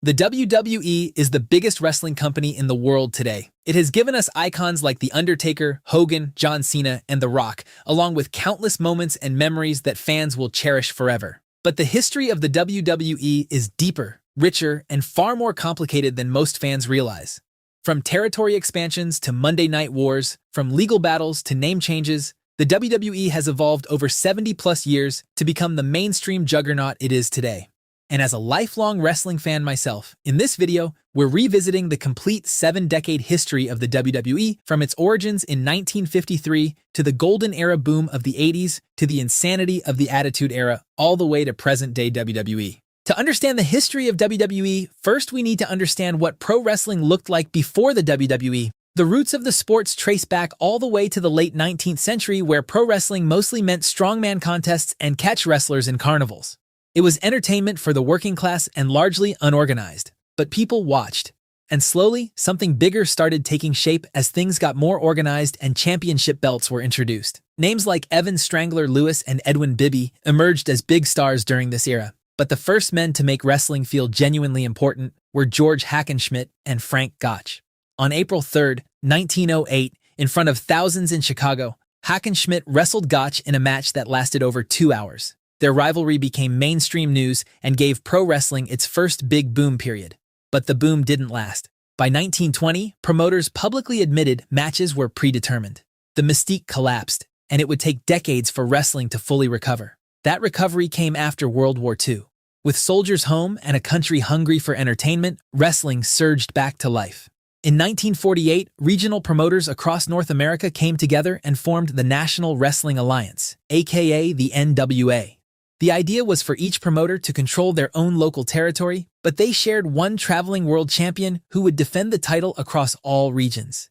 The WWE is the biggest wrestling company in the world today. It has given us icons like The Undertaker, Hogan, John Cena, and The Rock, along with countless moments and memories that fans will cherish forever. But the history of the WWE is deeper, richer, and far more complicated than most fans realize. From territory expansions to Monday Night Wars, from legal battles to name changes, the WWE has evolved over 70-plus years to become the mainstream juggernaut it is today. And as a lifelong wrestling fan myself, in this video, we're revisiting the complete 7-decade history of the WWE from its origins in 1953 to the Golden Era boom of the 80s to the insanity of the Attitude Era, all the way to present-day WWE. To understand the history of WWE, first we need to understand what pro wrestling looked like before the WWE. The roots of the sports trace back all the way to the late 19th century, where pro wrestling mostly meant strongman contests and catch wrestlers in carnivals. It was entertainment for the working class and largely unorganized, but people watched. And slowly, something bigger started taking shape as things got more organized and championship belts were introduced. Names like Evan Strangler Lewis and Edwin Bibby emerged as big stars during this era. But the first men to make wrestling feel genuinely important were George Hackenschmidt and Frank Gotch. On April 3, 1908, in front of thousands in Chicago, Hackenschmidt wrestled Gotch in a match that lasted over 2 hours. Their rivalry became mainstream news and gave pro wrestling its first big boom period. But the boom didn't last. By 1920, promoters publicly admitted matches were predetermined. The mystique collapsed, and it would take decades for wrestling to fully recover. That recovery came after World War II. With soldiers home and a country hungry for entertainment, wrestling surged back to life. In 1948, regional promoters across North America came together and formed the National Wrestling Alliance, aka the NWA. The idea was for each promoter to control their own local territory, but they shared one traveling world champion who would defend the title across all regions.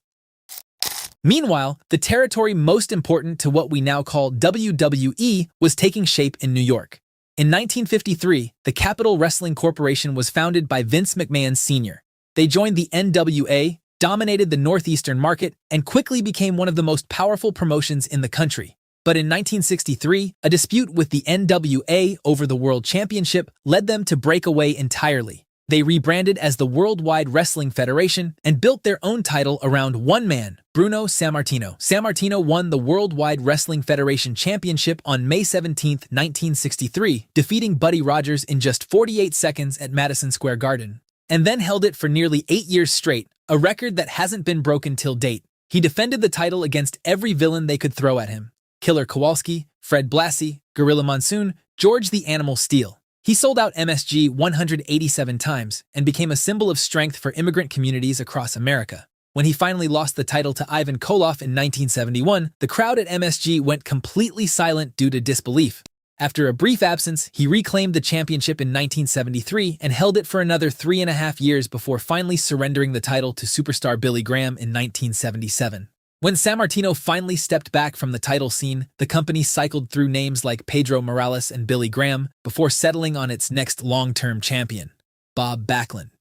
Meanwhile, the territory most important to what we now call WWE was taking shape in New York. In 1953, the Capitol Wrestling Corporation was founded by Vince McMahon Sr. They joined the NWA, dominated the Northeastern market, and quickly became one of the most powerful promotions in the country. But in 1963, a dispute with the NWA over the World Championship led them to break away entirely. They rebranded as the Worldwide Wrestling Federation and built their own title around one man, Bruno Sammartino. Sammartino won the Worldwide Wrestling Federation Championship on May 17, 1963, defeating Buddy Rogers in just 48 seconds at Madison Square Garden, and then held it for nearly 8 years straight, a record that hasn't been broken till date. He defended the title against every villain they could throw at him. Killer Kowalski, Fred Blassie, Gorilla Monsoon, George the Animal Steele. He sold out MSG 187 times and became a symbol of strength for immigrant communities across America. When he finally lost the title to Ivan Koloff in 1971, the crowd at MSG went completely silent due to disbelief. After a brief absence, he reclaimed the championship in 1973 and held it for another 3.5 years before finally surrendering the title to superstar Billy Graham in 1977. When Sammartino finally stepped back from the title scene, the company cycled through names like Pedro Morales and Billy Graham before settling on its next long-term champion, Bob Backlund.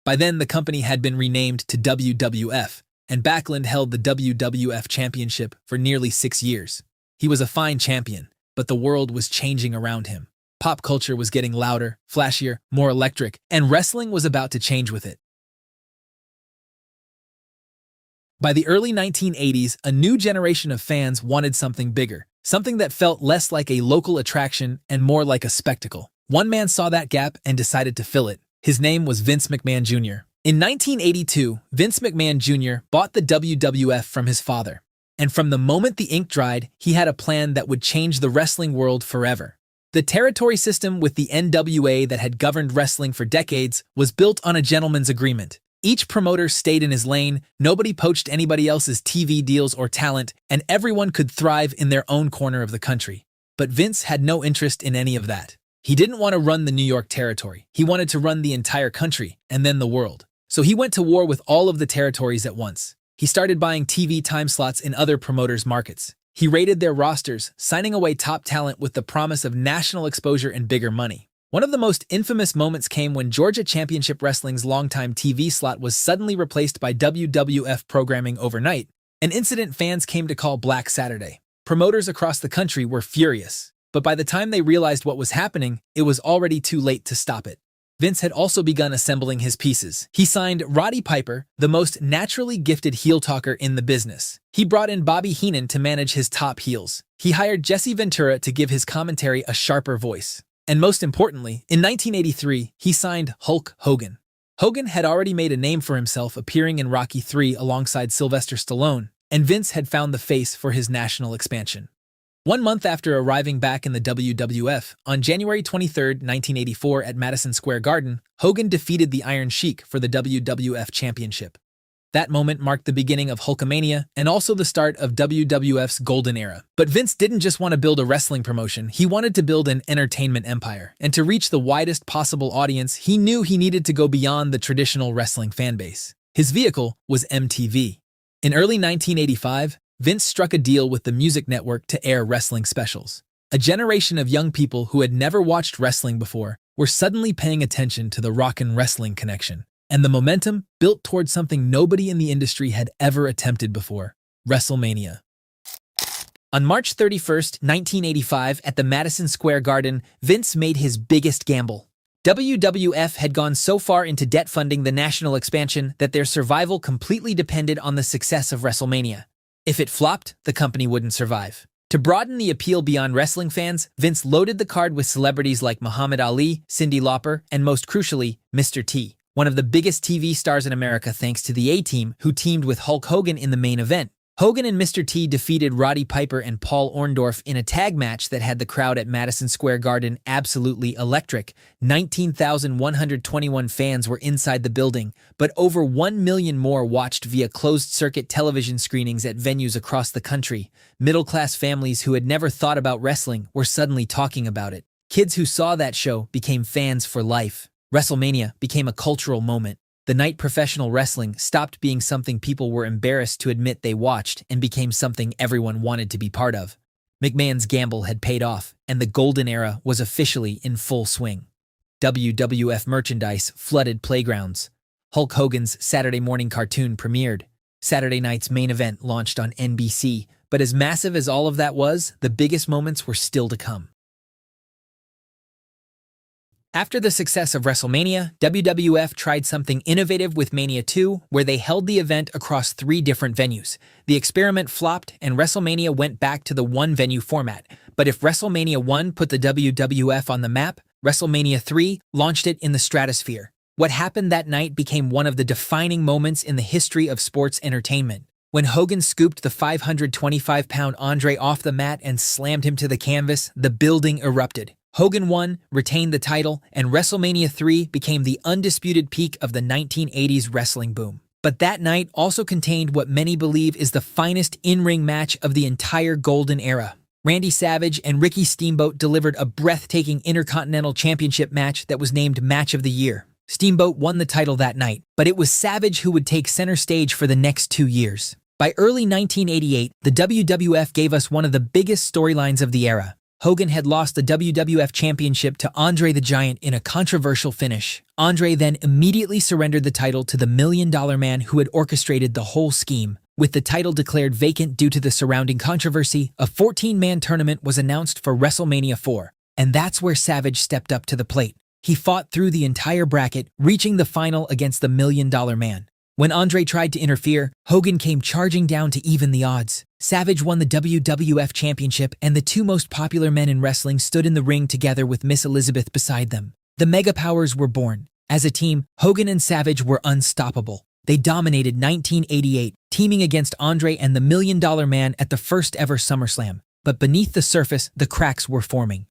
By then, the company had been renamed to WWF, and Backlund held the WWF Championship for nearly 6 years. He was a fine champion, but the world was changing around him. Pop culture was getting louder, flashier, more electric, and wrestling was about to change with it. By the early 1980s, a new generation of fans wanted something bigger, something that felt less like a local attraction and more like a spectacle. One man saw that gap and decided to fill it. His name was Vince McMahon Jr. In 1982, Vince McMahon Jr. bought the WWF from his father. And from the moment the ink dried, he had a plan that would change the wrestling world forever. The territory system with the NWA that had governed wrestling for decades was built on a gentleman's agreement. Each promoter stayed in his lane, nobody poached anybody else's TV deals or talent, and everyone could thrive in their own corner of the country. But Vince had no interest in any of that. He didn't want to run the New York territory. He wanted to run the entire country, and then the world. So he went to war with all of the territories at once. He started buying TV time slots in other promoters' markets. He raided their rosters, signing away top talent with the promise of national exposure and bigger money. One of the most infamous moments came when Georgia Championship Wrestling's longtime TV slot was suddenly replaced by WWF programming overnight, an incident fans came to call Black Saturday. Promoters across the country were furious, but by the time they realized what was happening, it was already too late to stop it. Vince had also begun assembling his pieces. He signed Roddy Piper, the most naturally gifted heel talker in the business. He brought in Bobby Heenan to manage his top heels. He hired Jesse Ventura to give his commentary a sharper voice. And most importantly, in 1983, he signed Hulk Hogan. Hogan had already made a name for himself appearing in Rocky III alongside Sylvester Stallone, and Vince had found the face for his national expansion. 1 month after arriving back in the WWF, on January 23, 1984 at Madison Square Garden, Hogan defeated the Iron Sheik for the WWF Championship. That moment marked the beginning of Hulkamania and also the start of WWF's Golden Era. But Vince didn't just want to build a wrestling promotion, he wanted to build an entertainment empire. And to reach the widest possible audience, he knew he needed to go beyond the traditional wrestling fanbase. His vehicle was MTV. In early 1985, Vince struck a deal with the Music Network to air wrestling specials. A generation of young people who had never watched wrestling before were suddenly paying attention to the rock and wrestling connection. And the momentum built towards something nobody in the industry had ever attempted before: WrestleMania. On March 31, 1985, at the Madison Square Garden, Vince made his biggest gamble. WWF had gone so far into debt funding the national expansion that their survival completely depended on the success of WrestleMania. If it flopped, the company wouldn't survive. To broaden the appeal beyond wrestling fans, Vince loaded the card with celebrities like Muhammad Ali, Cyndi Lauper, and most crucially, Mr. T, one of the biggest TV stars in America thanks to the A-Team, who teamed with Hulk Hogan in the main event. Hogan and Mr. T defeated Roddy Piper and Paul Orndorff in a tag match that had the crowd at Madison Square Garden absolutely electric. 19,121 fans were inside the building, but over 1 million more watched via closed-circuit television screenings at venues across the country. Middle-class families who had never thought about wrestling were suddenly talking about it. Kids who saw that show became fans for life. WrestleMania became a cultural moment. The night professional wrestling stopped being something people were embarrassed to admit they watched and became something everyone wanted to be part of. McMahon's gamble had paid off, and the Golden Era was officially in full swing. WWF merchandise flooded playgrounds. Hulk Hogan's Saturday morning cartoon premiered. Saturday night's main event launched on NBC, but as massive as all of that was, the biggest moments were still to come. After the success of WrestleMania, WWF tried something innovative with Mania 2, where they held the event across 3 different venues. The experiment flopped, and WrestleMania went back to the one-venue format. But if WrestleMania 1 put the WWF on the map, WrestleMania 3 launched it in the stratosphere. What happened that night became one of the defining moments in the history of sports entertainment. When Hogan scooped the 525-pound Andre off the mat and slammed him to the canvas, the building erupted. Hogan won, retained the title, and WrestleMania 3 became the undisputed peak of the 1980s wrestling boom. But that night also contained what many believe is the finest in-ring match of the entire Golden Era. Randy Savage and Ricky Steamboat delivered a breathtaking Intercontinental Championship match that was named Match of the Year. Steamboat won the title that night, but it was Savage who would take center stage for the next 2 years. By early 1988, the WWF gave us one of the biggest storylines of the era. Hogan had lost the WWF Championship to Andre the Giant in a controversial finish. Andre then immediately surrendered the title to the $1 Million Man who had orchestrated the whole scheme. With the title declared vacant due to the surrounding controversy, a 14-man tournament was announced for WrestleMania 4, and that's where Savage stepped up to the plate. He fought through the entire bracket, reaching the final against the $1 Million Man. When Andre tried to interfere, Hogan came charging down to even the odds. Savage won the WWF Championship, and the 2 most popular men in wrestling stood in the ring together with Miss Elizabeth beside them. The Mega Powers were born. As a team, Hogan and Savage were unstoppable. They dominated 1988, teaming against Andre and the $1 Million Man at the first ever SummerSlam. But beneath the surface, the cracks were forming.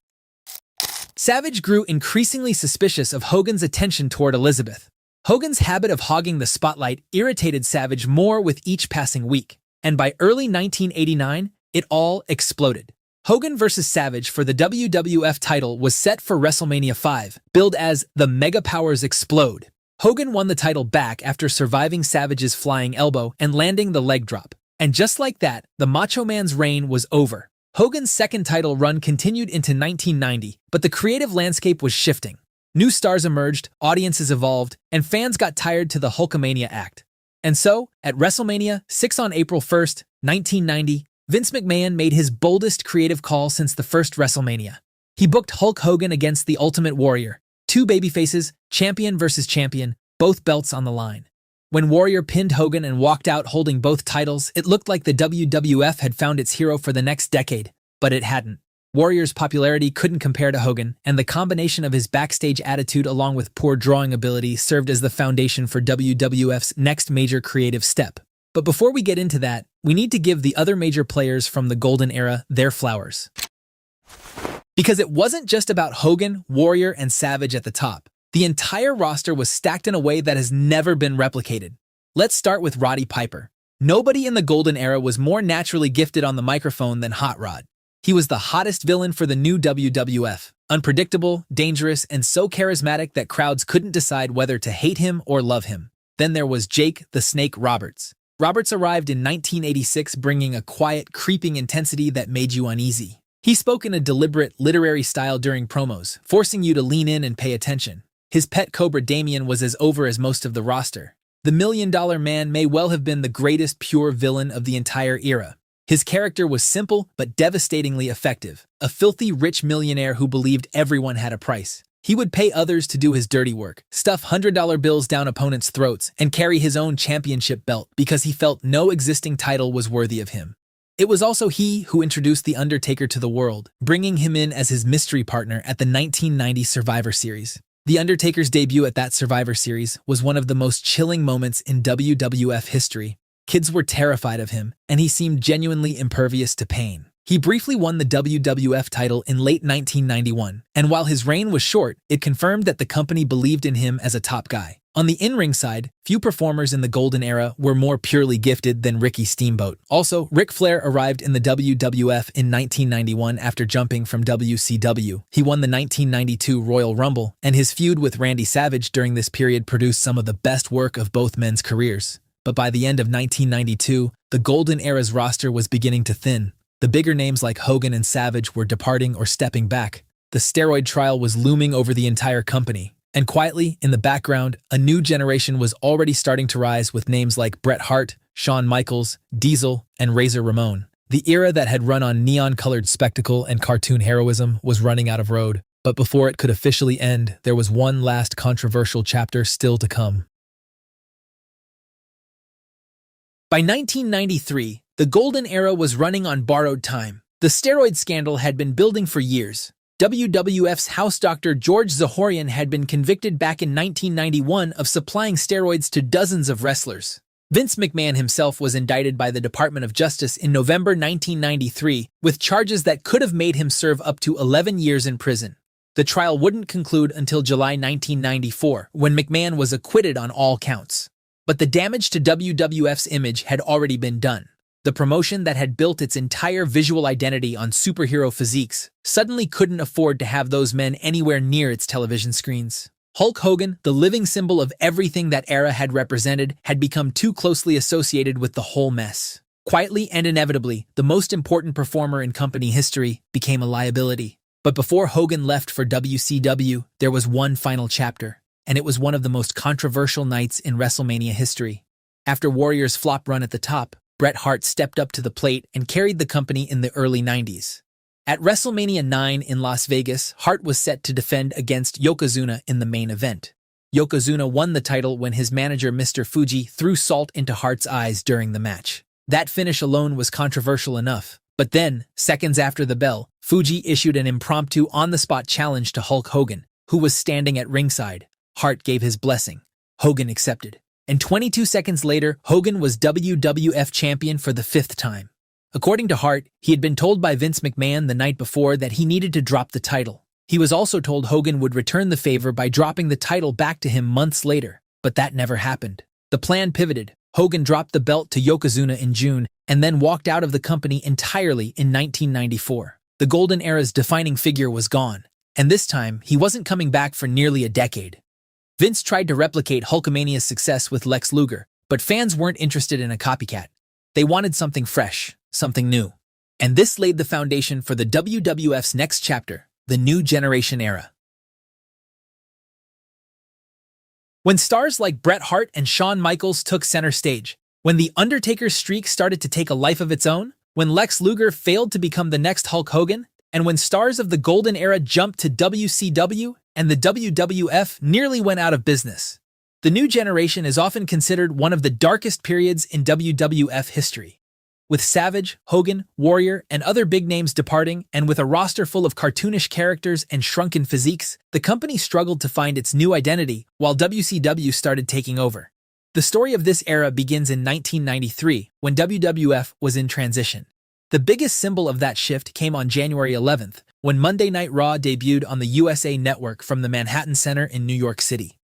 Savage grew increasingly suspicious of Hogan's attention toward Elizabeth. Hogan's habit of hogging the spotlight irritated Savage more with each passing week, and by early 1989, it all exploded. Hogan vs. Savage for the WWF title was set for WrestleMania 5, billed as the Mega Powers Explode. Hogan won the title back after surviving Savage's flying elbow and landing the leg drop. And just like that, the Macho Man's reign was over. Hogan's second title run continued into 1990, but the creative landscape was shifting. New stars emerged, audiences evolved, and fans got tired to the Hulkamania act. And so, at WrestleMania 6 on April 1st, 1990, Vince McMahon made his boldest creative call since the first WrestleMania. He booked Hulk Hogan against the Ultimate Warrior, Two babyfaces, champion versus champion, both belts on the line. When Warrior pinned Hogan and walked out holding both titles, it looked like the WWF had found its hero for the next decade, but it hadn't. Warrior's popularity couldn't compare to Hogan, and the combination of his backstage attitude along with poor drawing ability served as the foundation for WWF's next major creative step. But before we get into that, we need to give the other major players from the Golden Era their flowers. Because it wasn't just about Hogan, Warrior, and Savage at the top. The entire roster was stacked in a way that has never been replicated. Let's start with Roddy Piper. Nobody in the Golden Era was more naturally gifted on the microphone than Hot Rod. He was the hottest villain for the new WWF, unpredictable, dangerous, and so charismatic that crowds couldn't decide whether to hate him or love him. Then there was Jake the Snake Roberts. Roberts arrived in 1986 bringing a quiet, creeping intensity that made you uneasy. He spoke in a deliberate, literary style during promos, forcing you to lean in and pay attention. His pet cobra Damien was as over as most of the roster. The $1 Million Man may well have been the greatest pure villain of the entire era. His character was simple but devastatingly effective, a filthy rich millionaire who believed everyone had a price. He would pay others to do his dirty work, stuff $100 bills down opponents' throats, and carry his own championship belt because he felt no existing title was worthy of him. It was also he who introduced The Undertaker to the world, bringing him in as his mystery partner at the 1990 Survivor Series. The Undertaker's debut at that Survivor Series was one of the most chilling moments in WWF history. Kids were terrified of him, and he seemed genuinely impervious to pain. He briefly won the WWF title in late 1991, and while his reign was short, it confirmed that the company believed in him as a top guy. On the in-ring side, few performers in the Golden Era were more purely gifted than Ricky Steamboat. Also, Ric Flair arrived in the WWF in 1991 after jumping from WCW. He won the 1992 Royal Rumble, and his feud with Randy Savage during this period produced some of the best work of both men's careers. But by the end of 1992, the Golden Era's roster was beginning to thin. The bigger names like Hogan and Savage were departing or stepping back. The steroid trial was looming over the entire company. And quietly, in the background, a new generation was already starting to rise with names like Bret Hart, Shawn Michaels, Diesel, and Razor Ramon. The era that had run on neon-colored spectacle and cartoon heroism was running out of road. But before it could officially end, there was one last controversial chapter still to come. By 1993, the Golden Era was running on borrowed time. The steroid scandal had been building for years. WWF's house doctor George Zahorian had been convicted back in 1991 of supplying steroids to dozens of wrestlers. Vince McMahon himself was indicted by the Department of Justice in November 1993 with charges that could have made him serve up to 11 years in prison. The trial wouldn't conclude until July 1994, when McMahon was acquitted on all counts. But the damage to WWF's image had already been done. The promotion that had built its entire visual identity on superhero physiques suddenly couldn't afford to have those men anywhere near its television screens. Hulk Hogan, the living symbol of everything that era had represented, had become too closely associated with the whole mess. Quietly and inevitably, the most important performer in company history became a liability. But before Hogan left for WCW, there was one final chapter, and it was one of the most controversial nights in WrestleMania history. After Warrior's flop run at the top, Bret Hart stepped up to the plate and carried the company in the early 90s. At WrestleMania 9 in Las Vegas, Hart was set to defend against Yokozuna in the main event. Yokozuna won the title when his manager Mr. Fuji threw salt into Hart's eyes during the match. That finish alone was controversial enough. But then, seconds after the bell, Fuji issued an impromptu on-the-spot challenge to Hulk Hogan, who was standing at ringside. Hart gave his blessing. Hogan accepted. And 22 seconds later, Hogan was WWF champion for the 5th time. According to Hart, he had been told by Vince McMahon the night before that he needed to drop the title. He was also told Hogan would return the favor by dropping the title back to him months later, but that never happened. The plan pivoted. Hogan dropped the belt to Yokozuna in June and then walked out of the company entirely in 1994. The Golden Era's defining figure was gone, and this time he wasn't coming back for nearly a decade. Vince tried to replicate Hulkamania's success with Lex Luger, but fans weren't interested in a copycat. They wanted something fresh, something new. And this laid the foundation for the WWF's next chapter, the New Generation Era. When stars like Bret Hart and Shawn Michaels took center stage, when The Undertaker's streak started to take a life of its own, when Lex Luger failed to become the next Hulk Hogan, And when stars of the Golden Era jumped to WCW and the WWF nearly went out of business. The new generation is often considered one of the darkest periods in WWF history. With Savage, Hogan, Warrior, and other big names departing, and with a roster full of cartoonish characters and shrunken physiques, the company struggled to find its new identity while WCW started taking over. The story of this era begins in 1993, when WWF was in transition. The biggest symbol of that shift came on January 11th, when Monday Night Raw debuted on the USA Network from the Manhattan Center in New York City.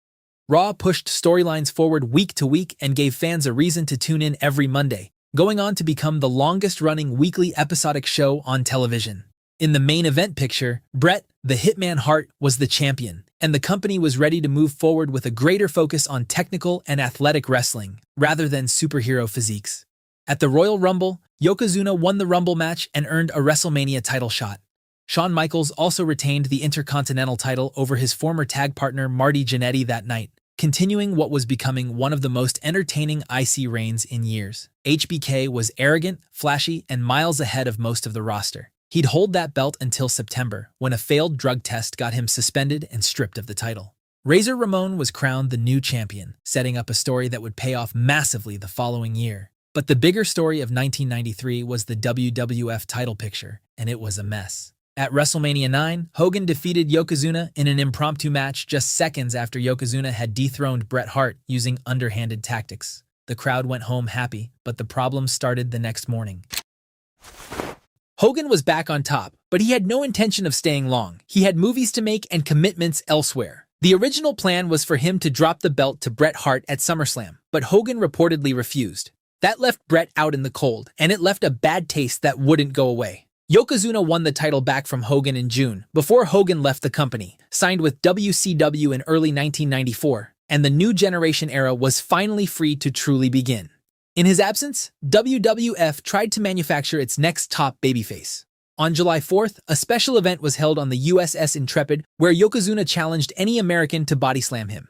Raw pushed storylines forward week to week and gave fans a reason to tune in every Monday, going on to become the longest-running weekly episodic show on television. In the main event picture, Bret, the Hitman Hart, was the champion, and the company was ready to move forward with a greater focus on technical and athletic wrestling, rather than superhero physiques. At the Royal Rumble, Yokozuna won the Rumble match and earned a WrestleMania title shot. Shawn Michaels also retained the Intercontinental title over his former tag partner Marty Jannetty that night, continuing what was becoming one of the most entertaining IC reigns in years. HBK was arrogant, flashy, and miles ahead of most of the roster. He'd hold that belt until September, when a failed drug test got him suspended and stripped of the title. Razor Ramon was crowned the new champion, setting up a story that would pay off massively the following year. But the bigger story of 1993 was the WWF title picture, and it was a mess. At WrestleMania 9, Hogan defeated Yokozuna in an impromptu match just seconds after Yokozuna had dethroned Bret Hart using underhanded tactics. The crowd went home happy, but the problems started the next morning. Hogan was back on top, but he had no intention of staying long. He had movies to make and commitments elsewhere. The original plan was for him to drop the belt to Bret Hart at SummerSlam, but Hogan reportedly refused. That left Bret out in the cold, and it left a bad taste that wouldn't go away. Yokozuna won the title back from Hogan in June, before Hogan left the company, signed with WCW in early 1994, and the new generation era was finally free to truly begin. In his absence, WWF tried to manufacture its next top babyface. On July 4th, a special event was held on the USS Intrepid where Yokozuna challenged any American to body slam him.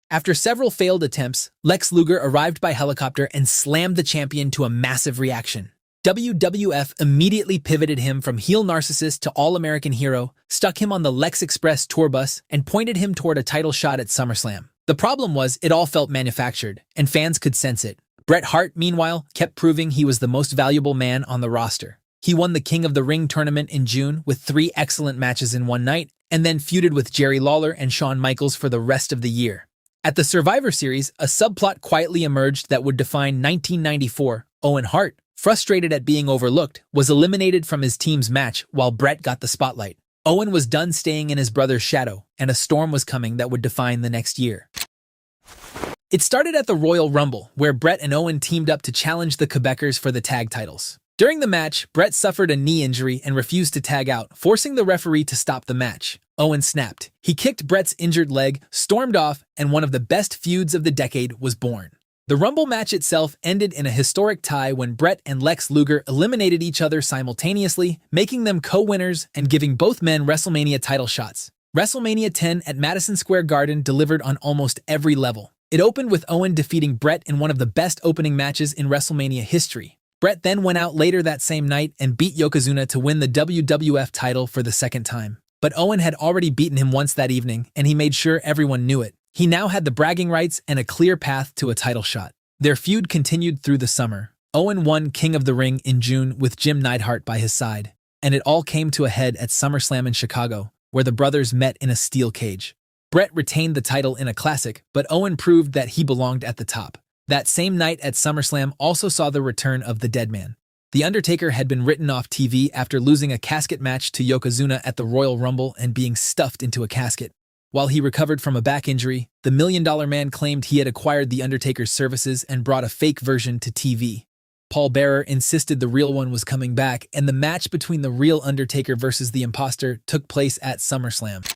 After several failed attempts, Lex Luger arrived by helicopter and slammed the champion to a massive reaction. WWF immediately pivoted him from heel narcissist to all-American hero, stuck him on the Lex Express tour bus, and pointed him toward a title shot at SummerSlam. The problem was it all felt manufactured, and fans could sense it. Bret Hart, meanwhile, kept proving he was the most valuable man on the roster. He won the King of the Ring tournament in June with 3 excellent matches in one night, and then feuded with Jerry Lawler and Shawn Michaels for the rest of the year. At the Survivor Series, a subplot quietly emerged that would define 1994. Owen Hart, frustrated at being overlooked, was eliminated from his team's match while Bret got the spotlight. Owen was done staying in his brother's shadow, and a storm was coming that would define the next year. It started at the Royal Rumble, where Bret and Owen teamed up to challenge the Quebecers for the tag titles. During the match, Bret suffered a knee injury and refused to tag out, forcing the referee to stop the match. Owen snapped. He kicked Bret's injured leg, stormed off, and one of the best feuds of the decade was born. The Rumble match itself ended in a historic tie when Bret and Lex Luger eliminated each other simultaneously, making them co-winners and giving both men WrestleMania title shots. WrestleMania 10 at Madison Square Garden delivered on almost every level. It opened with Owen defeating Bret in one of the best opening matches in WrestleMania history. Bret then went out later that same night and beat Yokozuna to win the WWF title for the second time. But Owen had already beaten him once that evening, and he made sure everyone knew it. He now had the bragging rights and a clear path to a title shot. Their feud continued through the summer. Owen won King of the Ring in June with Jim Neidhart by his side. And it all came to a head at SummerSlam in Chicago, where the brothers met in a steel cage. Bret retained the title in a classic, but Owen proved that he belonged at the top. That same night at SummerSlam also saw the return of the Deadman. The Undertaker had been written off TV after losing a casket match to Yokozuna at the Royal Rumble and being stuffed into a casket. While he recovered from a back injury, the $1 Million Man claimed he had acquired The Undertaker's services and brought a fake version to TV. Paul Bearer insisted the real one was coming back, and the match between the real Undertaker versus the imposter took place at SummerSlam.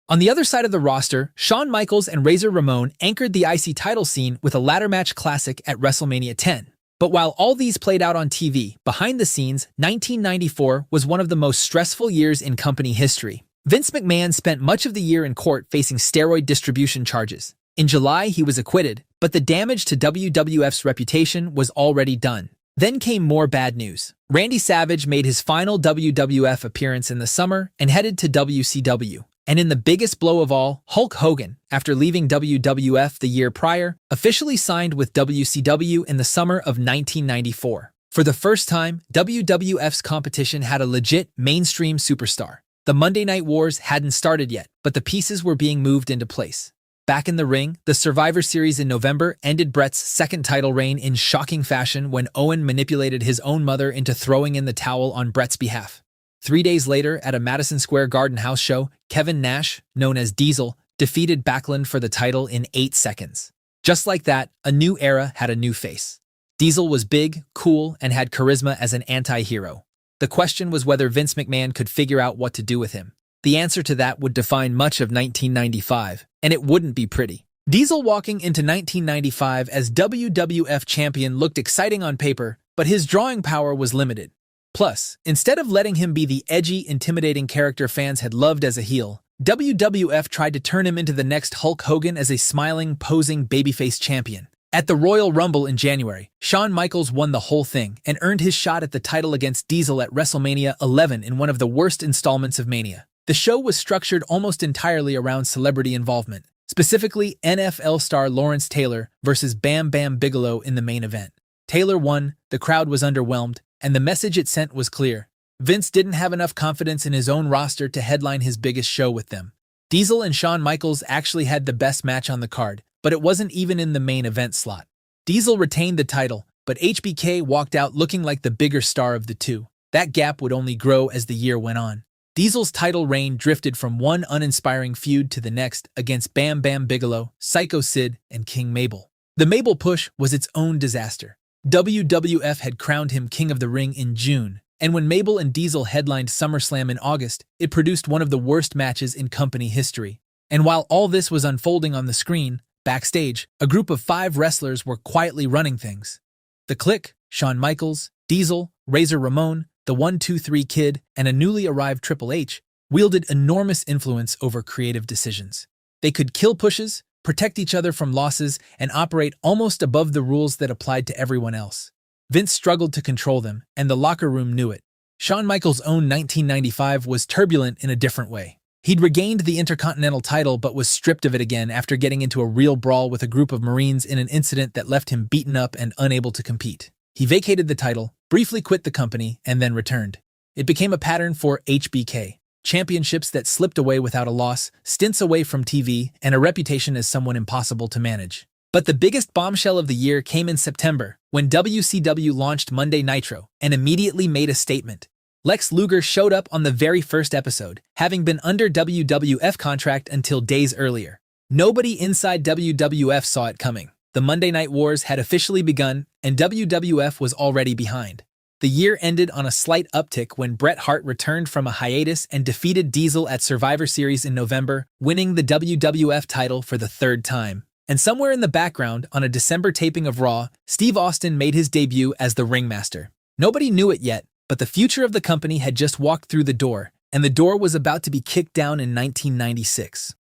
On the other side of the roster, Shawn Michaels and Razor Ramon anchored the IC title scene with a ladder match classic at WrestleMania 10. But while all these played out on TV, behind the scenes, 1994 was one of the most stressful years in company history. Vince McMahon spent much of the year in court facing steroid distribution charges. In July, he was acquitted, but the damage to WWF's reputation was already done. Then came more bad news. Randy Savage made his final WWF appearance in the summer and headed to WCW. And in the biggest blow of all, Hulk Hogan, after leaving WWF the year prior, officially signed with WCW in the summer of 1994. For the first time, WWF's competition had a legit mainstream superstar. The Monday Night Wars hadn't started yet, but the pieces were being moved into place. Back in the ring, the Survivor Series in November ended Bret's second title reign in shocking fashion when Owen manipulated his own mother into throwing in the towel on Bret's behalf. 3 days later, at a Madison Square Garden house show, Kevin Nash, known as Diesel, defeated Backlund for the title in 8 seconds. Just like that, a new era had a new face. Diesel was big, cool, and had charisma as an anti-hero. The question was whether Vince McMahon could figure out what to do with him. The answer to that would define much of 1995, and it wouldn't be pretty. Diesel walking into 1995 as WWF champion looked exciting on paper, but his drawing power was limited. Plus, instead of letting him be the edgy, intimidating character fans had loved as a heel, WWF tried to turn him into the next Hulk Hogan as a smiling, posing babyface champion. At the Royal Rumble in January, Shawn Michaels won the whole thing and earned his shot at the title against Diesel at WrestleMania 11 in one of the worst installments of Mania. The show was structured almost entirely around celebrity involvement, specifically NFL star Lawrence Taylor versus Bam Bam Bigelow in the main event. Taylor won, the crowd was underwhelmed, and the message it sent was clear. Vince didn't have enough confidence in his own roster to headline his biggest show with them. Diesel and Shawn Michaels actually had the best match on the card, but it wasn't even in the main event slot. Diesel retained the title, but HBK walked out looking like the bigger star of the two. That gap would only grow as the year went on. Diesel's title reign drifted from one uninspiring feud to the next against Bam Bam Bigelow, Psycho Sid, and King Mabel. The Mabel push was its own disaster. WWF had crowned him King of the Ring in June, and when Mabel and Diesel headlined SummerSlam in August, it produced one of the worst matches in company history. And while all this was unfolding on the screen, backstage, a group of 5 wrestlers were quietly running things. The Clique, Shawn Michaels, Diesel, Razor Ramon, the 1-2-3 Kid, and a newly arrived Triple H, wielded enormous influence over creative decisions. They could kill pushes, protect each other from losses, and operate almost above the rules that applied to everyone else. Vince struggled to control them, and the locker room knew it. Shawn Michaels' own 1995 was turbulent in a different way. He'd regained the Intercontinental title but was stripped of it again after getting into a real brawl with a group of Marines in an incident that left him beaten up and unable to compete. He vacated the title, briefly quit the company, and then returned. It became a pattern for HBK. Championships that slipped away without a loss, stints away from TV, and a reputation as someone impossible to manage. But the biggest bombshell of the year came in September, when WCW launched Monday Nitro and immediately made a statement. Lex Luger showed up on the very first episode, having been under WWF contract until days earlier. Nobody inside WWF saw it coming. The Monday Night Wars had officially begun, and WWF was already behind. The year ended on a slight uptick when Bret Hart returned from a hiatus and defeated Diesel at Survivor Series in November, winning the WWF title for the 3rd time. And somewhere in the background, on a December taping of Raw, Steve Austin made his debut as the ringmaster. Nobody knew it yet, but the future of the company had just walked through the door, and the door was about to be kicked down in 1996.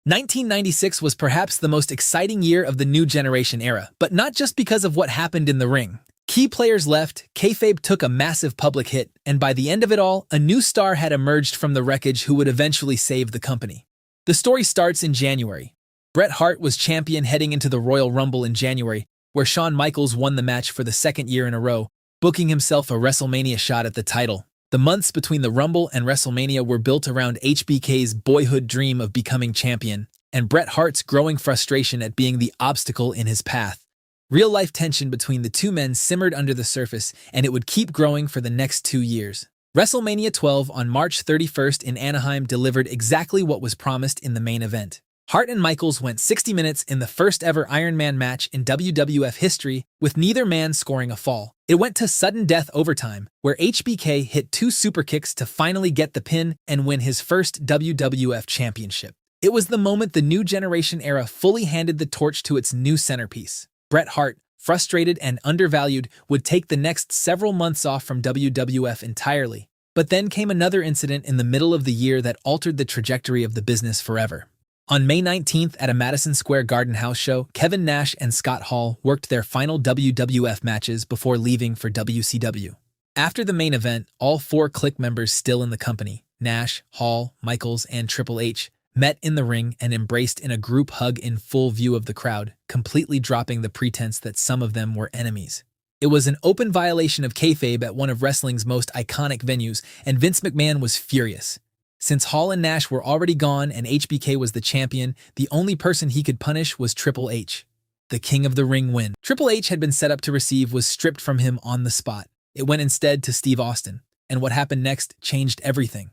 1996 was perhaps the most exciting year of the new generation era, but not just because of what happened in the ring. Key players left, kayfabe took a massive public hit, and by the end of it all, a new star had emerged from the wreckage who would eventually save the company. The story starts in January. Bret Hart was champion heading into the Royal Rumble in January, where Shawn Michaels won the match for the 2nd year in a row, booking himself a WrestleMania shot at the title. The months between the Rumble and WrestleMania were built around HBK's boyhood dream of becoming champion, and Bret Hart's growing frustration at being the obstacle in his path. Real-life tension between the two men simmered under the surface, and it would keep growing for the next 2 years. WrestleMania 12 on March 31st in Anaheim delivered exactly what was promised in the main event. Hart and Michaels went 60 minutes in the first-ever Iron Man match in WWF history, with neither man scoring a fall. It went to sudden death overtime, where HBK hit 2 super kicks to finally get the pin and win his first WWF championship. It was the moment the new generation era fully handed the torch to its new centerpiece. Bret Hart, frustrated and undervalued, would take the next several months off from WWF entirely. But then came another incident in the middle of the year that altered the trajectory of the business forever. On May 19th at a Madison Square Garden house show, Kevin Nash and Scott Hall worked their final WWF matches before leaving for WCW. After the main event, all 4 Clique members still in the company, Nash, Hall, Michaels, and Triple H, met in the ring and embraced in a group hug in full view of the crowd, completely dropping the pretense that some of them were enemies. It was an open violation of kayfabe at one of wrestling's most iconic venues, and Vince McMahon was furious. Since Hall and Nash were already gone and HBK was the champion, the only person he could punish was Triple H. The King of the Ring win. Triple H had been set up to receive was stripped from him on the spot. It went instead to Steve Austin, and what happened next changed everything.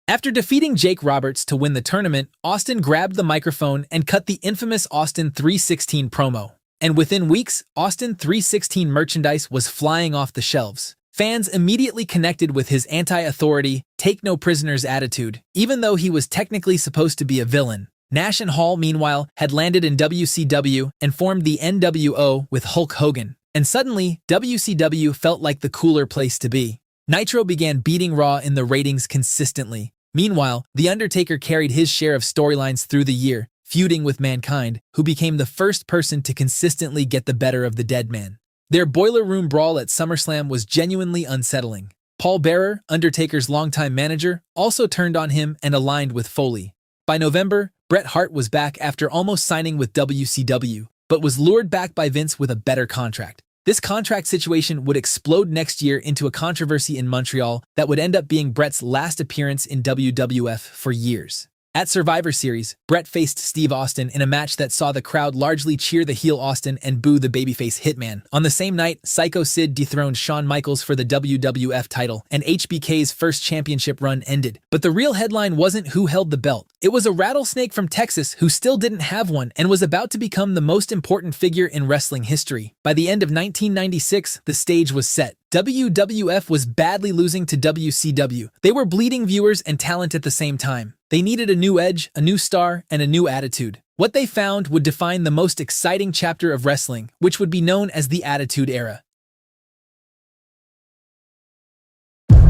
After defeating Jake Roberts to win the tournament, Austin grabbed the microphone and cut the infamous Austin 316 promo. And within weeks, Austin 316 merchandise was flying off the shelves. Fans immediately connected with his anti-authority, take-no-prisoners attitude, even though he was technically supposed to be a villain. Nash and Hall, meanwhile, had landed in WCW and formed the NWO with Hulk Hogan. And suddenly, WCW felt like the cooler place to be. Nitro began beating Raw in the ratings consistently. Meanwhile, The Undertaker carried his share of storylines through the year, feuding with Mankind, who became the first person to consistently get the better of the dead man. Their boiler room brawl at SummerSlam was genuinely unsettling. Paul Bearer, Undertaker's longtime manager, also turned on him and aligned with Foley. By November, Bret Hart was back after almost signing with WCW, but was lured back by Vince with a better contract. This contract situation would explode next year into a controversy in Montreal that would end up being Bret's last appearance in WWF for years. At Survivor Series, Bret faced Steve Austin in a match that saw the crowd largely cheer the heel Austin and boo the babyface Hitman. On the same night, Psycho Sid dethroned Shawn Michaels for the WWF title, and HBK's first championship run ended. But the real headline wasn't who held the belt. It was a rattlesnake from Texas who still didn't have one and was about to become the most important figure in wrestling history. By the end of 1996, the stage was set. WWF was badly losing to WCW. They were bleeding viewers and talent at the same time. They needed a new edge, a new star, and a new attitude. What they found would define the most exciting chapter of wrestling, which would be known as the Attitude Era. That's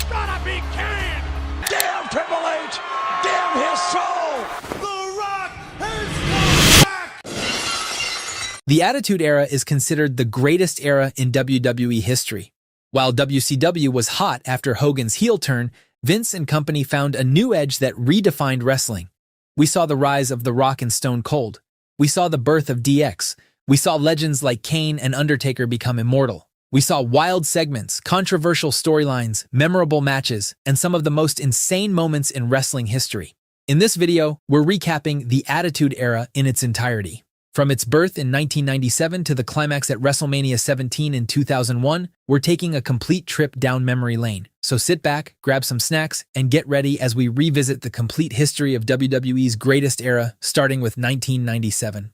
gotta be Kane! Damn Triple H! Damn his soul! The Rock has come back! The Attitude Era is considered the greatest era in WWE history. While WCW was hot after Hogan's heel turn, Vince and company found a new edge that redefined wrestling. We saw the rise of The Rock and Stone Cold. We saw the birth of DX. We saw legends like Kane and Undertaker become immortal. We saw wild segments, controversial storylines, memorable matches, and some of the most insane moments in wrestling history. In this video, we're recapping the Attitude Era in its entirety. From its birth in 1997 to the climax at WrestleMania 17 in 2001, we're taking a complete trip down memory lane. So sit back, grab some snacks, and get ready as we revisit the complete history of WWE's greatest era, starting with 1997.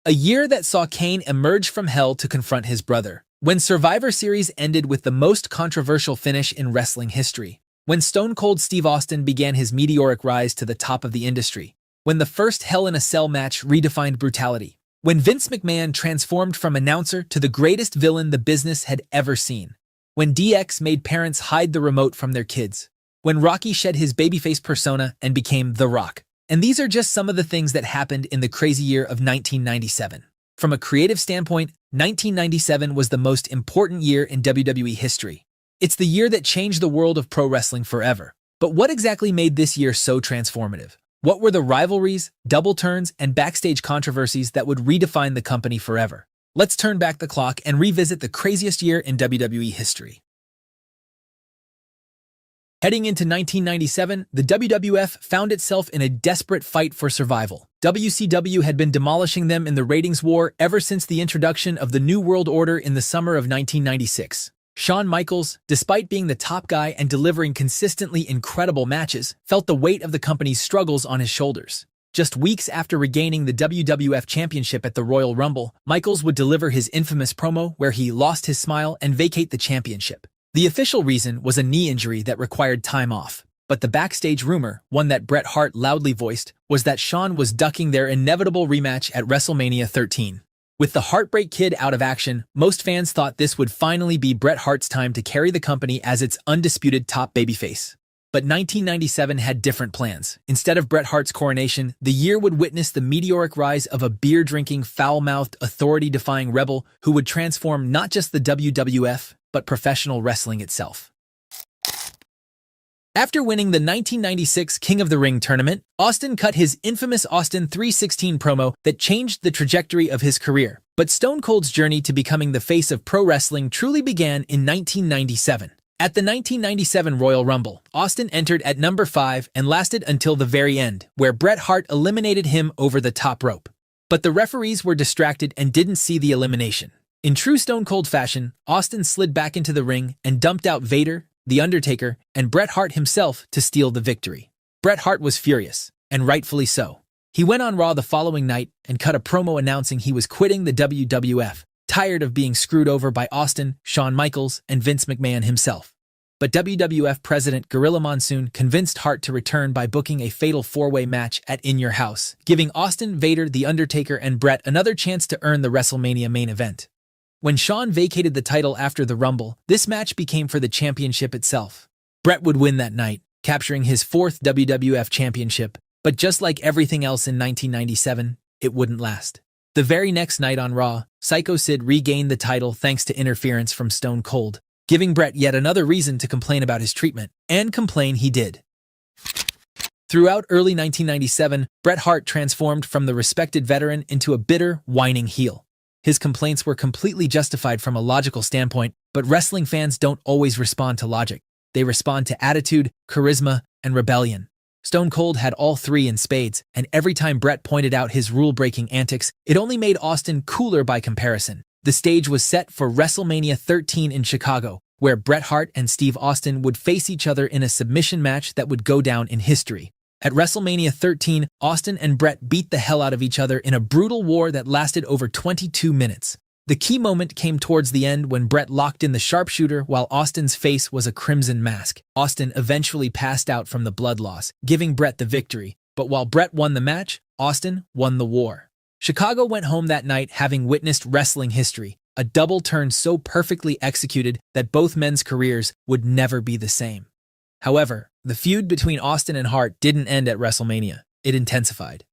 A year that saw Kane emerge from hell to confront his brother. When Survivor Series ended with the most controversial finish in wrestling history. When Stone Cold Steve Austin began his meteoric rise to the top of the industry. When the first Hell in a Cell match redefined brutality. When Vince McMahon transformed from announcer to the greatest villain the business had ever seen. When DX made parents hide the remote from their kids. When Rocky shed his babyface persona and became The Rock. And these are just some of the things that happened in the crazy year of 1997. From a creative standpoint, 1997 was the most important year in WWE history. It's the year that changed the world of pro wrestling forever. But what exactly made this year so transformative? What were the rivalries, double turns, and backstage controversies that would redefine the company forever? Let's turn back the clock and revisit the craziest year in WWE history. Heading into 1997, the WWF found itself in a desperate fight for survival. WCW had been demolishing them in the ratings war ever since the introduction of the New World Order in the summer of 1996. Shawn Michaels, despite being the top guy and delivering consistently incredible matches, felt the weight of the company's struggles on his shoulders. Just weeks after regaining the WWF Championship at the Royal Rumble, Michaels would deliver his infamous promo where he lost his smile and vacate the championship. The official reason was a knee injury that required time off, but the backstage rumor, one that Bret Hart loudly voiced, was that Shawn was ducking their inevitable rematch at WrestleMania 13. With the Heartbreak Kid out of action, most fans thought this would finally be Bret Hart's time to carry the company as its undisputed top babyface. But 1997 had different plans. Instead of Bret Hart's coronation, the year would witness the meteoric rise of a beer-drinking, foul-mouthed, authority-defying rebel who would transform not just the WWF, but professional wrestling itself. After winning the 1996 King of the Ring tournament, Austin cut his infamous Austin 3:16 promo that changed the trajectory of his career. But Stone Cold's journey to becoming the face of pro wrestling truly began in 1997. At the 1997 Royal Rumble, Austin entered at number 5 and lasted until the very end, where Bret Hart eliminated him over the top rope. But the referees were distracted and didn't see the elimination. In true Stone Cold fashion, Austin slid back into the ring and dumped out Vader, The Undertaker, and Bret Hart himself to steal the victory. Bret Hart was furious, and rightfully so. He went on Raw the following night and cut a promo announcing he was quitting the WWF, tired of being screwed over by Austin, Shawn Michaels, and Vince McMahon himself. But WWF President Gorilla Monsoon convinced Hart to return by booking a fatal four-way match at In Your House, giving Austin, Vader, The Undertaker, and Bret another chance to earn the WrestleMania main event. When Shawn vacated the title after the Rumble, this match became for the championship itself. Bret would win that night, capturing his 4th WWF championship, but just like everything else in 1997, it wouldn't last. The very next night on Raw, Psycho Sid regained the title thanks to interference from Stone Cold, giving Bret yet another reason to complain about his treatment, and complain he did. Throughout early 1997, Bret Hart transformed from the respected veteran into a bitter, whining heel. His complaints were completely justified from a logical standpoint, but wrestling fans don't always respond to logic. They respond to attitude, charisma, and rebellion. Stone Cold had all three in spades, and every time Bret pointed out his rule-breaking antics, it only made Austin cooler by comparison. The stage was set for WrestleMania 13 in Chicago, where Bret Hart and Steve Austin would face each other in a submission match that would go down in history. At WrestleMania 13, Austin and Bret beat the hell out of each other in a brutal war that lasted over 22 minutes. The key moment came towards the end when Bret locked in the sharpshooter while Austin's face was a crimson mask. Austin eventually passed out from the blood loss, giving Bret the victory. But while Bret won the match, Austin won the war. Chicago went home that night having witnessed wrestling history, a double turn so perfectly executed that both men's careers would never be the same. However, the feud between Austin and Hart didn't end at WrestleMania. It intensified.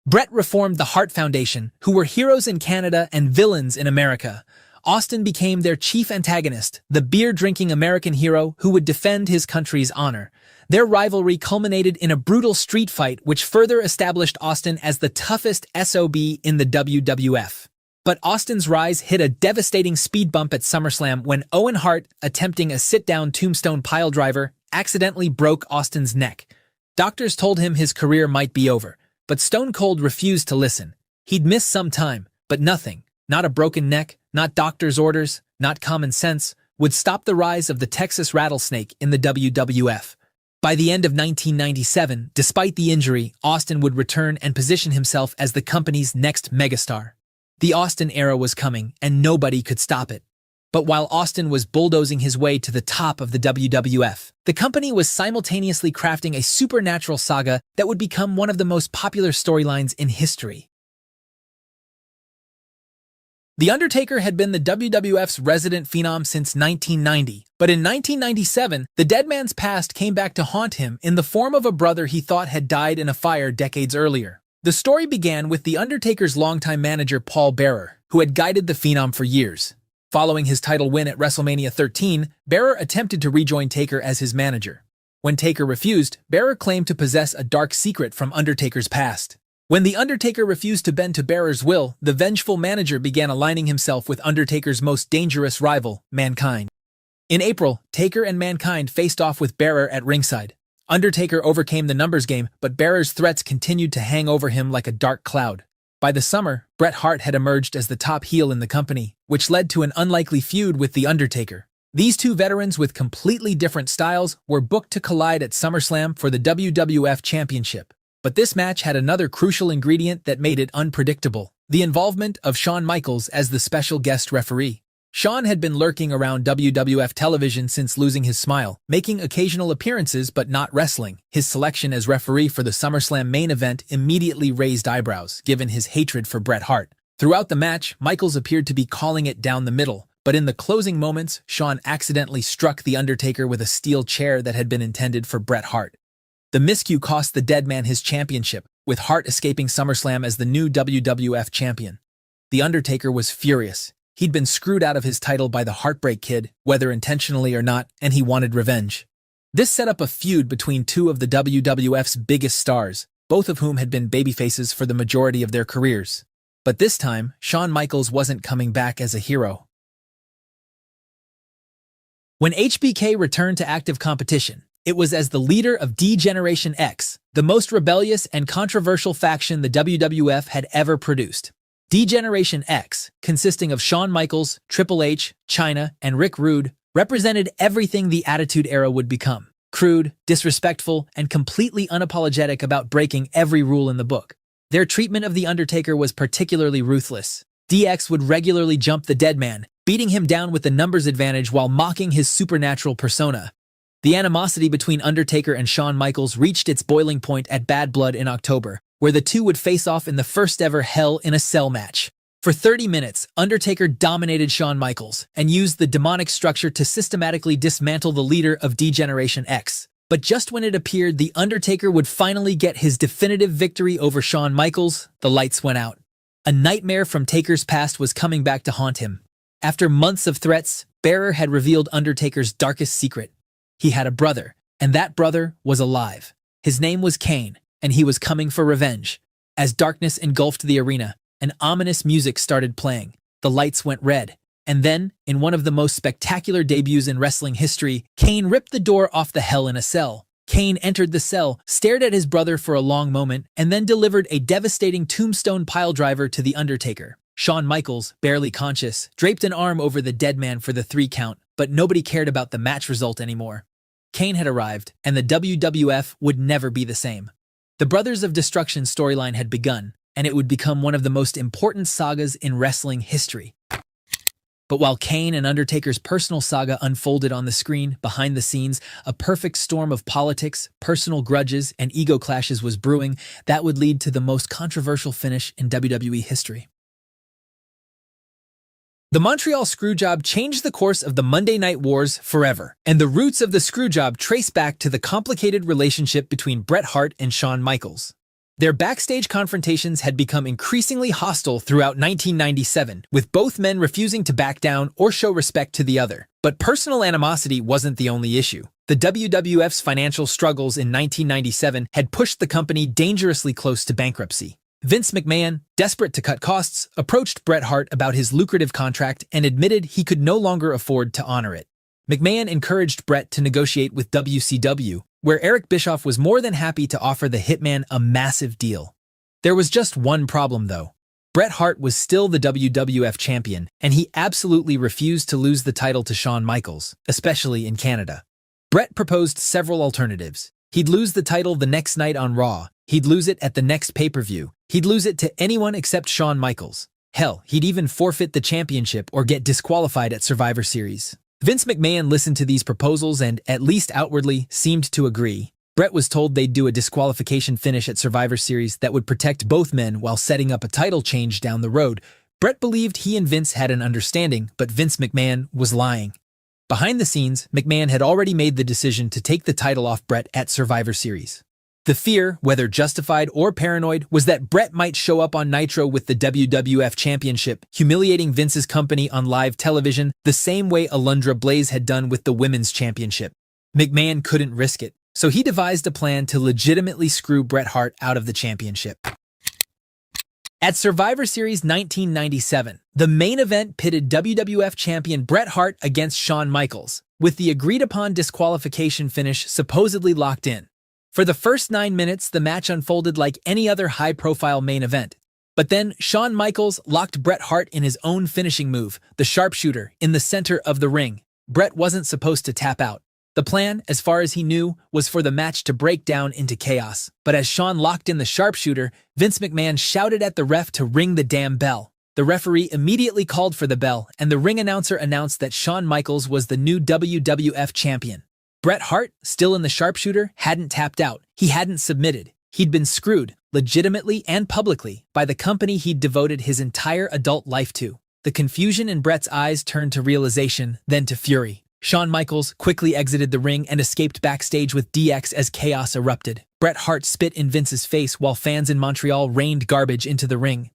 Bret reformed the Hart Foundation, who were heroes in Canada and villains in America. Austin became their chief antagonist, the beer-drinking American hero who would defend his country's honor. Their rivalry culminated in a brutal street fight which further established Austin as the toughest SOB in the WWF. But Austin's rise hit a devastating speed bump at SummerSlam when Owen Hart, attempting a sit-down tombstone piledriver, accidentally broke Austin's neck. Doctors told him his career might be over, but Stone Cold refused to listen. He'd missed some time, but nothing, not a broken neck, not doctor's orders, not common sense, would stop the rise of the Texas Rattlesnake in the WWF. By the end of 1997, despite the injury, Austin would return and position himself as the company's next megastar. The Austin era was coming, and nobody could stop it. But while Austin was bulldozing his way to the top of the WWF, the company was simultaneously crafting a supernatural saga that would become one of the most popular storylines in history. The Undertaker had been the WWF's resident phenom since 1990, but in 1997, the dead man's past came back to haunt him in the form of a brother he thought had died in a fire decades earlier. The story began with The Undertaker's longtime manager Paul Bearer, who had guided the Phenom for years. Following his title win at WrestleMania 13, Bearer attempted to rejoin Taker as his manager. When Taker refused, Bearer claimed to possess a dark secret from Undertaker's past. When The Undertaker refused to bend to Bearer's will, the vengeful manager began aligning himself with Undertaker's most dangerous rival, Mankind. In April, Taker and Mankind faced off with Bearer at ringside. Undertaker overcame the numbers game, but Bearer's threats continued to hang over him like a dark cloud. By the summer, Bret Hart had emerged as the top heel in the company, which led to an unlikely feud with The Undertaker. These two veterans with completely different styles were booked to collide at SummerSlam for the WWF Championship. But this match had another crucial ingredient that made it unpredictable: the involvement of Shawn Michaels as the special guest referee. Shawn had been lurking around WWF television since losing his smile, making occasional appearances but not wrestling. His selection as referee for the SummerSlam main event immediately raised eyebrows, given his hatred for Bret Hart. Throughout the match, Michaels appeared to be calling it down the middle, but in the closing moments, Shawn accidentally struck The Undertaker with a steel chair that had been intended for Bret Hart. The miscue cost the dead man his championship, with Hart escaping SummerSlam as the new WWF champion. The Undertaker was furious. He'd been screwed out of his title by the Heartbreak Kid, whether intentionally or not, and he wanted revenge. This set up a feud between two of the WWF's biggest stars, both of whom had been babyfaces for the majority of their careers. But this time, Shawn Michaels wasn't coming back as a hero. When HBK returned to active competition, it was as the leader of D-Generation X, the most rebellious and controversial faction the WWF had ever produced. D-Generation X, consisting of Shawn Michaels, Triple H, Chyna, and Rick Rude, represented everything the Attitude Era would become: crude, disrespectful, and completely unapologetic about breaking every rule in the book. Their treatment of The Undertaker was particularly ruthless. DX would regularly jump the dead man, beating him down with the numbers advantage while mocking his supernatural persona. The animosity between Undertaker and Shawn Michaels reached its boiling point at Bad Blood in October, where the two would face off in the first-ever Hell in a Cell match. For 30 minutes, Undertaker dominated Shawn Michaels and used the demonic structure to systematically dismantle the leader of D-Generation X. But just when it appeared The Undertaker would finally get his definitive victory over Shawn Michaels, the lights went out. A nightmare from Taker's past was coming back to haunt him. After months of threats, Bearer had revealed Undertaker's darkest secret. He had a brother, and that brother was alive. His name was Kane, and he was coming for revenge. As darkness engulfed the arena, an ominous music started playing. The lights went red. And then, in one of the most spectacular debuts in wrestling history, Kane ripped the door off the Hell in a Cell. Kane entered the cell, stared at his brother for a long moment, and then delivered a devastating tombstone piledriver to The Undertaker. Shawn Michaels, barely conscious, draped an arm over the dead man for the 3 count, but nobody cared about the match result anymore. Kane had arrived, and the WWF would never be the same. The Brothers of Destruction storyline had begun, and it would become one of the most important sagas in wrestling history. But while Kane and Undertaker's personal saga unfolded on the screen, behind the scenes, a perfect storm of politics, personal grudges, and ego clashes was brewing that would lead to the most controversial finish in WWE history. The Montreal Screwjob changed the course of the Monday Night Wars forever, and the roots of the Screwjob trace back to the complicated relationship between Bret Hart and Shawn Michaels. Their backstage confrontations had become increasingly hostile throughout 1997, with both men refusing to back down or show respect to the other. But personal animosity wasn't the only issue. The WWF's financial struggles in 1997 had pushed the company dangerously close to bankruptcy. Vince McMahon, desperate to cut costs, approached Bret Hart about his lucrative contract and admitted he could no longer afford to honor it. McMahon encouraged Bret to negotiate with WCW, where Eric Bischoff was more than happy to offer the Hitman a massive deal. There was just one problem, though. Bret Hart was still the WWF champion, and he absolutely refused to lose the title to Shawn Michaels, especially in Canada. Bret proposed several alternatives. He'd lose the title the next night on Raw. He'd lose it at the next pay-per-view. He'd lose it to anyone except Shawn Michaels. Hell, he'd even forfeit the championship or get disqualified at Survivor Series. Vince McMahon listened to these proposals and, at least outwardly, seemed to agree. Bret was told they'd do a disqualification finish at Survivor Series that would protect both men while setting up a title change down the road. Bret believed he and Vince had an understanding, but Vince McMahon was lying. Behind the scenes, McMahon had already made the decision to take the title off Bret at Survivor Series. The fear, whether justified or paranoid, was that Bret might show up on Nitro with the WWF Championship, humiliating Vince's company on live television the same way Alundra Blaze had done with the Women's Championship. McMahon couldn't risk it, so he devised a plan to legitimately screw Bret Hart out of the championship. At Survivor Series 1997, the main event pitted WWF champion Bret Hart against Shawn Michaels, with the agreed-upon disqualification finish supposedly locked in. For the first 9 minutes, the match unfolded like any other high-profile main event. But then, Shawn Michaels locked Bret Hart in his own finishing move, the sharpshooter, in the center of the ring. Bret wasn't supposed to tap out. The plan, as far as he knew, was for the match to break down into chaos. But as Shawn locked in the sharpshooter, Vince McMahon shouted at the ref to ring the damn bell. The referee immediately called for the bell, and the ring announcer announced that Shawn Michaels was the new WWF champion. Bret Hart, still in the sharpshooter, hadn't tapped out. He hadn't submitted. He'd been screwed, legitimately and publicly, by the company he'd devoted his entire adult life to. The confusion in Bret's eyes turned to realization, then to fury. Shawn Michaels quickly exited the ring and escaped backstage with DX as chaos erupted. Bret Hart spit in Vince's face while fans in Montreal rained garbage into the ring.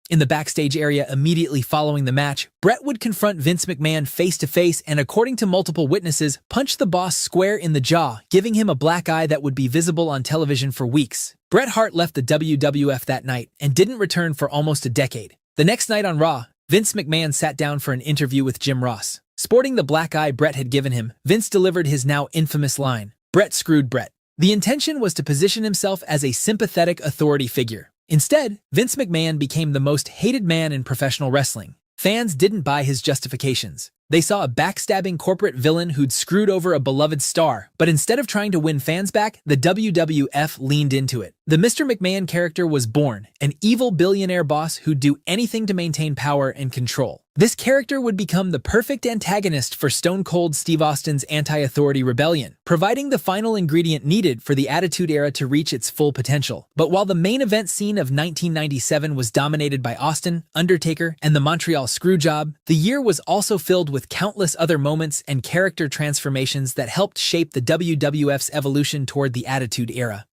In the backstage area immediately following the match, Bret would confront Vince McMahon face-to-face and, according to multiple witnesses, punch the boss square in the jaw, giving him a black eye that would be visible on television for weeks. Bret Hart left the WWF that night and didn't return for almost a decade. The next night on Raw, Vince McMahon sat down for an interview with Jim Ross. Sporting the black eye Bret had given him, Vince delivered his now infamous line, "Bret screwed Bret." The intention was to position himself as a sympathetic authority figure. Instead, Vince McMahon became the most hated man in professional wrestling. Fans didn't buy his justifications. They saw a backstabbing corporate villain who'd screwed over a beloved star, but instead of trying to win fans back, the WWF leaned into it. The Mr. McMahon character was born, an evil billionaire boss who'd do anything to maintain power and control. This character would become the perfect antagonist for Stone Cold Steve Austin's anti-authority rebellion, providing the final ingredient needed for the Attitude Era to reach its full potential. But while the main event scene of 1997 was dominated by Austin, Undertaker, and the Montreal Screwjob, the year was also filled with countless other moments and character transformations that helped shape the WWF's evolution toward the Attitude Era.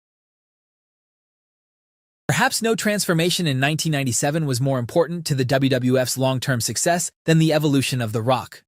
Perhaps no transformation in 1997 was more important to the WWF's long-term success than the evolution of The Rock.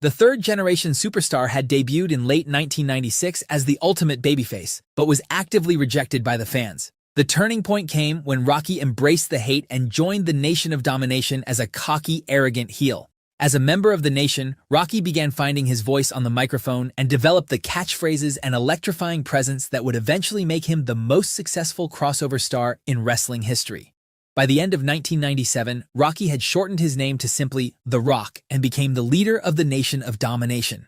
The third-generation superstar had debuted in late 1996 as the ultimate babyface, but was actively rejected by the fans. The turning point came when Rocky embraced the hate and joined the Nation of Domination as a cocky, arrogant heel. As a member of the Nation, Rocky began finding his voice on the microphone and developed the catchphrases and electrifying presence that would eventually make him the most successful crossover star in wrestling history. By the end of 1997, Rocky had shortened his name to simply The Rock and became the leader of the Nation of Domination.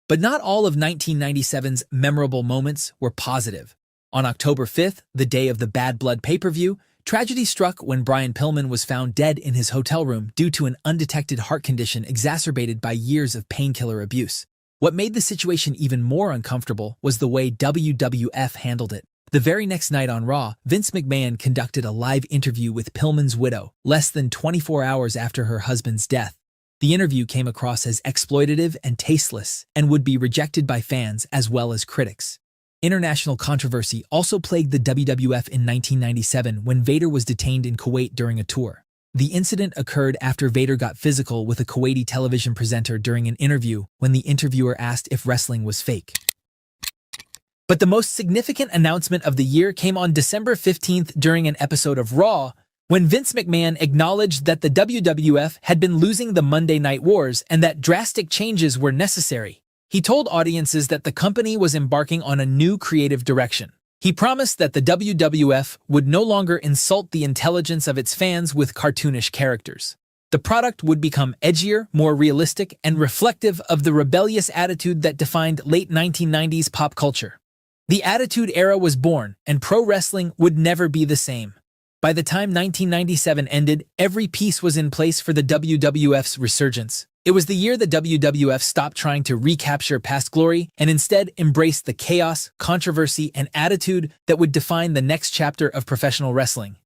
But not all of 1997's memorable moments were positive. On October 5th, the day of the Bad Blood pay-per-view, tragedy struck when Brian Pillman was found dead in his hotel room due to an undetected heart condition exacerbated by years of painkiller abuse. What made the situation even more uncomfortable was the way WWF handled it. The very next night on Raw, Vince McMahon conducted a live interview with Pillman's widow, less than 24 hours after her husband's death. The interview came across as exploitative and tasteless, and would be rejected by fans as well as critics. International controversy also plagued the WWF in 1997 when Vader was detained in Kuwait during a tour. The incident occurred after Vader got physical with a Kuwaiti television presenter during an interview when the interviewer asked if wrestling was fake. But the most significant announcement of the year came on December 15th during an episode of Raw, when Vince McMahon acknowledged that the WWF had been losing the Monday Night Wars and that drastic changes were necessary. He told audiences that the company was embarking on a new creative direction. He promised that the WWF would no longer insult the intelligence of its fans with cartoonish characters. The product would become edgier, more realistic, and reflective of the rebellious attitude that defined late 1990s pop culture. The Attitude Era was born, and pro wrestling would never be the same. By the time 1997 ended, every piece was in place for the WWF's resurgence. It was the year the WWF stopped trying to recapture past glory and instead embraced the chaos, controversy, and attitude that would define the next chapter of professional wrestling.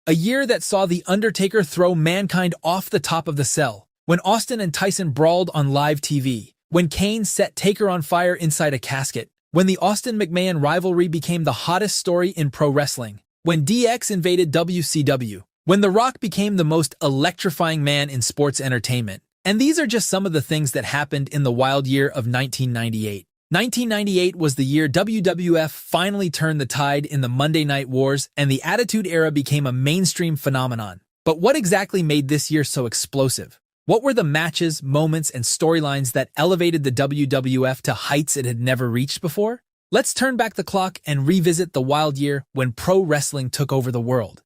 A year that saw The Undertaker throw Mankind off the top of the cell, when Austin and Tyson brawled on live TV, when Kane set Taker on fire inside a casket, when the Austin-McMahon rivalry became the hottest story in pro wrestling, when DX invaded WCW, when The Rock became the most electrifying man in sports entertainment. And these are just some of the things that happened in the wild year of 1998. 1998 was the year WWF finally turned the tide in the Monday Night Wars and the Attitude Era became a mainstream phenomenon. But what exactly made this year so explosive? What were the matches, moments, and storylines that elevated the WWF to heights it had never reached before? Let's turn back the clock and revisit the wild year when pro wrestling took over the world.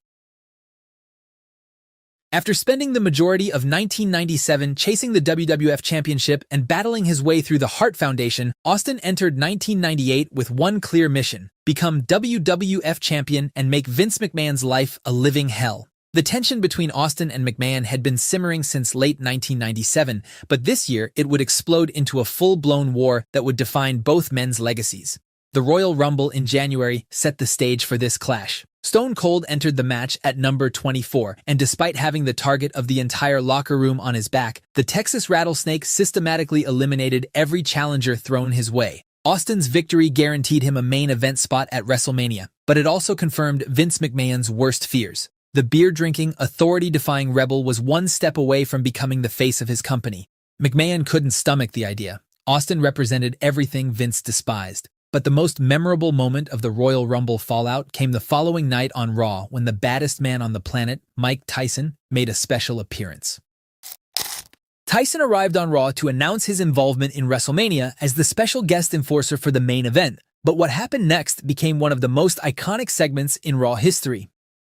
After spending the majority of 1997 chasing the WWF Championship and battling his way through the Hart Foundation, Austin entered 1998 with one clear mission: become WWF Champion and make Vince McMahon's life a living hell. The tension between Austin and McMahon had been simmering since late 1997, but this year it would explode into a full-blown war that would define both men's legacies. The Royal Rumble in January set the stage for this clash. Stone Cold entered the match at number 24, and despite having the target of the entire locker room on his back, the Texas Rattlesnake systematically eliminated every challenger thrown his way. Austin's victory guaranteed him a main event spot at WrestleMania, but it also confirmed Vince McMahon's worst fears. The beer-drinking, authority-defying rebel was one step away from becoming the face of his company. McMahon couldn't stomach the idea. Austin represented everything Vince despised. But the most memorable moment of the Royal Rumble fallout came the following night on Raw when the baddest man on the planet, Mike Tyson, made a special appearance. Tyson arrived on Raw to announce his involvement in WrestleMania as the special guest enforcer for the main event, but what happened next became one of the most iconic segments in Raw history.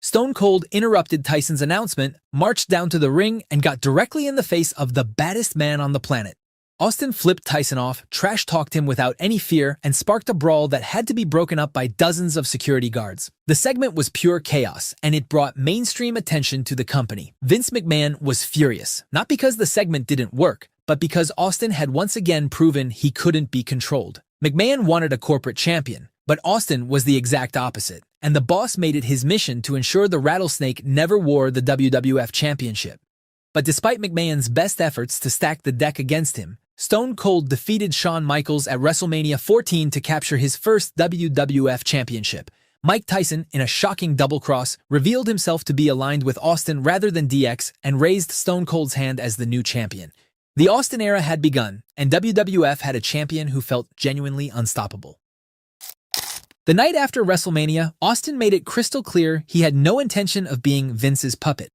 Stone Cold interrupted Tyson's announcement, marched down to the ring, and got directly in the face of the baddest man on the planet. Austin flipped Tyson off, trash-talked him without any fear, and sparked a brawl that had to be broken up by dozens of security guards. The segment was pure chaos, and it brought mainstream attention to the company. Vince McMahon was furious, not because the segment didn't work, but because Austin had once again proven he couldn't be controlled. McMahon wanted a corporate champion, but Austin was the exact opposite, and the boss made it his mission to ensure the Rattlesnake never wore the WWF Championship. But despite McMahon's best efforts to stack the deck against him, Stone Cold defeated Shawn Michaels at WrestleMania 14 to capture his first WWF Championship. Mike Tyson, in a shocking double-cross, revealed himself to be aligned with Austin rather than DX and raised Stone Cold's hand as the new champion. The Austin era had begun, and WWF had a champion who felt genuinely unstoppable. The night after WrestleMania, Austin made it crystal clear he had no intention of being Vince's puppet.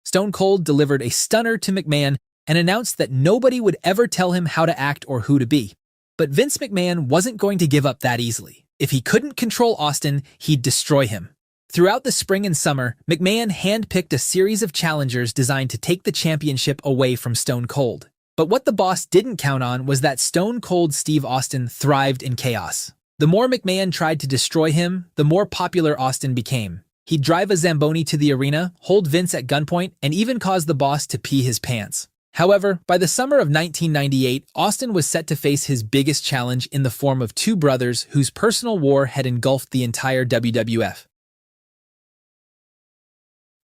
Stone Cold delivered a stunner to McMahon and announced that nobody would ever tell him how to act or who to be. But Vince McMahon wasn't going to give up that easily. If he couldn't control Austin, he'd destroy him. Throughout the spring and summer, McMahon handpicked a series of challengers designed to take the championship away from Stone Cold. But what the boss didn't count on was that Stone Cold Steve Austin thrived in chaos. The more McMahon tried to destroy him, the more popular Austin became. He'd drive a Zamboni to the arena, hold Vince at gunpoint, and even cause the boss to pee his pants. However, by the summer of 1998, Austin was set to face his biggest challenge in the form of two brothers whose personal war had engulfed the entire WWF.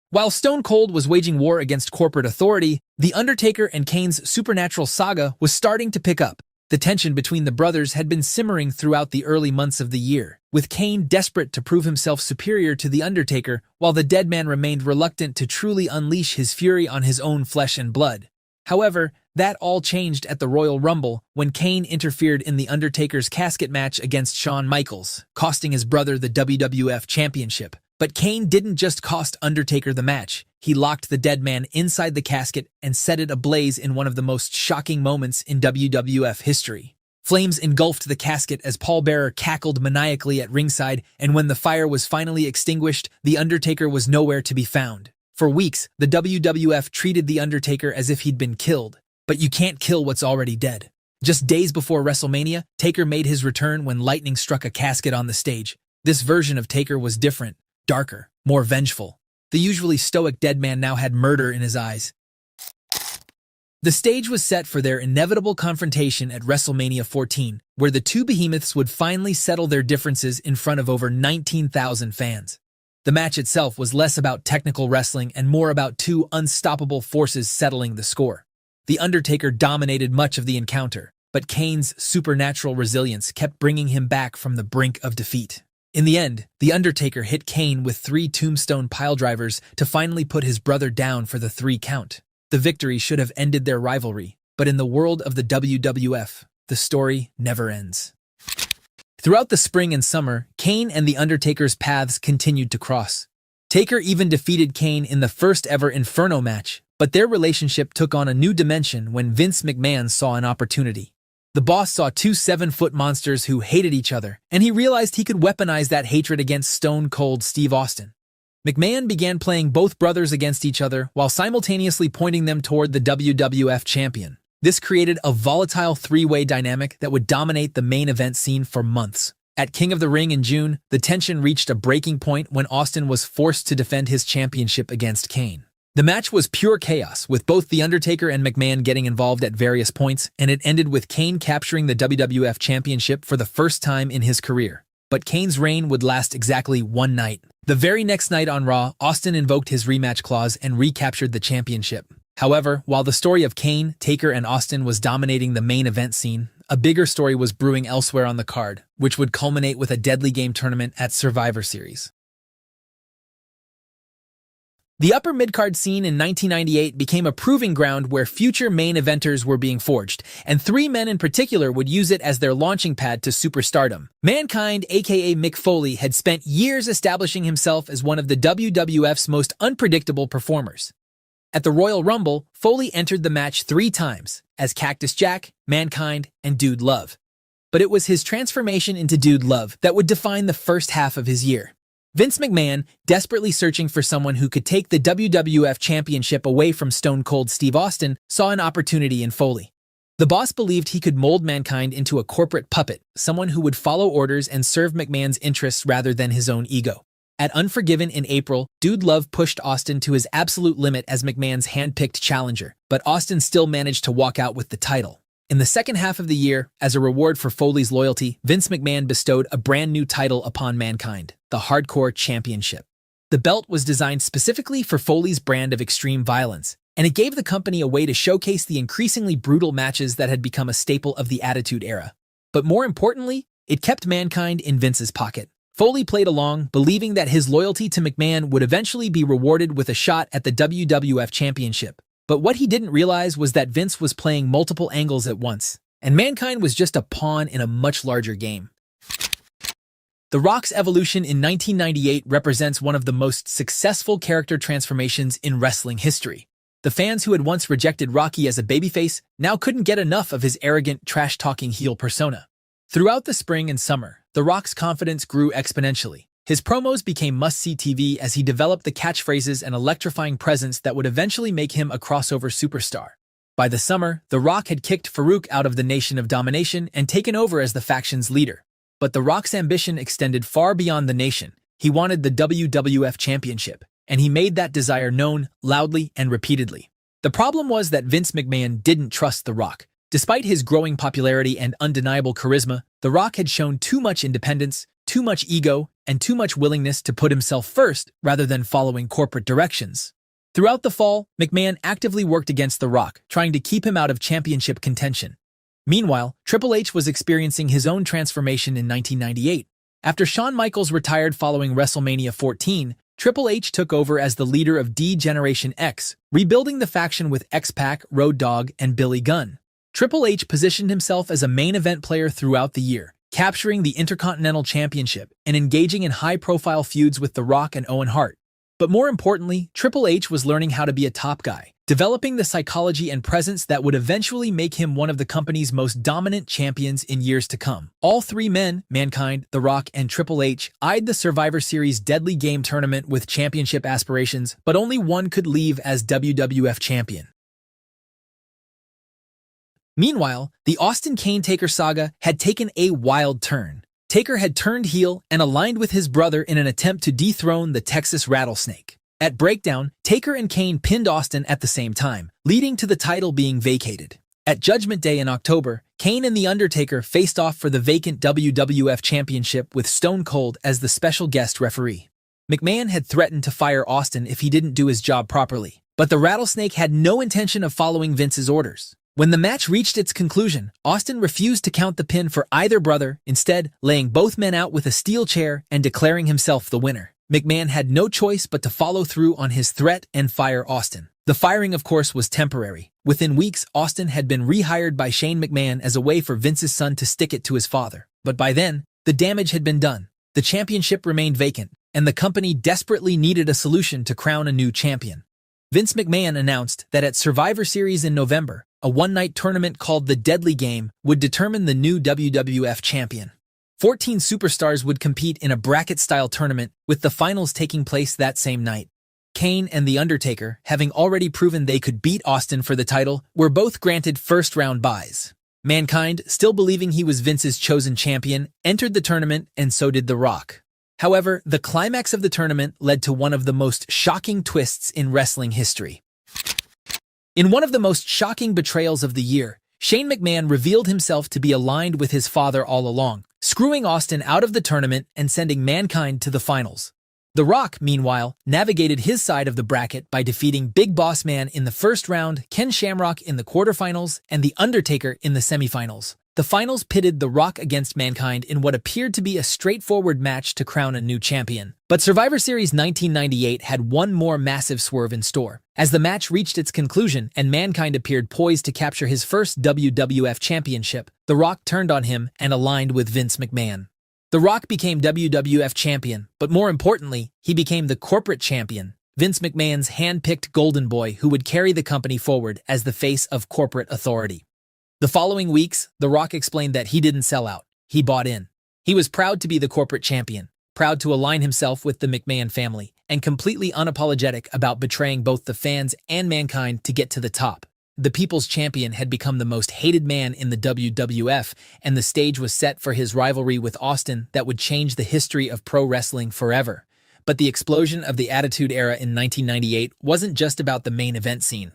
While Stone Cold was waging war against corporate authority, The Undertaker and Kane's supernatural saga was starting to pick up. The tension between the brothers had been simmering throughout the early months of the year, with Kane desperate to prove himself superior to The Undertaker, while the dead man remained reluctant to truly unleash his fury on his own flesh and blood. However, that all changed at the Royal Rumble when Kane interfered in The Undertaker's casket match against Shawn Michaels, costing his brother the WWF Championship. But Kane didn't just cost Undertaker the match. He locked the dead man inside the casket and set it ablaze in one of the most shocking moments in WWF history. Flames engulfed the casket as Paul Bearer cackled maniacally at ringside, and when the fire was finally extinguished, The Undertaker was nowhere to be found. For weeks, the WWF treated The Undertaker as if he'd been killed. But you can't kill what's already dead. Just days before WrestleMania, Taker made his return when lightning struck a casket on the stage. This version of Taker was different, darker, more vengeful. The usually stoic dead man now had murder in his eyes. The stage was set for their inevitable confrontation at WrestleMania 14, where the two behemoths would finally settle their differences in front of over 19,000 fans. The match itself was less about technical wrestling and more about two unstoppable forces settling the score. The Undertaker dominated much of the encounter, but Kane's supernatural resilience kept bringing him back from the brink of defeat. In the end, The Undertaker hit Kane with 3 tombstone piledrivers to finally put his brother down for the 3 count. The victory should have ended their rivalry, but in the world of the WWF, the story never ends. Throughout the spring and summer, Kane and The Undertaker's paths continued to cross. Taker even defeated Kane in the first ever Inferno match, but their relationship took on a new dimension when Vince McMahon saw an opportunity. The boss saw 2 7-foot monsters who hated each other, and he realized he could weaponize that hatred against Stone Cold Steve Austin. McMahon began playing both brothers against each other while simultaneously pointing them toward the WWF champion. This created a volatile 3-way dynamic that would dominate the main event scene for months. At King of the Ring in June, the tension reached a breaking point when Austin was forced to defend his championship against Kane. The match was pure chaos, with both The Undertaker and McMahon getting involved at various points, and it ended with Kane capturing the WWF Championship for the first time in his career. But Kane's reign would last exactly one night. The very next night on Raw, Austin invoked his rematch clause and recaptured the championship. However, while the story of Kane, Taker, and Austin was dominating the main event scene, a bigger story was brewing elsewhere on the card, which would culminate with a deadly game tournament at Survivor Series. The upper mid-card scene in 1998 became a proving ground where future main eventers were being forged, and three men in particular would use it as their launching pad to superstardom. Mankind, aka Mick Foley, had spent years establishing himself as one of the WWF's most unpredictable performers. At the Royal Rumble, Foley entered the match 3 times, as Cactus Jack, Mankind, and Dude Love. But it was his transformation into Dude Love that would define the first half of his year. Vince McMahon, desperately searching for someone who could take the WWF Championship away from Stone Cold Steve Austin, saw an opportunity in Foley. The boss believed he could mold Mankind into a corporate puppet, someone who would follow orders and serve McMahon's interests rather than his own ego. At Unforgiven in April, Dude Love pushed Austin to his absolute limit as McMahon's hand-picked challenger, but Austin still managed to walk out with the title. In the second half of the year, as a reward for Foley's loyalty, Vince McMahon bestowed a brand new title upon Mankind, the Hardcore Championship. The belt was designed specifically for Foley's brand of extreme violence, and it gave the company a way to showcase the increasingly brutal matches that had become a staple of the Attitude Era. But more importantly, it kept Mankind in Vince's pocket. Foley played along, believing that his loyalty to McMahon would eventually be rewarded with a shot at the WWF Championship. But what he didn't realize was that Vince was playing multiple angles at once, and Mankind was just a pawn in a much larger game. The Rock's evolution in 1998 represents one of the most successful character transformations in wrestling history. The fans who had once rejected Rocky as a babyface now couldn't get enough of his arrogant, trash-talking heel persona. Throughout the spring and summer, The Rock's confidence grew exponentially. His promos became must-see TV as he developed the catchphrases and electrifying presence that would eventually make him a crossover superstar. By the summer, The Rock had kicked Farouk out of the Nation of Domination and taken over as the faction's leader. But The Rock's ambition extended far beyond the Nation. He wanted the WWF Championship, and he made that desire known loudly and repeatedly. The problem was that Vince McMahon didn't trust The Rock. Despite his growing popularity and undeniable charisma, The Rock had shown too much independence, too much ego, and too much willingness to put himself first rather than following corporate directions. Throughout the fall, McMahon actively worked against The Rock, trying to keep him out of championship contention. Meanwhile, Triple H was experiencing his own transformation in 1998. After Shawn Michaels retired following WrestleMania 14, Triple H took over as the leader of D-Generation X, rebuilding the faction with X-Pac, Road Dogg, and Billy Gunn. Triple H positioned himself as a main event player throughout the year, capturing the Intercontinental Championship and engaging in high-profile feuds with The Rock and Owen Hart. But more importantly, Triple H was learning how to be a top guy, developing the psychology and presence that would eventually make him one of the company's most dominant champions in years to come. All three men, Mankind, The Rock, and Triple H, eyed the Survivor Series Deadly Game Tournament with championship aspirations, but only one could leave as WWF champion. Meanwhile, the Austin-Kane-Taker saga had taken a wild turn. Taker had turned heel and aligned with his brother in an attempt to dethrone the Texas Rattlesnake. At Breakdown, Taker and Kane pinned Austin at the same time, leading to the title being vacated. At Judgment Day in October, Kane and The Undertaker faced off for the vacant WWF Championship with Stone Cold as the special guest referee. McMahon had threatened to fire Austin if he didn't do his job properly, but the Rattlesnake had no intention of following Vince's orders. When the match reached its conclusion, Austin refused to count the pin for either brother, instead laying both men out with a steel chair and declaring himself the winner. McMahon had no choice but to follow through on his threat and fire Austin. The firing, of course, was temporary. Within weeks, Austin had been rehired by Shane McMahon as a way for Vince's son to stick it to his father. But by then, the damage had been done. The championship remained vacant, and the company desperately needed a solution to crown a new champion. Vince McMahon announced that at Survivor Series in November, a one-night tournament called the Deadly Game would determine the new WWF champion. 14 superstars would compete in a bracket-style tournament, with the finals taking place that same night. Kane and The Undertaker, having already proven they could beat Austin for the title, were both granted first-round byes. Mankind, still believing he was Vince's chosen champion, entered the tournament, and so did The Rock. However, the climax of the tournament led to one of the most shocking twists in wrestling history. In one of the most shocking betrayals of the year, Shane McMahon revealed himself to be aligned with his father all along, screwing Austin out of the tournament and sending Mankind to the finals. The Rock, meanwhile, navigated his side of the bracket by defeating Big Boss Man in the first round, Ken Shamrock in the quarterfinals, and The Undertaker in the semifinals. The finals pitted The Rock against Mankind in what appeared to be a straightforward match to crown a new champion. But Survivor Series 1998 had one more massive swerve in store. As the match reached its conclusion and Mankind appeared poised to capture his first WWF Championship, The Rock turned on him and aligned with Vince McMahon. The Rock became WWF champion, but more importantly, he became the corporate champion, Vince McMahon's hand-picked golden boy who would carry the company forward as the face of corporate authority. The following weeks, The Rock explained that he didn't sell out, he bought in. He was proud to be the corporate champion, proud to align himself with the McMahon family, and completely unapologetic about betraying both the fans and Mankind to get to the top. The People's Champion had become the most hated man in the WWF, and the stage was set for his rivalry with Austin that would change the history of pro wrestling forever. But the explosion of the Attitude Era in 1998 wasn't just about the main event scene.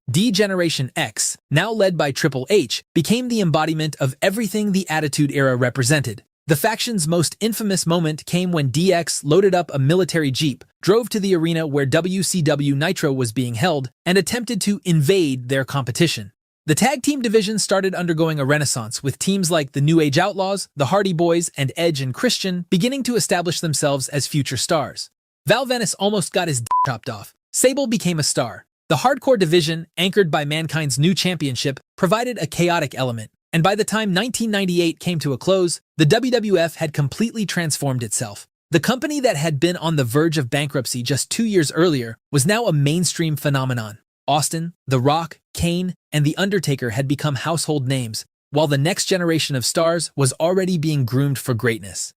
D-Generation X, now led by Triple H, became the embodiment of everything the Attitude Era represented. The faction's most infamous moment came when DX loaded up a military jeep, drove to the arena where WCW Nitro was being held, and attempted to invade their competition. The tag team division started undergoing a renaissance, with teams like the New Age Outlaws, the Hardy Boys, and Edge and Christian beginning to establish themselves as future stars. Val Venis almost got his chopped off. Sable became a star. The Hardcore division, anchored by Mankind's new championship, provided a chaotic element. And by the time 1998 came to a close, the WWF had completely transformed itself. The company that had been on the verge of bankruptcy just 2 years earlier was now a mainstream phenomenon. Austin, The Rock, Kane, and The Undertaker had become household names, while the next generation of stars was already being groomed for greatness.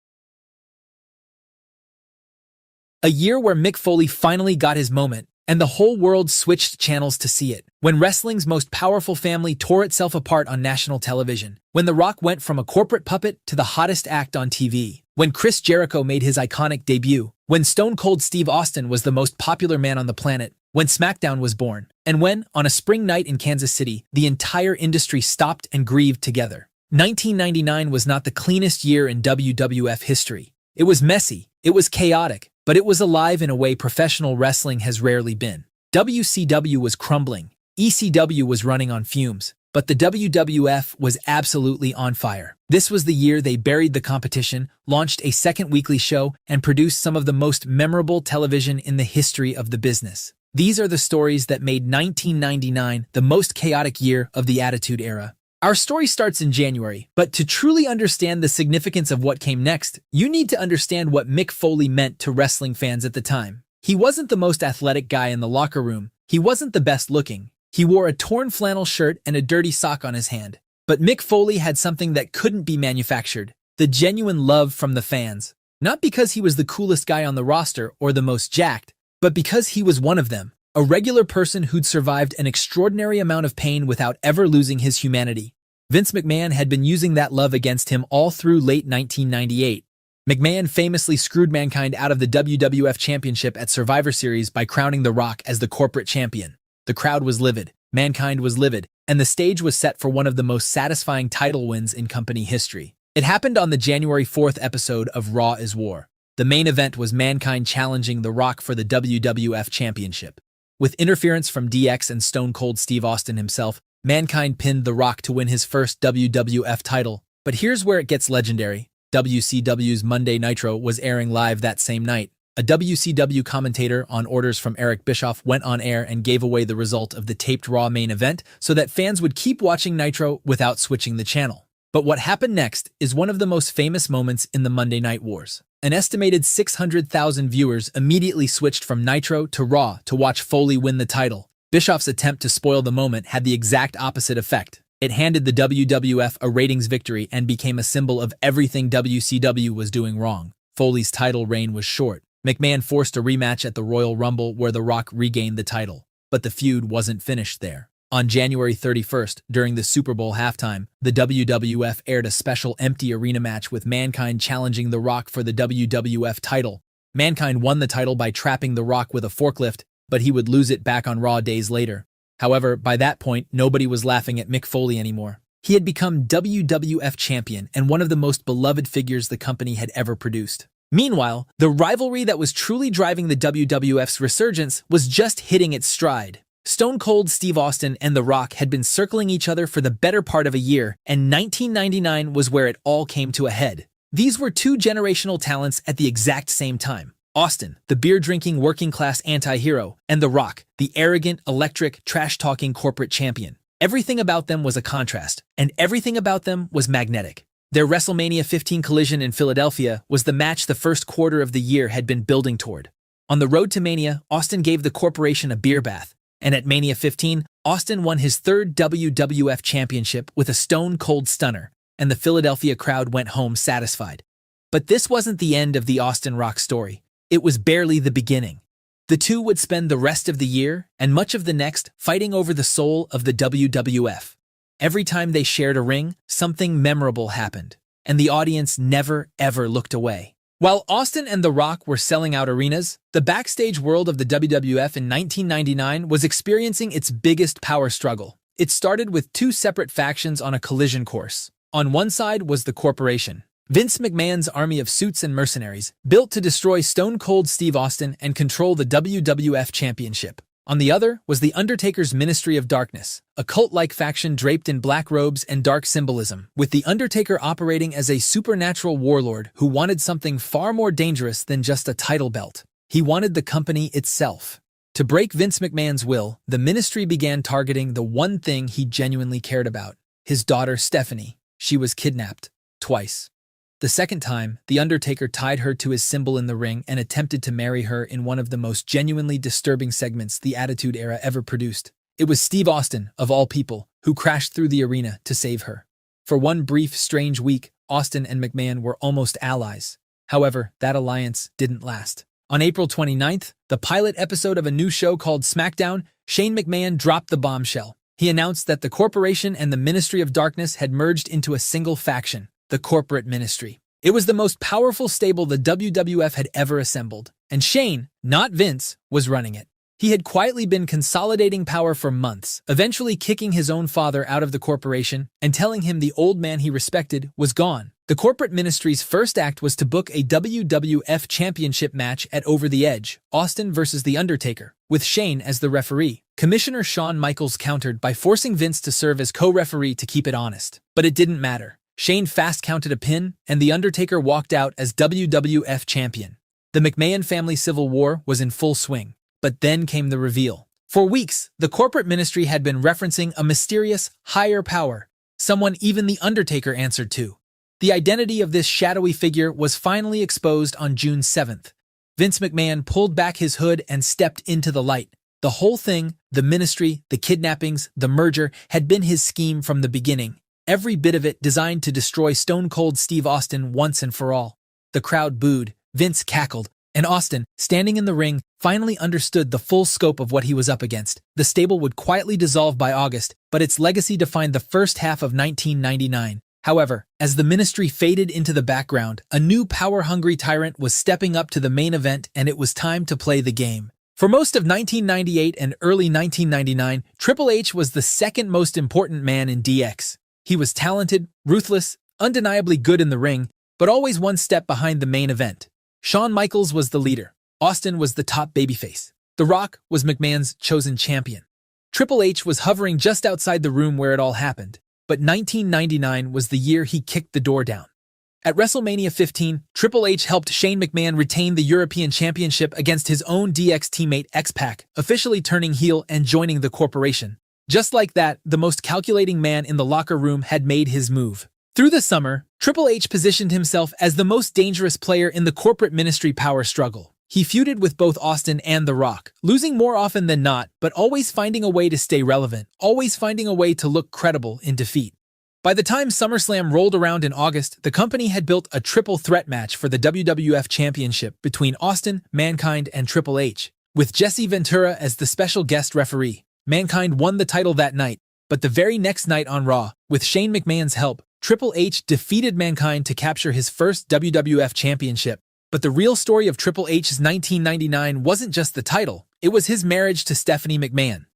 A year where Mick Foley finally got his moment, and the whole world switched channels to see it. When wrestling's most powerful family tore itself apart on national television. When The Rock went from a corporate puppet to the hottest act on TV. When Chris Jericho made his iconic debut. When Stone Cold Steve Austin was the most popular man on the planet. When SmackDown was born. And when, on a spring night in Kansas City, the entire industry stopped and grieved together. 1999 was not the cleanest year in WWF history. It was messy, it was chaotic, but it was alive in a way professional wrestling has rarely been. WCW was crumbling, ECW was running on fumes, but the WWF was absolutely on fire. This was the year they buried the competition, launched a second weekly show, and produced some of the most memorable television in the history of the business. These are the stories that made 1999 the most chaotic year of the Attitude Era. Our story starts in January, but to truly understand the significance of what came next, you need to understand what Mick Foley meant to wrestling fans at the time. He wasn't the most athletic guy in the locker room. He wasn't the best looking. He wore a torn flannel shirt and a dirty sock on his hand. But Mick Foley had something that couldn't be manufactured: the genuine love from the fans. Not because he was the coolest guy on the roster or the most jacked, but because he was one of them. A regular person who'd survived an extraordinary amount of pain without ever losing his humanity. Vince McMahon had been using that love against him all through late 1998. McMahon famously screwed Mankind out of the WWF Championship at Survivor Series by crowning The Rock as the corporate champion. The crowd was livid, Mankind was livid, and the stage was set for one of the most satisfying title wins in company history. It happened on the January 4th episode of Raw is War. The main event was Mankind challenging The Rock for the WWF Championship. With interference from DX and Stone Cold Steve Austin himself, Mankind pinned The Rock to win his first WWF title. But here's where it gets legendary. WCW's Monday Nitro was airing live that same night. A WCW commentator, on orders from Eric Bischoff, went on air and gave away the result of the taped Raw main event so that fans would keep watching Nitro without switching the channel. But what happened next is one of the most famous moments in the Monday Night Wars. An estimated 600,000 viewers immediately switched from Nitro to Raw to watch Foley win the title. Bischoff's attempt to spoil the moment had the exact opposite effect. It handed the WWF a ratings victory and became a symbol of everything WCW was doing wrong. Foley's title reign was short. McMahon forced a rematch at the Royal Rumble where The Rock regained the title. But the feud wasn't finished there. On January 31st, during the Super Bowl halftime, the WWF aired a special empty arena match with Mankind challenging The Rock for the WWF title. Mankind won the title by trapping The Rock with a forklift, but he would lose it back on Raw days later. However, by that point, nobody was laughing at Mick Foley anymore. He had become WWF champion and one of the most beloved figures the company had ever produced. Meanwhile, the rivalry that was truly driving the WWF's resurgence was just hitting its stride. Stone Cold Steve Austin and The Rock had been circling each other for the better part of a year, and 1999 was where it all came to a head. These were two generational talents at the exact same time. Austin, the beer-drinking working-class anti-hero, and The Rock, the arrogant, electric, trash-talking corporate champion. Everything about them was a contrast, and everything about them was magnetic. Their WrestleMania 15 collision in Philadelphia was the match the first quarter of the year had been building toward. On the road to Mania, Austin gave the corporation a beer bath, and at Mania 15, Austin won his third WWF championship with a stone-cold stunner, and the Philadelphia crowd went home satisfied. But this wasn't the end of the Austin Rock story. It was barely the beginning. The two would spend the rest of the year, and much of the next, fighting over the soul of the WWF. Every time they shared a ring, something memorable happened, and the audience never, ever looked away. While Austin and The Rock were selling out arenas, the backstage world of the WWF in 1999 was experiencing its biggest power struggle. It started with two separate factions on a collision course. On one side was the corporation, Vince McMahon's army of suits and mercenaries, built to destroy Stone Cold Steve Austin and control the WWF Championship. On the other was the Undertaker's Ministry of Darkness, a cult-like faction draped in black robes and dark symbolism, with the Undertaker operating as a supernatural warlord who wanted something far more dangerous than just a title belt. He wanted the company itself. To break Vince McMahon's will, the Ministry began targeting the one thing he genuinely cared about: his daughter Stephanie. She was kidnapped. Twice. The second time, The Undertaker tied her to his symbol in the ring and attempted to marry her in one of the most genuinely disturbing segments the Attitude Era ever produced. It was Steve Austin, of all people, who crashed through the arena to save her. For one brief, strange week, Austin and McMahon were almost allies. However, that alliance didn't last. On April 29th, the pilot episode of a new show called SmackDown, Shane McMahon dropped the bombshell. He announced that the corporation and the Ministry of Darkness had merged into a single faction, the Corporate Ministry. It was the most powerful stable the WWF had ever assembled, and Shane, not Vince, was running it. He had quietly been consolidating power for months, eventually kicking his own father out of the corporation and telling him the old man he respected was gone. The Corporate Ministry's first act was to book a WWF Championship match at Over the Edge, Austin versus The Undertaker, with Shane as the referee. Commissioner Shawn Michaels countered by forcing Vince to serve as co-referee to keep it honest. But it didn't matter. Shane fast counted a pin, and The Undertaker walked out as WWF champion. The McMahon family civil war was in full swing. But then came the reveal. For weeks, the Corporate Ministry had been referencing a mysterious, higher power, someone even The Undertaker answered to. The identity of this shadowy figure was finally exposed on June 7th. Vince McMahon pulled back his hood and stepped into the light. The whole thing, the ministry, the kidnappings, the merger, had been his scheme from the beginning. Every bit of it designed to destroy Stone Cold Steve Austin once and for all. The crowd booed, Vince cackled, and Austin, standing in the ring, finally understood the full scope of what he was up against. The stable would quietly dissolve by August, but its legacy defined the first half of 1999. However, as the ministry faded into the background, a new power-hungry tyrant was stepping up to the main event, and it was time to play the game. For most of 1998 and early 1999, Triple H was the second most important man in DX. He was talented, ruthless, undeniably good in the ring, but always one step behind the main event. Shawn Michaels was the leader. Austin was the top babyface. The Rock was McMahon's chosen champion. Triple H was hovering just outside the room where it all happened, but 1999 was the year he kicked the door down. At WrestleMania 15, Triple H helped Shane McMahon retain the European Championship against his own DX teammate X-Pac, officially turning heel and joining the corporation. Just like that, the most calculating man in the locker room had made his move. Through the summer, Triple H positioned himself as the most dangerous player in the Corporate Ministry power struggle. He feuded with both Austin and The Rock, losing more often than not, but always finding a way to stay relevant, always finding a way to look credible in defeat. By the time SummerSlam rolled around in August, the company had built a triple threat match for the WWF Championship between Austin, Mankind, and Triple H, with Jesse Ventura as the special guest referee. Mankind won the title that night, but the very next night on Raw, with Shane McMahon's help, Triple H defeated Mankind to capture his first WWF Championship. But the real story of Triple H's 1999 wasn't just the title, it was his marriage to Stephanie McMahon.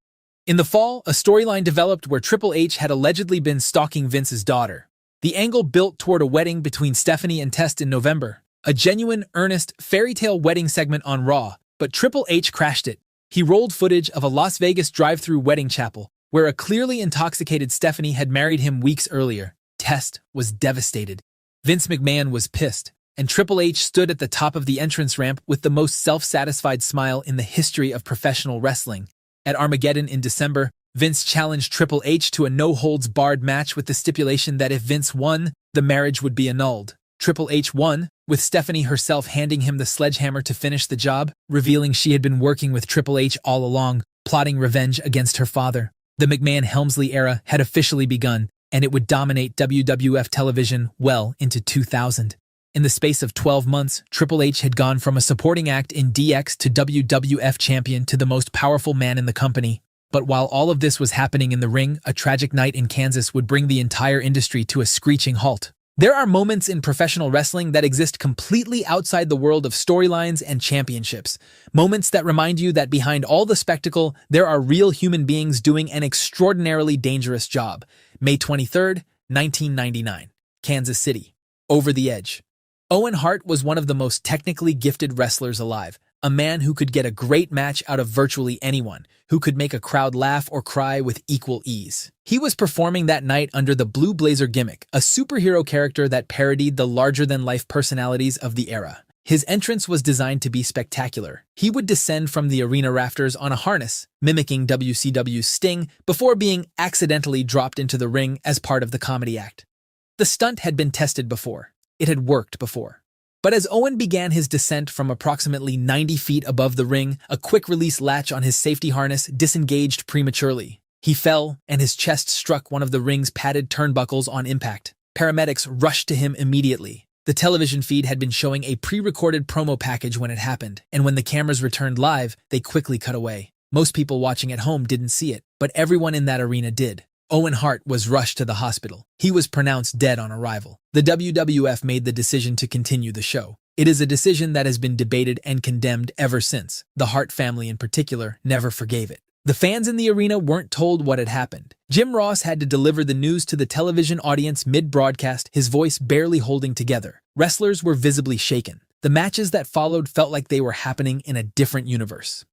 In the fall, a storyline developed where Triple H had allegedly been stalking Vince's daughter. The angle built toward a wedding between Stephanie and Test in November, a genuine, earnest, fairy tale wedding segment on Raw, but Triple H crashed it. He rolled footage of a Las Vegas drive-thru wedding chapel, where a clearly intoxicated Stephanie had married him weeks earlier. Test was devastated. Vince McMahon was pissed, and Triple H stood at the top of the entrance ramp with the most self-satisfied smile in the history of professional wrestling. At Armageddon in December, Vince challenged Triple H to a no-holds-barred match with the stipulation that if Vince won, the marriage would be annulled. Triple H won, with Stephanie herself handing him the sledgehammer to finish the job, revealing she had been working with Triple H all along, plotting revenge against her father. The McMahon-Helmsley era had officially begun, and it would dominate WWF television well into 2000. In the space of 12 months, Triple H had gone from a supporting act in DX to WWF champion to the most powerful man in the company. But while all of this was happening in the ring, a tragic night in Kansas would bring the entire industry to a screeching halt. There are moments in professional wrestling that exist completely outside the world of storylines and championships. Moments that remind you that behind all the spectacle, there are real human beings doing an extraordinarily dangerous job. May 23, 1999. Kansas City. Over the Edge. Owen Hart was one of the most technically gifted wrestlers alive, a man who could get a great match out of virtually anyone, who could make a crowd laugh or cry with equal ease. He was performing that night under the Blue Blazer gimmick, a superhero character that parodied the larger-than-life personalities of the era. His entrance was designed to be spectacular. He would descend from the arena rafters on a harness, mimicking WCW's Sting, before being accidentally dropped into the ring as part of the comedy act. The stunt had been tested before. It had worked before. But as Owen began his descent from approximately 90 feet above the ring, a quick-release latch on his safety harness disengaged prematurely. He fell, and his chest struck one of the ring's padded turnbuckles on impact. Paramedics rushed to him immediately. The television feed had been showing a pre-recorded promo package when it happened, and when the cameras returned live, they quickly cut away. Most people watching at home didn't see it, but everyone in that arena did. Owen Hart was rushed to the hospital. He was pronounced dead on arrival. The WWF made the decision to continue the show. It is a decision that has been debated and condemned ever since. The Hart family in particular never forgave it. The fans in the arena weren't told what had happened. Jim Ross had to deliver the news to the television audience mid-broadcast, his voice barely holding together. Wrestlers were visibly shaken. The matches that followed felt like they were happening in a different universe.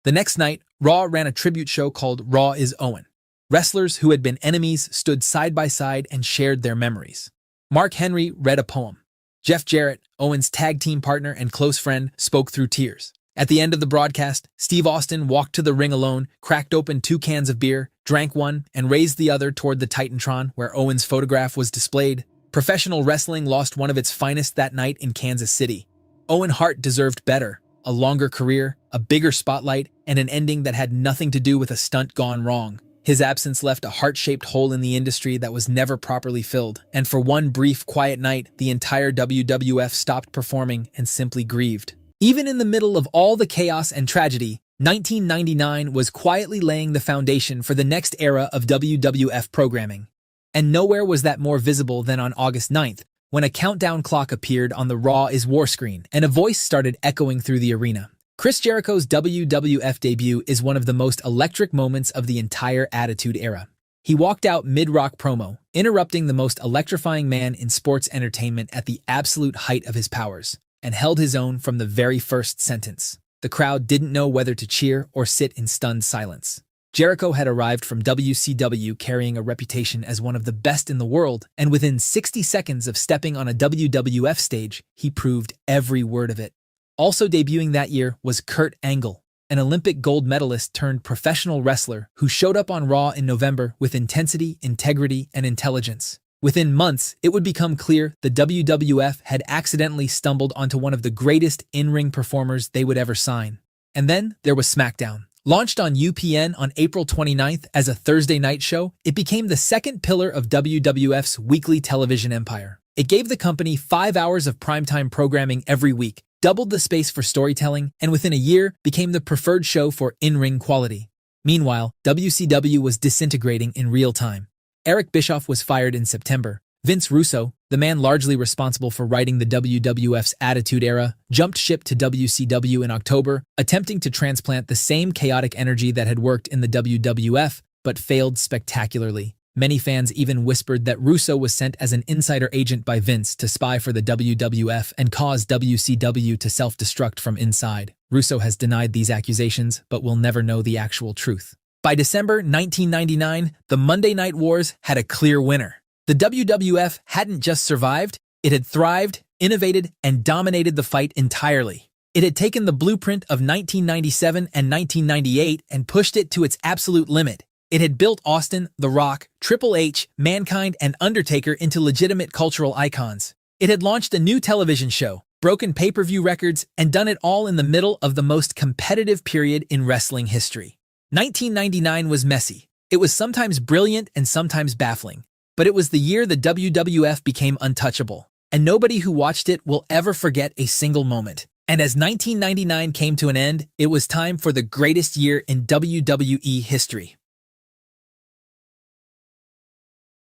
The next night, Raw ran a tribute show called Raw is Owen. Wrestlers who had been enemies stood side by side and shared their memories. Mark Henry read a poem. Jeff Jarrett, Owen's tag team partner and close friend, spoke through tears. At the end of the broadcast, Steve Austin walked to the ring alone, cracked open 2 cans of beer, drank one, and raised the other toward the Titantron where Owen's photograph was displayed. Professional wrestling lost one of its finest that night in Kansas City. Owen Hart deserved better. A longer career, a bigger spotlight, and an ending that had nothing to do with a stunt gone wrong. His absence left a heart-shaped hole in the industry that was never properly filled, and for one brief, quiet night, the entire WWF stopped performing and simply grieved. Even in the middle of all the chaos and tragedy, 1999 was quietly laying the foundation for the next era of WWF programming. And nowhere was that more visible than on August 9th, when a countdown clock appeared on the Raw is War screen, and a voice started echoing through the arena. Chris Jericho's WWF debut is one of the most electric moments of the entire Attitude Era. He walked out mid-rock promo, interrupting the most electrifying man in sports entertainment at the absolute height of his powers, and held his own from the very first sentence. The crowd didn't know whether to cheer or sit in stunned silence. Jericho had arrived from WCW carrying a reputation as one of the best in the world, and within 60 seconds of stepping on a WWF stage, he proved every word of it. Also debuting that year was Kurt Angle, an Olympic gold medalist turned professional wrestler who showed up on Raw in November with intensity, integrity, and intelligence. Within months, it would become clear the WWF had accidentally stumbled onto one of the greatest in-ring performers they would ever sign. And then there was SmackDown. Launched on UPN on April 29th as a Thursday night show, it became the second pillar of WWF's weekly television empire. It gave the company 5 hours of primetime programming every week, doubled the space for storytelling, and within a year became the preferred show for in-ring quality. Meanwhile, WCW was disintegrating in real time. Eric Bischoff was fired in September. Vince Russo, the man largely responsible for writing the WWF's Attitude Era, jumped ship to WCW in October, attempting to transplant the same chaotic energy that had worked in the WWF, but failed spectacularly. Many fans even whispered that Russo was sent as an insider agent by Vince to spy for the WWF and cause WCW to self-destruct from inside. Russo has denied these accusations, but will never know the actual truth. By December 1999, the Monday Night Wars had a clear winner. The WWF hadn't just survived, it had thrived, innovated, and dominated the fight entirely. It had taken the blueprint of 1997 and 1998 and pushed it to its absolute limit. It had built Austin, The Rock, Triple H, Mankind, and Undertaker into legitimate cultural icons. It had launched a new television show, broken pay-per-view records, and done it all in the middle of the most competitive period in wrestling history. 1999 was messy. It was sometimes brilliant and sometimes baffling. But it was the year the WWF became untouchable, and nobody who watched it will ever forget a single moment. And as 1999 came to an end, it was time for the greatest year in WWE history.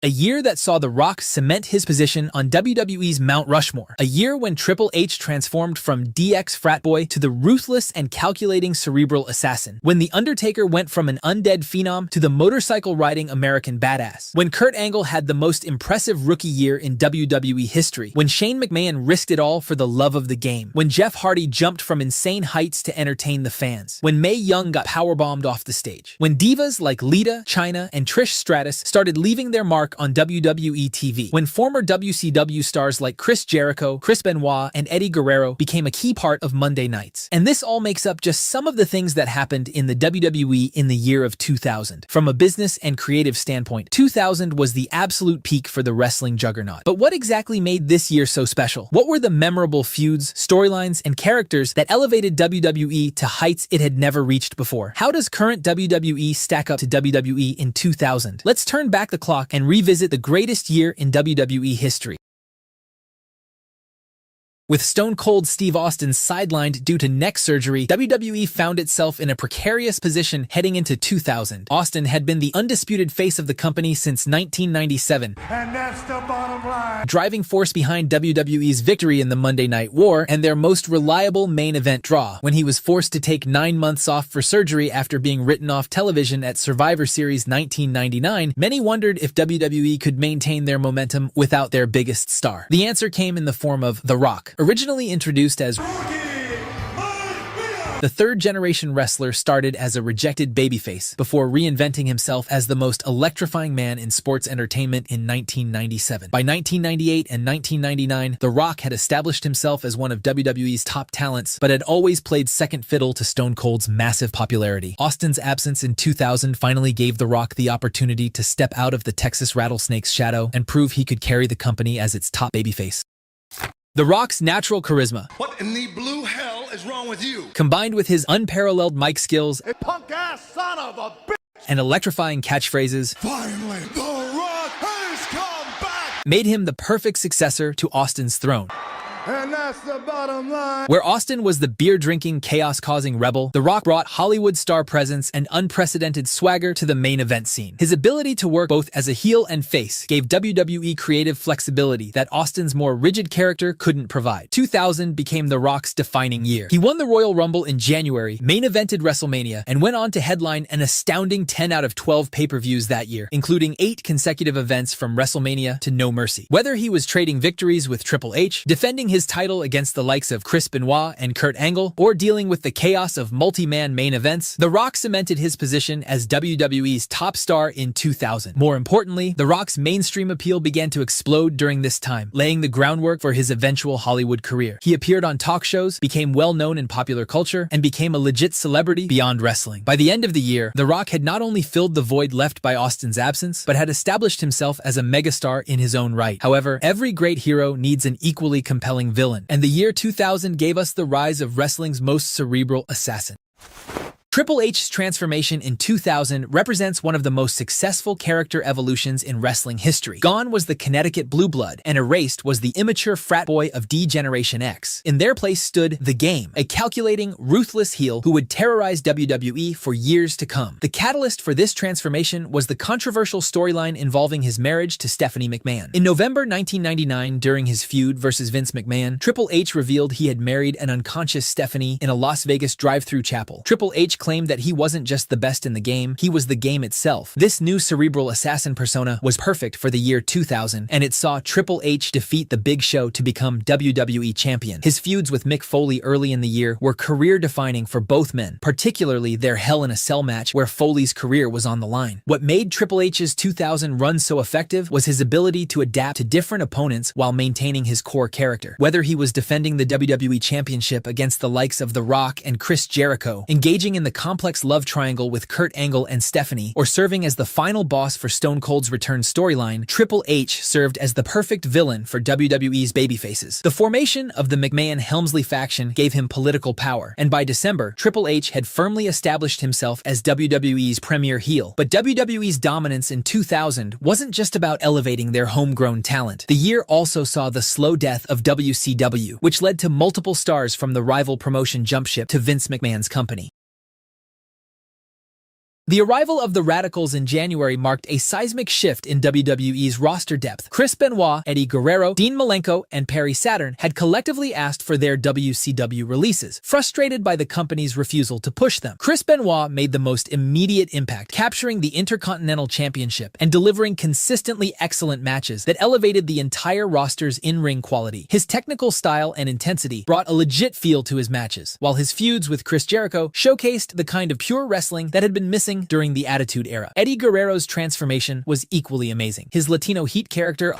A year that saw The Rock cement his position on WWE's Mount Rushmore. A year when Triple H transformed from DX frat boy to the ruthless and calculating cerebral assassin. When The Undertaker went from an undead phenom to the motorcycle-riding American badass. When Kurt Angle had the most impressive rookie year in WWE history. When Shane McMahon risked it all for the love of the game. When Jeff Hardy jumped from insane heights to entertain the fans. When Mae Young got powerbombed off the stage. When divas like Lita, Chyna, and Trish Stratus started leaving their mark on WWE TV. When former WCW stars like Chris Jericho, Chris Benoit, and Eddie Guerrero became a key part of Monday nights. And this all makes up just some of the things that happened in the WWE in the year of 2000. From a business and creative standpoint, 2000 was the absolute peak for the wrestling juggernaut. But what exactly made this year so special? What were the memorable feuds, storylines, and characters that elevated WWE to heights it had never reached before? How does current WWE stack up to WWE in 2000? Let's turn back the clock and revisit the greatest year in WWE history. With Stone Cold Steve Austin sidelined due to neck surgery, WWE found itself in a precarious position heading into 2000. Austin had been the undisputed face of the company since 1997. And that's the bottom line. Driving force behind WWE's victory in the Monday Night War and their most reliable main event draw. When he was forced to take 9 months off for surgery after being written off television at Survivor Series 1999, many wondered if WWE could maintain their momentum without their biggest star. The answer came in the form of The Rock. Originally introduced as the third-generation wrestler, started as a rejected babyface before reinventing himself as the most electrifying man in sports entertainment in 1997. By 1998 and 1999, The Rock had established himself as one of WWE's top talents, but had always played second fiddle to Stone Cold's massive popularity. Austin's absence in 2000 finally gave The Rock the opportunity to step out of the Texas Rattlesnake's shadow and prove he could carry the company as its top babyface. The Rock's natural charisma, What in the blue hell is wrong with you? combined with his unparalleled mic skills A punk-ass son of a bitch! and electrifying catchphrases, Finally, The Rock has come back! made him the perfect successor to Austin's throne. And that's the bottom line. Where Austin was the beer-drinking, chaos-causing rebel, The Rock brought Hollywood star presence and unprecedented swagger to the main event scene. His ability to work both as a heel and face gave WWE creative flexibility that Austin's more rigid character couldn't provide. 2000 became The Rock's defining year. He won the Royal Rumble in January, main-evented WrestleMania, and went on to headline an astounding 10 out of 12 pay-per-views that year, including 8 consecutive events from WrestleMania to No Mercy. Whether he was trading victories with Triple H, defending his title against the likes of Chris Benoit and Kurt Angle, or dealing with the chaos of multi-man main events, The Rock cemented his position as WWE's top star in 2000. More importantly, The Rock's mainstream appeal began to explode during this time, laying the groundwork for his eventual Hollywood career. He appeared on talk shows, became well-known in popular culture, and became a legit celebrity beyond wrestling. By the end of the year, The Rock had not only filled the void left by Austin's absence, but had established himself as a megastar in his own right. However, every great hero needs an equally compelling villain, and the year 2000 gave us the rise of wrestling's most cerebral assassin. Triple H's transformation in 2000 represents one of the most successful character evolutions in wrestling history. Gone was the Connecticut blue blood, and erased was the immature frat boy of D-Generation X. In their place stood The Game, a calculating, ruthless heel who would terrorize WWE for years to come. The catalyst for this transformation was the controversial storyline involving his marriage to Stephanie McMahon. In November 1999, during his feud versus Vince McMahon, Triple H revealed he had married an unconscious Stephanie in a Las Vegas drive-thru chapel. Triple H claimed that he wasn't just the best in the game, he was the game itself. This new cerebral assassin persona was perfect for the year 2000, and it saw Triple H defeat the Big Show to become WWE champion. His feuds with Mick Foley early in the year were career-defining for both men, particularly their Hell in a Cell match where Foley's career was on the line. What made Triple H's 2000 run so effective was his ability to adapt to different opponents while maintaining his core character. Whether he was defending the WWE Championship against the likes of The Rock and Chris Jericho, engaging in the complex love triangle with Kurt Angle and Stephanie, or serving as the final boss for Stone Cold's return storyline, Triple H served as the perfect villain for WWE's babyfaces. The formation of the McMahon-Helmsley faction gave him political power, and by December, Triple H had firmly established himself as WWE's premier heel. But WWE's dominance in 2000 wasn't just about elevating their homegrown talent. The year also saw the slow death of WCW, which led to multiple stars from the rival promotion jump ship to Vince McMahon's company. The arrival of the Radicals in January marked a seismic shift in WWE's roster depth. Chris Benoit, Eddie Guerrero, Dean Malenko, and Perry Saturn had collectively asked for their WCW releases, frustrated by the company's refusal to push them. Chris Benoit made the most immediate impact, capturing the Intercontinental Championship and delivering consistently excellent matches that elevated the entire roster's in-ring quality. His technical style and intensity brought a legit feel to his matches, while his feuds with Chris Jericho showcased the kind of pure wrestling that had been missing during the Attitude Era. Eddie Guerrero's transformation was equally amazing. His Latino Heat character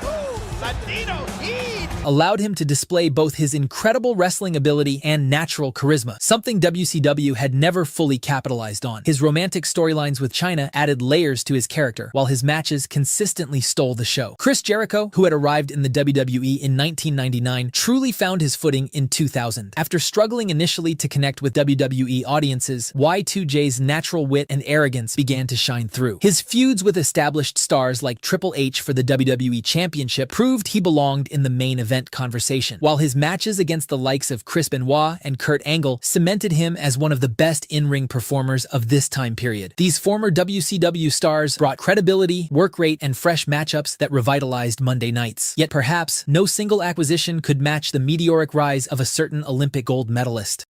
allowed him to display both his incredible wrestling ability and natural charisma, something WCW had never fully capitalized on. His romantic storylines with Chyna added layers to his character, while his matches consistently stole the show. Chris Jericho, who had arrived in the WWE in 1999, truly found his footing in 2000. After struggling initially to connect with WWE audiences, Y2J's natural wit and arrogance began to shine through. His feuds with established stars like Triple H for the WWE Championship proved he belonged in the main event conversation, while his matches against the likes of Chris Benoit and Kurt Angle cemented him as one of the best in-ring performers of this time period. These former WCW stars brought credibility, work rate, and fresh matchups that revitalized Monday nights. Yet perhaps no single acquisition could match the meteoric rise of a certain Olympic gold medalist.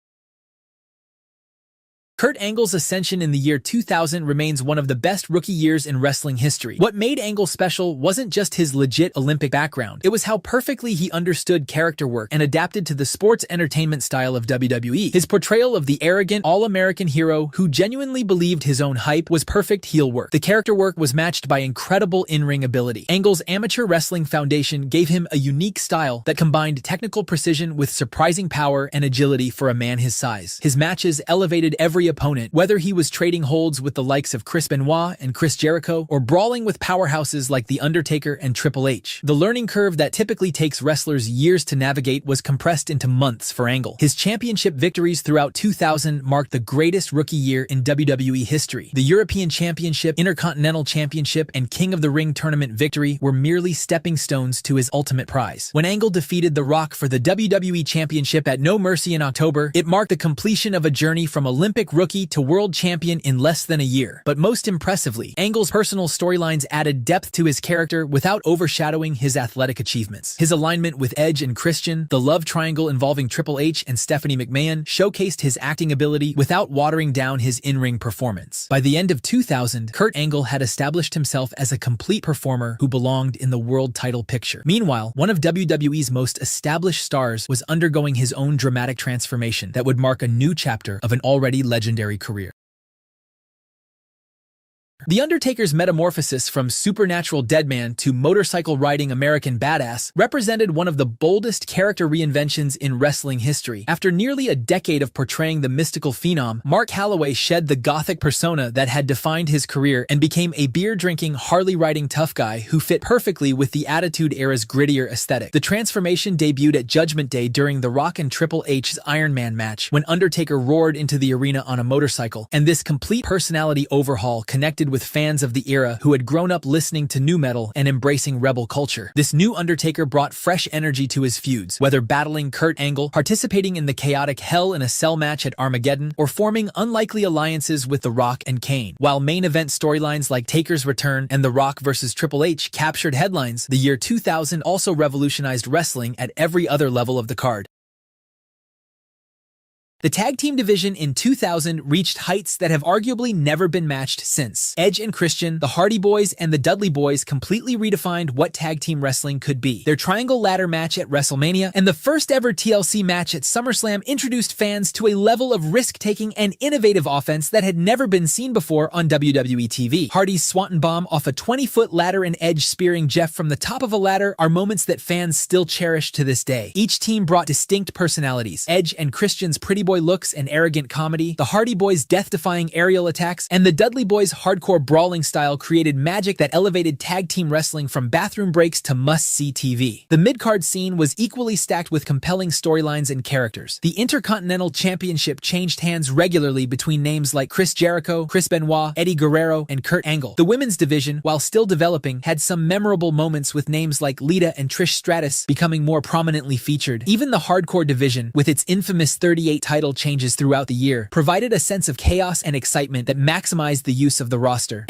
Kurt Angle's ascension in the year 2000 remains one of the best rookie years in wrestling history. What made Angle special wasn't just his legit Olympic background, it was how perfectly he understood character work and adapted to the sports entertainment style of WWE. His portrayal of the arrogant, all-American hero who genuinely believed his own hype was perfect heel work. The character work was matched by incredible in-ring ability. Angle's amateur wrestling foundation gave him a unique style that combined technical precision with surprising power and agility for a man his size. His matches elevated every opponent, whether he was trading holds with the likes of Chris Benoit and Chris Jericho or brawling with powerhouses like The Undertaker and Triple H. The learning curve that typically takes wrestlers years to navigate was compressed into months for Angle. His championship victories throughout 2000 marked the greatest rookie year in WWE history. The European Championship, Intercontinental Championship, and King of the Ring tournament victory were merely stepping stones to his ultimate prize. When Angle defeated The Rock for the WWE Championship at No Mercy in October, it marked the completion of a journey from Olympic rookie to world champion in less than a year. But most impressively, Angle's personal storylines added depth to his character without overshadowing his athletic achievements. His alignment with Edge and Christian, the love triangle involving Triple H and Stephanie McMahon, showcased his acting ability without watering down his in-ring performance. By the end of 2000, Kurt Angle had established himself as a complete performer who belonged in the world title picture. Meanwhile, one of WWE's most established stars was undergoing his own dramatic transformation that would mark a new chapter of an already legendary career. The Undertaker's metamorphosis from supernatural deadman to motorcycle-riding American badass represented one of the boldest character reinventions in wrestling history. After nearly a decade of portraying the mystical phenom, Mark Calloway shed the gothic persona that had defined his career and became a beer-drinking, Harley-riding tough guy who fit perfectly with the Attitude Era's grittier aesthetic. The transformation debuted at Judgment Day during The Rock and Triple H's Iron Man match, when Undertaker roared into the arena on a motorcycle, and this complete personality overhaul connected with fans of the era who had grown up listening to nu metal and embracing rebel culture. This new Undertaker brought fresh energy to his feuds, whether battling Kurt Angle, participating in the chaotic Hell in a Cell match at Armageddon, or forming unlikely alliances with The Rock and Kane. While main event storylines like Taker's return and The Rock vs. Triple H captured headlines, the year 2000 also revolutionized wrestling at every other level of the card. The tag team division in 2000 reached heights that have arguably never been matched since. Edge and Christian, the Hardy Boys, and the Dudley Boys completely redefined what tag team wrestling could be. Their triangle ladder match at WrestleMania and the first ever TLC match at SummerSlam introduced fans to a level of risk-taking and innovative offense that had never been seen before on WWE TV. Hardy's Swanton Bomb off a 20-foot ladder and Edge spearing Jeff from the top of a ladder are moments that fans still cherish to this day. Each team brought distinct personalities. Edge and Christian's pretty boy looks and arrogant comedy, the Hardy Boys' death-defying aerial attacks, and the Dudley Boys' hardcore brawling style created magic that elevated tag team wrestling from bathroom breaks to must-see TV. The mid-card scene was equally stacked with compelling storylines and characters. The Intercontinental Championship changed hands regularly between names like Chris Jericho, Chris Benoit, Eddie Guerrero, and Kurt Angle. The women's division, while still developing, had some memorable moments with names like Lita and Trish Stratus becoming more prominently featured. Even the hardcore division, with its infamous 38 title changes throughout the year, provided a sense of chaos and excitement that maximized the use of the roster.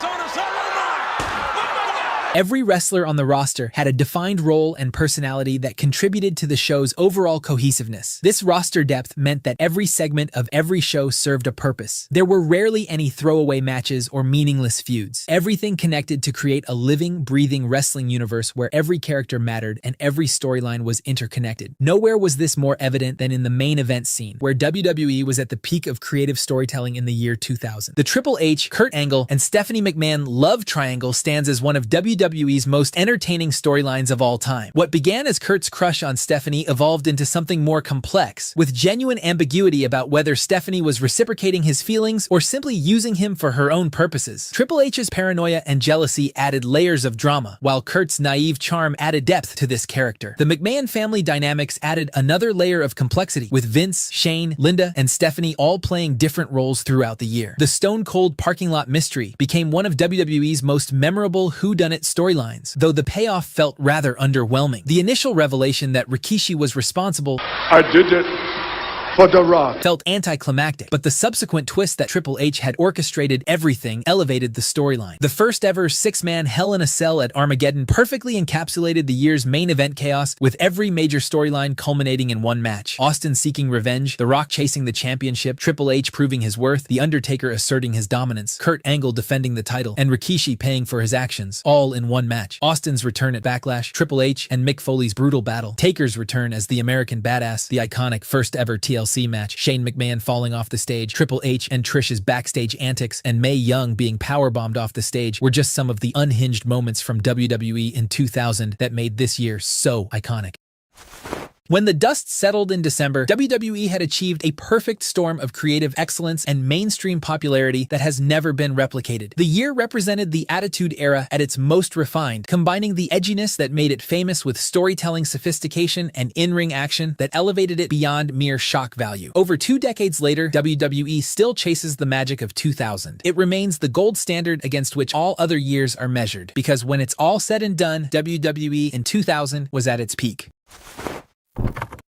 Every wrestler on the roster had a defined role and personality that contributed to the show's overall cohesiveness. This roster depth meant that every segment of every show served a purpose. There were rarely any throwaway matches or meaningless feuds. Everything connected to create a living, breathing wrestling universe where every character mattered and every storyline was interconnected. Nowhere was this more evident than in the main event scene, where WWE was at the peak of creative storytelling in the year 2000. The Triple H, Kurt Angle, and Stephanie McMahon love triangle stands as one of WWE's most entertaining storylines of all time. What began as Kurt's crush on Stephanie evolved into something more complex, with genuine ambiguity about whether Stephanie was reciprocating his feelings or simply using him for her own purposes. Triple H's paranoia and jealousy added layers of drama, while Kurt's naive charm added depth to this character. The McMahon family dynamics added another layer of complexity, with Vince, Shane, Linda, and Stephanie all playing different roles throughout the year. The Stone Cold parking lot mystery became one of WWE's most memorable whodunit storylines, though the payoff felt rather underwhelming. The initial revelation that Rikishi was responsible I did it for The Rock felt anticlimactic, but the subsequent twist that Triple H had orchestrated everything elevated the storyline. The first ever six-man Hell in a Cell at Armageddon perfectly encapsulated the year's main event chaos, with every major storyline culminating in one match. Austin seeking revenge, The Rock chasing the championship, Triple H proving his worth, The Undertaker asserting his dominance, Kurt Angle defending the title, and Rikishi paying for his actions, all in one match. Austin's return at Backlash, Triple H and Mick Foley's brutal battle, Taker's return as the American Badass, the iconic first ever TLC match, Shane McMahon falling off the stage, Triple H and Trish's backstage antics, and Mae Young being powerbombed off the stage were just some of the unhinged moments from WWE in 2000 that made this year so iconic. When the dust settled in December, WWE had achieved a perfect storm of creative excellence and mainstream popularity that has never been replicated. The year represented the Attitude Era at its most refined, combining the edginess that made it famous with storytelling sophistication and in-ring action that elevated it beyond mere shock value. Over 2 decades later, WWE still chases the magic of 2000. It remains the gold standard against which all other years are measured, because when it's all said and done, WWE in 2000 was at its peak.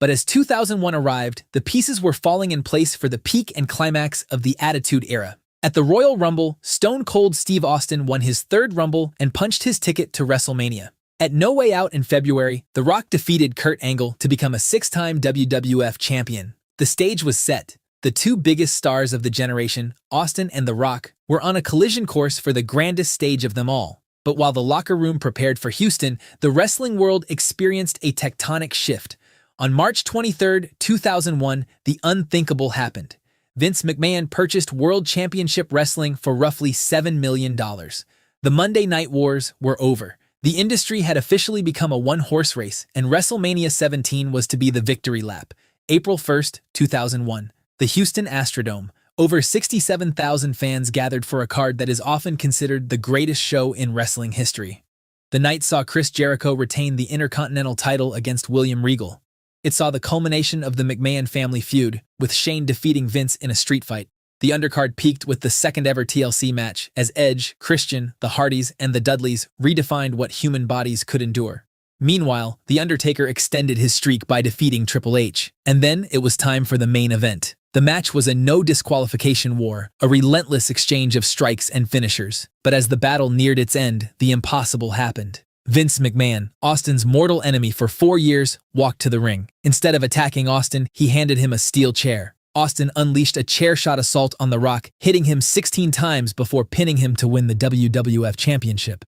But as 2001 arrived, the pieces were falling in place for the peak and climax of the Attitude Era. At the Royal Rumble, Stone Cold Steve Austin won his 3rd Rumble and punched his ticket to WrestleMania. At No Way Out in February, The Rock defeated Kurt Angle to become a 6-time WWF champion. The stage was set. The 2 biggest stars of the generation, Austin and The Rock, were on a collision course for the grandest stage of them all. But while the locker room prepared for Houston, the wrestling world experienced a tectonic shift. On March 23, 2001, the unthinkable happened. Vince McMahon purchased World Championship Wrestling for roughly $7 million. The Monday Night Wars were over. The industry had officially become a one-horse race, and WrestleMania 17 was to be the victory lap. April 1st, 2001. The Houston Astrodome. Over 67,000 fans gathered for a card that is often considered the greatest show in wrestling history. The night saw Chris Jericho retain the Intercontinental title against William Regal. It saw the culmination of the McMahon family feud, with Shane defeating Vince in a street fight. The undercard peaked with the second-ever TLC match, as Edge, Christian, the Hardys, and the Dudleys redefined what human bodies could endure. Meanwhile, The Undertaker extended his streak by defeating Triple H. And then it was time for the main event. The match was a no-disqualification war, a relentless exchange of strikes and finishers. But as the battle neared its end, the impossible happened. Vince McMahon, Austin's mortal enemy for 4 years, walked to the ring. Instead of attacking Austin, he handed him a steel chair. Austin unleashed a chair-shot assault on The Rock, hitting him 16 times before pinning him to win the WWF Championship.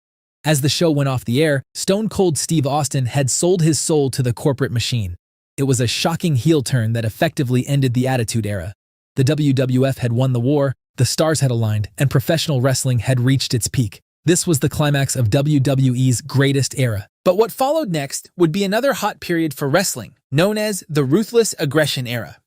As the show went off the air, Stone Cold Steve Austin had sold his soul to the corporate machine. It was a shocking heel turn that effectively ended the Attitude Era. The WWF had won the war, the stars had aligned, and professional wrestling had reached its peak. This was the climax of WWE's greatest era. But what followed next would be another hot period for wrestling, known as the Ruthless Aggression Era.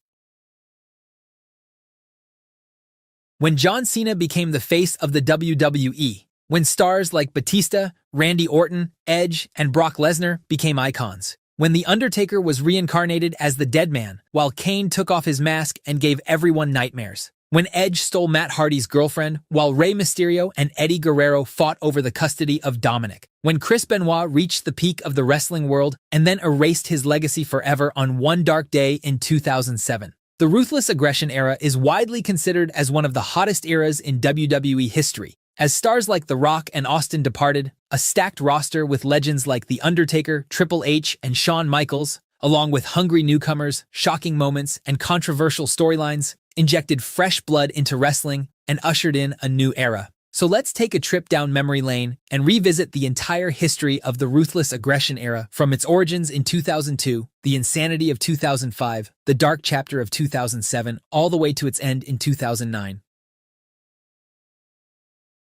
When John Cena became the face of the WWE, when stars like Batista, Randy Orton, Edge, and Brock Lesnar became icons, when The Undertaker was reincarnated as the Dead Man, while Kane took off his mask and gave everyone nightmares, when Edge stole Matt Hardy's girlfriend, while Rey Mysterio and Eddie Guerrero fought over the custody of Dominic, when Chris Benoit reached the peak of the wrestling world and then erased his legacy forever on one dark day in 2007. The Ruthless Aggression Era is widely considered as one of the hottest eras in WWE history. As stars like The Rock and Austin departed, a stacked roster with legends like The Undertaker, Triple H, and Shawn Michaels, along with hungry newcomers, shocking moments, and controversial storylines, injected fresh blood into wrestling and ushered in a new era. So let's take a trip down memory lane and revisit the entire history of the Ruthless Aggression Era, from its origins in 2002, the insanity of 2005, the dark chapter of 2007, all the way to its end in 2009.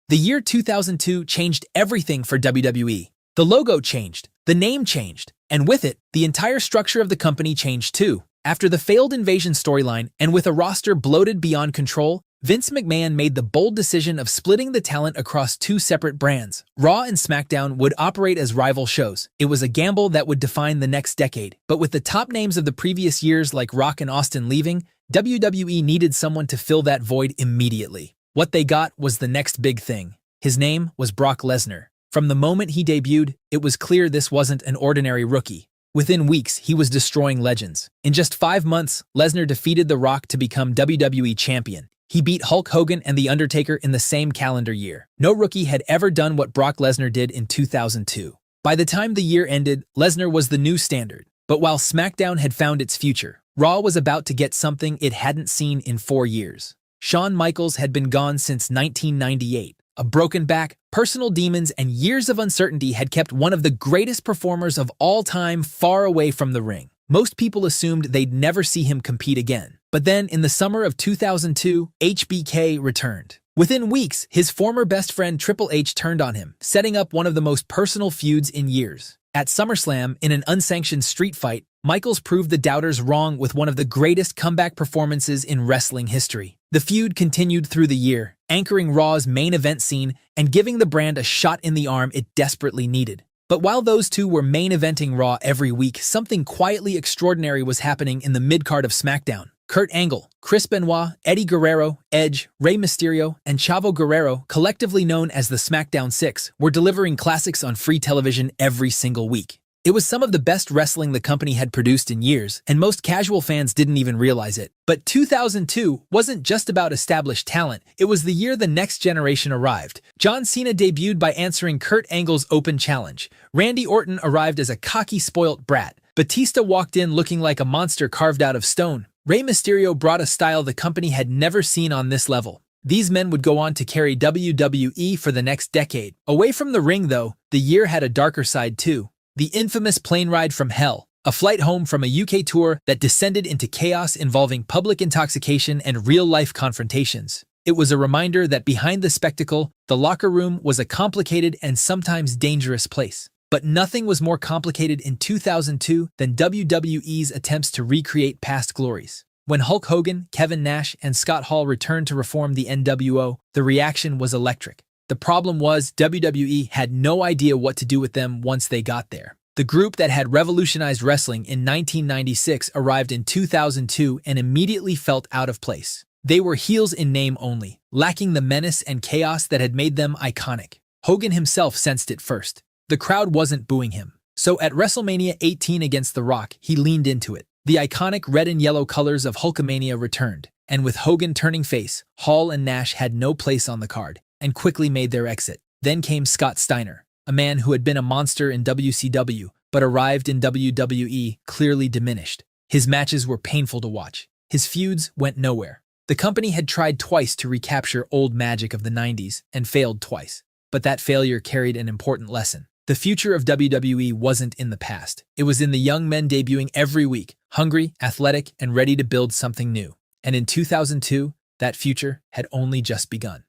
The year 2002 changed everything for WWE. The logo changed, the name changed, and with it, the entire structure of the company changed too. After the failed Invasion storyline, and with a roster bloated beyond control, Vince McMahon made the bold decision of splitting the talent across two separate brands. Raw and SmackDown would operate as rival shows. It was a gamble that would define the next decade. But with the top names of the previous years like Rock and Austin leaving, WWE needed someone to fill that void immediately. What they got was the next big thing. His name was Brock Lesnar. From the moment he debuted, it was clear this wasn't an ordinary rookie. Within weeks, he was destroying legends. In just 5 months, Lesnar defeated The Rock to become WWE Champion. He beat Hulk Hogan and The Undertaker in the same calendar year. No rookie had ever done what Brock Lesnar did in 2002. By the time the year ended, Lesnar was the new standard. But while SmackDown had found its future, Raw was about to get something it hadn't seen in 4 years. Shawn Michaels had been gone since 1998. A broken back, personal demons, and years of uncertainty had kept one of the greatest performers of all time far away from the ring. Most people assumed they'd never see him compete again. But then, in the summer of 2002, HBK returned. Within weeks, his former best friend Triple H turned on him, setting up one of the most personal feuds in years. At SummerSlam, in an unsanctioned street fight, Michaels proved the doubters wrong with one of the greatest comeback performances in wrestling history. The feud continued through the year, anchoring Raw's main event scene and giving the brand a shot in the arm it desperately needed. But while those two were main eventing Raw every week, something quietly extraordinary was happening in the mid-card of SmackDown. Kurt Angle, Chris Benoit, Eddie Guerrero, Edge, Rey Mysterio, and Chavo Guerrero, collectively known as the SmackDown Six, were delivering classics on free television every single week. It was some of the best wrestling the company had produced in years, and most casual fans didn't even realize it. But 2002 wasn't just about established talent, it was the year the next generation arrived. John Cena debuted by answering Kurt Angle's open challenge. Randy Orton arrived as a cocky, spoilt brat. Batista walked in looking like a monster carved out of stone. Rey Mysterio brought a style the company had never seen on this level. These men would go on to carry WWE for the next decade. Away from the ring, though, the year had a darker side too. The infamous plane ride from hell. a flight home from a UK tour that descended into chaos involving public intoxication and real-life confrontations. It was a reminder that behind the spectacle, the locker room was a complicated and sometimes dangerous place. But nothing was more complicated in 2002 than WWE's attempts to recreate past glories. When Hulk Hogan, Kevin Nash, and Scott Hall returned to reform the NWO, the reaction was electric. The problem was WWE had no idea what to do with them once they got there. The group that had revolutionized wrestling in 1996 arrived in 2002 and immediately felt out of place. They were heels in name only, lacking the menace and chaos that had made them iconic. Hogan himself sensed it first. The crowd wasn't booing him. So at WrestleMania 18 against The Rock, he leaned into it. The iconic red and yellow colors of Hulkamania returned, and with Hogan turning face, Hall and Nash had no place on the card, and quickly made their exit. Then came Scott Steiner, a man who had been a monster in WCW, but arrived in WWE clearly diminished. His matches were painful to watch. His feuds went nowhere. The company had tried twice to recapture old magic of the 90s and failed twice. But that failure carried an important lesson. The future of WWE wasn't in the past. It was in the young men debuting every week, hungry, athletic, and ready to build something new. And in 2002, that future had only just begun.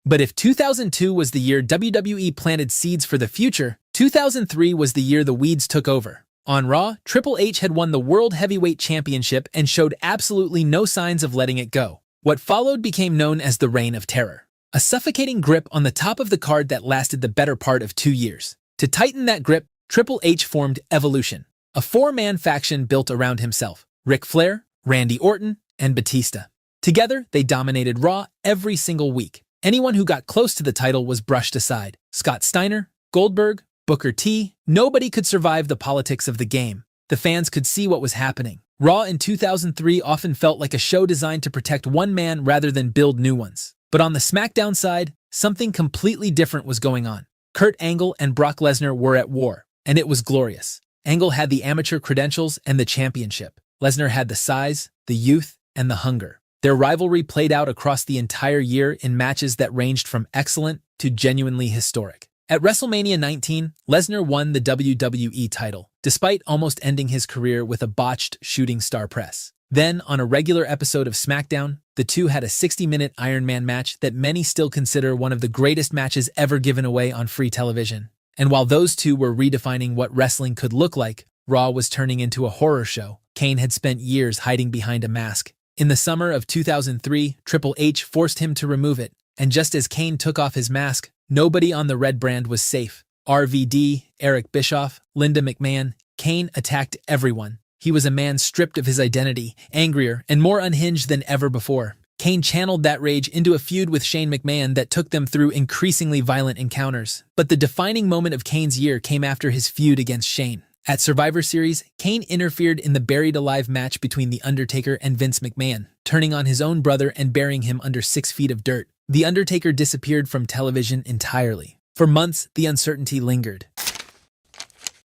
But if 2002 was the year WWE planted seeds for the future, 2003 was the year the weeds took over. On Raw, Triple H had won the World Heavyweight Championship and showed absolutely no signs of letting it go. What followed became known as the Reign of Terror. A suffocating grip on the top of the card that lasted the better part of 2 years. To tighten that grip, Triple H formed Evolution, a four-man faction built around himself: Ric Flair, Randy Orton, and Batista. Together, they dominated Raw every single week. Anyone who got close to the title was brushed aside. Scott Steiner, Goldberg, Booker T, nobody could survive the politics of the game. The fans could see what was happening. Raw in 2003 often felt like a show designed to protect one man rather than build new ones. But on the SmackDown side, something completely different was going on. Kurt Angle and Brock Lesnar were at war, and it was glorious. Angle had the amateur credentials and the championship. Lesnar had the size, the youth, and the hunger. Their rivalry played out across the entire year in matches that ranged from excellent to genuinely historic. At WrestleMania 19, Lesnar won the WWE title, despite almost ending his career with a botched shooting star press. Then, on a regular episode of SmackDown, the two had a 60-minute Iron Man match that many still consider one of the greatest matches ever given away on free television. And while those two were redefining what wrestling could look like, Raw was turning into a horror show. Kane had spent years hiding behind a mask. In the summer of 2003, Triple H forced him to remove it, and just as Kane took off his mask, nobody on the Red brand was safe. RVD, Eric Bischoff, Linda McMahon, Kane attacked everyone. He was a man stripped of his identity, angrier, and more unhinged than ever before. Kane channeled that rage into a feud with Shane McMahon that took them through increasingly violent encounters. But the defining moment of Kane's year came after his feud against Shane. At Survivor Series, Kane interfered in the Buried Alive match between The Undertaker and Vince McMahon, turning on his own brother and burying him under 6 feet of dirt. The Undertaker disappeared from television entirely. For months, the uncertainty lingered.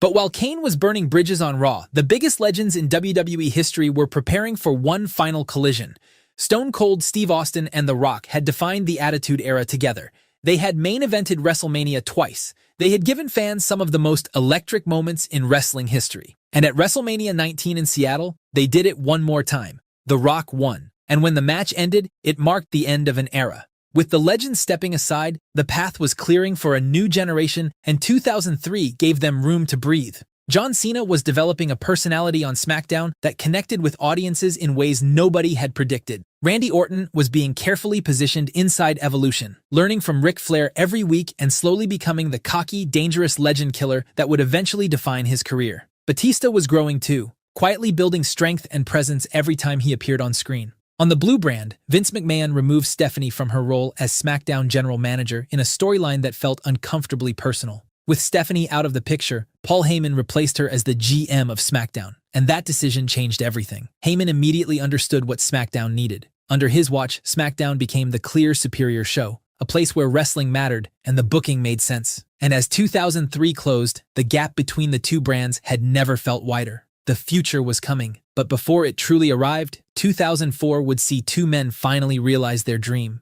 But while Kane was burning bridges on Raw, the biggest legends in WWE history were preparing for one final collision. Stone Cold Steve Austin and The Rock had defined the Attitude Era together. They had main-evented WrestleMania twice. They had given fans some of the most electric moments in wrestling history. And at WrestleMania 19 in Seattle, they did it one more time. The Rock won. And when the match ended, it marked the end of an era. With the legends stepping aside, the path was clearing for a new generation, and 2003 gave them room to breathe. John Cena was developing a personality on SmackDown that connected with audiences in ways nobody had predicted. Randy Orton was being carefully positioned inside Evolution, learning from Ric Flair every week and slowly becoming the cocky, dangerous legend killer that would eventually define his career. Batista was growing too, quietly building strength and presence every time he appeared on screen. On the Blue brand, Vince McMahon removed Stephanie from her role as SmackDown general manager in a storyline that felt uncomfortably personal. With Stephanie out of the picture, Paul Heyman replaced her as the GM of SmackDown, and that decision changed everything. Heyman immediately understood what SmackDown needed. Under his watch, SmackDown became the clear superior show, a place where wrestling mattered and the booking made sense. And as 2003 closed, the gap between the two brands had never felt wider. The future was coming, but before it truly arrived, 2004 would see two men finally realize their dream.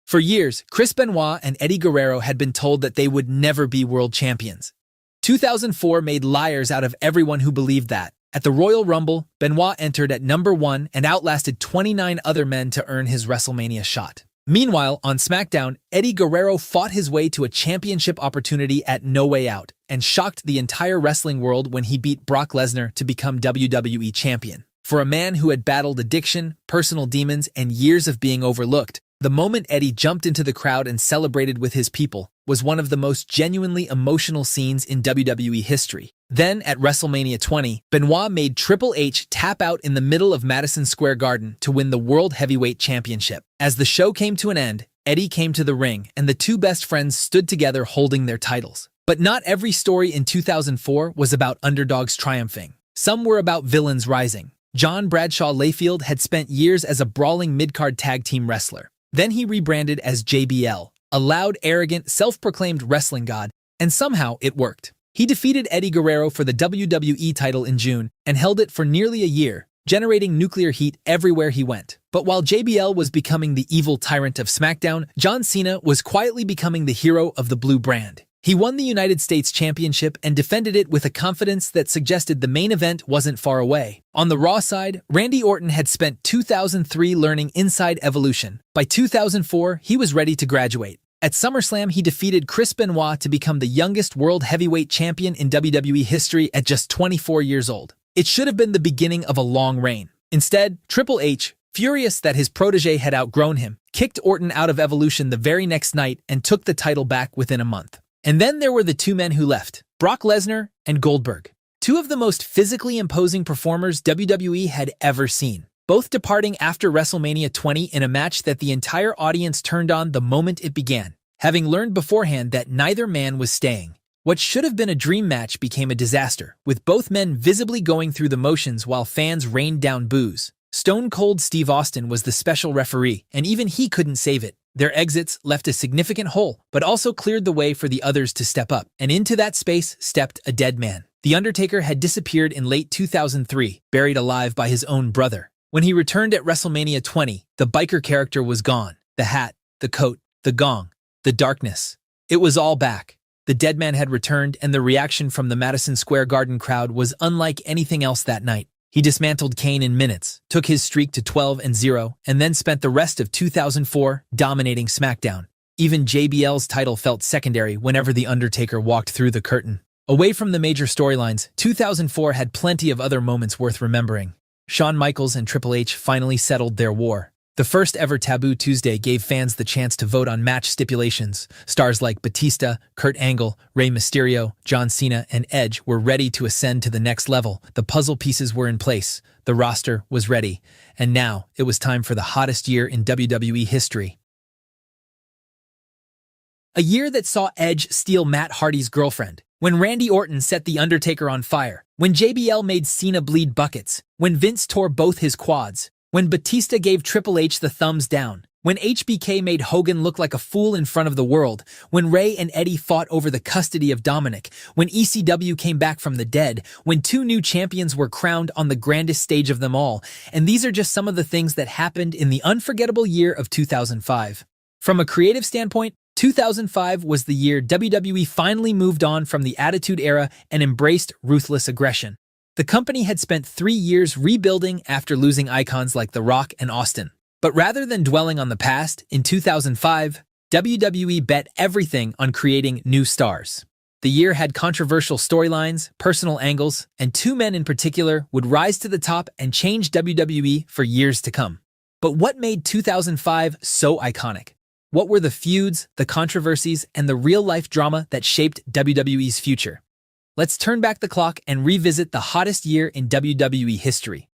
For years, Chris Benoit and Eddie Guerrero had been told that they would never be world champions. 2004 made liars out of everyone who believed that. At the Royal Rumble, Benoit entered at number 1 and outlasted 29 other men to earn his WrestleMania shot. Meanwhile, on SmackDown, Eddie Guerrero fought his way to a championship opportunity at No Way Out and shocked the entire wrestling world when he beat Brock Lesnar to become WWE champion. For a man who had battled addiction, personal demons, and years of being overlooked, the moment Eddie jumped into the crowd and celebrated with his people was one of the most genuinely emotional scenes in WWE history. Then, at WrestleMania 20, Benoit made Triple H tap out in the middle of Madison Square Garden to win the World Heavyweight Championship. As the show came to an end, Eddie came to the ring, and the two best friends stood together holding their titles. But not every story in 2004 was about underdogs triumphing. Some were about villains rising. John Bradshaw Layfield had spent years as a brawling mid-card tag team wrestler. Then he rebranded as JBL, a loud, arrogant, self-proclaimed wrestling god, and somehow it worked. He defeated Eddie Guerrero for the WWE title in June and held it for nearly a year, generating nuclear heat everywhere he went. But while JBL was becoming the evil tyrant of SmackDown, John Cena was quietly becoming the hero of the blue brand. He won the United States Championship and defended it with a confidence that suggested the main event wasn't far away. On the Raw side, Randy Orton had spent 2003 learning inside Evolution. By 2004, he was ready to graduate. At SummerSlam, he defeated Chris Benoit to become the youngest World Heavyweight Champion in WWE history at just 24 years old. It should have been the beginning of a long reign. Instead, Triple H, furious that his protege had outgrown him, kicked Orton out of Evolution the very next night and took the title back within a month. And then there were the two men who left, Brock Lesnar and Goldberg, two of the most physically imposing performers WWE had ever seen, both departing after WrestleMania 20 in a match that the entire audience turned on the moment it began, having learned beforehand that neither man was staying. What should have been a dream match became a disaster, with both men visibly going through the motions while fans rained down boos. Stone Cold Steve Austin was the special referee, and even he couldn't save it. Their exits left a significant hole, but also cleared the way for the others to step up, and into that space stepped a dead man. The Undertaker had disappeared in late 2003, buried alive by his own brother. When he returned at WrestleMania 20, the biker character was gone. The hat, the coat, the gong, the darkness. It was all back. The dead man had returned, and the reaction from the Madison Square Garden crowd was unlike anything else that night. He dismantled Kane in minutes, took his streak to 12-0, and then spent the rest of 2004 dominating SmackDown. Even JBL's title felt secondary whenever The Undertaker walked through the curtain. Away from the major storylines, 2004 had plenty of other moments worth remembering. Shawn Michaels and Triple H finally settled their war. The first ever Taboo Tuesday gave fans the chance to vote on match stipulations. Stars like Batista, Kurt Angle, Rey Mysterio, John Cena, and Edge were ready to ascend to the next level. The puzzle pieces were in place. The roster was ready. And now, it was time for the hottest year in WWE history. A year that saw Edge steal Matt Hardy's girlfriend. When Randy Orton set The Undertaker on fire. When JBL made Cena bleed buckets. When Vince tore both his quads. When Batista gave Triple H the thumbs down. When HBK made Hogan look like a fool in front of the world. When Ray and Eddie fought over the custody of Dominic. When ECW came back from the dead. When two new champions were crowned on the grandest stage of them all. And these are just some of the things that happened in the unforgettable year of 2005. From a creative standpoint, 2005 was the year WWE finally moved on from the Attitude Era and embraced ruthless aggression. The company had spent 3 years rebuilding after losing icons like The Rock and Austin. But rather than dwelling on the past, in 2005, WWE bet everything on creating new stars. The year had controversial storylines, personal angles, and two men in particular would rise to the top and change WWE for years to come. But what made 2005 so iconic? What were the feuds, the controversies, and the real-life drama that shaped WWE's future? Let's turn back the clock and revisit the hottest year in WWE history.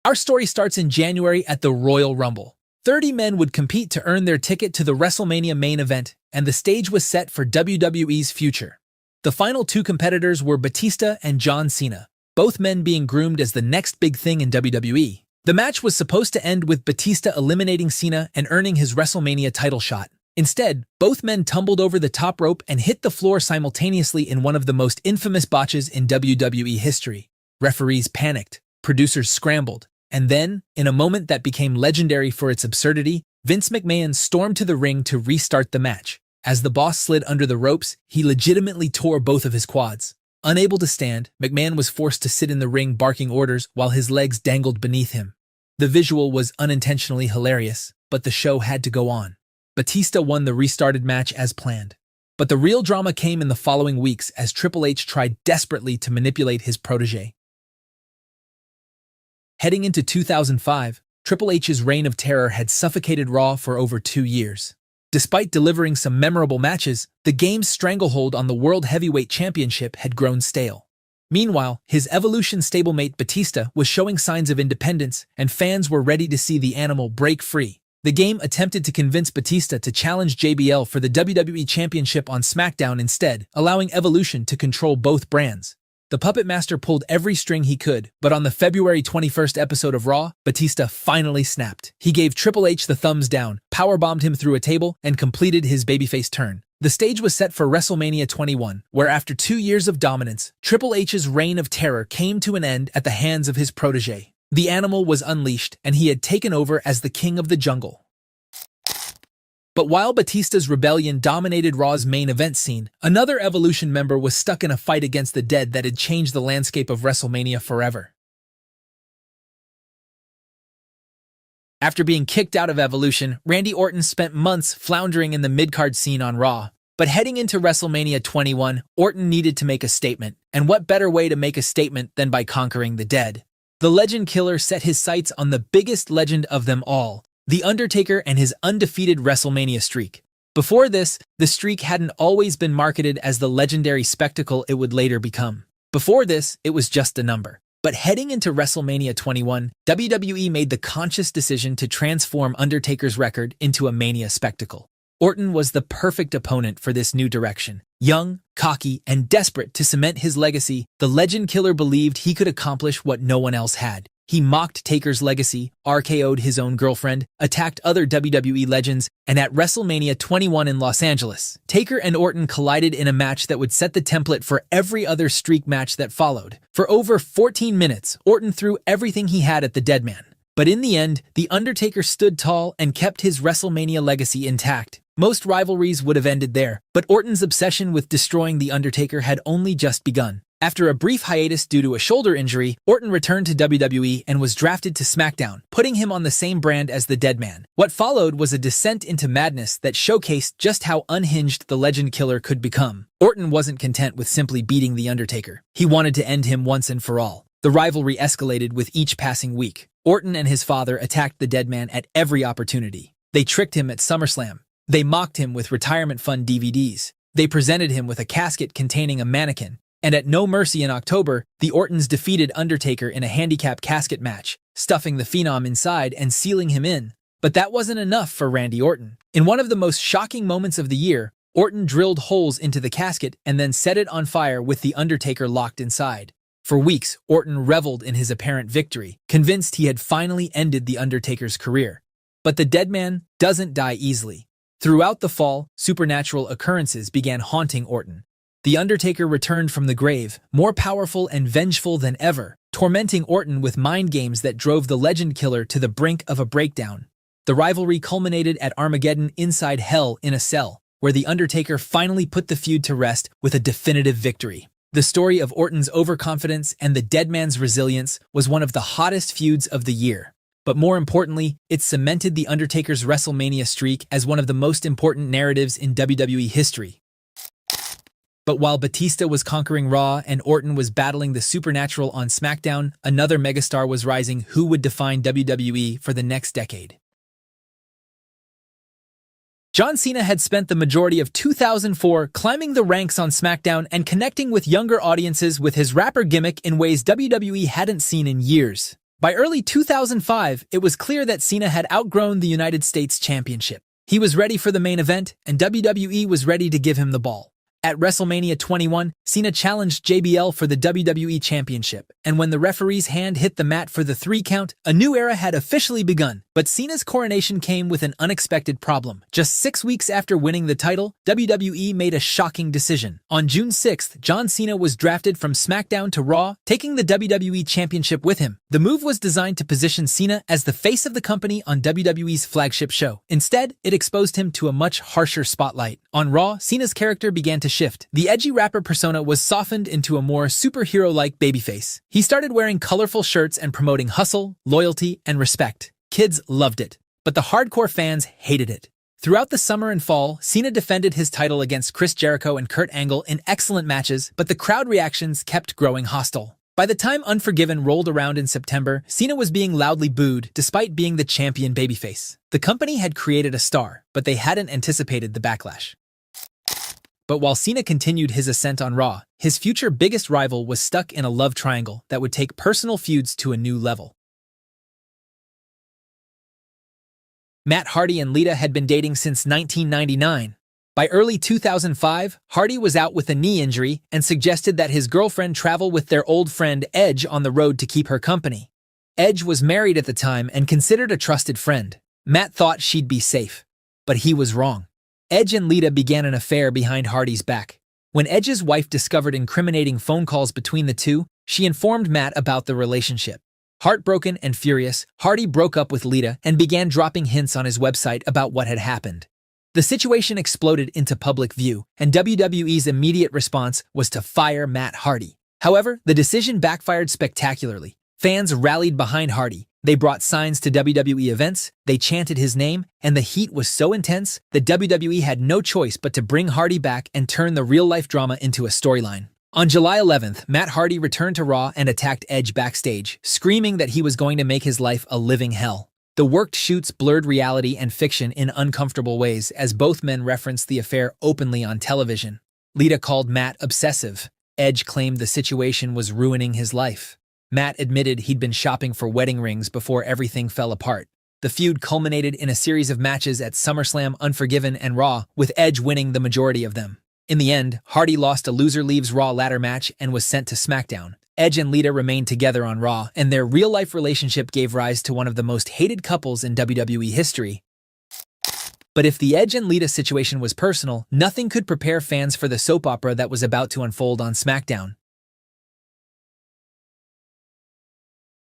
Our story starts in January at the Royal Rumble. 30 men would compete to earn their ticket to the WrestleMania main event, and the stage was set for WWE's future. The final two competitors were Batista and John Cena, both men being groomed as the next big thing in WWE. The match was supposed to end with Batista eliminating Cena and earning his WrestleMania title shot. Instead, both men tumbled over the top rope and hit the floor simultaneously in one of the most infamous botches in WWE history. Referees panicked, producers scrambled, and then, in a moment that became legendary for its absurdity, Vince McMahon stormed to the ring to restart the match. As the boss slid under the ropes, he legitimately tore both of his quads. Unable to stand, McMahon was forced to sit in the ring barking orders while his legs dangled beneath him. The visual was unintentionally hilarious, but the show had to go on. Batista won the restarted match as planned. But the real drama came in the following weeks as Triple H tried desperately to manipulate his protege. Heading into 2005, Triple H's reign of terror had suffocated Raw for over 2 years. Despite delivering some memorable matches, the game's stranglehold on the World Heavyweight Championship had grown stale. Meanwhile, his Evolution stablemate Batista was showing signs of independence, and fans were ready to see the animal break free. The game attempted to convince Batista to challenge JBL for the WWE Championship on SmackDown instead, allowing Evolution to control both brands. The Puppet Master pulled every string he could, but on the February 21st episode of Raw, Batista finally snapped. He gave Triple H the thumbs down, powerbombed him through a table, and completed his babyface turn. The stage was set for WrestleMania 21, where after 2 years of dominance, Triple H's reign of terror came to an end at the hands of his protege. The animal was unleashed, and he had taken over as the king of the jungle. But while Batista's rebellion dominated Raw's main event scene, another Evolution member was stuck in a fight against the dead that had changed the landscape of WrestleMania forever. After being kicked out of Evolution, Randy Orton spent months floundering in the mid-card scene on Raw. But heading into WrestleMania 21, Orton needed to make a statement, and what better way to make a statement than by conquering the dead? The Legend Killer set his sights on the biggest legend of them all, The Undertaker and his undefeated WrestleMania streak. Before this, the streak hadn't always been marketed as the legendary spectacle it would later become. Before this, it was just a number. But heading into WrestleMania 21, WWE made the conscious decision to transform Undertaker's record into a Mania spectacle. Orton was the perfect opponent for this new direction. Young, cocky, and desperate to cement his legacy, the Legend Killer believed he could accomplish what no one else had. He mocked Taker's legacy, RKO'd his own girlfriend, attacked other WWE legends, and at WrestleMania 21 in Los Angeles, Taker and Orton collided in a match that would set the template for every other streak match that followed. For over 14 minutes, Orton threw everything he had at the dead man. But in the end, The Undertaker stood tall and kept his WrestleMania legacy intact. Most rivalries would have ended there, but Orton's obsession with destroying The Undertaker had only just begun. After a brief hiatus due to a shoulder injury, Orton returned to WWE and was drafted to SmackDown, putting him on the same brand as the Dead Man. What followed was a descent into madness that showcased just how unhinged the Legend Killer could become. Orton wasn't content with simply beating The Undertaker. He wanted to end him once and for all. The rivalry escalated with each passing week. Orton and his father attacked the Dead Man at every opportunity. They tricked him at SummerSlam. They mocked him with retirement fund DVDs. They presented him with a casket containing a mannequin. And at No Mercy in October, the Ortons defeated Undertaker in a handicap casket match, stuffing the Phenom inside and sealing him in. But that wasn't enough for Randy Orton. In one of the most shocking moments of the year, Orton drilled holes into the casket and then set it on fire with the Undertaker locked inside. For weeks, Orton reveled in his apparent victory, convinced he had finally ended the Undertaker's career. But the Dead Man doesn't die easily. Throughout the fall, supernatural occurrences began haunting Orton. The Undertaker returned from the grave, more powerful and vengeful than ever, tormenting Orton with mind games that drove the Legend Killer to the brink of a breakdown. The rivalry culminated at Armageddon inside Hell in a Cell, where The Undertaker finally put the feud to rest with a definitive victory. The story of Orton's overconfidence and the Dead Man's resilience was one of the hottest feuds of the year. But more importantly, it cemented The Undertaker's WrestleMania streak as one of the most important narratives in WWE history. But while Batista was conquering Raw and Orton was battling the Supernatural on SmackDown, another megastar was rising who would define WWE for the next decade. John Cena had spent the majority of 2004 climbing the ranks on SmackDown and connecting with younger audiences with his rapper gimmick in ways WWE hadn't seen in years. By early 2005, it was clear that Cena had outgrown the United States Championship. He was ready for the main event, and WWE was ready to give him the ball. At WrestleMania 21, Cena challenged JBL for the WWE Championship, and when the referee's hand hit the mat for the 3 count, a new era had officially begun. But Cena's coronation came with an unexpected problem. Just 6 weeks after winning the title, WWE made a shocking decision. On June 6th, John Cena was drafted from SmackDown to Raw, taking the WWE Championship with him. The move was designed to position Cena as the face of the company on WWE's flagship show. Instead, it exposed him to a much harsher spotlight. On Raw, Cena's character began to shift. The edgy rapper persona was softened into a more superhero-like babyface. He started wearing colorful shirts and promoting hustle, loyalty, and respect. Kids loved it, but the hardcore fans hated it. Throughout the summer and fall, Cena defended his title against Chris Jericho and Kurt Angle in excellent matches, but the crowd reactions kept growing hostile. By the time Unforgiven rolled around in September, Cena was being loudly booed despite being the champion babyface. The company had created a star, but they hadn't anticipated the backlash. But while Cena continued his ascent on Raw, his future biggest rival was stuck in a love triangle that would take personal feuds to a new level. Matt Hardy and Lita had been dating since 1999. By early 2005, Hardy was out with a knee injury and suggested that his girlfriend travel with their old friend Edge on the road to keep her company. Edge was married at the time and considered a trusted friend. Matt thought she'd be safe, but he was wrong. Edge and Lita began an affair behind Hardy's back. When Edge's wife discovered incriminating phone calls between the two, she informed Matt about the relationship. Heartbroken and furious, Hardy broke up with Lita and began dropping hints on his website about what had happened. The situation exploded into public view, and WWE's immediate response was to fire Matt Hardy. However, the decision backfired spectacularly. Fans rallied behind Hardy. They brought signs to WWE events, they chanted his name, and the heat was so intense that WWE had no choice but to bring Hardy back and turn the real-life drama into a storyline. On July 11th, Matt Hardy returned to Raw and attacked Edge backstage, screaming that he was going to make his life a living hell. The worked shoots blurred reality and fiction in uncomfortable ways as both men referenced the affair openly on television. Lita called Matt obsessive. Edge claimed the situation was ruining his life. Matt admitted he'd been shopping for wedding rings before everything fell apart. The feud culminated in a series of matches at SummerSlam, Unforgiven, and Raw, with Edge winning the majority of them. In the end, Hardy lost a loser leaves Raw ladder match and was sent to SmackDown. Edge and Lita remained together on Raw, and their real-life relationship gave rise to one of the most hated couples in WWE history. But if the Edge and Lita situation was personal, nothing could prepare fans for the soap opera that was about to unfold on SmackDown.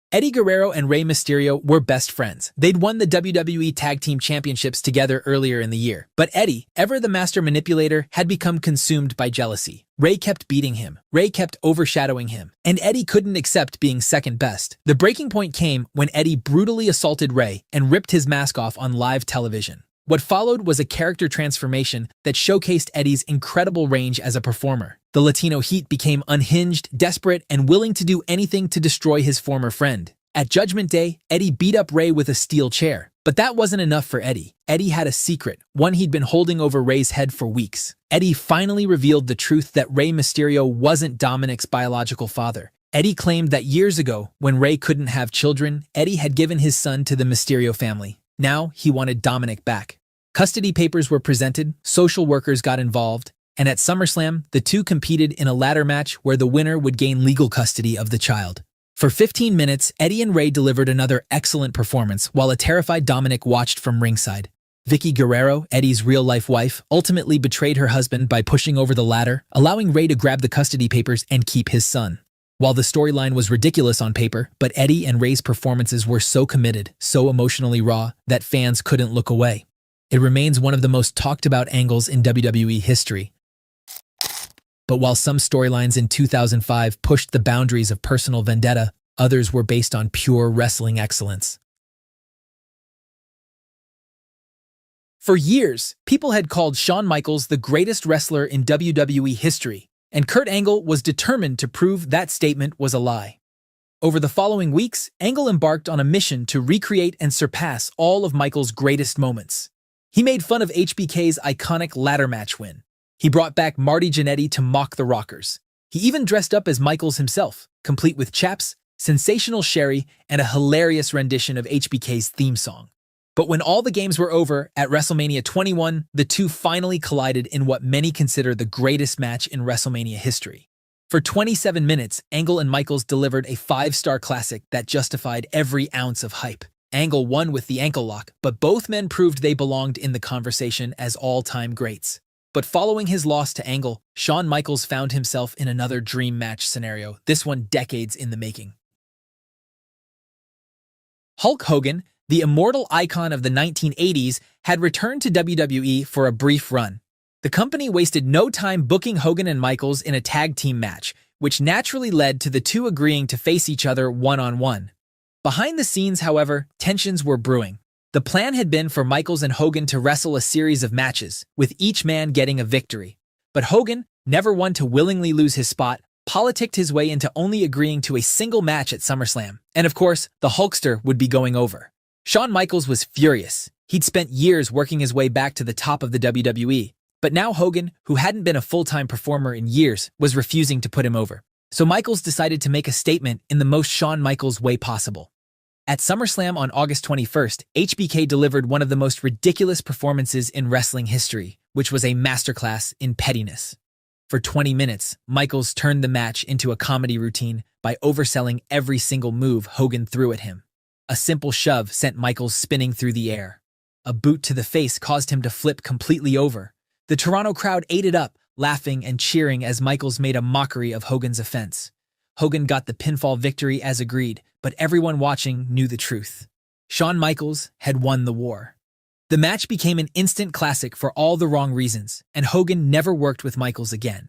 Eddie Guerrero and Rey Mysterio were best friends. They'd won the WWE Tag Team Championships together earlier in the year. But Eddie, ever the master manipulator, had become consumed by jealousy. Rey kept beating him. Rey kept overshadowing him. And Eddie couldn't accept being second best. The breaking point came when Eddie brutally assaulted Rey and ripped his mask off on live television. What followed was a character transformation that showcased Eddie's incredible range as a performer. The Latino Heat became unhinged, desperate, and willing to do anything to destroy his former friend. At Judgment Day, Eddie beat up Rey with a steel chair. But that wasn't enough for Eddie. Eddie had a secret, one he'd been holding over Rey's head for weeks. Eddie finally revealed the truth that Rey Mysterio wasn't Dominic's biological father. Eddie claimed that years ago, when Rey couldn't have children, Eddie had given his son to the Mysterio family. Now, he wanted Dominic back. Custody papers were presented, social workers got involved, and at SummerSlam, the two competed in a ladder match where the winner would gain legal custody of the child. For 15 minutes, Eddie and Rey delivered another excellent performance while a terrified Dominic watched from ringside. Vicky Guerrero, Eddie's real-life wife, ultimately betrayed her husband by pushing over the ladder, allowing Rey to grab the custody papers and keep his son. While the storyline was ridiculous on paper, but Eddie and Rey's performances were so committed, so emotionally raw, that fans couldn't look away. It remains one of the most talked-about angles in WWE history. But while some storylines in 2005 pushed the boundaries of personal vendetta, others were based on pure wrestling excellence. For years, people had called Shawn Michaels the greatest wrestler in WWE history, and Kurt Angle was determined to prove that statement was a lie. Over the following weeks, Angle embarked on a mission to recreate and surpass all of Michaels' greatest moments. He made fun of HBK's iconic ladder match win. He brought back Marty Jannetty to mock the Rockers. He even dressed up as Michaels himself, complete with chaps, sensational sherry, and a hilarious rendition of HBK's theme song. But when all the games were over, at WrestleMania 21, the two finally collided in what many consider the greatest match in WrestleMania history. For 27 minutes, Angle and Michaels delivered a 5-star classic that justified every ounce of hype. Angle won with the ankle lock, but both men proved they belonged in the conversation as all-time greats. But following his loss to Angle, Shawn Michaels found himself in another dream match scenario, this one decades in the making. Hulk Hogan, the immortal icon of the 1980s, had returned to WWE for a brief run. The company wasted no time booking Hogan and Michaels in a tag team match, which naturally led to the two agreeing to face each other one-on-one. Behind the scenes, however, tensions were brewing. The plan had been for Michaels and Hogan to wrestle a series of matches, with each man getting a victory. But Hogan, never one to willingly lose his spot, politicked his way into only agreeing to a single match at SummerSlam. And of course, the Hulkster would be going over. Shawn Michaels was furious. He'd spent years working his way back to the top of the WWE. But now Hogan, who hadn't been a full-time performer in years, was refusing to put him over. So Michaels decided to make a statement in the most Shawn Michaels way possible. At SummerSlam on August 21st, HBK delivered one of the most ridiculous performances in wrestling history, which was a masterclass in pettiness. For 20 minutes, Michaels turned the match into a comedy routine by overselling every single move Hogan threw at him. A simple shove sent Michaels spinning through the air. A boot to the face caused him to flip completely over. The Toronto crowd ate it up, laughing and cheering as Michaels made a mockery of Hogan's offense. Hogan got the pinfall victory as agreed, but everyone watching knew the truth. Shawn Michaels had won the war. The match became an instant classic for all the wrong reasons, and Hogan never worked with Michaels again.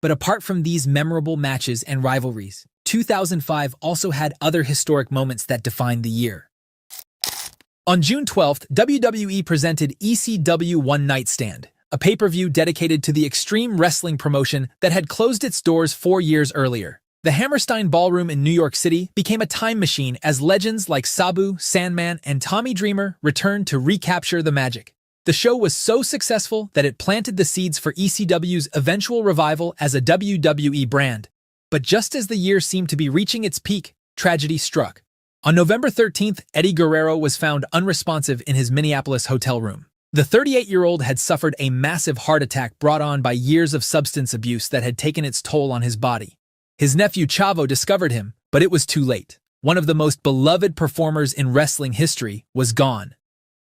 But apart from these memorable matches and rivalries, 2005 also had other historic moments that defined the year. On June 12th, WWE presented ECW One Night Stand, a pay-per-view dedicated to the Extreme Wrestling promotion that had closed its doors 4 years earlier. The Hammerstein Ballroom in New York City became a time machine as legends like Sabu, Sandman, and Tommy Dreamer returned to recapture the magic. The show was so successful that it planted the seeds for ECW's eventual revival as a WWE brand. But just as the year seemed to be reaching its peak, tragedy struck. On November 13th, Eddie Guerrero was found unresponsive in his Minneapolis hotel room. The 38-year-old had suffered a massive heart attack brought on by years of substance abuse that had taken its toll on his body. His nephew Chavo discovered him, but it was too late. One of the most beloved performers in wrestling history was gone.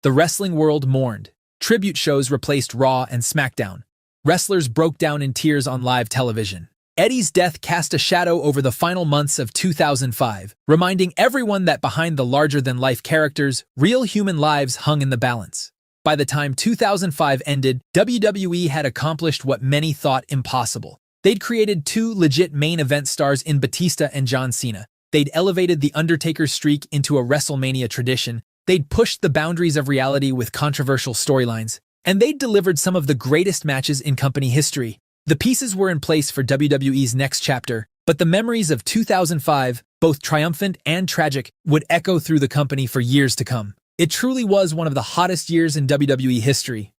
The wrestling world mourned. Tribute shows replaced Raw and SmackDown. Wrestlers broke down in tears on live television. Eddie's death cast a shadow over the final months of 2005, reminding everyone that behind the larger-than-life characters, real human lives hung in the balance. By the time 2005 ended, WWE had accomplished what many thought impossible. They'd created two legit main event stars in Batista and John Cena. They'd elevated The Undertaker's streak into a WrestleMania tradition. They'd pushed the boundaries of reality with controversial storylines. And they'd delivered some of the greatest matches in company history. The pieces were in place for WWE's next chapter, but the memories of 2005, both triumphant and tragic, would echo through the company for years to come. It truly was one of the hottest years in WWE history.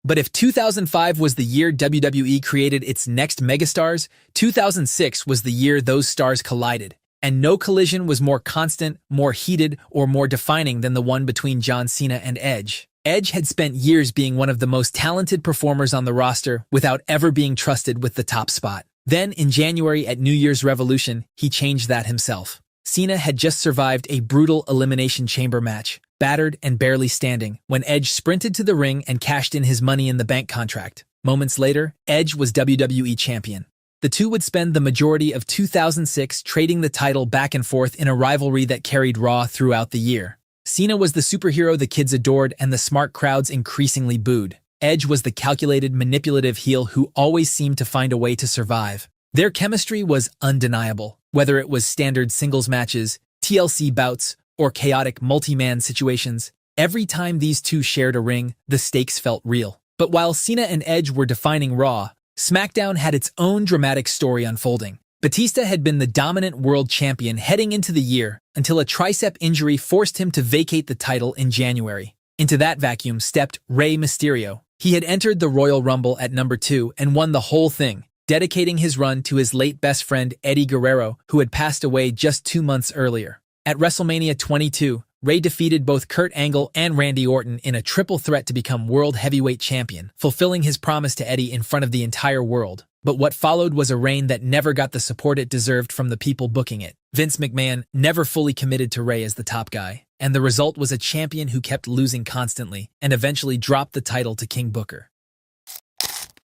But if 2005 was the year WWE created its next megastars, 2006 was the year those stars collided. And no collision was more constant, more heated, or more defining than the one between John Cena and Edge. Edge had spent years being one of the most talented performers on the roster without ever being trusted with the top spot. Then, in January at New Year's Revolution, he changed that himself. Cena had just survived a brutal Elimination Chamber match, battered and barely standing, when Edge sprinted to the ring and cashed in his Money in the Bank contract. Moments later, Edge was WWE Champion. The two would spend the majority of 2006 trading the title back and forth in a rivalry that carried Raw throughout the year. Cena was the superhero the kids adored and the smart crowds increasingly booed. Edge was the calculated, manipulative heel who always seemed to find a way to survive. Their chemistry was undeniable, whether it was standard singles matches, TLC bouts, or chaotic multi-man situations. Every time these two shared a ring, the stakes felt real. But while Cena and Edge were defining Raw, SmackDown had its own dramatic story unfolding. Batista had been the dominant world champion heading into the year until a tricep injury forced him to vacate the title in January. Into that vacuum stepped Rey Mysterio. He had entered the Royal Rumble at number 2 and won the whole thing, dedicating his run to his late best friend Eddie Guerrero, who had passed away just 2 months earlier. At WrestleMania 22, Rey defeated both Kurt Angle and Randy Orton in a triple threat to become World Heavyweight Champion, fulfilling his promise to Eddie in front of the entire world. But what followed was a reign that never got the support it deserved from the people booking it. Vince McMahon never fully committed to Ray as the top guy, and the result was a champion who kept losing constantly and eventually dropped the title to King Booker.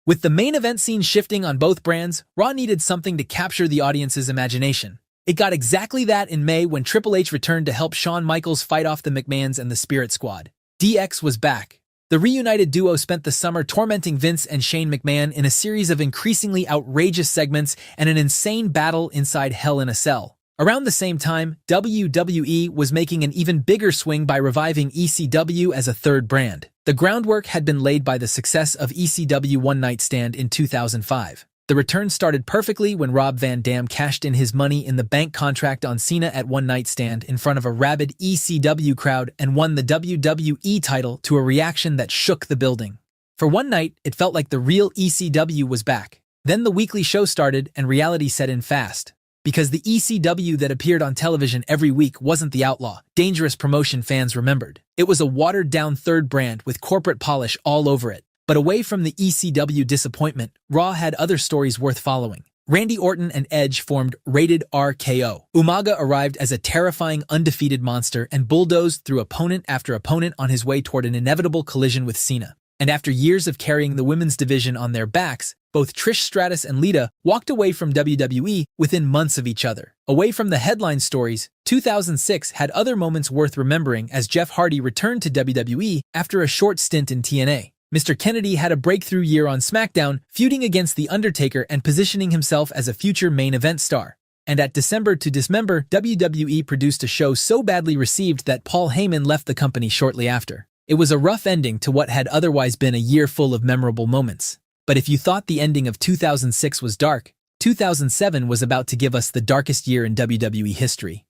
With the main event scene shifting on both brands, Raw needed something to capture the audience's imagination. It got exactly that in May when Triple H returned to help Shawn Michaels fight off the McMahons and the Spirit Squad. DX was back. The reunited duo spent the summer tormenting Vince and Shane McMahon in a series of increasingly outrageous segments and an insane battle inside Hell in a Cell. Around the same time, WWE was making an even bigger swing by reviving ECW as a third brand. The groundwork had been laid by the success of ECW One Night Stand in 2005. The return started perfectly when Rob Van Dam cashed in his Money in the Bank contract on Cena at One Night Stand in front of a rabid ECW crowd and won the WWE title to a reaction that shook the building. For one night, it felt like the real ECW was back. Then the weekly show started and reality set in fast. Because the ECW that appeared on television every week wasn't the outlaw, dangerous promotion fans remembered. It was a watered-down third brand with corporate polish all over it. But away from the ECW disappointment, Raw had other stories worth following. Randy Orton and Edge formed Rated RKO. Umaga arrived as a terrifying undefeated monster and bulldozed through opponent after opponent on his way toward an inevitable collision with Cena. And after years of carrying the women's division on their backs, both Trish Stratus and Lita walked away from WWE within months of each other. Away from the headline stories, 2006 had other moments worth remembering as Jeff Hardy returned to WWE after a short stint in TNA. Mr. Kennedy had a breakthrough year on SmackDown, feuding against The Undertaker and positioning himself as a future main event star. And at December to Dismember, WWE produced a show so badly received that Paul Heyman left the company shortly after. It was a rough ending to what had otherwise been a year full of memorable moments. But if you thought the ending of 2006 was dark, 2007 was about to give us the darkest year in WWE history.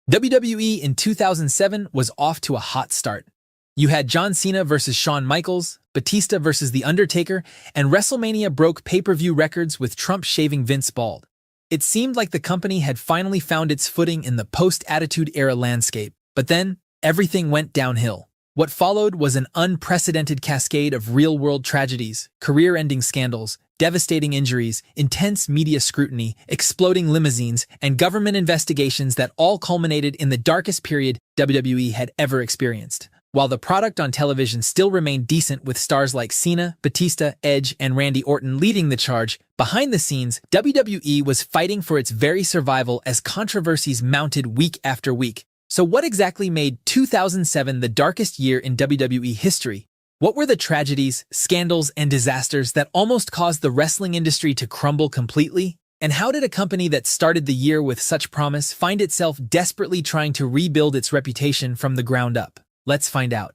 WWE in 2007 was off to a hot start. You had John Cena versus Shawn Michaels, Batista versus The Undertaker, and WrestleMania broke pay-per-view records with Trump shaving Vince bald. It seemed like the company had finally found its footing in the post-Attitude Era landscape. But then, everything went downhill. What followed was an unprecedented cascade of real-world tragedies, career-ending scandals, devastating injuries, intense media scrutiny, exploding limousines, and government investigations that all culminated in the darkest period WWE had ever experienced. While the product on television still remained decent with stars like Cena, Batista, Edge, and Randy Orton leading the charge, behind the scenes, WWE was fighting for its very survival as controversies mounted week after week. So what exactly made 2007 the darkest year in WWE history? What were the tragedies, scandals, and disasters that almost caused the wrestling industry to crumble completely? And how did a company that started the year with such promise find itself desperately trying to rebuild its reputation from the ground up? Let's find out.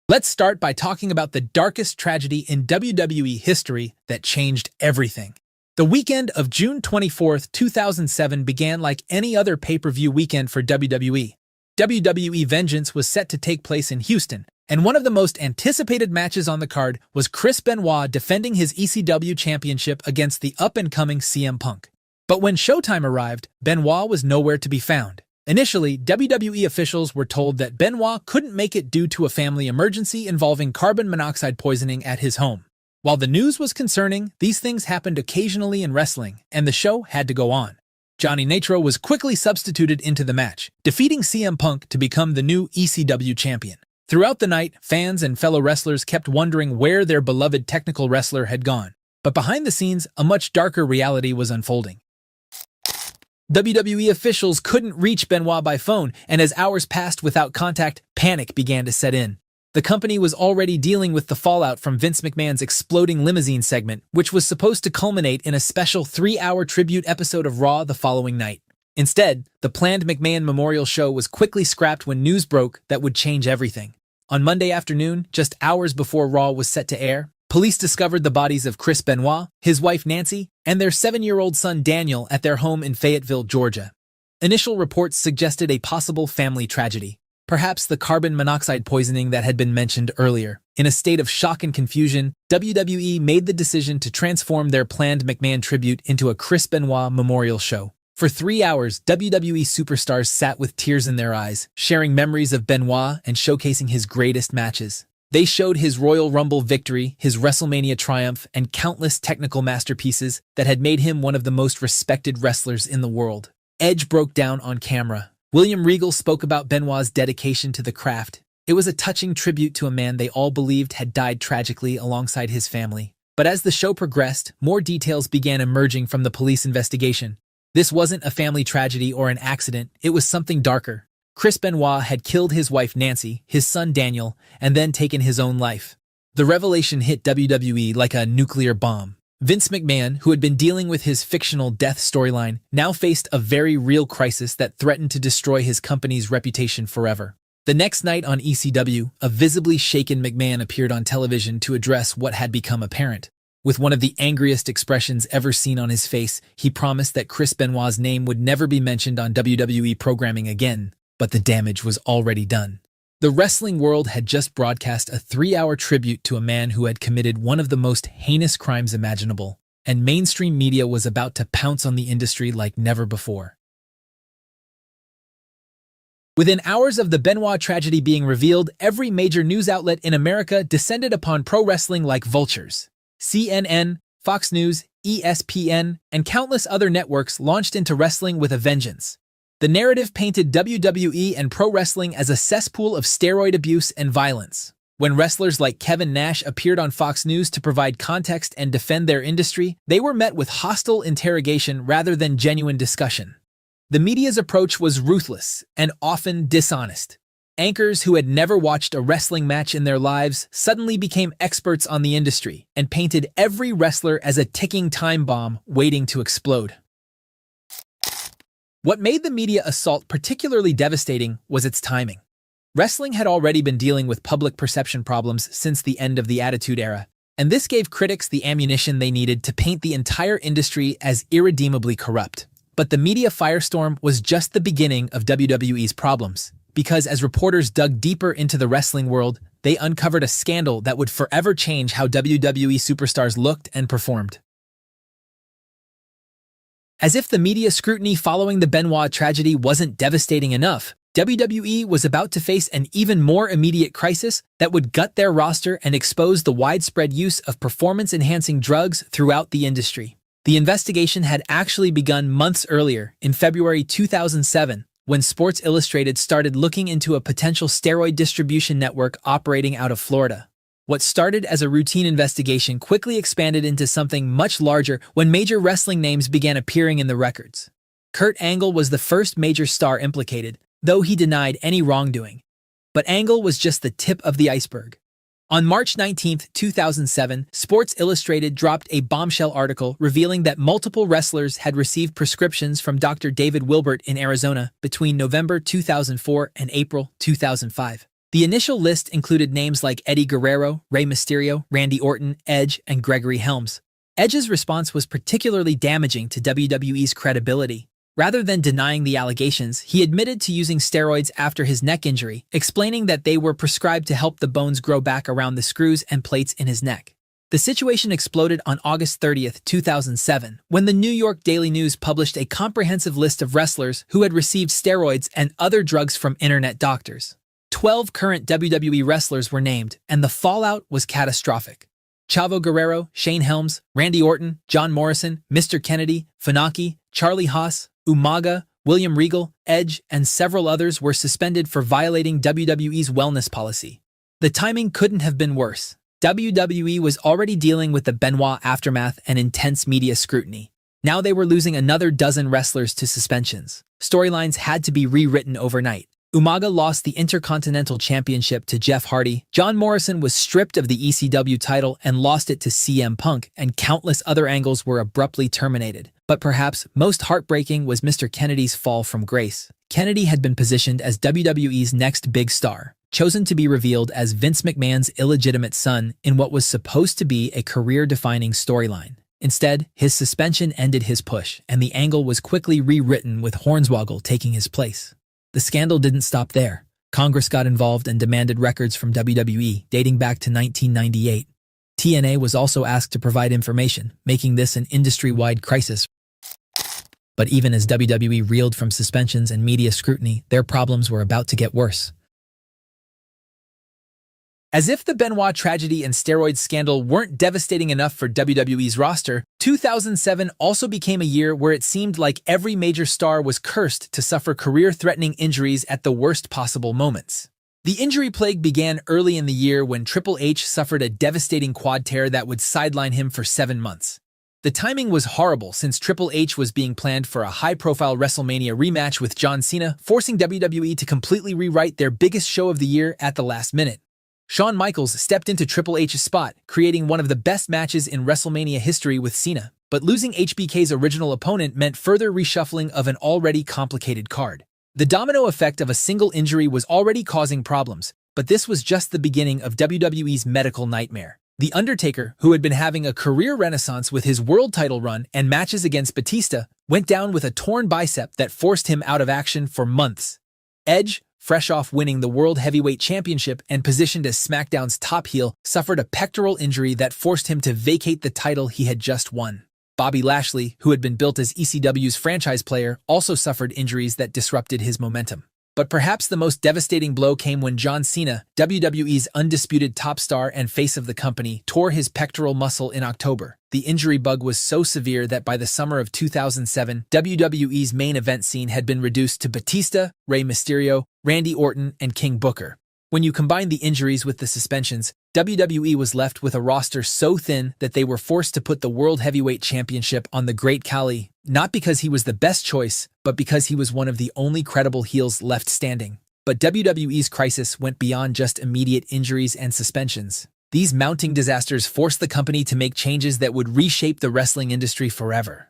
Let's start by talking about the darkest tragedy in WWE history that changed everything. The weekend of June 24, 2007 began like any other pay-per-view weekend for WWE. WWE Vengeance was set to take place in Houston, and one of the most anticipated matches on the card was Chris Benoit defending his ECW championship against the up-and-coming CM Punk. But when showtime arrived, Benoit was nowhere to be found. Initially, WWE officials were told that Benoit couldn't make it due to a family emergency involving carbon monoxide poisoning at his home. While the news was concerning, these things happened occasionally in wrestling, and the show had to go on. Johnny Nitro was quickly substituted into the match, defeating CM Punk to become the new ECW champion. Throughout the night, fans and fellow wrestlers kept wondering where their beloved technical wrestler had gone. But behind the scenes, a much darker reality was unfolding. WWE officials couldn't reach Benoit by phone, and as hours passed without contact, panic began to set in. The company was already dealing with the fallout from Vince McMahon's exploding limousine segment, which was supposed to culminate in a special 3-hour tribute episode of Raw the following night. Instead, the planned McMahon Memorial Show was quickly scrapped when news broke that would change everything. On Monday afternoon, just hours before Raw was set to air, police discovered the bodies of Chris Benoit, his wife Nancy, and their 7-year-old son Daniel at their home in Fayetteville, Georgia. Initial reports suggested a possible family tragedy. Perhaps the carbon monoxide poisoning that had been mentioned earlier. In a state of shock and confusion, WWE made the decision to transform their planned McMahon tribute into a Chris Benoit memorial show. For 3 hours, WWE superstars sat with tears in their eyes, sharing memories of Benoit and showcasing his greatest matches. They showed his Royal Rumble victory, his WrestleMania triumph, and countless technical masterpieces that had made him one of the most respected wrestlers in the world. Edge broke down on camera. William Regal spoke about Benoit's dedication to the craft. It was a touching tribute to a man they all believed had died tragically alongside his family. But as the show progressed, more details began emerging from the police investigation. This wasn't a family tragedy or an accident, it was something darker. Chris Benoit had killed his wife Nancy, his son Daniel, and then taken his own life. The revelation hit WWE like a nuclear bomb. Vince McMahon, who had been dealing with his fictional death storyline, now faced a very real crisis that threatened to destroy his company's reputation forever. The next night on ECW, a visibly shaken McMahon appeared on television to address what had become apparent. With one of the angriest expressions ever seen on his face, he promised that Chris Benoit's name would never be mentioned on WWE programming again. But the damage was already done. The wrestling world had just broadcast a 3-hour tribute to a man who had committed one of the most heinous crimes imaginable, and mainstream media was about to pounce on the industry like never before. Within hours of the Benoit tragedy being revealed, every major news outlet in America descended upon pro wrestling like vultures. CNN, Fox News, ESPN, and countless other networks launched into wrestling with a vengeance. The narrative painted WWE and pro wrestling as a cesspool of steroid abuse and violence. When wrestlers like Kevin Nash appeared on Fox News to provide context and defend their industry, they were met with hostile interrogation rather than genuine discussion. The media's approach was ruthless and often dishonest. Anchors who had never watched a wrestling match in their lives suddenly became experts on the industry and painted every wrestler as a ticking time bomb waiting to explode. What made the media assault particularly devastating was its timing. Wrestling had already been dealing with public perception problems since the end of the Attitude Era, and this gave critics the ammunition they needed to paint the entire industry as irredeemably corrupt. But the media firestorm was just the beginning of WWE's problems, because as reporters dug deeper into the wrestling world, they uncovered a scandal that would forever change how WWE superstars looked and performed. As if the media scrutiny following the Benoit tragedy wasn't devastating enough, WWE was about to face an even more immediate crisis that would gut their roster and expose the widespread use of performance-enhancing drugs throughout the industry. The investigation had actually begun months earlier, in February 2007, when Sports Illustrated started looking into a potential steroid distribution network operating out of Florida. What started as a routine investigation quickly expanded into something much larger when major wrestling names began appearing in the records. Kurt Angle was the first major star implicated, though he denied any wrongdoing. But Angle was just the tip of the iceberg. On March 19, 2007, Sports Illustrated dropped a bombshell article revealing that multiple wrestlers had received prescriptions from Dr. David Wilbert in Arizona between November 2004 and April 2005. The initial list included names like Eddie Guerrero, Rey Mysterio, Randy Orton, Edge, and Gregory Helms. Edge's response was particularly damaging to WWE's credibility. Rather than denying the allegations, he admitted to using steroids after his neck injury, explaining that they were prescribed to help the bones grow back around the screws and plates in his neck. The situation exploded on August 30, 2007, when the New York Daily News published a comprehensive list of wrestlers who had received steroids and other drugs from internet doctors. 12 current WWE wrestlers were named, and the fallout was catastrophic. Chavo Guerrero, Shane Helms, Randy Orton, John Morrison, Mr. Kennedy, Funaki, Charlie Haas, Umaga, William Regal, Edge, and several others were suspended for violating WWE's wellness policy. The timing couldn't have been worse. WWE was already dealing with the Benoit aftermath and intense media scrutiny. Now they were losing another dozen wrestlers to suspensions. Storylines had to be rewritten overnight. Umaga lost the Intercontinental Championship to Jeff Hardy, John Morrison was stripped of the ECW title and lost it to CM Punk, and countless other angles were abruptly terminated. But perhaps most heartbreaking was Mr. Kennedy's fall from grace. Kennedy had been positioned as WWE's next big star, chosen to be revealed as Vince McMahon's illegitimate son in what was supposed to be a career-defining storyline. Instead, his suspension ended his push, and the angle was quickly rewritten with Hornswoggle taking his place. The scandal didn't stop there. Congress got involved and demanded records from WWE dating back to 1998. TNA was also asked to provide information, making this an industry-wide crisis. But even as WWE reeled from suspensions and media scrutiny, their problems were about to get worse. As if the Benoit tragedy and steroid scandal weren't devastating enough for WWE's roster, 2007 also became a year where it seemed like every major star was cursed to suffer career-threatening injuries at the worst possible moments. The injury plague began early in the year when Triple H suffered a devastating quad tear that would sideline him for 7 months. The timing was horrible since Triple H was being planned for a high-profile WrestleMania rematch with John Cena, forcing WWE to completely rewrite their biggest show of the year at the last minute. Shawn Michaels stepped into Triple H's spot, creating one of the best matches in WrestleMania history with Cena, but losing HBK's original opponent meant further reshuffling of an already complicated card. The domino effect of a single injury was already causing problems, but this was just the beginning of WWE's medical nightmare. The Undertaker, who had been having a career renaissance with his world title run and matches against Batista, went down with a torn bicep that forced him out of action for months. Edge, fresh off winning the World Heavyweight Championship and positioned as SmackDown's top heel, suffered a pectoral injury that forced him to vacate the title he had just won. Bobby Lashley, who had been built as ECW's franchise player, also suffered injuries that disrupted his momentum. But perhaps the most devastating blow came when John Cena, WWE's undisputed top star and face of the company, tore his pectoral muscle in October. The injury bug was so severe that by the summer of 2007, WWE's main event scene had been reduced to Batista, Rey Mysterio, Randy Orton, and King Booker. When you combine the injuries with the suspensions, WWE was left with a roster so thin that they were forced to put the World Heavyweight Championship on the Great Khali, not because he was the best choice, but because he was one of the only credible heels left standing. But WWE's crisis went beyond just immediate injuries and suspensions. These mounting disasters forced the company to make changes that would reshape the wrestling industry forever.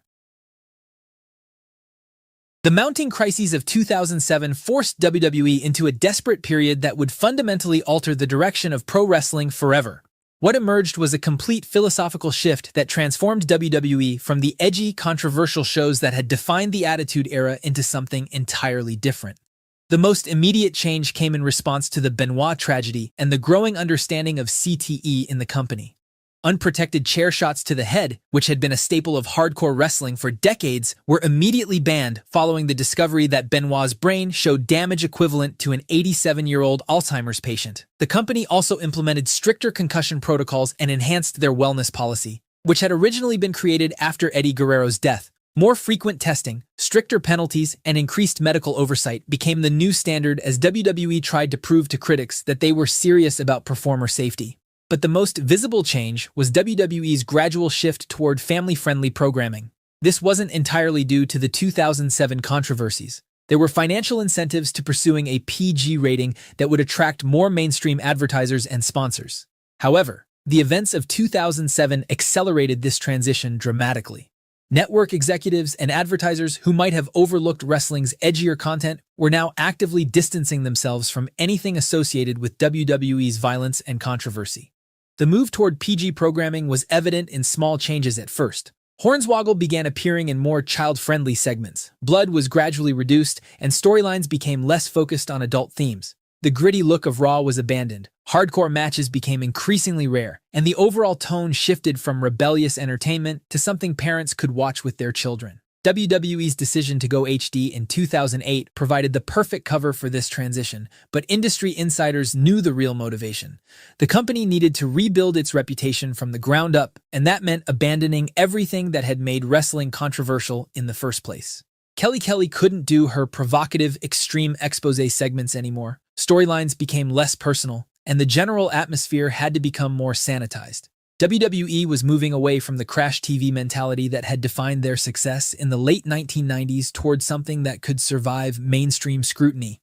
The mounting crises of 2007 forced WWE into a desperate period that would fundamentally alter the direction of pro wrestling forever. What emerged was a complete philosophical shift that transformed WWE from the edgy, controversial shows that had defined the Attitude Era into something entirely different. The most immediate change came in response to the Benoit tragedy and the growing understanding of CTE in the company. Unprotected chair shots to the head, which had been a staple of hardcore wrestling for decades, were immediately banned following the discovery that Benoit's brain showed damage equivalent to an 87-year-old Alzheimer's patient. The company also implemented stricter concussion protocols and enhanced their wellness policy, which had originally been created after Eddie Guerrero's death. More frequent testing, stricter penalties, and increased medical oversight became the new standard as WWE tried to prove to critics that they were serious about performer safety. But the most visible change was WWE's gradual shift toward family-friendly programming. This wasn't entirely due to the 2007 controversies. There were financial incentives to pursuing a PG rating that would attract more mainstream advertisers and sponsors. However, the events of 2007 accelerated this transition dramatically. Network executives and advertisers who might have overlooked wrestling's edgier content were now actively distancing themselves from anything associated with WWE's violence and controversy. The move toward PG programming was evident in small changes at first. Hornswoggle began appearing in more child-friendly segments, blood was gradually reduced, and storylines became less focused on adult themes. The gritty look of Raw was abandoned, hardcore matches became increasingly rare, and the overall tone shifted from rebellious entertainment to something parents could watch with their children. WWE's decision to go HD in 2008 provided the perfect cover for this transition, but industry insiders knew the real motivation. The company needed to rebuild its reputation from the ground up, and that meant abandoning everything that had made wrestling controversial in the first place. Kelly couldn't do her provocative, extreme expose segments anymore. Storylines became less personal, and the general atmosphere had to become more sanitized. WWE was moving away from the crash TV mentality that had defined their success in the late 1990s toward something that could survive mainstream scrutiny.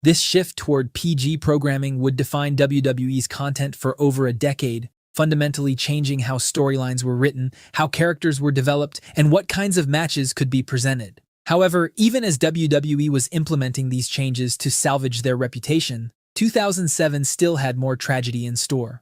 This shift toward PG programming would define WWE's content for over a decade, fundamentally changing how storylines were written, how characters were developed, and what kinds of matches could be presented. However, even as WWE was implementing these changes to salvage their reputation, 2007 still had more tragedy in store.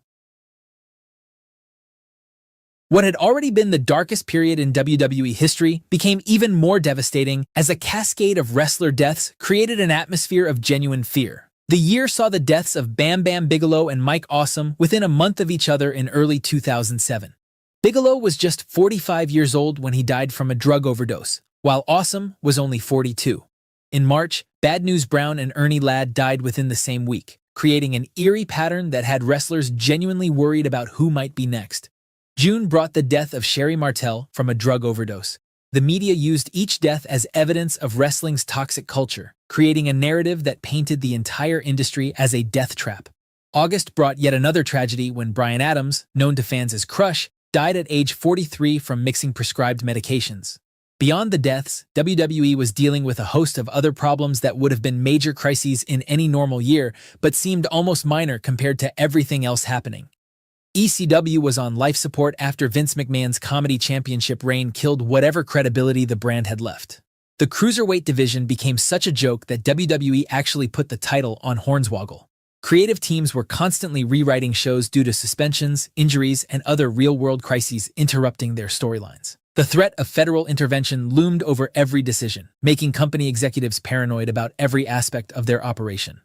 What had already been the darkest period in WWE history became even more devastating as a cascade of wrestler deaths created an atmosphere of genuine fear. The year saw the deaths of Bam Bam Bigelow and Mike Awesome within a month of each other in early 2007. Bigelow was just 45 years old when he died from a drug overdose, while Awesome was only 42. In March, Bad News Brown and Ernie Ladd died within the same week. creating an eerie pattern that had wrestlers genuinely worried about who might be next. June brought the death of Sherry Martel from a drug overdose. The media used each death as evidence of wrestling's toxic culture, creating a narrative that painted the entire industry as a death trap. August brought yet another tragedy when Bryan Adams, known to fans as Crush, died at age 43 from mixing prescribed medications. Beyond the deaths, WWE was dealing with a host of other problems that would have been major crises in any normal year, but seemed almost minor compared to everything else happening. ECW was on life support after Vince McMahon's comedy championship reign killed whatever credibility the brand had left. The cruiserweight division became such a joke that WWE actually put the title on Hornswoggle. Creative teams were constantly rewriting shows due to suspensions, injuries, and other real-world crises interrupting their storylines. The threat of federal intervention loomed over every decision, making company executives paranoid about every aspect of their operation.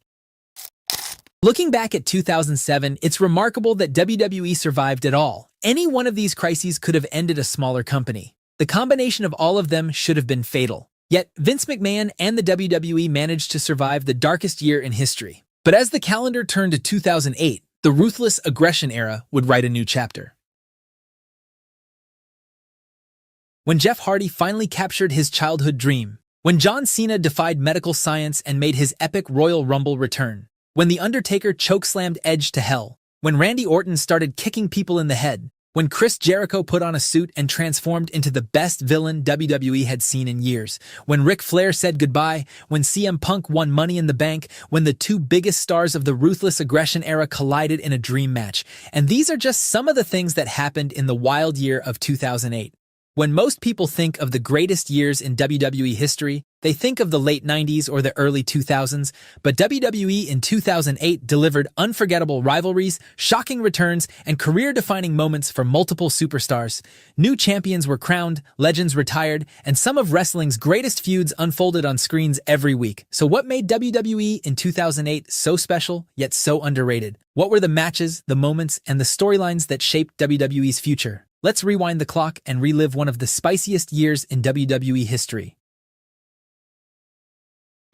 Looking back at 2007, it's remarkable that WWE survived at all. Any one of these crises could have ended a smaller company. The combination of all of them should have been fatal. Yet, Vince McMahon and the WWE managed to survive the darkest year in history. But as the calendar turned to 2008, the Ruthless Aggression Era would write a new chapter. When Jeff Hardy finally captured his childhood dream, when John Cena defied medical science and made his epic Royal Rumble return, when The Undertaker chokeslammed Edge to hell, when Randy Orton started kicking people in the head, when Chris Jericho put on a suit and transformed into the best villain WWE had seen in years, when Ric Flair said goodbye, when CM Punk won Money in the Bank, when the two biggest stars of the Ruthless Aggression Era collided in a dream match. And these are just some of the things that happened in the wild year of 2008. When most people think of the greatest years in WWE history, they think of the late 90s or the early 2000s, but WWE in 2008 delivered unforgettable rivalries, shocking returns, and career-defining moments for multiple superstars. New champions were crowned, legends retired, and some of wrestling's greatest feuds unfolded on screens every week. So what made WWE in 2008 so special, yet so underrated? What were the matches, the moments, and the storylines that shaped WWE's future? Let's rewind the clock and relive one of the spiciest years in WWE history.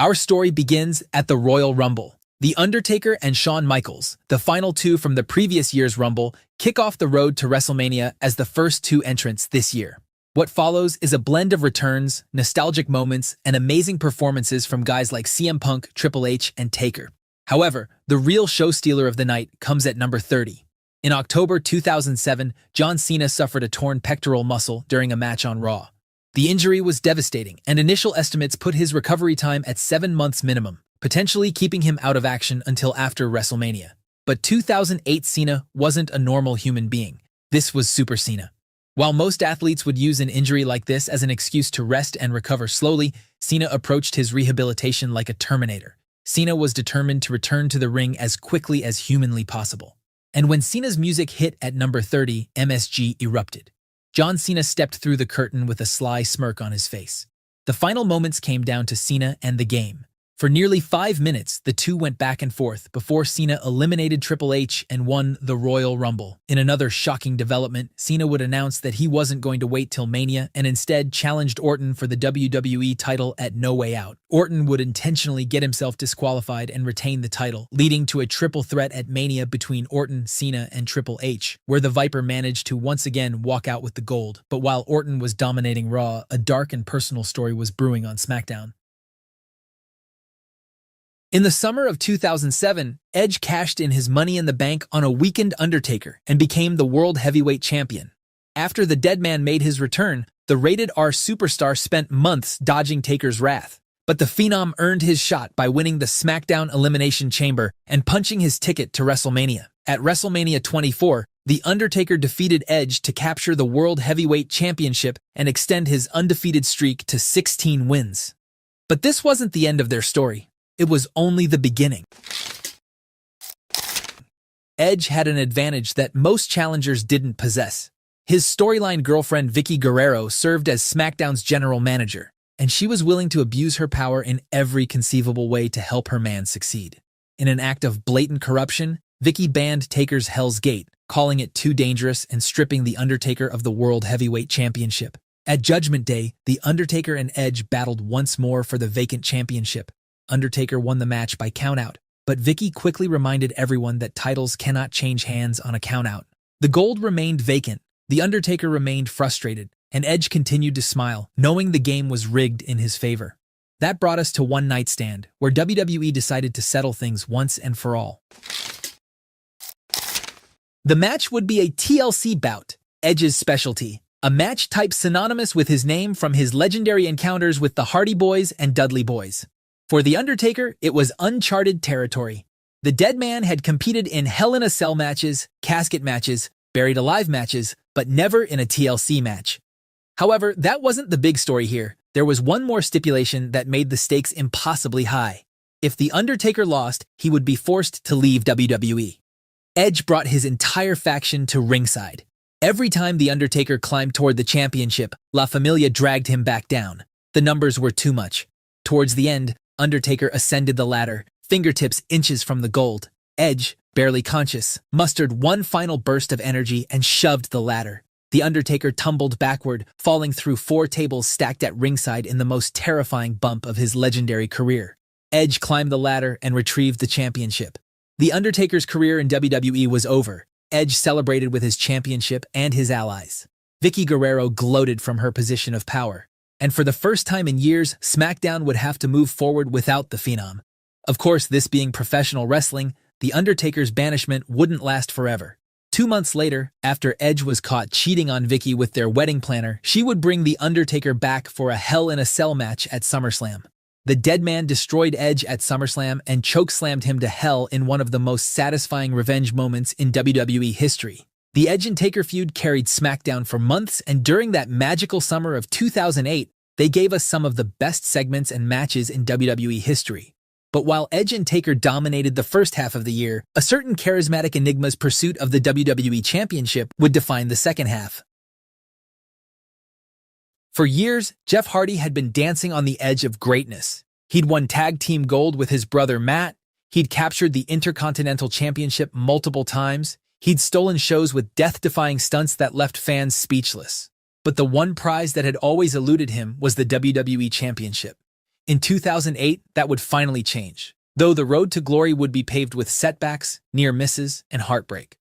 Our story begins at the Royal Rumble. The Undertaker and Shawn Michaels, the final two from the previous year's Rumble, kick off the road to WrestleMania as the first two entrants this year. What follows is a blend of returns, nostalgic moments, and amazing performances from guys like CM Punk, Triple H, and Taker. However, the real show stealer of the night comes at number 30. In October 2007, John Cena suffered a torn pectoral muscle during a match on Raw. The injury was devastating, and initial estimates put his recovery time at 7 months minimum, potentially keeping him out of action until after WrestleMania. But 2008 Cena wasn't a normal human being. This was Super Cena. While most athletes would use an injury like this as an excuse to rest and recover slowly, Cena approached his rehabilitation like a Terminator. Cena was determined to return to the ring as quickly as humanly possible. And when Cena's music hit at number 30, MSG erupted. John Cena stepped through the curtain with a sly smirk on his face. The final moments came down to Cena and the game. For nearly 5 minutes, the two went back and forth before Cena eliminated Triple H and won the Royal Rumble. In another shocking development, Cena would announce that he wasn't going to wait till Mania and instead challenged Orton for the WWE title at No Way Out. Orton would intentionally get himself disqualified and retain the title, leading to a triple threat at Mania between Orton, Cena, and Triple H, where the Viper managed to once again walk out with the gold. But while Orton was dominating Raw, a dark and personal story was brewing on SmackDown. In the summer of 2007, Edge cashed in his Money in the Bank on a weakened Undertaker and became the World Heavyweight Champion. After the Dead Man made his return, the Rated R superstar spent months dodging Taker's wrath. But the Phenom earned his shot by winning the SmackDown Elimination Chamber and punching his ticket to WrestleMania. At WrestleMania 24, The Undertaker defeated Edge to capture the World Heavyweight Championship and extend his undefeated streak to 16 wins. But this wasn't the end of their story. It was only the beginning. Edge had an advantage that most challengers didn't possess. His storyline girlfriend Vicky Guerrero served as SmackDown's general manager, and she was willing to abuse her power in every conceivable way to help her man succeed. In an act of blatant corruption, Vicky banned Taker's Hell's Gate, calling it too dangerous and stripping The Undertaker of the World Heavyweight Championship. At Judgment Day, The Undertaker and Edge battled once more for the vacant championship. Undertaker won the match by countout, But Vicky quickly reminded everyone that titles cannot change hands on a countout. The gold remained vacant, The Undertaker remained frustrated, and Edge continued to smile, knowing the game was rigged in his favor. That brought us to One Night Stand, where WWE decided to settle things once and for all. The match would be a TLC bout, Edge's specialty, a match type synonymous with his name from his legendary encounters with the Hardy Boys and Dudley Boys. For The Undertaker, it was uncharted territory. The Dead Man had competed in Hell in a Cell matches, casket matches, buried alive matches, but never in a TLC match. However, that wasn't the big story here. There was one more stipulation that made the stakes impossibly high. If The Undertaker lost, he would be forced to leave WWE. Edge brought his entire faction to ringside. Every time The Undertaker climbed toward the championship, La Familia dragged him back down. The numbers were too much. Towards the end, Undertaker ascended the ladder, fingertips inches from the gold. Edge, barely conscious, mustered one final burst of energy and shoved the ladder. The Undertaker tumbled backward, falling through 4 tables stacked at ringside in the most terrifying bump of his legendary career. Edge climbed the ladder and retrieved the championship. The Undertaker's career in WWE was over. Edge celebrated with his championship and his allies. Vicky Guerrero gloated from her position of power. And for the first time in years, SmackDown would have to move forward without the Phenom. Of course, this being professional wrestling, The Undertaker's banishment wouldn't last forever. 2 months later, after Edge was caught cheating on Vicky with their wedding planner, she would bring The Undertaker back for a Hell in a Cell match at SummerSlam. The Dead Man destroyed Edge at SummerSlam and chokeslammed him to hell in one of the most satisfying revenge moments in WWE history. The Edge and Taker feud carried SmackDown for months, and during that magical summer of 2008, they gave us some of the best segments and matches in WWE history. But while Edge and Taker dominated the first half of the year, a certain charismatic enigma's pursuit of the WWE Championship would define the second half. For years, Jeff Hardy had been dancing on the edge of greatness. He'd won tag team gold with his brother Matt, he'd captured the Intercontinental Championship multiple times, he'd stolen shows with death-defying stunts that left fans speechless. But the one prize that had always eluded him was the WWE Championship. In 2008, that would finally change, though the road to glory would be paved with setbacks, near misses, and heartbreak.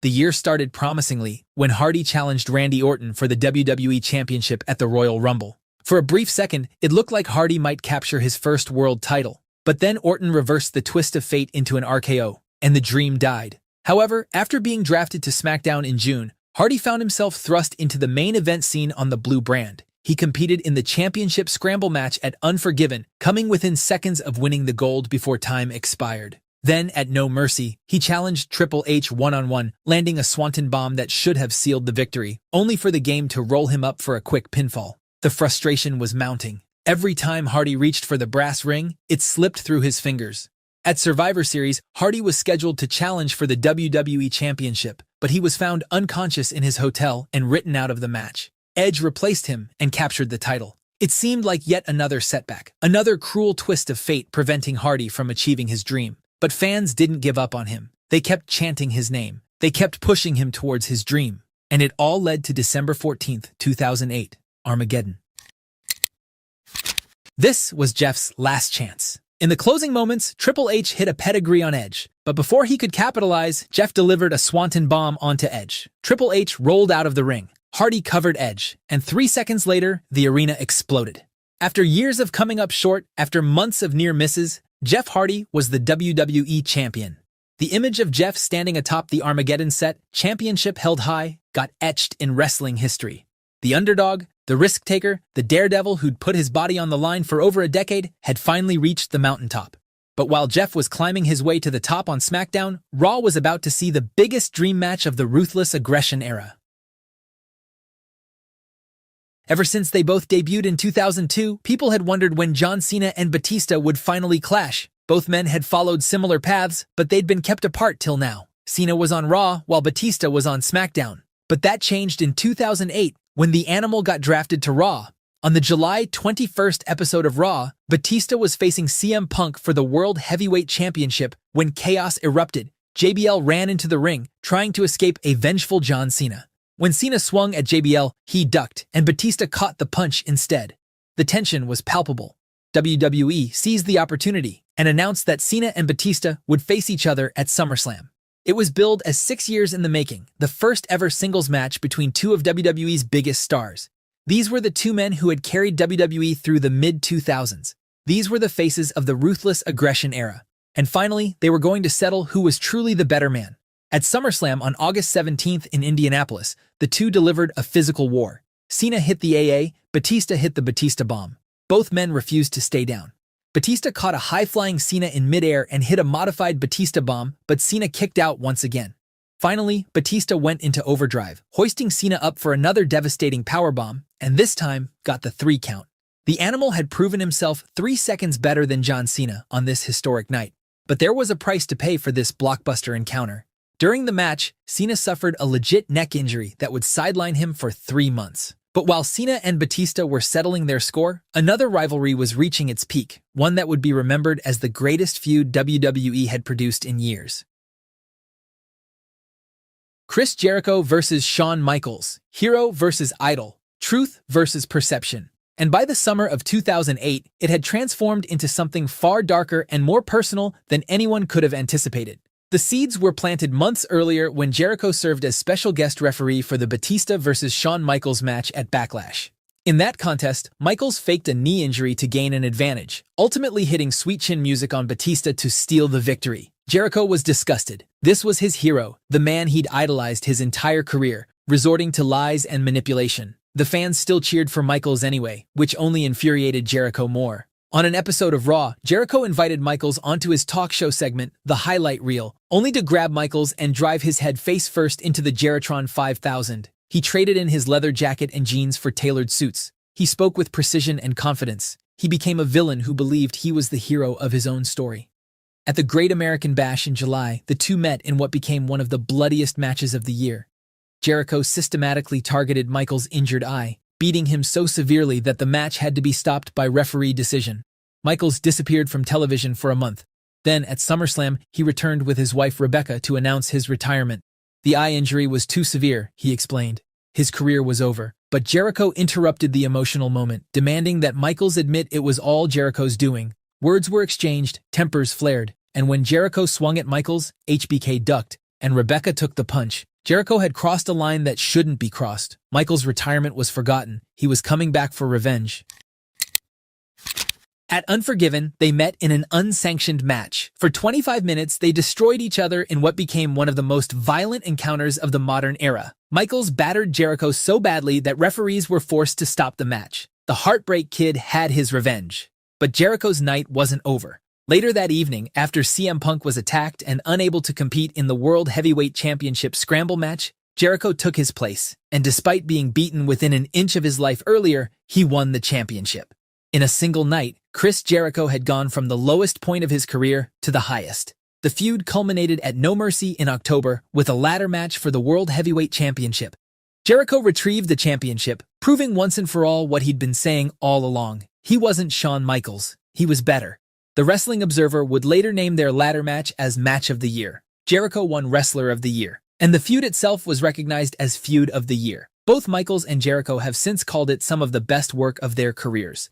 The year started promisingly when Hardy challenged Randy Orton for the WWE Championship at the Royal Rumble. For a brief second, it looked like Hardy might capture his first world title, but then Orton reversed the twist of fate into an RKO, and the dream died. However, after being drafted to SmackDown in June, Hardy found himself thrust into the main event scene on the blue brand. He competed in the championship scramble match at Unforgiven, coming within seconds of winning the gold before time expired. Then, at No Mercy, he challenged Triple H one-on-one, landing a swanton bomb that should have sealed the victory, only for the game to roll him up for a quick pinfall. The frustration was mounting. Every time Hardy reached for the brass ring, it slipped through his fingers. At Survivor Series, Hardy was scheduled to challenge for the WWE Championship, but he was found unconscious in his hotel and written out of the match. Edge replaced him and captured the title. It seemed like yet another setback, another cruel twist of fate preventing Hardy from achieving his dream. But fans didn't give up on him. They kept chanting his name. They kept pushing him towards his dream. And it all led to December 14th, 2008, Armageddon. This was Jeff's last chance. In the closing moments, Triple H hit a pedigree on Edge. But before he could capitalize, Jeff delivered a swanton bomb onto Edge. Triple H rolled out of the ring. Hardy covered Edge. And 3 seconds later, the arena exploded. After years of coming up short, after months of near misses, Jeff Hardy was the WWE Champion. The image of Jeff standing atop the Armageddon set, championship held high, got etched in wrestling history. The underdog, the risk taker, the daredevil who'd put his body on the line for over a decade, had finally reached the mountaintop. But while Jeff was climbing his way to the top on SmackDown, Raw was about to see the biggest dream match of the Ruthless Aggression Era. Ever since they both debuted in 2002, people had wondered when John Cena and Batista would finally clash. Both men had followed similar paths, but they'd been kept apart till now. Cena was on Raw, while Batista was on SmackDown. But that changed in 2008, when the Animal got drafted to Raw. On the July 21st episode of Raw, Batista was facing CM Punk for the World Heavyweight Championship when chaos erupted. JBL ran into the ring, trying to escape a vengeful John Cena. When Cena swung at JBL, he ducked, and Batista caught the punch instead. The tension was palpable. WWE seized the opportunity, and announced that Cena and Batista would face each other at SummerSlam. It was billed as 6 years in the making, the first ever singles match between two of WWE's biggest stars. These were the two men who had carried WWE through the mid-2000s. These were the faces of the Ruthless Aggression Era. And finally, they were going to settle who was truly the better man. At SummerSlam on August 17th in Indianapolis, the two delivered a physical war. Cena hit the AA, Batista hit the Batista bomb. Both men refused to stay down. Batista caught a high-flying Cena in midair and hit a modified Batista bomb, but Cena kicked out once again. Finally, Batista went into overdrive, hoisting Cena up for another devastating powerbomb, and this time got the 3 count. The animal had proven himself 3 seconds better than John Cena on this historic night. But there was a price to pay for this blockbuster encounter. During the match, Cena suffered a legit neck injury that would sideline him for 3 months. But while Cena and Batista were settling their score, another rivalry was reaching its peak, one that would be remembered as the greatest feud WWE had produced in years. Chris Jericho versus Shawn Michaels, hero versus idol, truth versus perception. And by the summer of 2008, it had transformed into something far darker and more personal than anyone could have anticipated. The seeds were planted months earlier when Jericho served as special guest referee for the Batista versus Shawn Michaels match at Backlash. In that contest, Michaels faked a knee injury to gain an advantage, ultimately hitting Sweet Chin music on Batista to steal the victory. Jericho was disgusted. This was his hero, the man he'd idolized his entire career, resorting to lies and manipulation. The fans still cheered for Michaels anyway, which only infuriated Jericho more. On an episode of Raw, Jericho invited Michaels onto his talk show segment, The Highlight Reel, only to grab Michaels and drive his head face first into the Geratron 5000. He traded in his leather jacket and jeans for tailored suits. He spoke with precision and confidence. He became a villain who believed he was the hero of his own story. At the Great American Bash in July, the two met in what became one of the bloodiest matches of the year. Jericho systematically targeted Michaels' injured eye, beating him so severely that the match had to be stopped by referee decision. Michaels disappeared from television for a month. Then, at SummerSlam, he returned with his wife Rebecca to announce his retirement. The eye injury was too severe, he explained. His career was over. But Jericho interrupted the emotional moment, demanding that Michaels admit it was all Jericho's doing. Words were exchanged, tempers flared, and when Jericho swung at Michaels, HBK ducked, and Rebecca took the punch. Jericho had crossed a line that shouldn't be crossed. Michaels' retirement was forgotten. He was coming back for revenge. At Unforgiven, they met in an unsanctioned match. For 25 minutes, they destroyed each other in what became one of the most violent encounters of the modern era. Michaels battered Jericho so badly that referees were forced to stop the match. The Heartbreak Kid had his revenge. But Jericho's night wasn't over. Later that evening, after CM Punk was attacked and unable to compete in the World Heavyweight Championship Scramble match, Jericho took his place, and despite being beaten within an inch of his life earlier, he won the championship. In a single night, Chris Jericho had gone from the lowest point of his career to the highest. The feud culminated at No Mercy in October with a ladder match for the World Heavyweight Championship. Jericho retrieved the championship, proving once and for all what he'd been saying all along. He wasn't Shawn Michaels. He was better. The Wrestling Observer would later name their ladder match as Match of the Year. Jericho won Wrestler of the Year, and the feud itself was recognized as Feud of the Year. Both Michaels and Jericho have since called it some of the best work of their careers.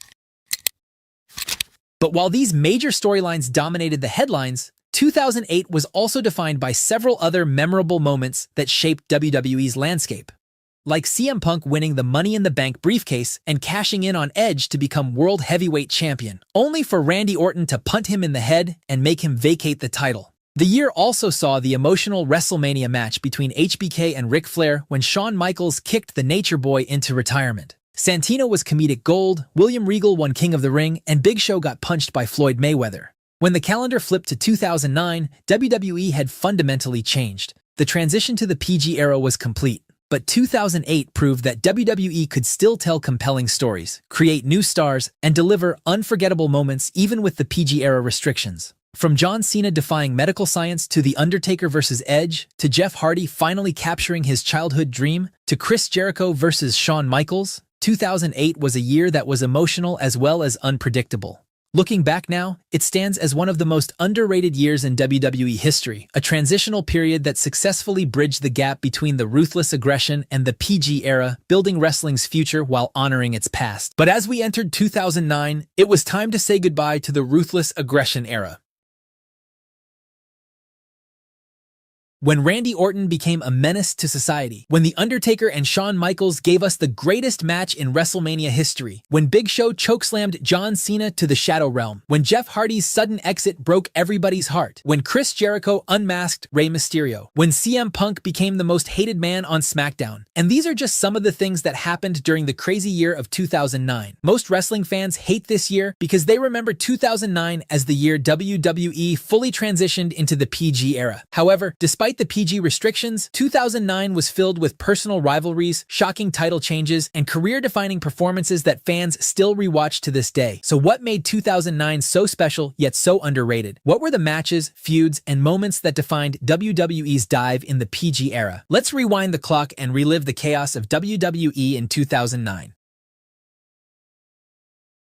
But while these major storylines dominated the headlines, 2008 was also defined by several other memorable moments that shaped WWE's landscape. Like CM Punk winning the Money in the Bank briefcase and cashing in on Edge to become World Heavyweight Champion, only for Randy Orton to punt him in the head and make him vacate the title. The year also saw the emotional WrestleMania match between HBK and Ric Flair when Shawn Michaels kicked the Nature Boy into retirement. Santino was comedic gold, William Regal won King of the Ring, and Big Show got punched by Floyd Mayweather. When the calendar flipped to 2009, WWE had fundamentally changed. The transition to the PG era was complete. But 2008 proved that WWE could still tell compelling stories, create new stars, and deliver unforgettable moments even with the PG era restrictions. From John Cena defying medical science to The Undertaker versus Edge, to Jeff Hardy finally capturing his childhood dream, to Chris Jericho versus Shawn Michaels, 2008 was a year that was emotional as well as unpredictable. Looking back now, it stands as one of the most underrated years in WWE history, a transitional period that successfully bridged the gap between the Ruthless Aggression and the PG era, building wrestling's future while honoring its past. But as we entered 2009, it was time to say goodbye to the Ruthless Aggression Era. When Randy Orton became a menace to society, when The Undertaker and Shawn Michaels gave us the greatest match in WrestleMania history, when Big Show chokeslammed John Cena to the Shadow Realm, when Jeff Hardy's sudden exit broke everybody's heart, when Chris Jericho unmasked Rey Mysterio, when CM Punk became the most hated man on SmackDown. And these are just some of the things that happened during the crazy year of 2009. Most wrestling fans hate this year because they remember 2009 as the year WWE fully transitioned into the PG era. However, despite the PG restrictions, 2009 was filled with personal rivalries, shocking title changes, and career-defining performances that fans still rewatch to this day. So what made 2009 so special yet so underrated? What were the matches, feuds, and moments that defined WWE's dive in the PG era? Let's rewind the clock and relive the chaos of WWE in 2009.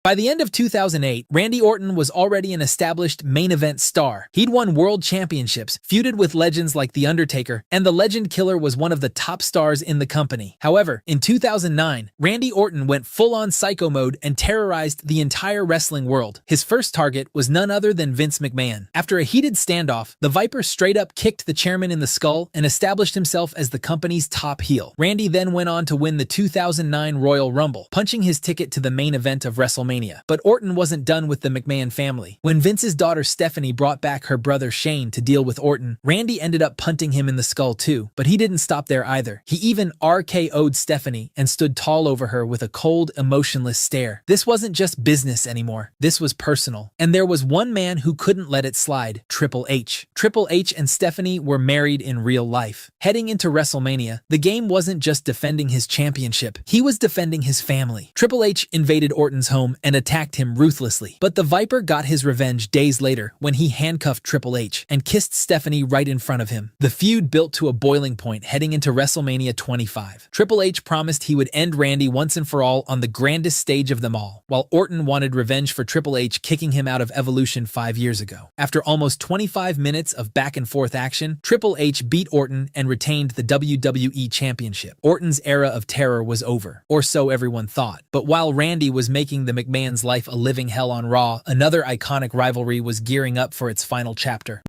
By the end of 2008, Randy Orton was already an established main event star. He'd won world championships, feuded with legends like The Undertaker, and the Legend Killer was one of the top stars in the company. However, in 2009, Randy Orton went full-on psycho mode and terrorized the entire wrestling world. His first target was none other than Vince McMahon. After a heated standoff, the Viper straight up kicked the chairman in the skull and established himself as the company's top heel. Randy then went on to win the 2009 Royal Rumble, punching his ticket to the main event of WrestleMania. But Orton wasn't done with the McMahon family. When Vince's daughter Stephanie brought back her brother Shane to deal with Orton, Randy ended up punting him in the skull too. But he didn't stop there either. He even RKO'd Stephanie and stood tall over her with a cold, emotionless stare. This wasn't just business anymore. This was personal. And there was one man who couldn't let it slide: Triple H. Triple H and Stephanie were married in real life. Heading into WrestleMania, the game wasn't just defending his championship. He was defending his family. Triple H invaded Orton's home and attacked him ruthlessly. But the Viper got his revenge days later when he handcuffed Triple H and kissed Stephanie right in front of him. The feud built to a boiling point heading into WrestleMania 25. Triple H promised he would end Randy once and for all on the grandest stage of them all, while Orton wanted revenge for Triple H kicking him out of Evolution 5 years ago. After almost 25 minutes of back-and-forth action, Triple H beat Orton and retained the WWE Championship. Orton's era of terror was over, or so everyone thought. But while Randy was making the McMahon's life a living hell on Raw, another iconic rivalry was gearing up for its final chapter.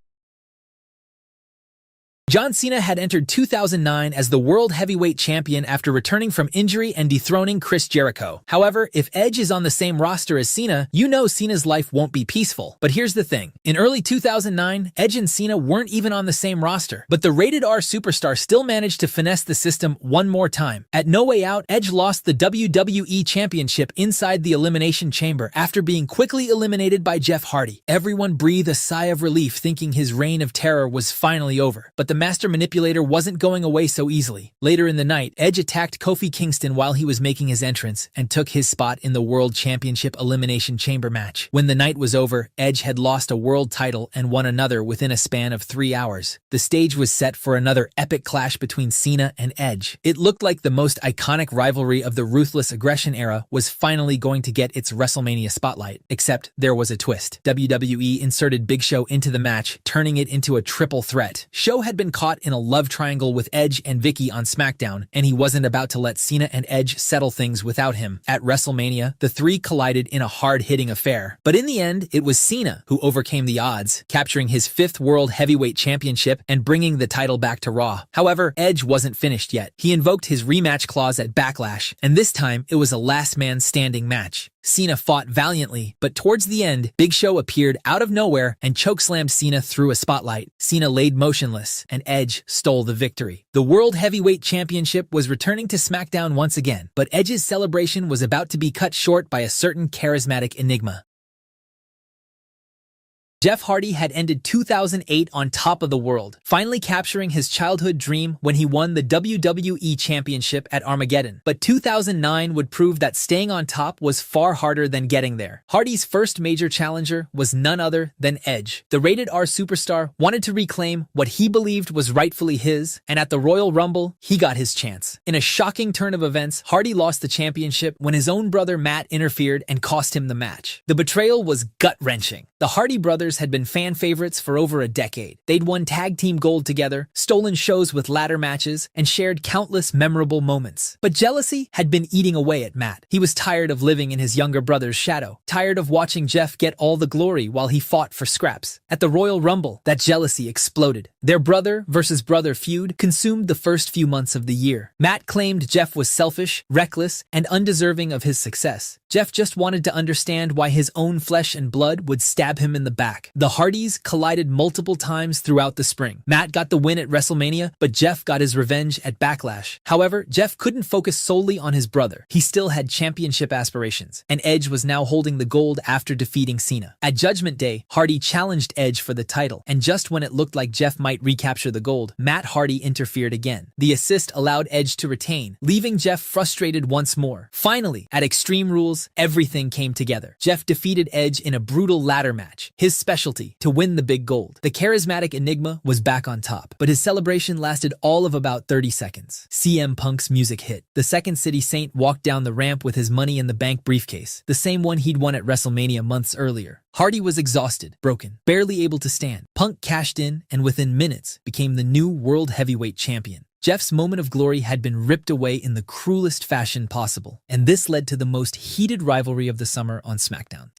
John Cena had entered 2009 as the World Heavyweight Champion after returning from injury and dethroning Chris Jericho. However, if Edge is on the same roster as Cena, you know Cena's life won't be peaceful. But here's the thing. In early 2009, Edge and Cena weren't even on the same roster. But the Rated R superstar still managed to finesse the system one more time. At No Way Out, Edge lost the WWE Championship inside the Elimination Chamber after being quickly eliminated by Jeff Hardy. Everyone breathed a sigh of relief thinking his reign of terror was finally over. But the Master Manipulator wasn't going away so easily. Later in the night, Edge attacked Kofi Kingston while he was making his entrance and took his spot in the World Championship Elimination Chamber match. When the night was over, Edge had lost a world title and won another within a span of 3 hours. The stage was set for another epic clash between Cena and Edge. It looked like the most iconic rivalry of the Ruthless Aggression Era was finally going to get its WrestleMania spotlight. Except there was a twist. WWE inserted Big Show into the match, turning it into a triple threat. Show had been caught in a love triangle with Edge and Vicky on SmackDown, and he wasn't about to let Cena and Edge settle things without him. At WrestleMania, the three collided in a hard-hitting affair. But in the end, it was Cena who overcame the odds, capturing his 5th World Heavyweight Championship and bringing the title back to Raw. However, Edge wasn't finished yet. He invoked his rematch clause at Backlash, and this time it was a last man standing match. Cena fought valiantly, but towards the end, Big Show appeared out of nowhere and chokeslammed Cena through a spotlight. Cena laid motionless, and Edge stole the victory. The World Heavyweight Championship was returning to SmackDown once again, but Edge's celebration was about to be cut short by a certain charismatic enigma. Jeff Hardy had ended 2008 on top of the world, finally capturing his childhood dream when he won the WWE Championship at Armageddon. But 2009 would prove that staying on top was far harder than getting there. Hardy's first major challenger was none other than Edge. The rated R superstar wanted to reclaim what he believed was rightfully his, and at the Royal Rumble, he got his chance. In a shocking turn of events, Hardy lost the championship when his own brother Matt interfered and cost him the match. The betrayal was gut-wrenching. The Hardy brothers had been fan favorites for over a decade. They'd won tag team gold together, stolen shows with ladder matches, and shared countless memorable moments. But jealousy had been eating away at Matt. He was tired of living in his younger brother's shadow, tired of watching Jeff get all the glory while he fought for scraps. At the Royal Rumble, that jealousy exploded. Their brother versus brother feud consumed the first few months of the year. Matt claimed Jeff was selfish, reckless, and undeserving of his success. Jeff just wanted to understand why his own flesh and blood would stab him in the back. The Hardys collided multiple times throughout the spring. Matt got the win at WrestleMania, but Jeff got his revenge at Backlash. However, Jeff couldn't focus solely on his brother. He still had championship aspirations, and Edge was now holding the gold after defeating Cena. At Judgment Day, Hardy challenged Edge for the title, and just when it looked like Jeff might recapture the gold, Matt Hardy interfered again. The assist allowed Edge to retain, leaving Jeff frustrated once more. Finally, at Extreme Rules, everything came together. Jeff defeated Edge in a brutal ladder match, his specialty, to win the big gold. The charismatic Enigma was back on top, but his celebration lasted all of about 30 seconds. CM Punk's music hit. The Second City Saint walked down the ramp with his Money in the Bank briefcase, the same one he'd won at WrestleMania months earlier. Hardy was exhausted, broken, barely able to stand. Punk cashed in and within minutes became the new World Heavyweight Champion. Jeff's moment of glory had been ripped away in the cruelest fashion possible, and this led to the most heated rivalry of the summer on SmackDown.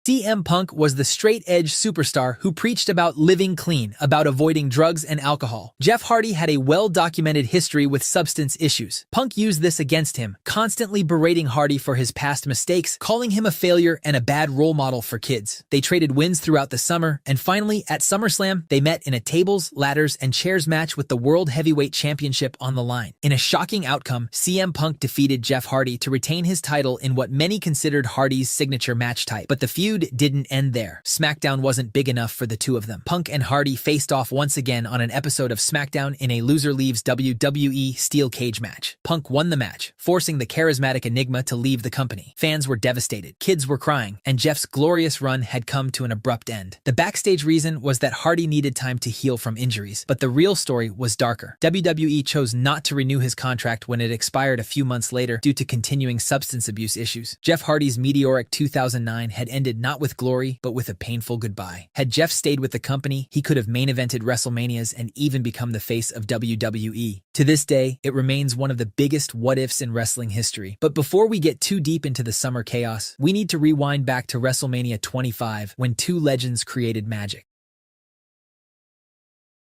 CM Punk was the straight-edge superstar who preached about living clean, about avoiding drugs and alcohol. Jeff Hardy had a well-documented history with substance issues. Punk used this against him, constantly berating Hardy for his past mistakes, calling him a failure and a bad role model for kids. They traded wins throughout the summer, and finally, at SummerSlam, they met in a tables, ladders, and chairs match with the World Heavyweight Championship on the line. In a shocking outcome, CM Punk defeated Jeff Hardy to retain his title in what many considered Hardy's signature match type. But the feud didn't end there. SmackDown wasn't big enough for the two of them. Punk and Hardy faced off once again on an episode of SmackDown in a loser leaves WWE steel cage match. Punk won the match, forcing the charismatic Enigma to leave the company. Fans were devastated, kids were crying, and Jeff's glorious run had come to an abrupt end. The backstage reason was that Hardy needed time to heal from injuries, but the real story was darker. WWE chose not to renew his contract when it expired a few months later due to continuing substance abuse issues. Jeff Hardy's meteoric 2009 had ended not with glory, but with a painful goodbye. Had Jeff stayed with the company, he could have main evented WrestleManias and even become the face of WWE. To this day, it remains one of the biggest what-ifs in wrestling history. But before we get too deep into the summer chaos, we need to rewind back to WrestleMania 25 when two legends created magic.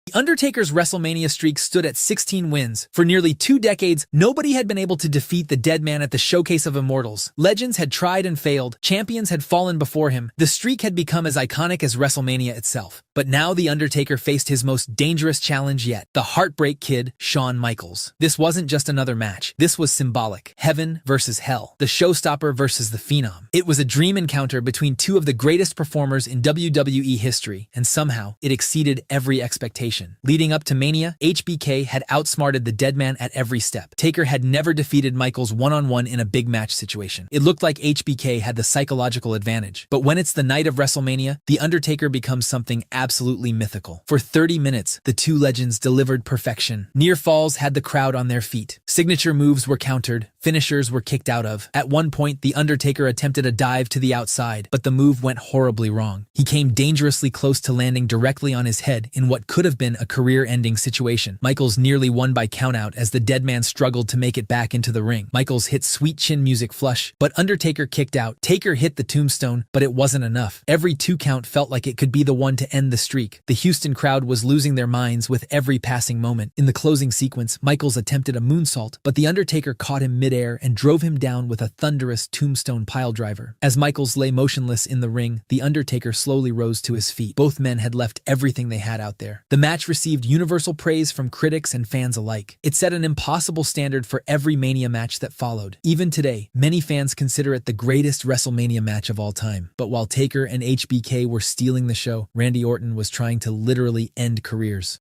The Undertaker's WrestleMania streak stood at 16 wins. For nearly 2 decades, nobody had been able to defeat the dead man at the Showcase of Immortals. Legends had tried and failed. Champions had fallen before him. The streak had become as iconic as WrestleMania itself. But now The Undertaker faced his most dangerous challenge yet, the Heartbreak Kid, Shawn Michaels. This wasn't just another match. This was symbolic. Heaven versus hell. The showstopper versus the phenom. It was a dream encounter between two of the greatest performers in WWE history, and somehow it exceeded every expectation. Leading up to Mania, HBK had outsmarted the dead man at every step. Taker had never defeated Michaels one-on-one in a big match situation. It looked like HBK had the psychological advantage. But when it's the night of WrestleMania, The Undertaker becomes something absolutely mythical. For 30 minutes, the two legends delivered perfection. Near falls had the crowd on their feet. Signature moves were countered. Finishers were kicked out of. At one point, The Undertaker attempted a dive to the outside, but the move went horribly wrong. He came dangerously close to landing directly on his head in what could have been a career-ending situation. Michaels nearly won by countout as the dead man struggled to make it back into the ring. Michaels hit sweet chin music flush, but Undertaker kicked out. Taker hit the tombstone, but it wasn't enough. Every 2 count felt like it could be the one to end the streak. The Houston crowd was losing their minds with every passing moment. In the closing sequence, Michaels attempted a moonsault, but The Undertaker caught him midair and drove him down with a thunderous tombstone piledriver. As Michaels lay motionless in the ring, The Undertaker slowly rose to his feet. Both men had left everything they had out there. The match match received universal praise from critics and fans alike. It set an impossible standard for every Mania match that followed. Even today, many fans consider it the greatest WrestleMania match of all time. But while Taker and HBK were stealing the show, Randy Orton was trying to literally end careers.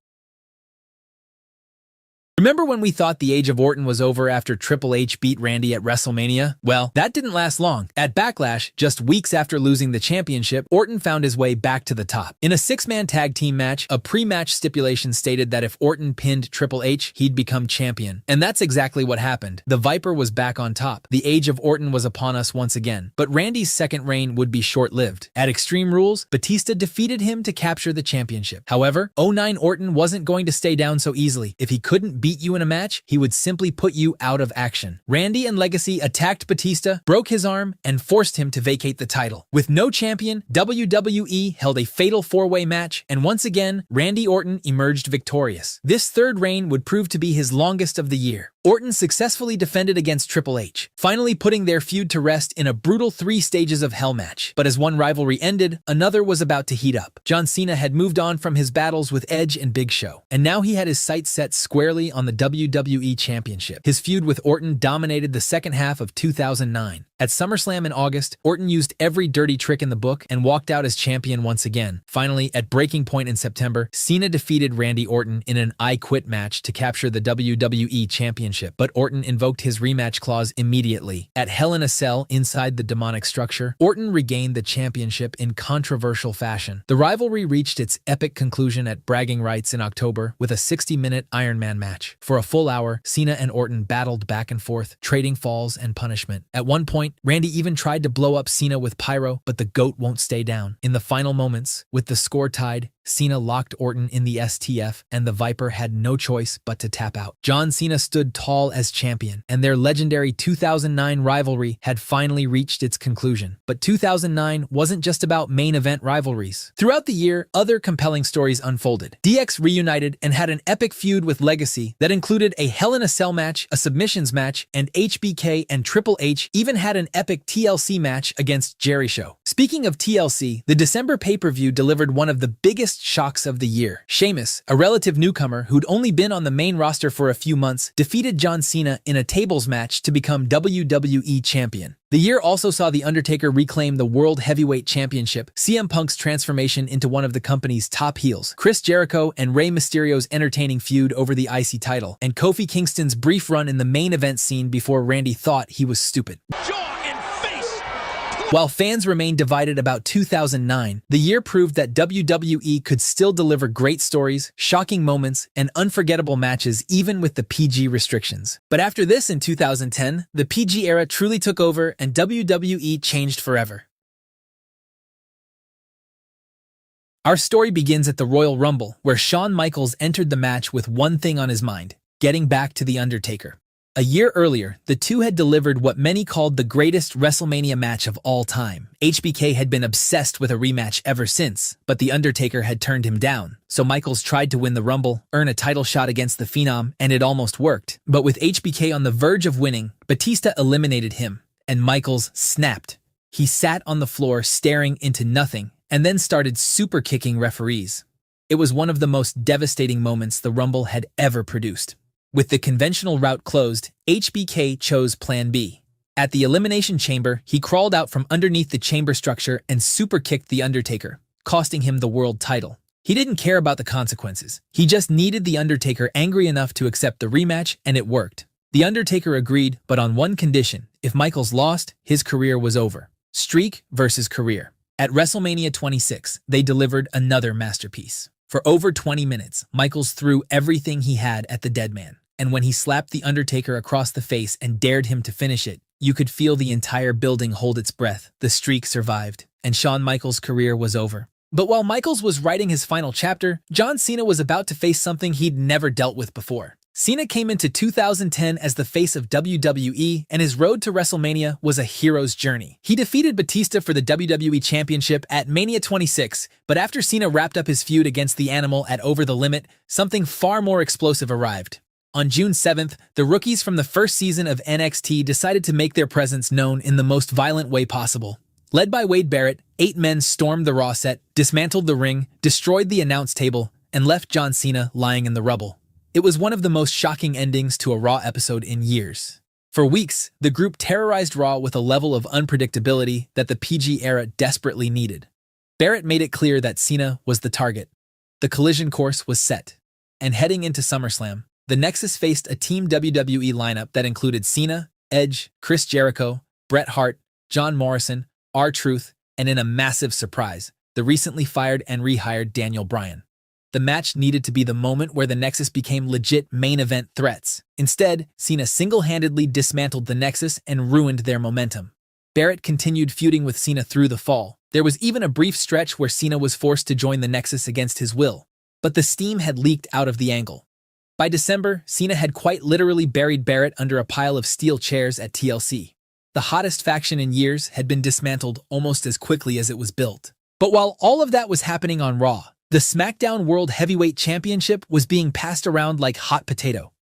Remember when we thought the age of Orton was over after Triple H beat Randy at WrestleMania? Well, that didn't last long. At Backlash, just weeks after losing the championship, Orton found his way back to the top. In a six-man tag team match, a pre-match stipulation stated that if Orton pinned Triple H, he'd become champion. And that's exactly what happened. The Viper was back on top. The age of Orton was upon us once again. But Randy's second reign would be short-lived. At Extreme Rules, Batista defeated him to capture the championship. However, 09 Orton wasn't going to stay down so easily. If he couldn't beat you in a match, he would simply put you out of action. Randy and Legacy attacked Batista, broke his arm, and forced him to vacate the title. With no champion, WWE held a fatal four-way match, and once again, Randy Orton emerged victorious. This third reign would prove to be his longest of the year. Orton successfully defended against Triple H, finally putting their feud to rest in a brutal 3 stages of hell match. But as one rivalry ended, another was about to heat up. John Cena had moved on from his battles with Edge and Big Show, and now he had his sights set squarely on the WWE Championship. His feud with Orton dominated the second half of 2009. At SummerSlam in August, Orton used every dirty trick in the book and walked out as champion once again. Finally, at Breaking Point in September, Cena defeated Randy Orton in an I Quit match to capture the WWE Championship, but Orton invoked his rematch clause immediately. At Hell in a Cell inside the demonic structure, Orton regained the championship in controversial fashion. The rivalry reached its epic conclusion at Bragging Rights in October with a 60-minute Iron Man match. For a full hour, Cena and Orton battled back and forth, trading falls and punishment. At one point, Randy even tried to blow up Cena with pyro, but the GOAT won't stay down. In the final moments, with the score tied, Cena locked Orton in the STF, and the Viper had no choice but to tap out. John Cena stood tall as champion, and their legendary 2009 rivalry had finally reached its conclusion. But 2009 wasn't just about main event rivalries. Throughout the year, other compelling stories unfolded. DX reunited and had an epic feud with Legacy that included a Hell in a Cell match, a submissions match, and HBK and Triple H even had an epic TLC match against Jericho. Speaking of TLC, the December pay-per-view delivered one of the biggest shocks of the year. Sheamus, a relative newcomer who'd only been on the main roster for a few months, defeated John Cena in a tables match to become WWE champion. The year also saw The Undertaker reclaim the World Heavyweight Championship, CM Punk's transformation into one of the company's top heels, Chris Jericho and Rey Mysterio's entertaining feud over the IC title, and Kofi Kingston's brief run in the main event scene before Randy thought he was stupid. While fans remained divided about 2009, the year proved that WWE could still deliver great stories, shocking moments, and unforgettable matches even with the PG restrictions. But after this in 2010, the PG era truly took over and WWE changed forever. Our story begins at the Royal Rumble, where Shawn Michaels entered the match with one thing on his mind: getting back to The Undertaker. A year earlier, the two had delivered what many called the greatest WrestleMania match of all time. HBK had been obsessed with a rematch ever since, but The Undertaker had turned him down. So Michaels tried to win the Rumble, earn a title shot against the Phenom, and it almost worked. But with HBK on the verge of winning, Batista eliminated him, and Michaels snapped. He sat on the floor staring into nothing, and then started super kicking referees. It was one of the most devastating moments the Rumble had ever produced. With the conventional route closed, HBK chose Plan B. At the Elimination Chamber, he crawled out from underneath the chamber structure and super-kicked The Undertaker, costing him the world title. He didn't care about the consequences. He just needed The Undertaker angry enough to accept the rematch, and it worked. The Undertaker agreed, but on one condition: if Michaels lost, his career was over. Streak versus career. At WrestleMania 26, they delivered another masterpiece. For over 20 minutes, Michaels threw everything he had at the dead man. And when he slapped The Undertaker across the face and dared him to finish it, you could feel the entire building hold its breath. The streak survived, and Shawn Michaels' career was over. But while Michaels was writing his final chapter, John Cena was about to face something he'd never dealt with before. Cena came into 2010 as the face of WWE, and his road to WrestleMania was a hero's journey. He defeated Batista for the WWE Championship at Mania 26, but after Cena wrapped up his feud against the Animal at Over the Limit, something far more explosive arrived. On June 7th, the rookies from the first season of NXT decided to make their presence known in the most violent way possible. Led by Wade Barrett, 8 men stormed the Raw set, dismantled the ring, destroyed the announce table, and left John Cena lying in the rubble. It was one of the most shocking endings to a Raw episode in years. For weeks, the group terrorized Raw with a level of unpredictability that the PG era desperately needed. Barrett made it clear that Cena was the target. The collision course was set. And heading into SummerSlam, the Nexus faced a Team WWE lineup that included Cena, Edge, Chris Jericho, Bret Hart, John Morrison, R-Truth, and in a massive surprise, the recently fired and rehired Daniel Bryan. The match needed to be the moment where the Nexus became legit main event threats. Instead, Cena single-handedly dismantled the Nexus and ruined their momentum. Barrett continued feuding with Cena through the fall. There was even a brief stretch where Cena was forced to join the Nexus against his will. But the steam had leaked out of the angle. By December, Cena had quite literally buried Barrett under a pile of steel chairs at TLC. The hottest faction in years had been dismantled almost as quickly as it was built. But while all of that was happening on Raw, the SmackDown World Heavyweight Championship was being passed around like hot potato.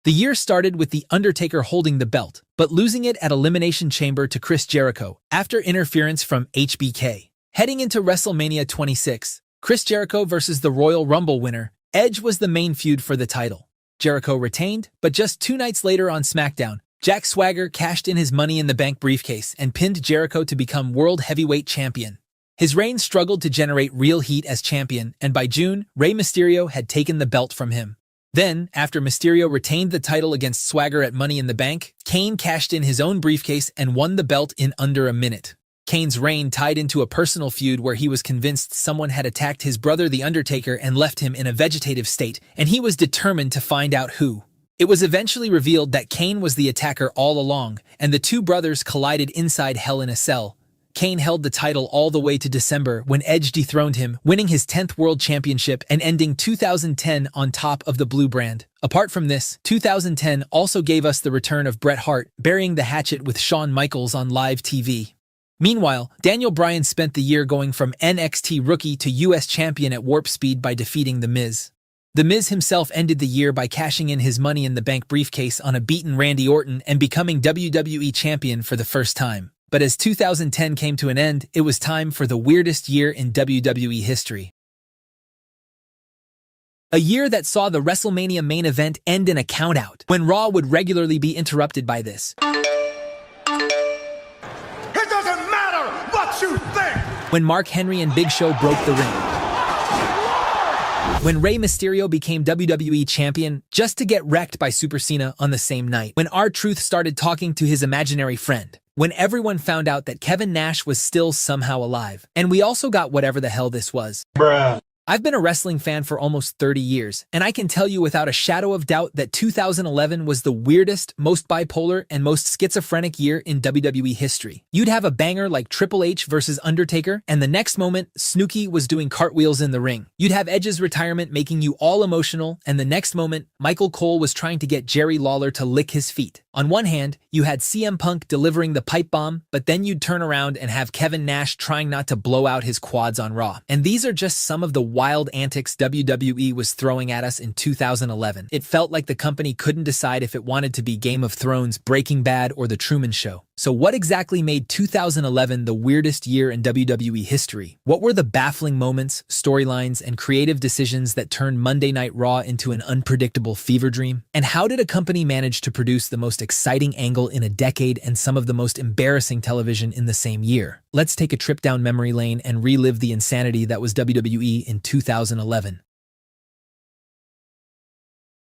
The year started with The Undertaker holding the belt, but losing it at Elimination Chamber to Chris Jericho after interference from HBK. Heading into WrestleMania 26, Chris Jericho versus the Royal Rumble winner, Edge was the main feud for the title. Jericho retained, but just 2 nights later on SmackDown, Jack Swagger cashed in his Money in the Bank briefcase and pinned Jericho to become World Heavyweight Champion. His reign struggled to generate real heat as champion, and by June, Rey Mysterio had taken the belt from him. Then, after Mysterio retained the title against Swagger at Money in the Bank, Kane cashed in his own briefcase and won the belt in under a minute. Kane's reign tied into a personal feud where he was convinced someone had attacked his brother The Undertaker and left him in a vegetative state, and he was determined to find out who. It was eventually revealed that Kane was the attacker all along, and the two brothers collided inside Hell in a Cell. Kane held the title all the way to December when Edge dethroned him, winning his 10th World Championship and ending 2010 on top of the blue brand. Apart from this, 2010 also gave us the return of Bret Hart, burying the hatchet with Shawn Michaels on live TV. Meanwhile, Daniel Bryan spent the year going from NXT rookie to US champion at warp speed by defeating The Miz. The Miz himself ended the year by cashing in his Money in the Bank briefcase on a beaten Randy Orton and becoming WWE champion for the first time. But as 2010 came to an end, it was time for the weirdest year in WWE history. A year that saw the WrestleMania main event end in a countout, when Raw would regularly be interrupted by this. It doesn't matter what you think! When Mark Henry and Big Show broke the ring. When Rey Mysterio became WWE champion just to get wrecked by Super Cena on the same night. When R-Truth started talking to his imaginary friend. When everyone found out that Kevin Nash was still somehow alive. And we also got whatever the hell this was. Bruh. I've been a wrestling fan for almost 30 years, and I can tell you without a shadow of doubt that 2011 was the weirdest, most bipolar, and most schizophrenic year in WWE history. You'd have a banger like Triple H versus Undertaker, and the next moment, Snooki was doing cartwheels in the ring. You'd have Edge's retirement making you all emotional, and the next moment, Michael Cole was trying to get Jerry Lawler to lick his feet. On one hand, you had CM Punk delivering the pipe bomb, but then you'd turn around and have Kevin Nash trying not to blow out his quads on Raw. And these are just some of the wild antics WWE was throwing at us in 2011. It felt like the company couldn't decide if it wanted to be Game of Thrones, Breaking Bad, or The Truman Show. So what exactly made 2011 the weirdest year in WWE history? What were the baffling moments, storylines, and creative decisions that turned Monday Night Raw into an unpredictable fever dream? And how did a company manage to produce the most exciting angle in a decade and some of the most embarrassing television in the same year? Let's take a trip down memory lane and relive the insanity that was WWE in 2011.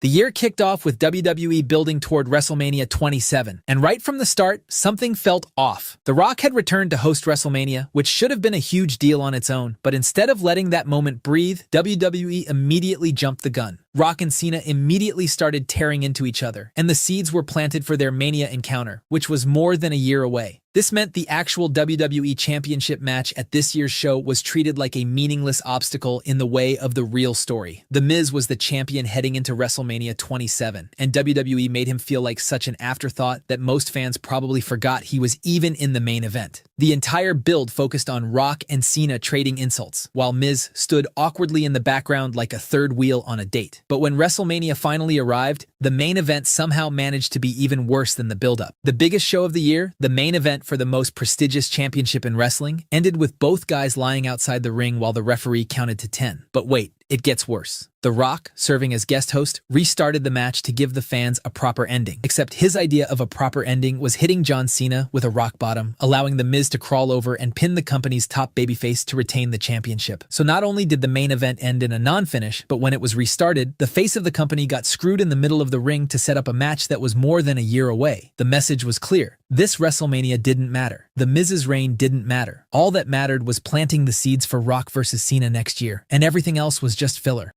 The year kicked off with WWE building toward WrestleMania 27, and right from the start, something felt off. The Rock had returned to host WrestleMania, which should have been a huge deal on its own, but instead of letting that moment breathe, WWE immediately jumped the gun. Rock and Cena immediately started tearing into each other, and the seeds were planted for their Mania encounter, which was more than a year away. This meant the actual WWE Championship match at this year's show was treated like a meaningless obstacle in the way of the real story. The Miz was the champion heading into WrestleMania 27, and WWE made him feel like such an afterthought that most fans probably forgot he was even in the main event. The entire build focused on Rock and Cena trading insults, while Miz stood awkwardly in the background like a third wheel on a date. But when WrestleMania finally arrived, the main event somehow managed to be even worse than the build-up. The biggest show of the year, the main event for the most prestigious championship in wrestling, ended with both guys lying outside the ring while the referee counted to 10. But wait, it gets worse. The Rock, serving as guest host, restarted the match to give the fans a proper ending. Except his idea of a proper ending was hitting John Cena with a rock bottom, allowing The Miz to crawl over and pin the company's top babyface to retain the championship. So not only did the main event end in a non-finish, but when it was restarted, the face of the company got screwed in the middle of the ring to set up a match that was more than a year away. The message was clear. This WrestleMania didn't matter. The Miz's reign didn't matter. All that mattered was planting the seeds for Rock versus Cena next year, and everything else was just filler.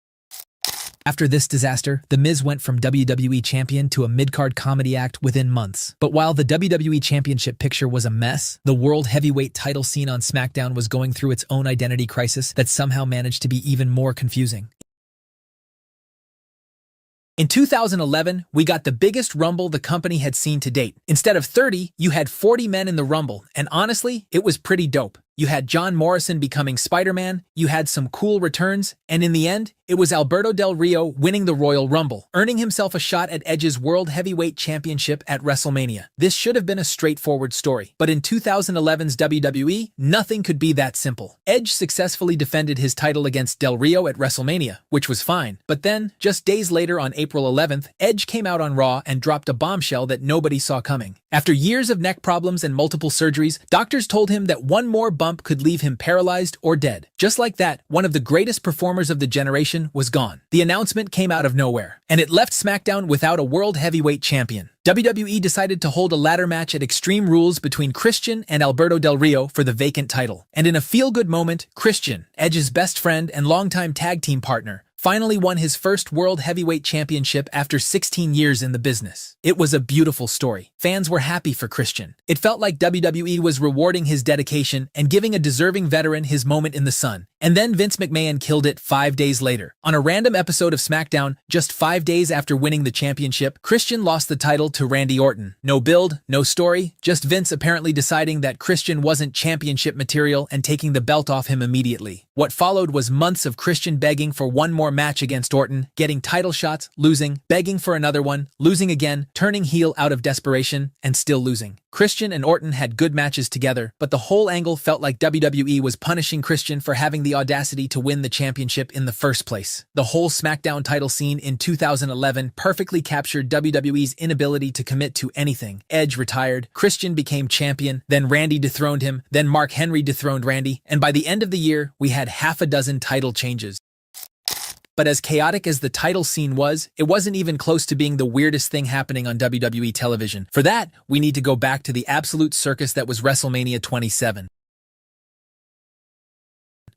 After this disaster, The Miz went from WWE champion to a mid-card comedy act within months. But while the WWE Championship picture was a mess, the World Heavyweight title scene on SmackDown was going through its own identity crisis that somehow managed to be even more confusing. In 2011, we got the biggest Rumble the company had seen to date. Instead of 30, you had 40 men in the Rumble, and honestly, it was pretty dope. You had John Morrison becoming Spider-Man, you had some cool returns, and in the end, it was Alberto Del Rio winning the Royal Rumble, earning himself a shot at Edge's World Heavyweight Championship at WrestleMania. This should have been a straightforward story, but in 2011's WWE, nothing could be that simple. Edge successfully defended his title against Del Rio at WrestleMania, which was fine, but then, just days later on April 11th, Edge came out on Raw and dropped a bombshell that nobody saw coming. After years of neck problems and multiple surgeries, doctors told him that one more bump could leave him paralyzed or dead. Just like that, one of the greatest performers of the generation was gone. The announcement came out of nowhere, and it left SmackDown without a World Heavyweight Champion. WWE decided to hold a ladder match at Extreme Rules between Christian and Alberto Del Rio for the vacant title. And in a feel-good moment, Christian, Edge's best friend and longtime tag team partner, finally won his first World Heavyweight Championship after 16 years in the business. It was a beautiful story. Fans were happy for Christian. It felt like WWE was rewarding his dedication and giving a deserving veteran his moment in the sun. And then Vince McMahon killed it 5 days later. On a random episode of SmackDown, just 5 days after winning the championship, Christian lost the title to Randy Orton. No build, no story, just Vince apparently deciding that Christian wasn't championship material and taking the belt off him immediately. What followed was months of Christian begging for one more match against Orton, getting title shots, losing, begging for another one, losing again, turning heel out of desperation, and still losing. Christian and Orton had good matches together, but the whole angle felt like WWE was punishing Christian for having the audacity to win the championship in the first place. The whole SmackDown title scene in 2011 perfectly captured WWE's inability to commit to anything. Edge retired, Christian became champion, then Randy dethroned him, then Mark Henry dethroned Randy, and by the end of the year, we had half a dozen title changes. But as chaotic as the title scene was, it wasn't even close to being the weirdest thing happening on WWE television. For that, we need to go back to the absolute circus that was WrestleMania 27.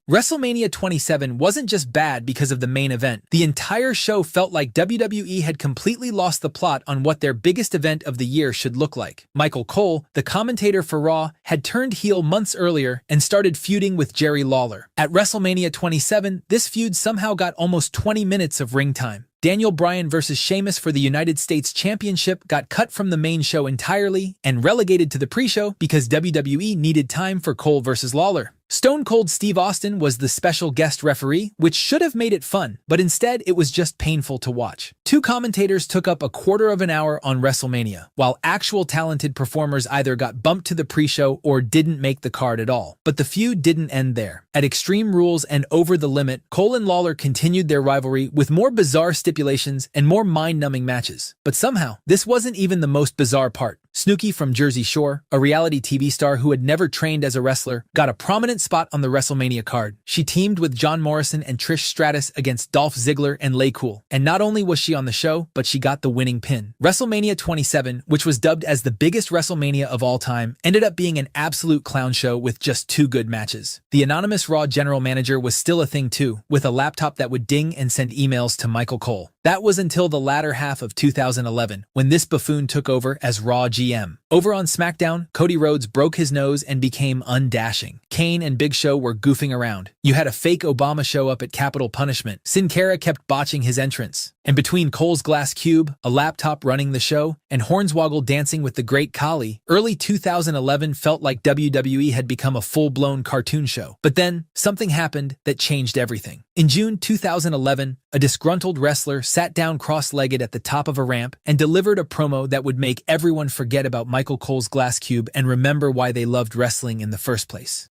WrestleMania 27 wasn't just bad because of the main event. The entire show felt like WWE had completely lost the plot on what their biggest event of the year should look like. Michael Cole, the commentator for Raw, had turned heel months earlier and started feuding with Jerry Lawler. At WrestleMania 27, this feud somehow got almost 20 minutes of ring time. Daniel Bryan versus Sheamus for the United States Championship got cut from the main show entirely and relegated to the pre-show because WWE needed time for Cole versus Lawler. Stone Cold Steve Austin was the special guest referee, which should have made it fun, but instead it was just painful to watch. Two commentators took up a quarter of an hour on WrestleMania, while actual talented performers either got bumped to the pre-show or didn't make the card at all. But the feud didn't end there. At Extreme Rules and Over the Limit, Cole and Lawler continued their rivalry with more bizarre stipulations and more mind-numbing matches. But somehow, this wasn't even the most bizarre part. Snooki from Jersey Shore, a reality TV star who had never trained as a wrestler, got a prominent spot on the WrestleMania card. She teamed with John Morrison and Trish Stratus against Dolph Ziggler and Lay Cool. And not only was she on the show, but she got the winning pin. WrestleMania 27, which was dubbed as the biggest WrestleMania of all time, ended up being an absolute clown show with just 2 good matches. The anonymous Raw general manager was still a thing too, with a laptop that would ding and send emails to Michael Cole. That was until the latter half of 2011, when this buffoon took over as Raw GM. GM. Over on SmackDown, Cody Rhodes broke his nose and became undashing. Kane and Big Show were goofing around. You had a fake Obama show up at Capitol Punishment. Sin Cara kept botching his entrance. And between Cole's glass cube, a laptop running the show, and Hornswoggle dancing with the Great Khali, early 2011 felt like WWE had become a full-blown cartoon show. But then, something happened that changed everything. In June 2011, a disgruntled wrestler sat down cross-legged at the top of a ramp and delivered a promo that would make everyone forget about Michael Cole's glass cube and remember why they loved wrestling in the first place.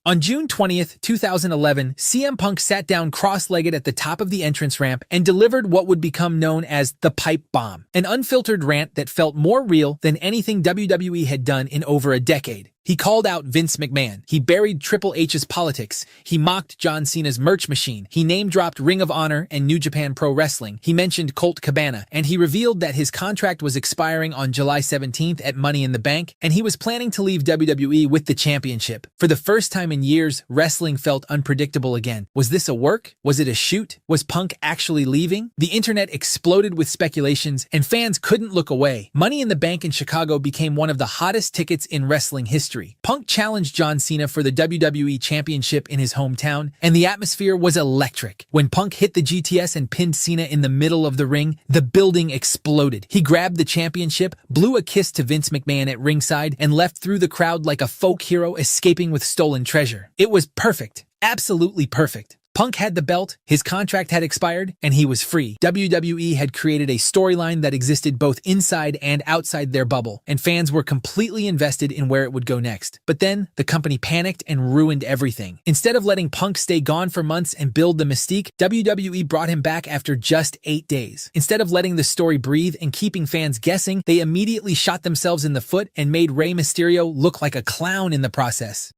On June 20th, 2011, CM Punk sat down cross-legged at the top of the entrance ramp and delivered what would become known as the pipe bomb, an unfiltered rant that felt more real than anything WWE had done in over a decade. He called out Vince McMahon. He buried Triple H's politics. He mocked John Cena's merch machine. He name-dropped Ring of Honor and New Japan Pro Wrestling. He mentioned Colt Cabana. And he revealed that his contract was expiring on July 17th at Money in the Bank, and he was planning to leave WWE with the championship. For the first time in years, wrestling felt unpredictable again. Was this a work? Was it a shoot? Was Punk actually leaving? The internet exploded with speculations, and fans couldn't look away. Money in the Bank in Chicago became one of the hottest tickets in wrestling history. Punk challenged John Cena for the WWE Championship in his hometown, and the atmosphere was electric. When Punk hit the GTS and pinned Cena in the middle of the ring, the building exploded. He grabbed the championship, blew a kiss to Vince McMahon at ringside, and left through the crowd like a folk hero escaping with stolen treasure. It was perfect. Absolutely perfect. Punk had the belt, his contract had expired, and he was free. WWE had created a storyline that existed both inside and outside their bubble, and fans were completely invested in where it would go next. But then, the company panicked and ruined everything. Instead of letting Punk stay gone for months and build the mystique, WWE brought him back after just 8 days. Instead of letting the story breathe and keeping fans guessing, they immediately shot themselves in the foot and made Rey Mysterio look like a clown in the process.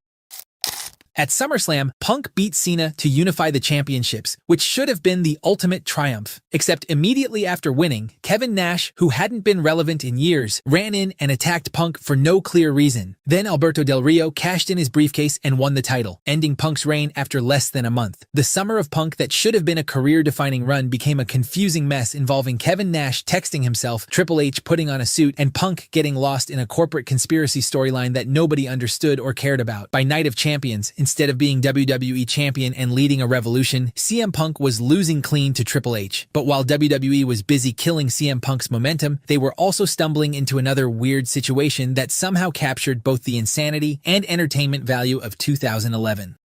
At SummerSlam, Punk beat Cena to unify the championships, which should have been the ultimate triumph. Except immediately after winning, Kevin Nash, who hadn't been relevant in years, ran in and attacked Punk for no clear reason. Then Alberto Del Rio cashed in his briefcase and won the title, ending Punk's reign after less than a month. The summer of Punk that should have been a career-defining run became a confusing mess involving Kevin Nash texting himself, Triple H putting on a suit, and Punk getting lost in a corporate conspiracy storyline that nobody understood or cared about. By Night of Champions, instead of being WWE champion and leading a revolution, CM Punk was losing clean to Triple H. But while WWE was busy killing CM Punk's momentum, they were also stumbling into another weird situation that somehow captured both the insanity and entertainment value of 2011.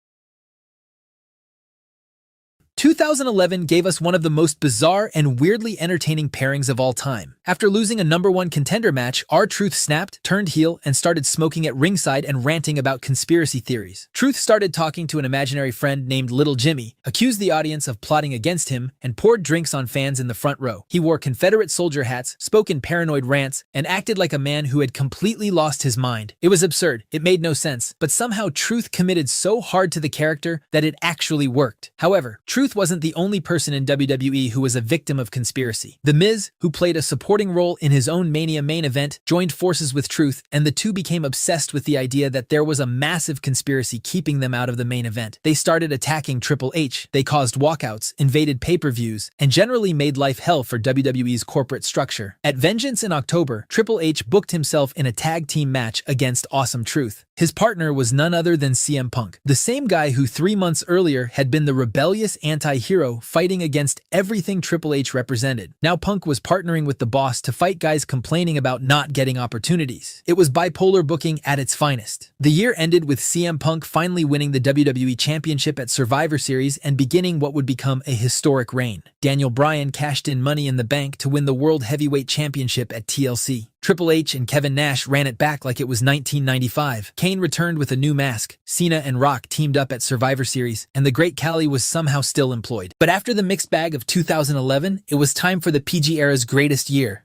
2011 gave us one of the most bizarre and weirdly entertaining pairings of all time. After losing a #1 contender match, R-Truth snapped, turned heel, and started smoking at ringside and ranting about conspiracy theories. Truth started talking to an imaginary friend named Little Jimmy, accused the audience of plotting against him, and poured drinks on fans in the front row. He wore Confederate soldier hats, spoke in paranoid rants, and acted like a man who had completely lost his mind. It was absurd. It made no sense. But somehow Truth committed so hard to the character that it actually worked. However, Truth wasn't the only person in WWE who was a victim of conspiracy. The Miz, who played a supporting role in his own Mania main event, joined forces with Truth, and the two became obsessed with the idea that there was a massive conspiracy keeping them out of the main event. They started attacking Triple H, they caused walkouts, invaded pay-per-views, and generally made life hell for WWE's corporate structure. At Vengeance in October, Triple H booked himself in a tag team match against Awesome Truth. His partner was none other than CM Punk, the same guy who 3 months earlier had been the rebellious anti-hero fighting against everything Triple H represented. Now Punk was partnering with the boss to fight guys complaining about not getting opportunities. It was bipolar booking at its finest. The year ended with CM Punk finally winning the WWE Championship at Survivor Series and beginning what would become a historic reign. Daniel Bryan cashed in Money in the Bank to win the World Heavyweight Championship at TLC. Triple H and Kevin Nash ran it back like it was 1995. Kane returned with a new mask. Cena and Rock teamed up at Survivor Series, and the Great Khali was somehow still employed. But after the mixed bag of 2011, it was time for the PG era's greatest year.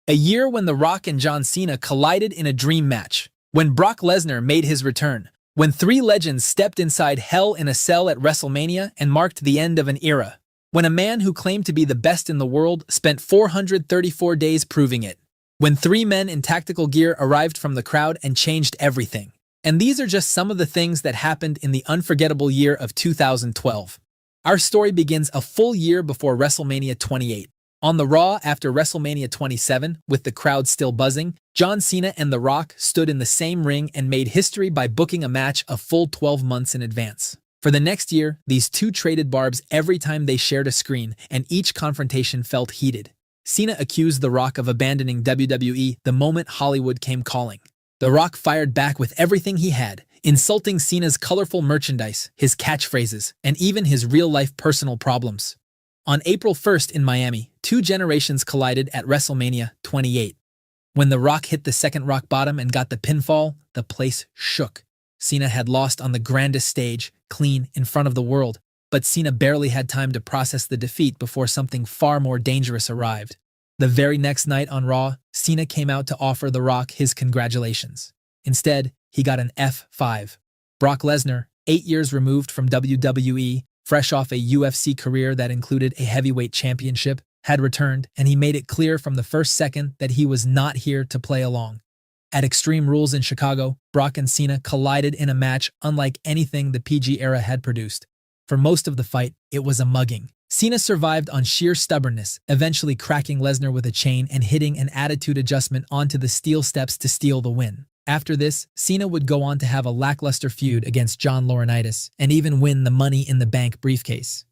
A year when The Rock and John Cena collided in a dream match. When Brock Lesnar made his return. When three legends stepped inside Hell in a Cell at WrestleMania and marked the end of an era. When a man who claimed to be the best in the world spent 434 days proving it. When three men in tactical gear arrived from the crowd and changed everything. And these are just some of the things that happened in the unforgettable year of 2012. Our story begins a full year before WrestleMania 28. On the Raw after WrestleMania 27, with the crowd still buzzing, John Cena and The Rock stood in the same ring and made history by booking a match a full 12 months in advance. For the next year, these two traded barbs every time they shared a screen, and each confrontation felt heated. Cena accused The Rock of abandoning WWE the moment Hollywood came calling. The Rock fired back with everything he had, insulting Cena's colorful merchandise, his catchphrases, and even his real-life personal problems. On April 1st in Miami, two generations collided at WrestleMania 28. When The Rock hit the second rock bottom and got the pinfall, the place shook. Cena had lost on the grandest stage, clean, in front of the world, but Cena barely had time to process the defeat before something far more dangerous arrived. The very next night on Raw, Cena came out to offer The Rock his congratulations. Instead, he got an F5. Brock Lesnar, 8 years removed from WWE, fresh off a UFC career that included a heavyweight championship, had returned, and he made it clear from the first second that he was not here to play along. At Extreme Rules in Chicago, Brock and Cena collided in a match unlike anything the PG era had produced. For most of the fight, it was a mugging. Cena survived on sheer stubbornness, eventually cracking Lesnar with a chain and hitting an attitude adjustment onto the steel steps to steal the win. After this, Cena would go on to have a lackluster feud against John Laurinaitis and even win the Money in the Bank briefcase.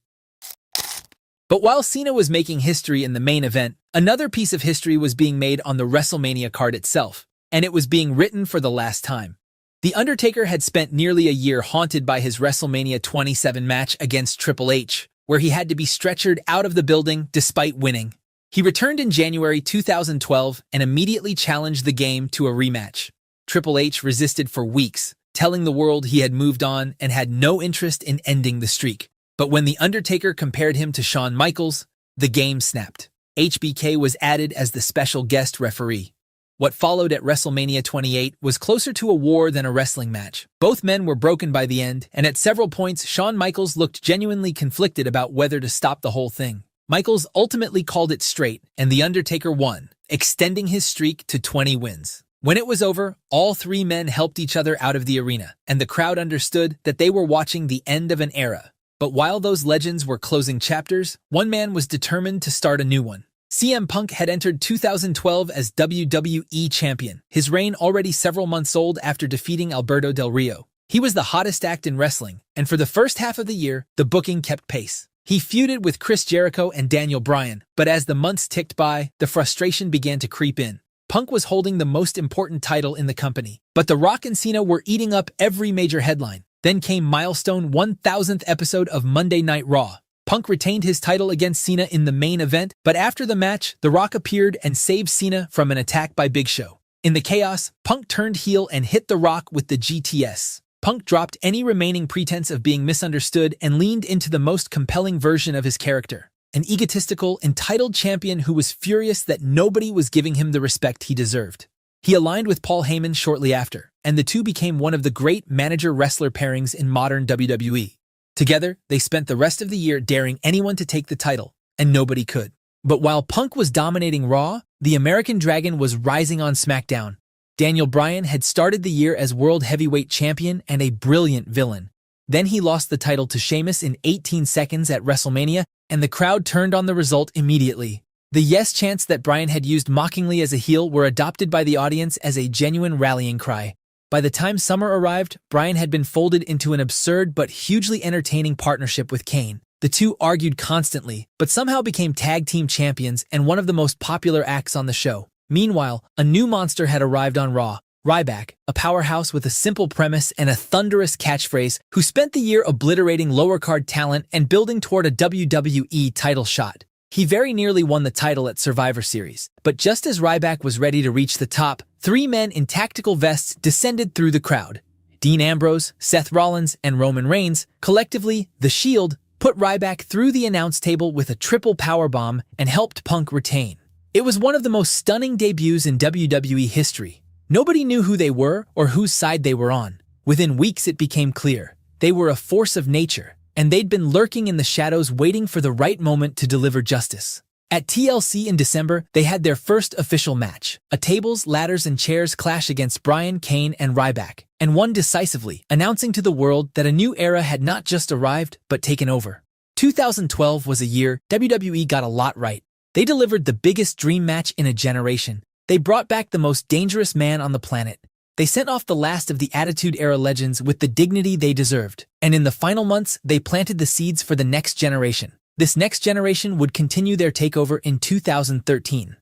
But while Cena was making history in the main event, another piece of history was being made on the WrestleMania card itself, and it was being written for the last time. The Undertaker had spent nearly a year haunted by his WrestleMania 27 match against Triple H, where he had to be stretchered out of the building despite winning. He returned in January 2012 and immediately challenged the game to a rematch. Triple H resisted for weeks, telling the world he had moved on and had no interest in ending the streak. But when The Undertaker compared him to Shawn Michaels, the game snapped. HBK was added as the special guest referee. What followed at WrestleMania 28 was closer to a war than a wrestling match. Both men were broken by the end, and at several points, Shawn Michaels looked genuinely conflicted about whether to stop the whole thing. Michaels ultimately called it straight, and The Undertaker won, extending his streak to 20 wins. When it was over, all three men helped each other out of the arena, and the crowd understood that they were watching the end of an era. But while those legends were closing chapters, one man was determined to start a new one. CM Punk had entered 2012 as WWE Champion, his reign already several months old after defeating Alberto Del Rio. He was the hottest act in wrestling, and for the first half of the year, the booking kept pace. He feuded with Chris Jericho and Daniel Bryan, but as the months ticked by, the frustration began to creep in. Punk was holding the most important title in the company, but The Rock and Cena were eating up every major headline. Then came milestone 1000th episode of Monday Night Raw. Punk retained his title against Cena in the main event, but after the match, The Rock appeared and saved Cena from an attack by Big Show. In the chaos, Punk turned heel and hit The Rock with the GTS. Punk dropped any remaining pretense of being misunderstood and leaned into the most compelling version of his character. An egotistical, entitled champion who was furious that nobody was giving him the respect he deserved. He aligned with Paul Heyman shortly after, and the two became one of the great manager-wrestler pairings in modern WWE. Together, they spent the rest of the year daring anyone to take the title, and nobody could. But while Punk was dominating Raw, the American Dragon was rising on SmackDown. Daniel Bryan had started the year as World Heavyweight Champion and a brilliant villain. Then he lost the title to Sheamus in 18 seconds at WrestleMania, and the crowd turned on the result immediately. The yes chants that Bryan had used mockingly as a heel were adopted by the audience as a genuine rallying cry. By the time summer arrived, Bryan had been folded into an absurd but hugely entertaining partnership with Kane. The two argued constantly, but somehow became tag team champions and one of the most popular acts on the show. Meanwhile, a new monster had arrived on Raw, Ryback, a powerhouse with a simple premise and a thunderous catchphrase who spent the year obliterating lower-card talent and building toward a WWE title shot. He very nearly won the title at Survivor Series, but just as Ryback was ready to reach the top, three men in tactical vests descended through the crowd. Dean Ambrose, Seth Rollins, and Roman Reigns, collectively, The Shield, put Ryback through the announce table with a triple powerbomb and helped Punk retain. It was one of the most stunning debuts in WWE history. Nobody knew who they were or whose side they were on. Within weeks it became clear. They were a force of nature, and they'd been lurking in the shadows waiting for the right moment to deliver justice. At TLC in December, they had their first official match, a tables, ladders, and chairs clash against Bryan, Kane, and Ryback, and won decisively, announcing to the world that a new era had not just arrived, but taken over. 2012 was a year WWE got a lot right. They delivered the biggest dream match in a generation. They brought back the most dangerous man on the planet. They sent off the last of the Attitude Era legends with the dignity they deserved. And in the final months, they planted the seeds for the next generation. This next generation would continue their takeover in 2013.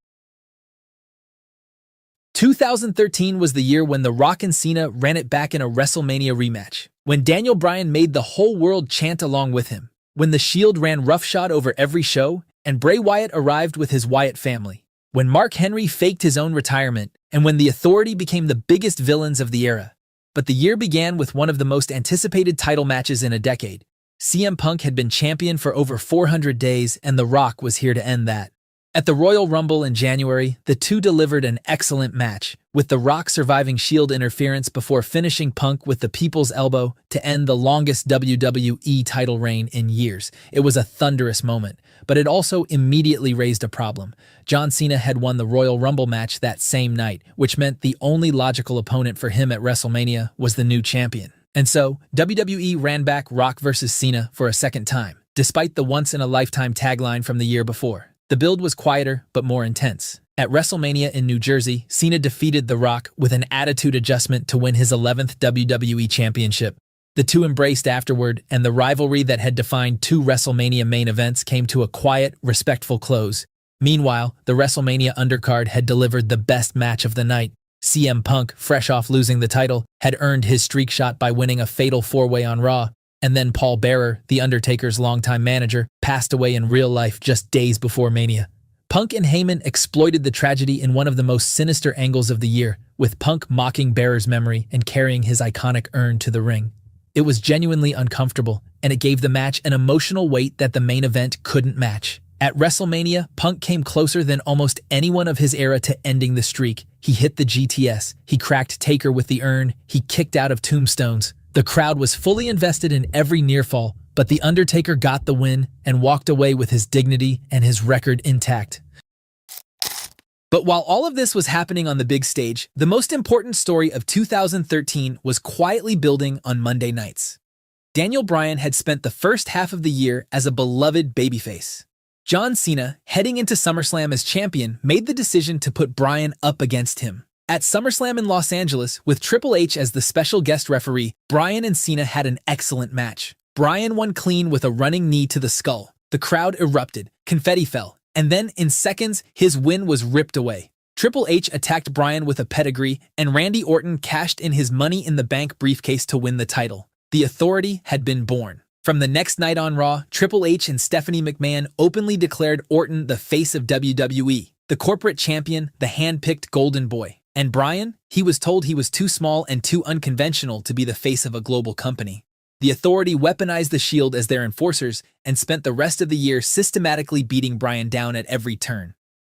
2013 was the year when The Rock and Cena ran it back in a WrestleMania rematch. When Daniel Bryan made the whole world chant along with him. When The Shield ran roughshod over every show, and Bray Wyatt arrived with his Wyatt family. When Mark Henry faked his own retirement, and when the Authority became the biggest villains of the era. But the year began with one of the most anticipated title matches in a decade. CM Punk had been champion for over 400 days, and The Rock was here to end that. At the Royal Rumble in January, the two delivered an excellent match, with The Rock surviving Shield interference before finishing Punk with the People's Elbow to end the longest WWE title reign in years. It was a thunderous moment, but it also immediately raised a problem. John Cena had won the Royal Rumble match that same night, which meant the only logical opponent for him at WrestleMania was the new champion. And so, WWE ran back Rock vs. Cena for a second time, despite the once-in-a-lifetime tagline from the year before. The build was quieter, but more intense. At WrestleMania in New Jersey, Cena defeated The Rock with an attitude adjustment to win his 11th WWE Championship. The two embraced afterward, and the rivalry that had defined two WrestleMania main events came to a quiet, respectful close. Meanwhile, the WrestleMania undercard had delivered the best match of the night. CM Punk, fresh off losing the title, had earned his streak shot by winning a fatal four-way on Raw. And then Paul Bearer, The Undertaker's longtime manager, passed away in real life just days before Mania. Punk and Heyman exploited the tragedy in one of the most sinister angles of the year, with Punk mocking Bearer's memory and carrying his iconic urn to the ring. It was genuinely uncomfortable, and it gave the match an emotional weight that the main event couldn't match. At WrestleMania, Punk came closer than almost anyone of his era to ending the streak. He hit the GTS, he cracked Taker with the urn, he kicked out of tombstones. The crowd was fully invested in every near-fall, but The Undertaker got the win and walked away with his dignity and his record intact. But while all of this was happening on the big stage, the most important story of 2013 was quietly building on Monday nights. Daniel Bryan had spent the first half of the year as a beloved babyface. John Cena, heading into SummerSlam as champion, made the decision to put Bryan up against him. At SummerSlam in Los Angeles, with Triple H as the special guest referee, Bryan and Cena had an excellent match. Bryan won clean with a running knee to the skull. The crowd erupted, confetti fell, and then, in seconds, his win was ripped away. Triple H attacked Bryan with a pedigree, and Randy Orton cashed in his Money in the Bank briefcase to win the title. The Authority had been born. From the next night on Raw, Triple H and Stephanie McMahon openly declared Orton the face of WWE, the corporate champion, the hand-picked golden boy. And Bryan, he was told he was too small and too unconventional to be the face of a global company. The Authority weaponized the Shield as their enforcers and spent the rest of the year systematically beating Bryan down at every turn.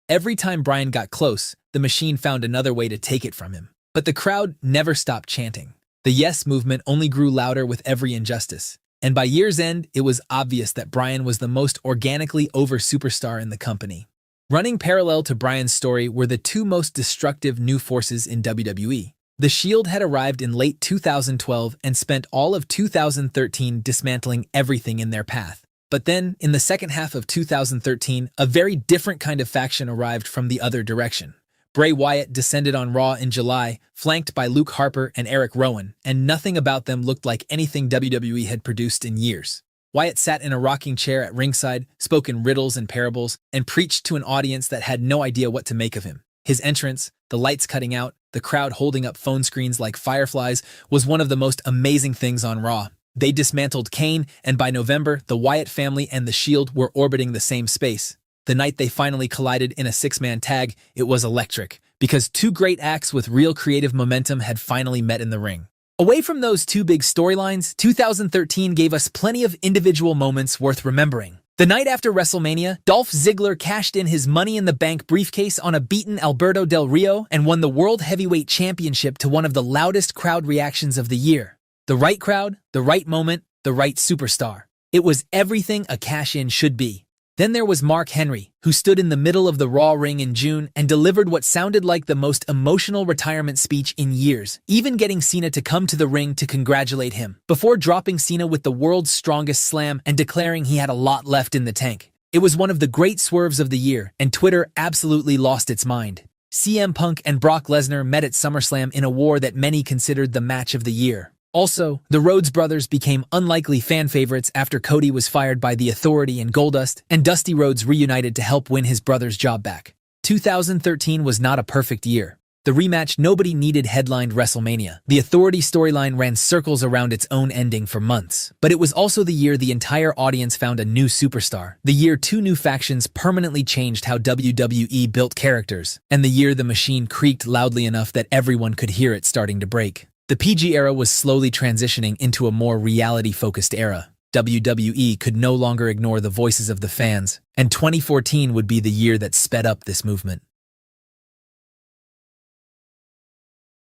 Every time Bryan got close, the machine found another way to take it from him. But the crowd never stopped chanting. The Yes movement only grew louder with every injustice. And by year's end, it was obvious that Bryan was the most organically over superstar in the company. Running parallel to Bryan's story were the two most destructive new forces in WWE. The Shield had arrived in late 2012 and spent all of 2013 dismantling everything in their path. But then, in the second half of 2013, a very different kind of faction arrived from the other direction. Bray Wyatt descended on Raw in July, flanked by Luke Harper and Eric Rowan, and nothing about them looked like anything WWE had produced in years. Wyatt sat in a rocking chair at ringside, spoke in riddles and parables, and preached to an audience that had no idea what to make of him. His entrance, the lights cutting out, the crowd holding up phone screens like fireflies, was one of the most amazing things on Raw. They dismantled Kane, and by November, the Wyatt family and the Shield were orbiting the same space. The night they finally collided in a six-man tag, it was electric, because two great acts with real creative momentum had finally met in the ring. Away from those two big storylines, 2013 gave us plenty of individual moments worth remembering. The night after WrestleMania, Dolph Ziggler cashed in his Money in the Bank briefcase on a beaten Alberto Del Rio and won the World Heavyweight Championship to one of the loudest crowd reactions of the year. The right crowd, the right moment, the right superstar. It was everything a cash-in should be. Then there was Mark Henry, who stood in the middle of the Raw ring in June and delivered what sounded like the most emotional retirement speech in years, even getting Cena to come to the ring to congratulate him, before dropping Cena with the world's strongest slam and declaring he had a lot left in the tank. It was one of the great swerves of the year, and Twitter absolutely lost its mind. CM Punk and Brock Lesnar met at SummerSlam in a war that many considered the match of the year. Also, the Rhodes brothers became unlikely fan favorites after Cody was fired by The Authority and Goldust, and Dusty Rhodes reunited to help win his brother's job back. 2013 was not a perfect year. The rematch nobody needed headlined WrestleMania. The Authority storyline ran circles around its own ending for months. But it was also the year the entire audience found a new superstar. The year two new factions permanently changed how WWE built characters. And the year the machine creaked loudly enough that everyone could hear it starting to break. The PG era was slowly transitioning into a more reality-focused era. WWE could no longer ignore the voices of the fans, and 2014 would be the year that sped up this movement.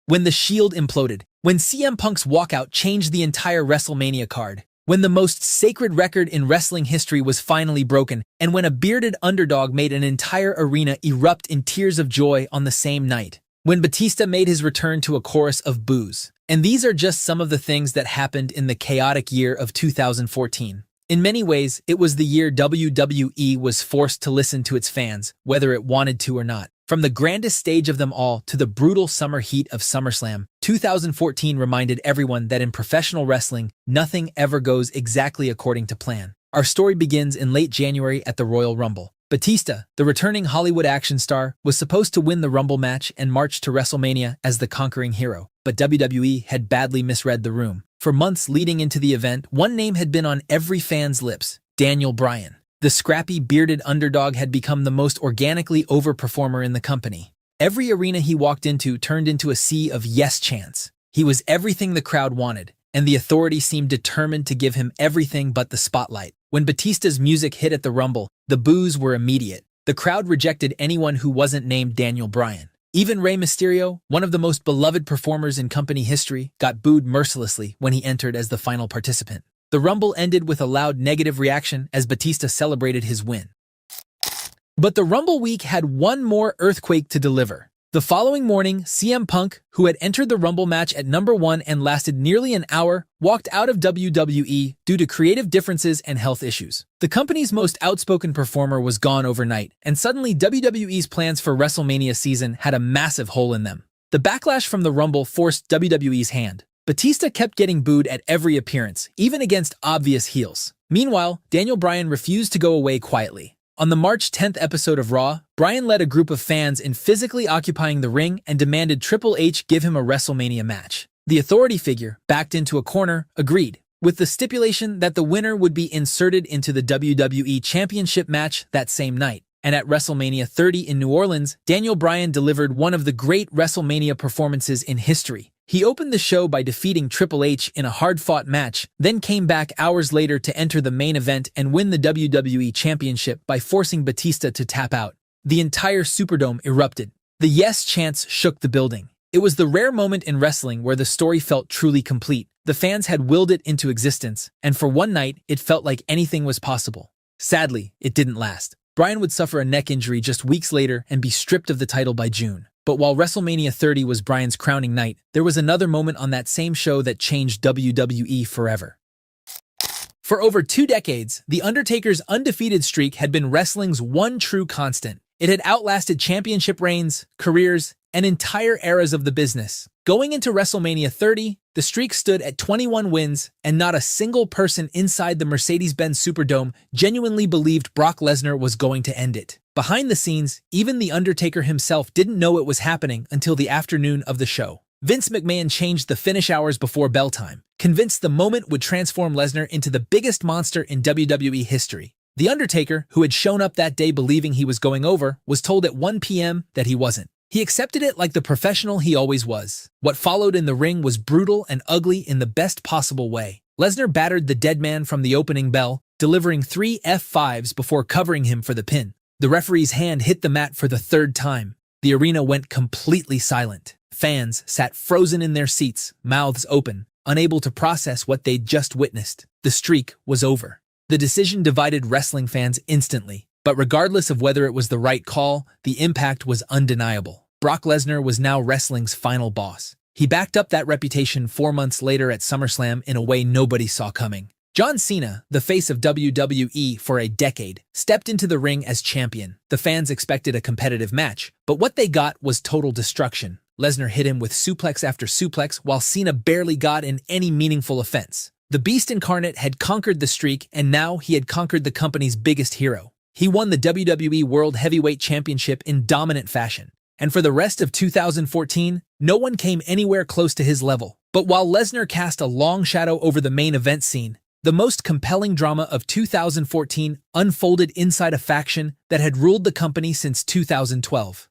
When the Shield imploded, when CM Punk's walkout changed the entire WrestleMania card, when the most sacred record in wrestling history was finally broken, and when a bearded underdog made an entire arena erupt in tears of joy on the same night, when Batista made his return to a chorus of boos. And these are just some of the things that happened in the chaotic year of 2014. In many ways, it was the year WWE was forced to listen to its fans, whether it wanted to or not. From the grandest stage of them all to the brutal summer heat of SummerSlam, 2014 reminded everyone that in professional wrestling, nothing ever goes exactly according to plan. Our story begins in late January at the Royal Rumble. Batista, the returning Hollywood action star, was supposed to win the Rumble match and march to WrestleMania as the conquering hero, but WWE had badly misread the room. For months leading into the event, one name had been on every fan's lips: Daniel Bryan. The scrappy, bearded underdog had become the most organically over performer in the company. Every arena he walked into turned into a sea of yes chants. He was everything the crowd wanted, and the Authority seemed determined to give him everything but the spotlight. When Batista's music hit at the Rumble, the boos were immediate. The crowd rejected anyone who wasn't named Daniel Bryan. Even Rey Mysterio, one of the most beloved performers in company history, got booed mercilessly when he entered as the final participant. The Rumble ended with a loud negative reaction as Batista celebrated his win. But the Rumble week had one more earthquake to deliver. The following morning, CM Punk, who had entered the Rumble match at number 1 and lasted nearly an hour, walked out of WWE due to creative differences and health issues. The company's most outspoken performer was gone overnight, and suddenly WWE's plans for WrestleMania season had a massive hole in them. The backlash from the Rumble forced WWE's hand. Batista kept getting booed at every appearance, even against obvious heels. Meanwhile, Daniel Bryan refused to go away quietly. On the March 10th episode of Raw, Bryan led a group of fans in physically occupying the ring and demanded Triple H give him a WrestleMania match. The Authority figure, backed into a corner, agreed, with the stipulation that the winner would be inserted into the WWE Championship match that same night. And at WrestleMania 30 in New Orleans, Daniel Bryan delivered one of the great WrestleMania performances in history. He opened the show by defeating Triple H in a hard-fought match, then came back hours later to enter the main event and win the WWE Championship by forcing Batista to tap out. The entire Superdome erupted. The yes chants shook the building. It was the rare moment in wrestling where the story felt truly complete. The fans had willed it into existence, and for one night, it felt like anything was possible. Sadly, it didn't last. Bryan would suffer a neck injury just weeks later and be stripped of the title by June. But while WrestleMania 30 was Bryan's crowning night, there was another moment on that same show that changed WWE forever. For over 2 decades, The Undertaker's undefeated streak had been wrestling's one true constant. It had outlasted championship reigns, careers, and entire eras of the business. Going into WrestleMania 30, the streak stood at 21 wins, and not a single person inside the Mercedes-Benz Superdome genuinely believed Brock Lesnar was going to end it. Behind the scenes, even The Undertaker himself didn't know it was happening until the afternoon of the show. Vince McMahon changed the finish hours before bell time, convinced the moment would transform Lesnar into the biggest monster in WWE history. The Undertaker, who had shown up that day believing he was going over, was told at 1 p.m. that he wasn't. He accepted it like the professional he always was. What followed in the ring was brutal and ugly in the best possible way. Lesnar battered the dead man from the opening bell, delivering 3 F5s before covering him for the pin. The referee's hand hit the mat for the 3rd time. The arena went completely silent. Fans sat frozen in their seats, mouths open, unable to process what they'd just witnessed. The streak was over. The decision divided wrestling fans instantly. But regardless of whether it was the right call, the impact was undeniable. Brock Lesnar was now wrestling's final boss. He backed up that reputation 4 months later at SummerSlam in a way nobody saw coming. John Cena, the face of WWE for a decade, stepped into the ring as champion. The fans expected a competitive match, but what they got was total destruction. Lesnar hit him with suplex after suplex while Cena barely got in any meaningful offense. The Beast Incarnate had conquered the streak, and now he had conquered the company's biggest hero. He won the WWE World Heavyweight Championship in dominant fashion. And for the rest of 2014, no one came anywhere close to his level. But while Lesnar cast a long shadow over the main event scene, the most compelling drama of 2014 unfolded inside a faction that had ruled the company since 2012.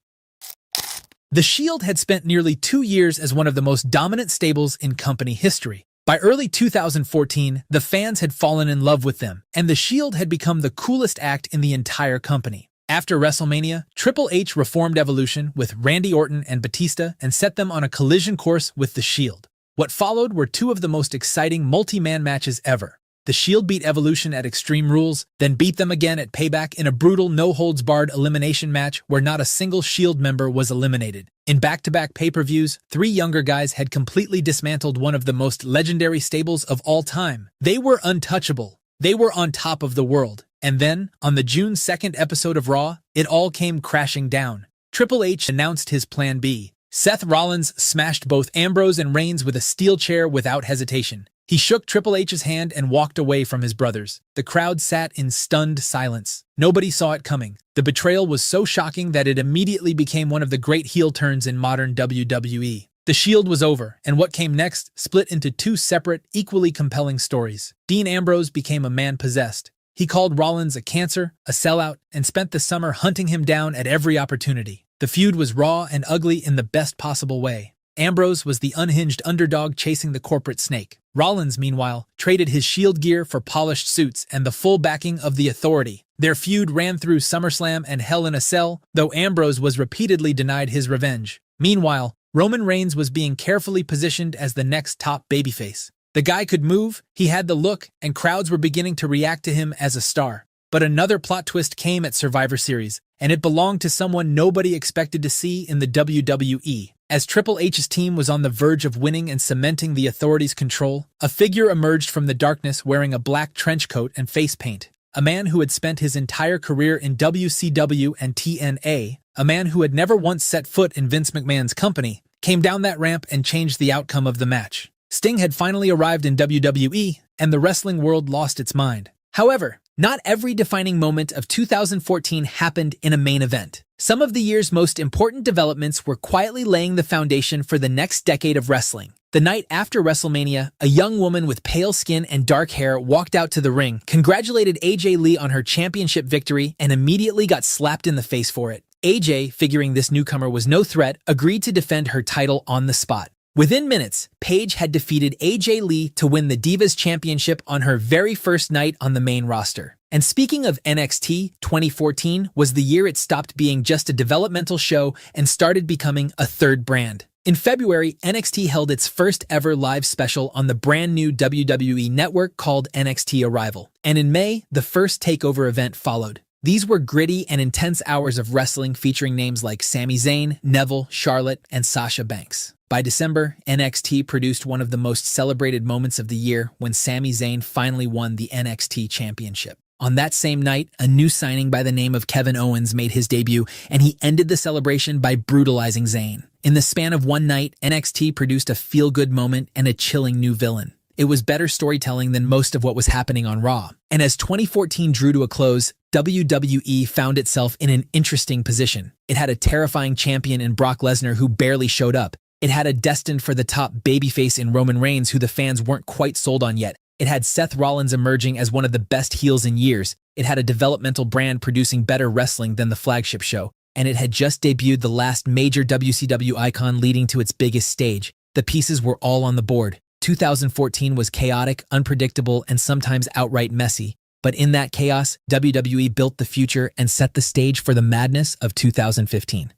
The Shield had spent nearly 2 years as one of the most dominant stables in company history. By early 2014, the fans had fallen in love with them, and the Shield had become the coolest act in the entire company. After WrestleMania, Triple H reformed Evolution with Randy Orton and Batista and set them on a collision course with the Shield. What followed were two of the most exciting multi-man matches ever. The Shield beat Evolution at Extreme Rules, then beat them again at Payback in a brutal no-holds-barred elimination match where not a single Shield member was eliminated. In back-to-back pay-per-views, three younger guys had completely dismantled one of the most legendary stables of all time. They were untouchable. They were on top of the world. And then, on the June 2nd episode of Raw, it all came crashing down. Triple H announced his Plan B. Seth Rollins smashed both Ambrose and Reigns with a steel chair without hesitation. He shook Triple H's hand and walked away from his brothers. The crowd sat in stunned silence. Nobody saw it coming. The betrayal was so shocking that it immediately became one of the great heel turns in modern WWE. The Shield was over, and what came next split into two separate, equally compelling stories. Dean Ambrose became a man possessed. He called Rollins a cancer, a sellout, and spent the summer hunting him down at every opportunity. The feud was raw and ugly in the best possible way. Ambrose was the unhinged underdog chasing the corporate snake. Rollins, meanwhile, traded his Shield gear for polished suits and the full backing of the Authority. Their feud ran through SummerSlam and Hell in a Cell, though Ambrose was repeatedly denied his revenge. Meanwhile, Roman Reigns was being carefully positioned as the next top babyface. The guy could move, he had the look, and crowds were beginning to react to him as a star. But another plot twist came at Survivor Series, and it belonged to someone nobody expected to see in the WWE. As Triple H's team was on the verge of winning and cementing the Authority's control, a figure emerged from the darkness wearing a black trench coat and face paint. A man who had spent his entire career in WCW and TNA, a man who had never once set foot in Vince McMahon's company, came down that ramp and changed the outcome of the match. Sting had finally arrived in WWE, and the wrestling world lost its mind. However, not every defining moment of 2014 happened in a main event. Some of the year's most important developments were quietly laying the foundation for the next decade of wrestling. The night after WrestleMania, a young woman with pale skin and dark hair walked out to the ring, congratulated AJ Lee on her championship victory, and immediately got slapped in the face for it. AJ, figuring this newcomer was no threat, agreed to defend her title on the spot. Within minutes, Paige had defeated AJ Lee to win the Divas Championship on her very first night on the main roster. And speaking of NXT, 2014 was the year it stopped being just a developmental show and started becoming a third brand. In February, NXT held its first ever live special on the brand new WWE network called NXT Arrival. And in May, the first takeover event followed. These were gritty and intense hours of wrestling featuring names like Sami Zayn, Neville, Charlotte, and Sasha Banks. By December, NXT produced one of the most celebrated moments of the year when Sami Zayn finally won the NXT Championship. On that same night, a new signing by the name of Kevin Owens made his debut, and he ended the celebration by brutalizing Zayn. In the span of one night, NXT produced a feel-good moment and a chilling new villain. It was better storytelling than most of what was happening on Raw. And as 2014 drew to a close, WWE found itself in an interesting position. It had a terrifying champion in Brock Lesnar who barely showed up. It had a destined for the top babyface in Roman Reigns who the fans weren't quite sold on yet. It had Seth Rollins emerging as one of the best heels in years. It had a developmental brand producing better wrestling than the flagship show. And it had just debuted the last major WCW icon leading to its biggest stage. The pieces were all on the board. 2014 was chaotic, unpredictable, and sometimes outright messy. But in that chaos, WWE built the future and set the stage for the madness of 2015.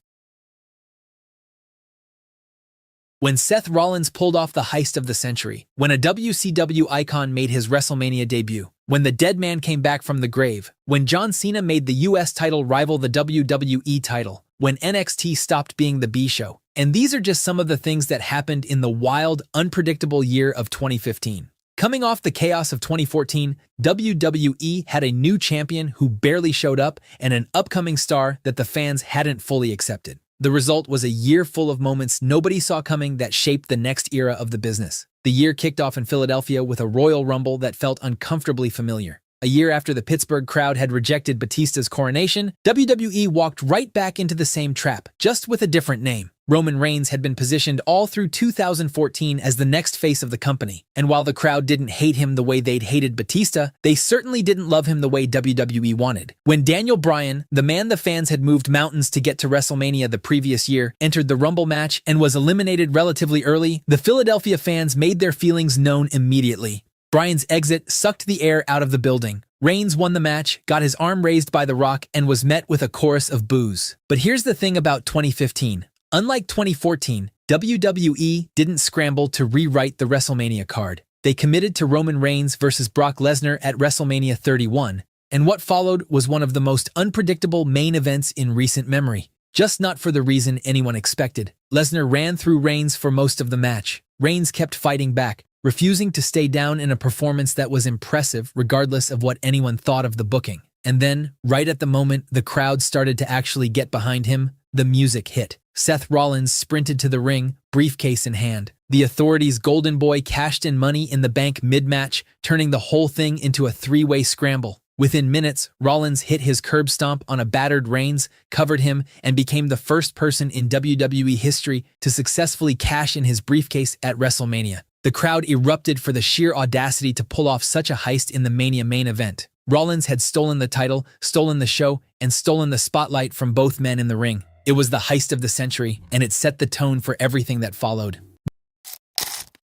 When Seth Rollins pulled off the heist of the century, when a WCW icon made his WrestleMania debut, when the dead man came back from the grave, when John Cena made the US title rival the WWE title, when NXT stopped being the B show. And these are just some of the things that happened in the wild, unpredictable year of 2015. Coming off the chaos of 2014, WWE had a new champion who barely showed up and an upcoming star that the fans hadn't fully accepted. The result was a year full of moments nobody saw coming that shaped the next era of the business. The year kicked off in Philadelphia with a Royal Rumble that felt uncomfortably familiar. A year after the Pittsburgh crowd had rejected Batista's coronation, WWE walked right back into the same trap, just with a different name. Roman Reigns had been positioned all through 2014 as the next face of the company, and while the crowd didn't hate him the way they'd hated Batista, they certainly didn't love him the way WWE wanted. When Daniel Bryan, the man the fans had moved mountains to get to WrestleMania the previous year, entered the Rumble match and was eliminated relatively early, the Philadelphia fans made their feelings known immediately. Bryan's exit sucked the air out of the building. Reigns won the match, got his arm raised by The Rock, and was met with a chorus of boos. But here's the thing about 2015. Unlike 2014, WWE didn't scramble to rewrite the WrestleMania card. They committed to Roman Reigns versus Brock Lesnar at WrestleMania 31, and what followed was one of the most unpredictable main events in recent memory. Just not for the reason anyone expected. Lesnar ran through Reigns for most of the match. Reigns kept fighting back, refusing to stay down in a performance that was impressive regardless of what anyone thought of the booking. And then, right at the moment the crowd started to actually get behind him, the music hit. Seth Rollins sprinted to the ring, briefcase in hand. The Authority's Golden Boy cashed in Money in the Bank mid-match, turning the whole thing into a three-way scramble. Within minutes, Rollins hit his curb stomp on a battered Reigns, covered him, and became the first person in WWE history to successfully cash in his briefcase at WrestleMania. The crowd erupted for the sheer audacity to pull off such a heist in the Mania main event. Rollins had stolen the title, stolen the show, and stolen the spotlight from both men in the ring. It was the heist of the century, and it set the tone for everything that followed.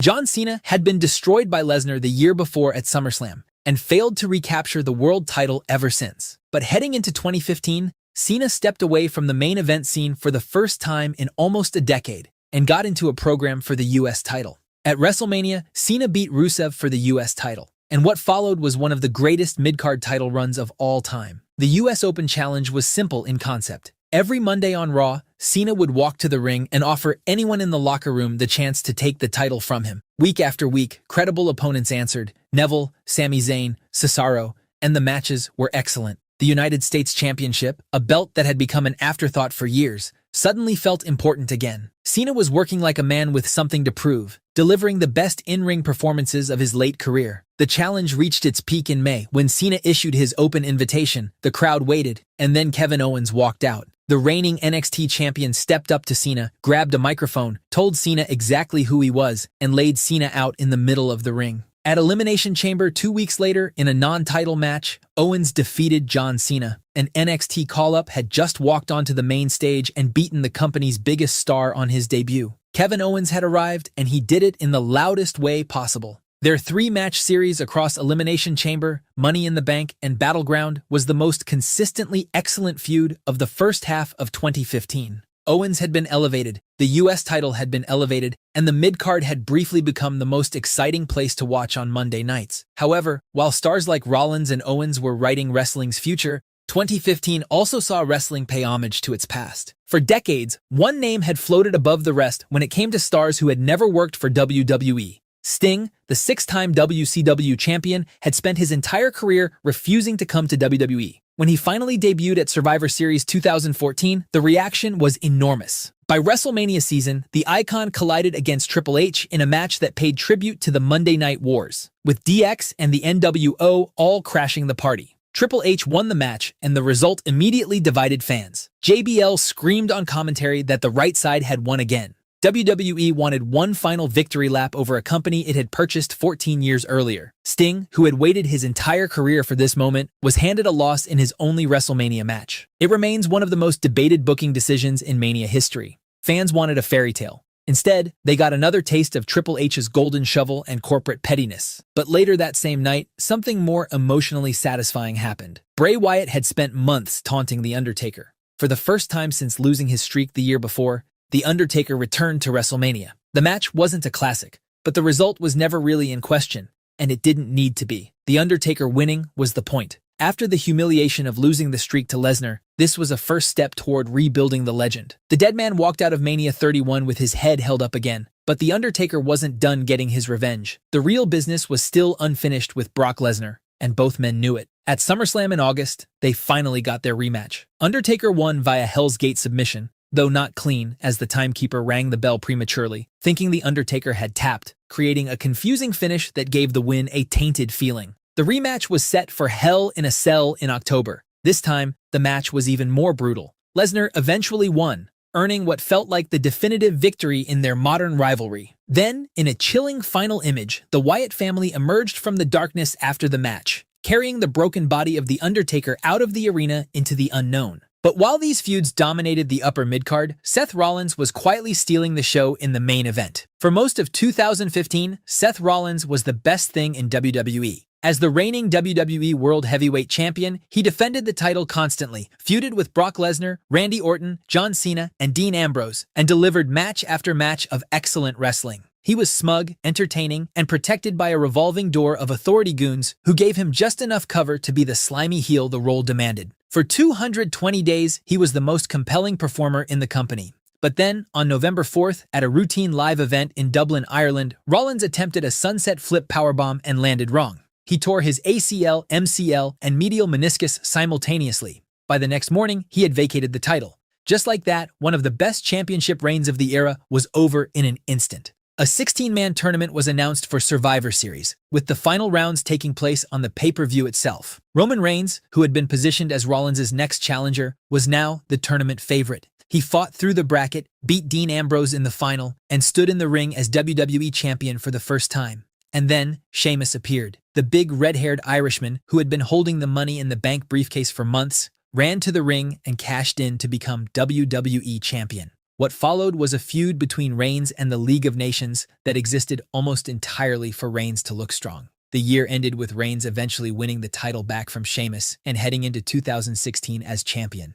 John Cena had been destroyed by Lesnar the year before at SummerSlam, and failed to recapture the world title ever since. But heading into 2015, Cena stepped away from the main event scene for the first time in almost a decade, and got into a program for the US title. At WrestleMania, Cena beat Rusev for the US title, and what followed was one of the greatest mid-card title runs of all time. The US Open Challenge was simple in concept. Every Monday on Raw, Cena would walk to the ring and offer anyone in the locker room the chance to take the title from him. Week after week, credible opponents answered: Neville, Sami Zayn, Cesaro, and the matches were excellent. The United States Championship, a belt that had become an afterthought for years, suddenly felt important again. Cena was working like a man with something to prove, delivering the best in-ring performances of his late career. The challenge reached its peak in May when Cena issued his open invitation. The crowd waited, and then Kevin Owens walked out. The reigning NXT champion stepped up to Cena, grabbed a microphone, told Cena exactly who he was, and laid Cena out in the middle of the ring. At Elimination Chamber 2 weeks later, in a non-title match, Owens defeated John Cena. An NXT call-up had just walked onto the main stage and beaten the company's biggest star on his debut. Kevin Owens had arrived, and he did it in the loudest way possible. Their 3-match series across Elimination Chamber, Money in the Bank, and Battleground was the most consistently excellent feud of the first half of 2015. Owens had been elevated, the US title had been elevated, and the mid-card had briefly become the most exciting place to watch on Monday nights. However, while stars like Rollins and Owens were writing wrestling's future, 2015 also saw wrestling pay homage to its past. For decades, one name had floated above the rest when it came to stars who had never worked for WWE. Sting, the 6-time WCW champion, had spent his entire career refusing to come to WWE. When he finally debuted at Survivor Series 2014, the reaction was enormous. By WrestleMania season, the icon collided against Triple H in a match that paid tribute to the Monday Night Wars, with DX and the NWO all crashing the party. Triple H won the match, and the result immediately divided fans. JBL screamed on commentary that the right side had won again. WWE wanted one final victory lap over a company it had purchased 14 years earlier. Sting, who had waited his entire career for this moment, was handed a loss in his only WrestleMania match. It remains one of the most debated booking decisions in Mania history. Fans wanted a fairy tale. Instead, they got another taste of Triple H's golden shovel and corporate pettiness. But later that same night, something more emotionally satisfying happened. Bray Wyatt had spent months taunting The Undertaker. For the first time since losing his streak the year before, The Undertaker returned to WrestleMania. The match wasn't a classic, but the result was never really in question, and it didn't need to be. The Undertaker winning was the point. After the humiliation of losing the streak to Lesnar, this was a first step toward rebuilding the legend. The Deadman walked out of Mania 31 with his head held up again, but But The Undertaker wasn't done getting his revenge. The real business was still unfinished with Brock Lesnar, and both men knew it. At SummerSlam in August, they finally got their rematch. Undertaker won via Hell's Gate submission, though not clean, as the timekeeper rang the bell prematurely, thinking The Undertaker had tapped, creating a confusing finish that gave the win a tainted feeling. The rematch was set for Hell in a Cell in October. This time, the match was even more brutal. Lesnar eventually won, earning what felt like the definitive victory in their modern rivalry. Then, in a chilling final image, the Wyatt family emerged from the darkness after the match, carrying the broken body of The Undertaker out of the arena into the unknown. But while these feuds dominated the upper midcard, Seth Rollins was quietly stealing the show in the main event. For most of 2015, Seth Rollins was the best thing in WWE. As the reigning WWE World Heavyweight Champion, he defended the title constantly, feuded with Brock Lesnar, Randy Orton, John Cena, and Dean Ambrose, and delivered match after match of excellent wrestling. He was smug, entertaining, and protected by a revolving door of authority goons who gave him just enough cover to be the slimy heel the role demanded. For 220 days, he was the most compelling performer in the company. But then, on November 4th, at a routine live event in Dublin, Ireland, Rollins attempted a sunset flip powerbomb and landed wrong. He tore his ACL, MCL, and medial meniscus simultaneously. By the next morning, he had vacated the title. Just like that, one of the best championship reigns of the era was over in an instant. A 16-man tournament was announced for Survivor Series, with the final rounds taking place on the pay-per-view itself. Roman Reigns, who had been positioned as Rollins' next challenger, was now the tournament favorite. He fought through the bracket, beat Dean Ambrose in the final, and stood in the ring as WWE champion for the first time. And then, Sheamus appeared. The big red-haired Irishman, who had been holding the Money in the Bank briefcase for months, ran to the ring and cashed in to become WWE champion. What followed was a feud between Reigns and the League of Nations that existed almost entirely for Reigns to look strong. The year ended with Reigns eventually winning the title back from Sheamus and heading into 2016 as champion.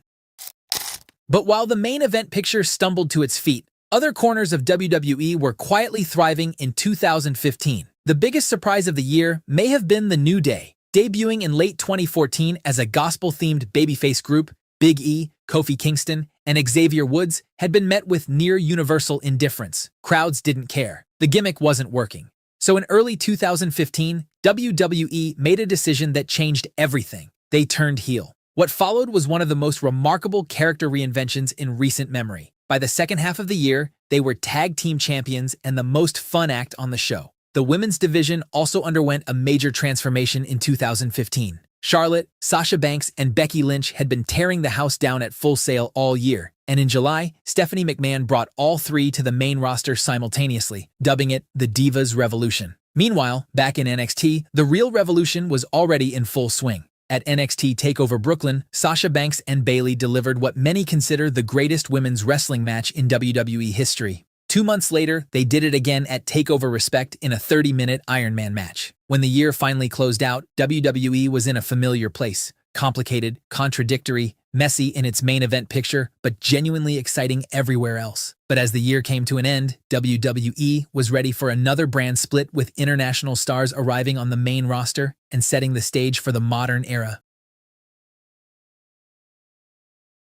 But while the main event picture stumbled to its feet, other corners of WWE were quietly thriving in 2015. The biggest surprise of the year may have been The New Day. Debuting in late 2014 as a gospel-themed babyface group, Big E, Kofi Kingston, and Xavier Woods had been met with near-universal indifference. Crowds didn't care. The gimmick wasn't working. So in early 2015, WWE made a decision that changed everything. They turned heel. What followed was one of the most remarkable character reinventions in recent memory. By the second half of the year, they were tag team champions and the most fun act on the show. The women's division also underwent a major transformation in 2015. Charlotte, Sasha Banks, and Becky Lynch had been tearing the house down at Full Sail all year, and in July, Stephanie McMahon brought all three to the main roster simultaneously, dubbing it the Divas Revolution. Meanwhile, back in NXT, the real revolution was already in full swing. At NXT TakeOver Brooklyn, Sasha Banks and Bayley delivered what many consider the greatest women's wrestling match in WWE history. 2 months later, they did it again at TakeOver Respect in a 30-minute Iron Man match. When the year finally closed out, WWE was in a familiar place. Complicated, contradictory, messy in its main event picture, but genuinely exciting everywhere else. But as the year came to an end, WWE was ready for another brand split with international stars arriving on the main roster and setting the stage for the modern era.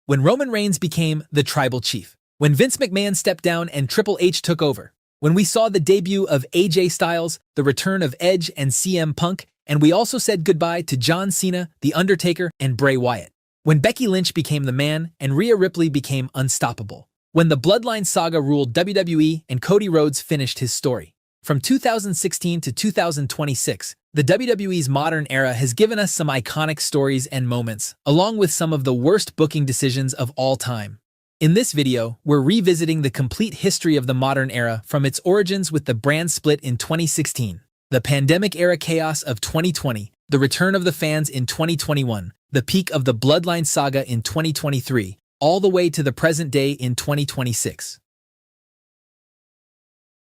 When Roman Reigns became the Tribal Chief, when Vince McMahon stepped down and Triple H took over, when we saw the debut of AJ Styles, the return of Edge and CM Punk, and we also said goodbye to John Cena, The Undertaker, and Bray Wyatt. When Becky Lynch became the man and Rhea Ripley became unstoppable. When the Bloodline saga ruled WWE and Cody Rhodes finished his story. From 2016 to 2026, the WWE's modern era has given us some iconic stories and moments, along with some of the worst booking decisions of all time. In this video, we're revisiting the complete history of the modern era from its origins with the brand split in 2016, the pandemic-era chaos of 2020, the return of the fans in 2021, the peak of the Bloodline saga in 2023, all the way to the present day in 2026.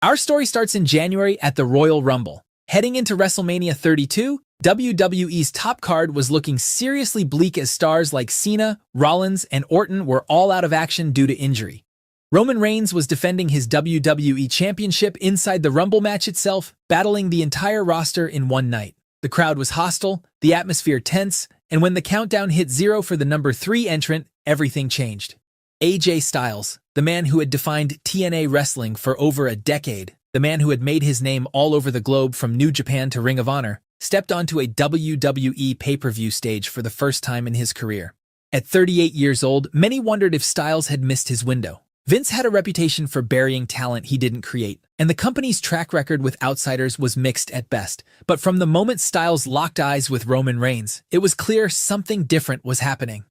Our story starts in January at the Royal Rumble. Heading into WrestleMania 32, WWE's top card was looking seriously bleak as stars like Cena, Rollins, and Orton were all out of action due to injury. Roman Reigns was defending his WWE Championship inside the Rumble match itself, battling the entire roster in one night. The crowd was hostile, the atmosphere tense, and when the countdown hit 0 for the number 3 entrant, everything changed. AJ Styles, the man who had defined TNA wrestling for over a decade, the man who had made his name all over the globe from New Japan to Ring of Honor, stepped onto a WWE pay-per-view stage for the first time in his career. At 38 years old, many wondered if Styles had missed his window. Vince had a reputation for burying talent he didn't create, and the company's track record with outsiders was mixed at best. But from the moment Styles locked eyes with Roman Reigns, it was clear something different was happening.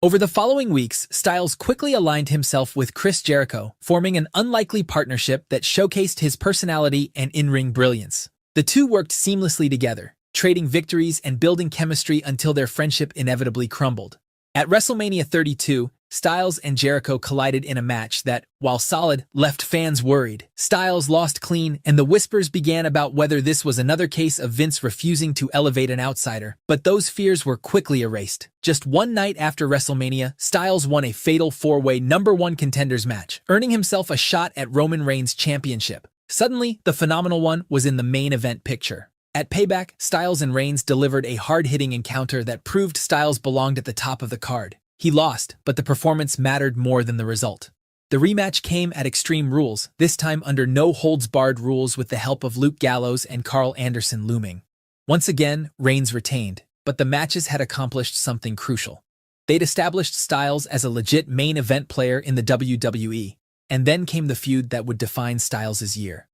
Over the following weeks, Styles quickly aligned himself with Chris Jericho, forming an unlikely partnership that showcased his personality and in-ring brilliance. The two worked seamlessly together, trading victories and building chemistry until their friendship inevitably crumbled. At WrestleMania 32, Styles and Jericho collided in a match that, while solid, left fans worried. Styles lost clean, and the whispers began about whether this was another case of Vince refusing to elevate an outsider. But those fears were quickly erased. Just one night after WrestleMania, Styles won a fatal four-way #1 contenders match, earning himself a shot at Roman Reigns' championship. Suddenly, the Phenomenal One was in the main event picture. At Payback, Styles and Reigns delivered a hard-hitting encounter that proved Styles belonged at the top of the card. He lost, but the performance mattered more than the result. The rematch came at Extreme Rules, this time under no-holds-barred rules with the help of Luke Gallows and Carl Anderson looming. Once again, Reigns retained, but the matches had accomplished something crucial. They'd established Styles as a legit main event player in the WWE, and then came the feud that would define Styles' year.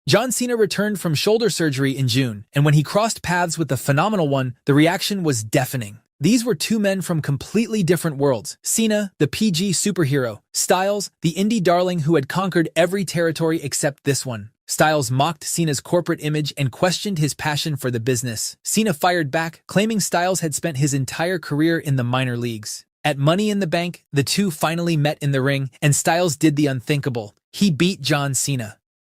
John Cena returned from shoulder surgery in June, and when he crossed paths with the Phenomenal One, the reaction was deafening. These were two men from completely different worlds. Cena, the PG superhero. Styles, the indie darling who had conquered every territory except this one. Styles mocked Cena's corporate image and questioned his passion for the business. Cena fired back, claiming Styles had spent his entire career in the minor leagues. At Money in the Bank, the two finally met in the ring, and Styles did the unthinkable. He beat John Cena.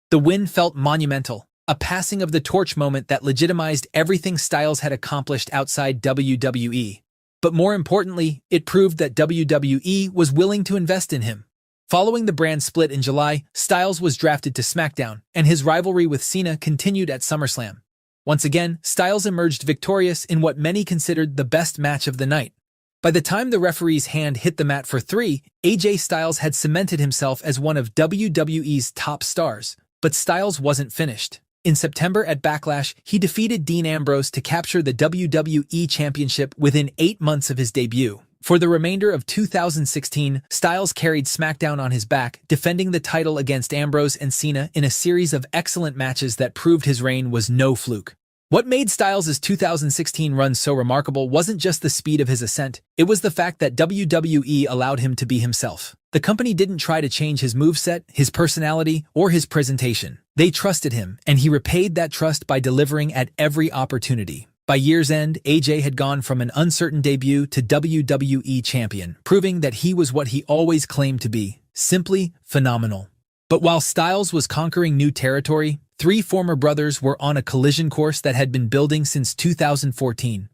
The win felt monumental. A passing of the torch moment that legitimized everything Styles had accomplished outside WWE. But more importantly, it proved that WWE was willing to invest in him. Following the brand split in July, Styles was drafted to SmackDown, and his rivalry with Cena continued at SummerSlam. Once again, Styles emerged victorious in what many considered the best match of the night. By the time the referee's hand hit the mat for 3, AJ Styles had cemented himself as one of WWE's top stars. But Styles wasn't finished. In September at Backlash, he defeated Dean Ambrose to capture the WWE Championship within 8 months of his debut. For the remainder of 2016, Styles carried SmackDown on his back, defending the title against Ambrose and Cena in a series of excellent matches that proved his reign was no fluke. What made Styles' 2016 run so remarkable wasn't just the speed of his ascent, it was the fact that WWE allowed him to be himself. The company didn't try to change his moveset, his personality, or his presentation. They trusted him, and he repaid that trust by delivering at every opportunity. By year's end, AJ had gone from an uncertain debut to WWE champion, proving that he was what he always claimed to be, simply phenomenal. But while Styles was conquering new territory, 3 former brothers were on a collision course that had been building since 2014.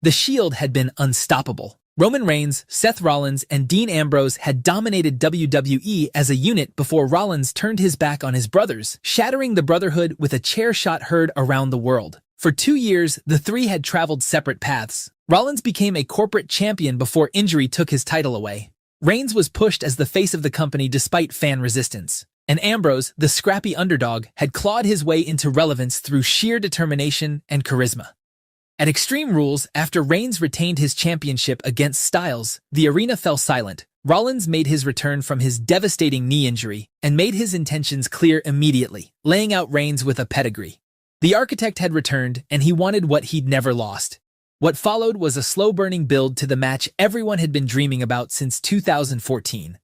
The Shield had been unstoppable. Roman Reigns, Seth Rollins, and Dean Ambrose had dominated WWE as a unit before Rollins turned his back on his brothers, shattering the Brotherhood with a chair shot heard around the world. For 2 years, the three had traveled separate paths. Rollins became a corporate champion before injury took his title away. Reigns was pushed as the face of the company despite fan resistance. And Ambrose, the scrappy underdog, had clawed his way into relevance through sheer determination and charisma. At Extreme Rules, after Reigns retained his championship against Styles, the arena fell silent. Rollins made his return from his devastating knee injury and made his intentions clear immediately, laying out Reigns with a pedigree. The architect had returned, and he wanted what he'd never lost. What followed was a slow-burning build to the match everyone had been dreaming about since 2014.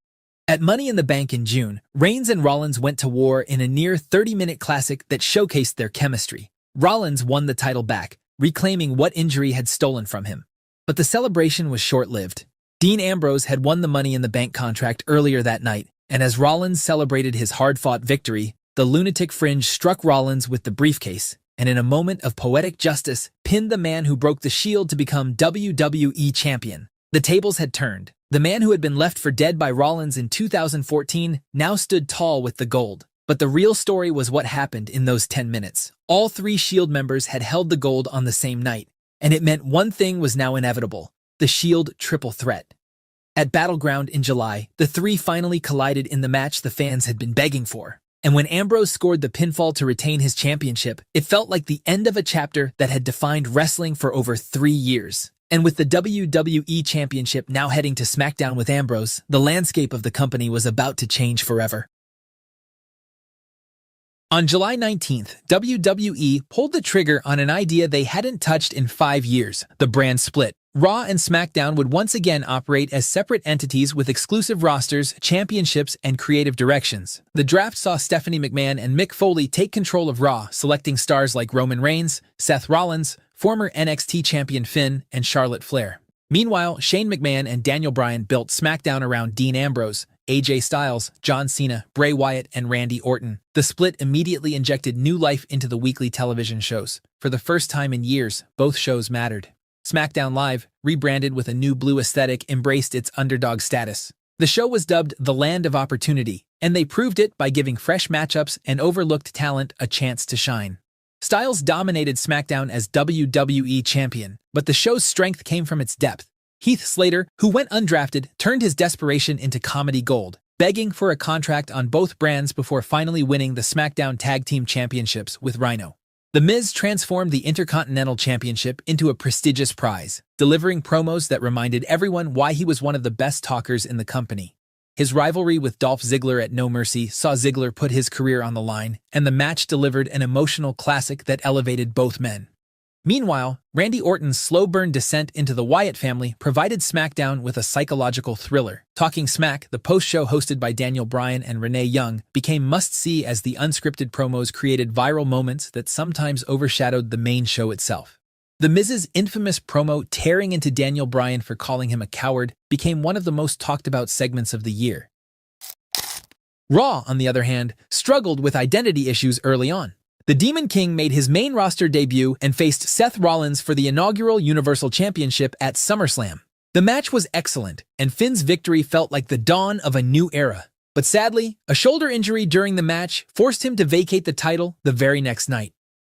At Money in the Bank in June, Reigns and Rollins went to war in a near 30-minute classic that showcased their chemistry. Rollins won the title back, reclaiming what injury had stolen from him. But the celebration was short-lived. Dean Ambrose had won the Money in the Bank contract earlier that night, and as Rollins celebrated his hard-fought victory, the lunatic fringe struck Rollins with the briefcase, and in a moment of poetic justice, pinned the man who broke the Shield to become WWE champion. The tables had turned. The man who had been left for dead by Rollins in 2014 now stood tall with the gold. But the real story was what happened in those 10 minutes. All 3 Shield members had held the gold on the same night, and it meant one thing was now inevitable. the Shield triple threat. At Battleground in July, the three finally collided in the match the fans had been begging for. And when Ambrose scored the pinfall to retain his championship, it felt like the end of a chapter that had defined wrestling for over 3 years. And with the WWE Championship now heading to SmackDown with Ambrose, the landscape of the company was about to change forever. On July 19th, WWE pulled the trigger on an idea they hadn't touched in 5 years, the brand split. Raw and SmackDown would once again operate as separate entities with exclusive rosters, championships, and creative directions. The draft saw Stephanie McMahon and Mick Foley take control of Raw, selecting stars like Roman Reigns, Seth Rollins, former NXT champion Finn, and Charlotte Flair. Meanwhile, Shane McMahon and Daniel Bryan built SmackDown around Dean Ambrose, AJ Styles, John Cena, Bray Wyatt, and Randy Orton. The split immediately injected new life into the weekly television shows. For the first time in years, both shows mattered. SmackDown Live, rebranded with a new blue aesthetic, embraced its underdog status. The show was dubbed the Land of Opportunity, and they proved it by giving fresh matchups and overlooked talent a chance to shine. Styles dominated SmackDown as WWE champion, but the show's strength came from its depth. Heath Slater, who went undrafted, turned his desperation into comedy gold, begging for a contract on both brands before finally winning the SmackDown Tag Team Championships with Rhino. The Miz transformed the Intercontinental Championship into a prestigious prize, delivering promos that reminded everyone why he was one of the best talkers in the company. His rivalry with Dolph Ziggler at No Mercy saw Ziggler put his career on the line, and the match delivered an emotional classic that elevated both men. Meanwhile, Randy Orton's slow-burn descent into the Wyatt family provided SmackDown with a psychological thriller. Talking Smack, the post-show hosted by Daniel Bryan and Renee Young, became must-see as the unscripted promos created viral moments that sometimes overshadowed the main show itself. The Miz's infamous promo tearing into Daniel Bryan for calling him a coward became one of the most talked-about segments of the year. Raw, on the other hand, struggled with identity issues early on. The Demon King made his main roster debut and faced Seth Rollins for the inaugural Universal Championship at SummerSlam. The match was excellent, and Finn's victory felt like the dawn of a new era. But sadly, a shoulder injury during the match forced him to vacate the title the very next night.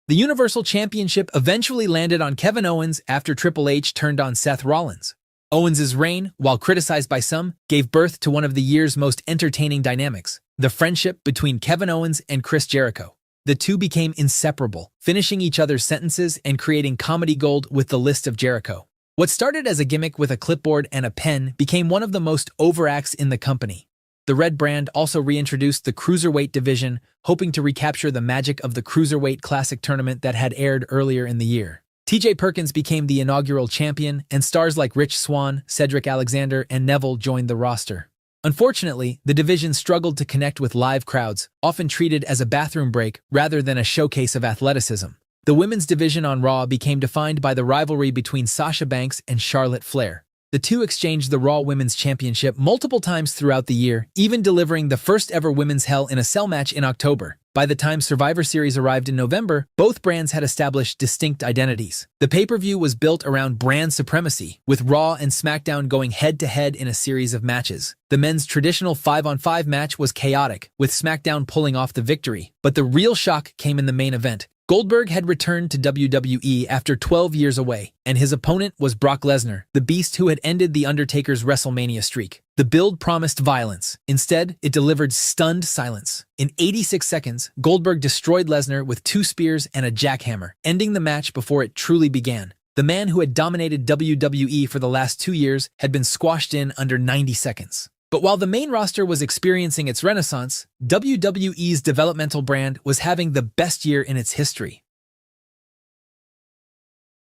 The Universal Championship eventually landed on Kevin Owens after Triple H turned on Seth Rollins. Owens' reign, while criticized by some, gave birth to one of the year's most entertaining dynamics, the friendship between Kevin Owens and Chris Jericho. The two became inseparable, finishing each other's sentences and creating comedy gold with the List of Jericho. What started as a gimmick with a clipboard and a pen became one of the most overacts in the company. The Red brand also reintroduced the Cruiserweight division, hoping to recapture the magic of the Cruiserweight Classic tournament that had aired earlier in the year. TJ Perkins became the inaugural champion, and stars like Rich Swann, Cedric Alexander, and Neville joined the roster. Unfortunately, the division struggled to connect with live crowds, often treated as a bathroom break rather than a showcase of athleticism. The women's division on Raw became defined by the rivalry between Sasha Banks and Charlotte Flair. The two exchanged the Raw Women's Championship multiple times throughout the year, even delivering the first ever Women's Hell in a Cell match in October. By the time Survivor Series arrived in November, both brands had established distinct identities. The pay-per-view was built around brand supremacy, with Raw and SmackDown going head-to-head in a series of matches. The men's traditional 5-on-5 match was chaotic, with SmackDown pulling off the victory. But the real shock came in the main event. Goldberg had returned to WWE after 12 years away, and his opponent was Brock Lesnar, the beast who had ended The Undertaker's WrestleMania streak. The build promised violence. Instead, it delivered stunned silence. In 86 seconds, Goldberg destroyed Lesnar with 2 spears and a jackhammer, ending the match before it truly began. The man who had dominated WWE for the last 2 years had been squashed in under 90 seconds. But while the main roster was experiencing its renaissance, WWE's developmental brand was having the best year in its history.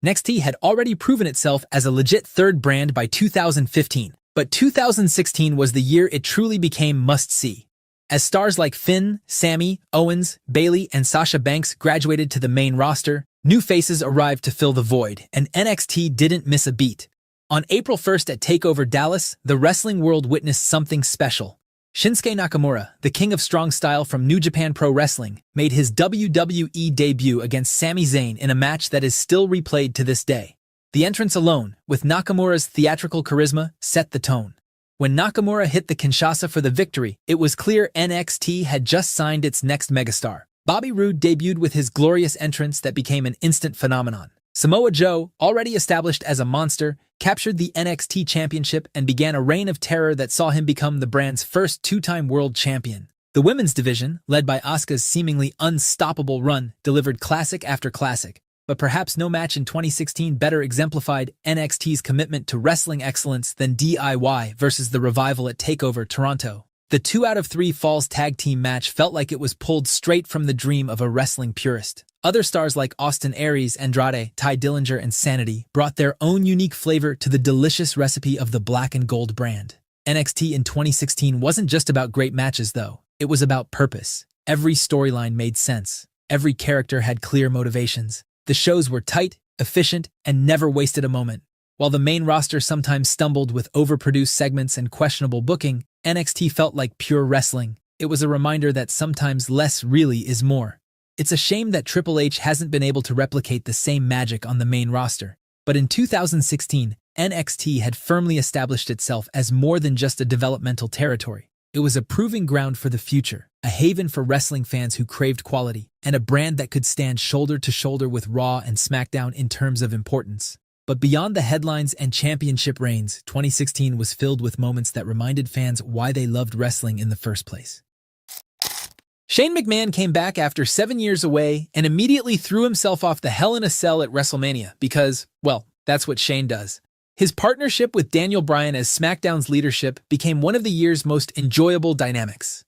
NXT had already proven itself as a legit third brand by 2015, but 2016 was the year it truly became must-see. As stars like Finn, Sammy, Owens, Bayley, and Sasha Banks graduated to the main roster, new faces arrived to fill the void, and NXT didn't miss a beat. On April 1st at TakeOver Dallas, the wrestling world witnessed something special. Shinsuke Nakamura, the king of strong style from New Japan Pro Wrestling, made his WWE debut against Sami Zayn in a match that is still replayed to this day. The entrance alone, with Nakamura's theatrical charisma, set the tone. When Nakamura hit the Kinshasa for the victory, it was clear NXT had just signed its next megastar. Bobby Roode debuted with his glorious entrance that became an instant phenomenon. Samoa Joe, already established as a monster, captured the NXT Championship and began a reign of terror that saw him become the brand's first two-time world champion. The women's division, led by Asuka's seemingly unstoppable run, delivered classic after classic, but perhaps no match in 2016 better exemplified NXT's commitment to wrestling excellence than DIY versus The Revival at TakeOver Toronto. The 2 out of 3 Falls tag team match felt like it was pulled straight from the dream of a wrestling purist. Other stars like Austin Aries, Andrade, Ty Dillinger, and Sanity brought their own unique flavor to the delicious recipe of the black and gold brand. NXT in 2016 wasn't just about great matches, though. It was about purpose. Every storyline made sense. Every character had clear motivations. The shows were tight, efficient, and never wasted a moment. While the main roster sometimes stumbled with overproduced segments and questionable booking, NXT felt like pure wrestling. It was a reminder that sometimes less really is more. It's a shame that Triple H hasn't been able to replicate the same magic on the main roster. But in 2016, NXT had firmly established itself as more than just a developmental territory. It was a proving ground for the future, a haven for wrestling fans who craved quality, and a brand that could stand shoulder to shoulder with Raw and SmackDown in terms of importance. But beyond the headlines and championship reigns, 2016 was filled with moments that reminded fans why they loved wrestling in the first place. Shane McMahon came back after 7 years away and immediately threw himself off the Hell in a Cell at WrestleMania because, well, that's what Shane does. His partnership with Daniel Bryan as SmackDown's leadership became one of the year's most enjoyable dynamics.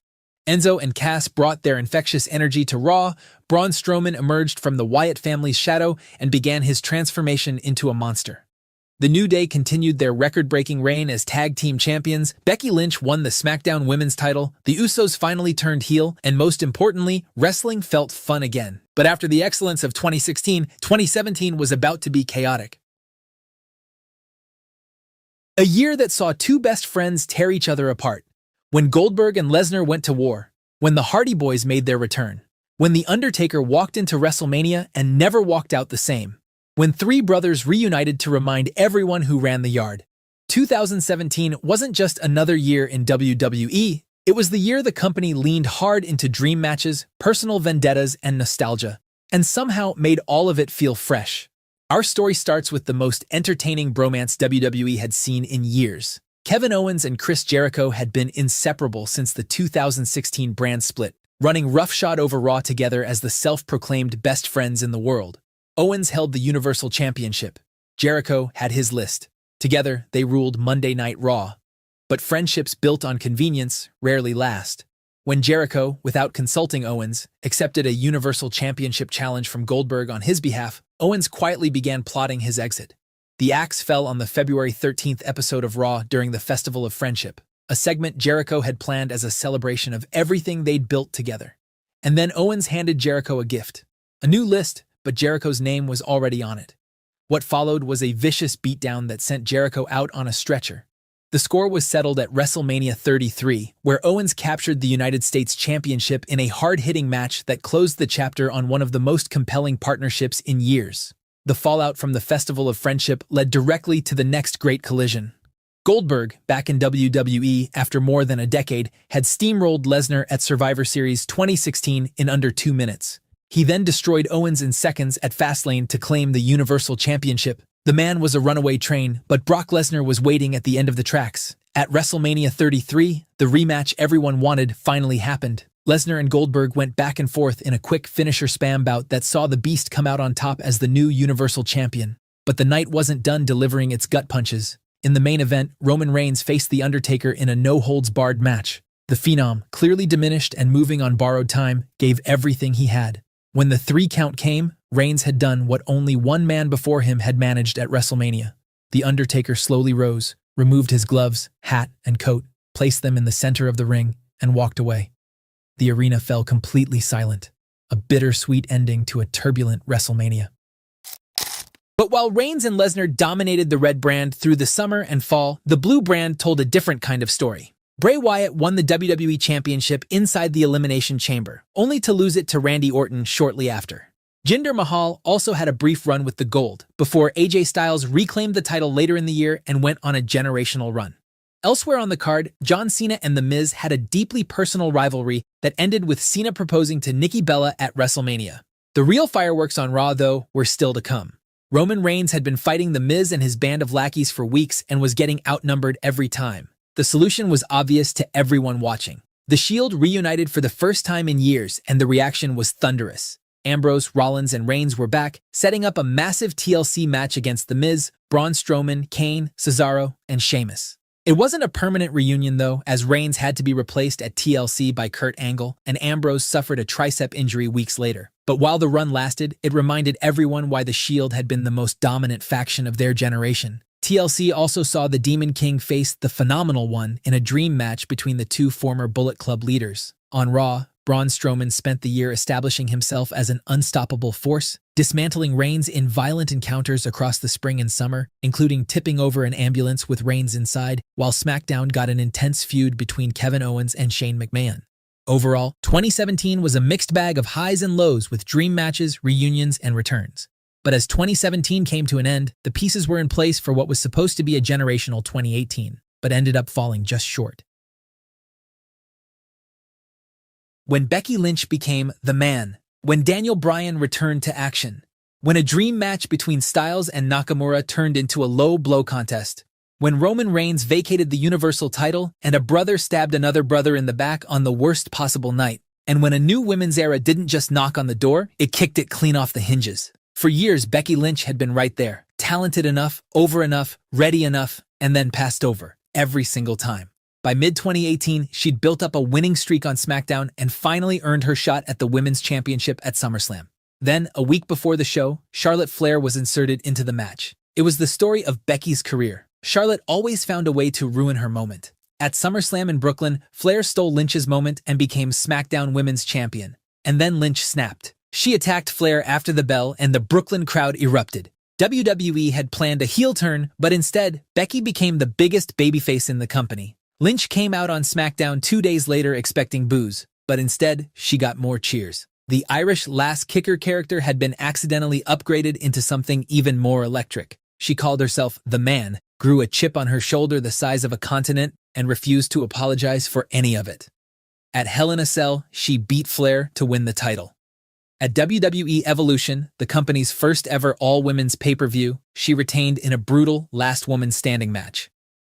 Enzo and Cass brought their infectious energy to Raw, Braun Strowman emerged from the Wyatt family's shadow and began his transformation into a monster. The New Day continued their record-breaking reign as tag team champions, Becky Lynch won the SmackDown Women's title, the Usos finally turned heel, and most importantly, wrestling felt fun again. But after the excellence of 2016, 2017 was about to be chaotic. A year that saw two best friends tear each other apart. When Goldberg and Lesnar went to war, when the Hardy Boys made their return, when The Undertaker walked into WrestleMania and never walked out the same, when three brothers reunited to remind everyone who ran the yard. 2017 wasn't just another year in WWE, it was the year the company leaned hard into dream matches, personal vendettas, and nostalgia, and somehow made all of it feel fresh. Our story starts with the most entertaining bromance WWE had seen in years. Kevin Owens and Chris Jericho had been inseparable since the 2016 brand split, running roughshod over Raw together as the self-proclaimed best friends in the world. Owens held the Universal Championship. Jericho had his list. Together, they ruled Monday Night Raw. But friendships built on convenience rarely last. When Jericho, without consulting Owens, accepted a Universal Championship challenge from Goldberg on his behalf, Owens quietly began plotting his exit. The axe fell on the February 13th episode of Raw during the Festival of Friendship, a segment Jericho had planned as a celebration of everything they'd built together. And then Owens handed Jericho a gift. A new list, but Jericho's name was already on it. What followed was a vicious beatdown that sent Jericho out on a stretcher. The score was settled at WrestleMania 33, where Owens captured the United States Championship in a hard-hitting match that closed the chapter on one of the most compelling partnerships in years. The fallout from the Festival of Friendship led directly to the next great collision. Goldberg, back in WWE after more than a decade, had steamrolled Lesnar at Survivor Series 2016 in under 2 minutes. He then destroyed Owens in seconds at Fastlane to claim the Universal Championship. The man was a runaway train, but Brock Lesnar was waiting at the end of the tracks. At WrestleMania 33, the rematch everyone wanted finally happened. Lesnar and Goldberg went back and forth in a quick finisher spam bout that saw the Beast come out on top as the new Universal Champion. But the night wasn't done delivering its gut punches. In the main event, Roman Reigns faced The Undertaker in a no-holds-barred match. The Phenom, clearly diminished and moving on borrowed time, gave everything he had. When the 3 count came, Reigns had done what only one man before him had managed at WrestleMania. The Undertaker slowly rose, removed his gloves, hat, and coat, placed them in the center of the ring, and walked away. The arena fell completely silent, a bittersweet ending to a turbulent WrestleMania. But while Reigns and Lesnar dominated the red brand through the summer and fall, the blue brand told a different kind of story. Bray Wyatt won the WWE Championship inside the Elimination Chamber, only to lose it to Randy Orton shortly after. Jinder Mahal also had a brief run with the gold, before AJ Styles reclaimed the title later in the year and went on a generational run. Elsewhere on the card, John Cena and The Miz had a deeply personal rivalry that ended with Cena proposing to Nikki Bella at WrestleMania. The real fireworks on Raw, though, were still to come. Roman Reigns had been fighting The Miz and his band of lackeys for weeks and was getting outnumbered every time. The solution was obvious to everyone watching. The Shield reunited for the first time in years, and the reaction was thunderous. Ambrose, Rollins, and Reigns were back, setting up a massive TLC match against The Miz, Braun Strowman, Kane, Cesaro, and Sheamus. It wasn't a permanent reunion, though, as Reigns had to be replaced at TLC by Kurt Angle, and Ambrose suffered a tricep injury weeks later. But while the run lasted, it reminded everyone why the Shield had been the most dominant faction of their generation. TLC also saw the Demon King face the Phenomenal One in a dream match between the two former Bullet Club leaders. On Raw, Braun Strowman spent the year establishing himself as an unstoppable force, dismantling Reigns in violent encounters across the spring and summer, including tipping over an ambulance with Reigns inside, while SmackDown got an intense feud between Kevin Owens and Shane McMahon. Overall, 2017 was a mixed bag of highs and lows with dream matches, reunions, and returns. But as 2017 came to an end, the pieces were in place for what was supposed to be a generational 2018, but ended up falling just short. When Becky Lynch became the man, when Daniel Bryan returned to action, when a dream match between Styles and Nakamura turned into a low-blow contest, when Roman Reigns vacated the Universal title and a brother stabbed another brother in the back on the worst possible night, and when a new women's era didn't just knock on the door, it kicked it clean off the hinges. For years, Becky Lynch had been right there, talented enough, over enough, ready enough, and then passed over, every single time. By mid-2018, she'd built up a winning streak on SmackDown and finally earned her shot at the Women's Championship at SummerSlam. Then, a week before the show, Charlotte Flair was inserted into the match. It was the story of Becky's career. Charlotte always found a way to ruin her moment. At SummerSlam in Brooklyn, Flair stole Lynch's moment and became SmackDown Women's Champion. And then Lynch snapped. She attacked Flair after the bell and the Brooklyn crowd erupted. WWE had planned a heel turn, but instead, Becky became the biggest babyface in the company. Lynch came out on SmackDown 2 days later expecting boos, but instead, she got more cheers. The Irish Lass Kicker character had been accidentally upgraded into something even more electric. She called herself the Man, grew a chip on her shoulder the size of a continent, and refused to apologize for any of it. At Hell in a Cell, she beat Flair to win the title. At WWE Evolution, the company's first ever all-women's pay-per-view, she retained in a brutal last woman standing match.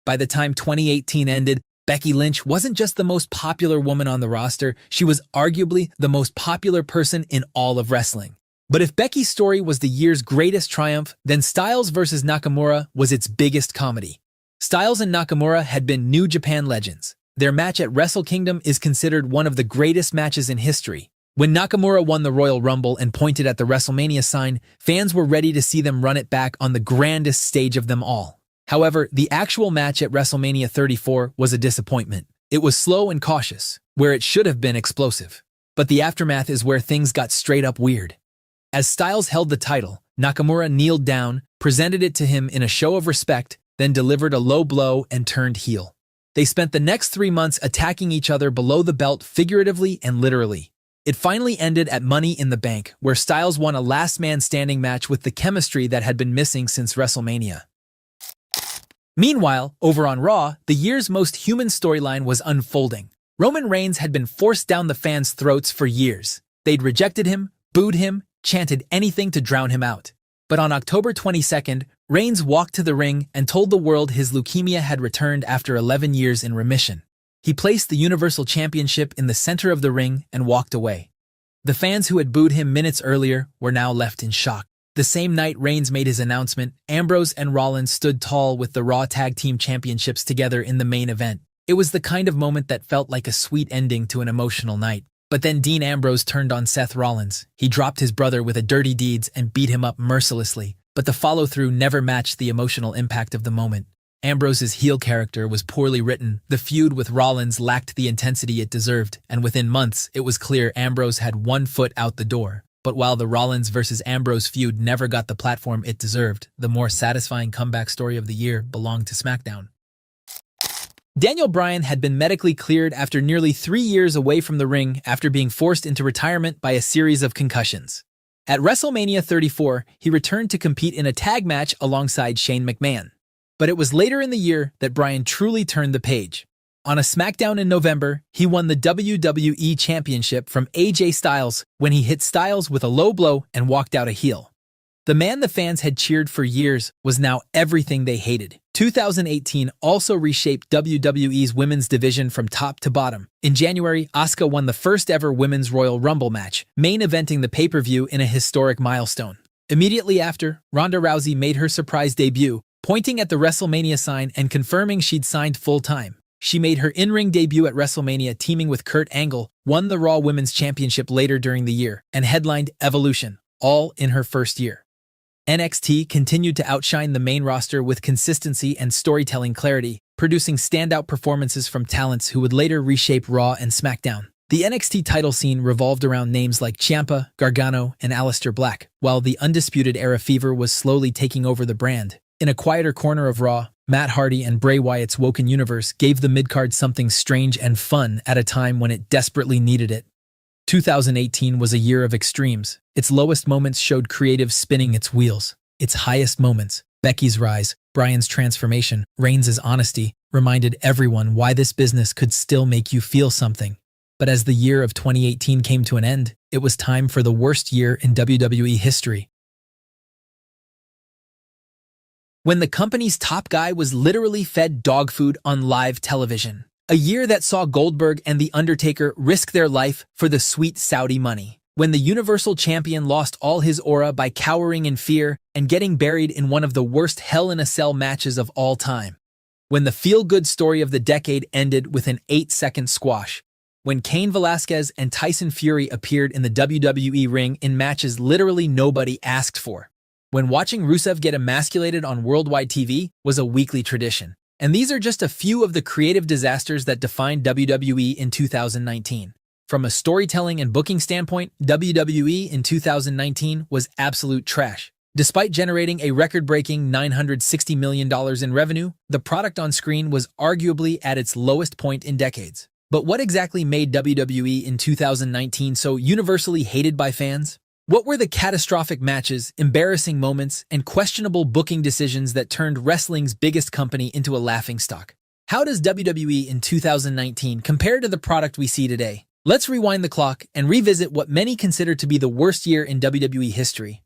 By the time 2018 ended, Becky Lynch wasn't just the most popular woman on the roster, she was arguably the most popular person in all of wrestling. But if Becky's story was the year's greatest triumph, then Styles vs. Nakamura was its biggest comedy. Styles and Nakamura had been New Japan legends. Their match at Wrestle Kingdom is considered one of the greatest matches in history. When Nakamura won the Royal Rumble and pointed at the WrestleMania sign, fans were ready to see them run it back on the grandest stage of them all. However, the actual match at WrestleMania 34 was a disappointment. It was slow and cautious, where it should have been explosive. But the aftermath is where things got straight up weird. As Styles held the title, Nakamura kneeled down, presented it to him in a show of respect, then delivered a low blow and turned heel. They spent the next 3 months attacking each other below the belt figuratively and literally. It finally ended at Money in the Bank, where Styles won a last man standing match with the chemistry that had been missing since WrestleMania. Meanwhile, over on Raw, the year's most human storyline was unfolding. Roman Reigns had been forced down the fans' throats for years. They'd rejected him, booed him, chanted anything to drown him out. But on October 22nd, Reigns walked to the ring and told the world his leukemia had returned after 11 years in remission. He placed the Universal Championship in the center of the ring and walked away. The fans who had booed him minutes earlier were now left in shock. The same night Reigns made his announcement, Ambrose and Rollins stood tall with the Raw Tag Team Championships together in the main event. It was the kind of moment that felt like a sweet ending to an emotional night. But then Dean Ambrose turned on Seth Rollins. He dropped his brother with a dirty deeds and beat him up mercilessly. But the follow-through never matched the emotional impact of the moment. Ambrose's heel character was poorly written, the feud with Rollins lacked the intensity it deserved, and within months, it was clear Ambrose had one foot out the door. But while the Rollins vs. Ambrose feud never got the platform it deserved, the more satisfying comeback story of the year belonged to SmackDown. Daniel Bryan had been medically cleared after nearly 3 years away from the ring after being forced into retirement by a series of concussions. At WrestleMania 34, he returned to compete in a tag match alongside Shane McMahon. But it was later in the year that Bryan truly turned the page. On a SmackDown in November, he won the WWE Championship from AJ Styles when he hit Styles with a low blow and walked out a heel. The man the fans had cheered for years was now everything they hated. 2018 also reshaped WWE's women's division from top to bottom. In January, Asuka won the first ever Women's Royal Rumble match, main eventing the pay-per-view in a historic milestone. Immediately after, Ronda Rousey made her surprise debut, pointing at the WrestleMania sign and confirming she'd signed full-time. She made her in-ring debut at WrestleMania teaming with Kurt Angle, won the Raw Women's Championship later during the year, and headlined Evolution, all in her first year. NXT continued to outshine the main roster with consistency and storytelling clarity, producing standout performances from talents who would later reshape Raw and SmackDown. The NXT title scene revolved around names like Ciampa, Gargano, and Aleister Black, while the Undisputed Era fever was slowly taking over the brand. In a quieter corner of Raw, Matt Hardy and Bray Wyatt's Woken Universe gave the midcard something strange and fun at a time when it desperately needed it. 2018 was a year of extremes. Its lowest moments showed creative spinning its wheels. Its highest moments, Becky's rise, Bryan's transformation, Reigns' honesty, reminded everyone why this business could still make you feel something. But as the year of 2018 came to an end, it was time for the worst year in WWE history. When the company's top guy was literally fed dog food on live television. A year that saw Goldberg and The Undertaker risk their life for the sweet Saudi money. When the Universal Champion lost all his aura by cowering in fear and getting buried in one of the worst Hell in a Cell matches of all time. When the feel-good story of the decade ended with an 8-second squash. When Cain Velasquez and Tyson Fury appeared in the WWE ring in matches literally nobody asked for. When watching Rusev get emasculated on worldwide TV was a weekly tradition. And these are just a few of the creative disasters that defined WWE in 2019. From a storytelling and booking standpoint, WWE in 2019 was absolute trash. Despite generating a record-breaking $960 million in revenue, the product on screen was arguably at its lowest point in decades. But what exactly made WWE in 2019 so universally hated by fans? What were the catastrophic matches, embarrassing moments, and questionable booking decisions that turned wrestling's biggest company into a laughingstock? How does WWE in 2019 compare to the product we see today? Let's rewind the clock and revisit what many consider to be the worst year in WWE history.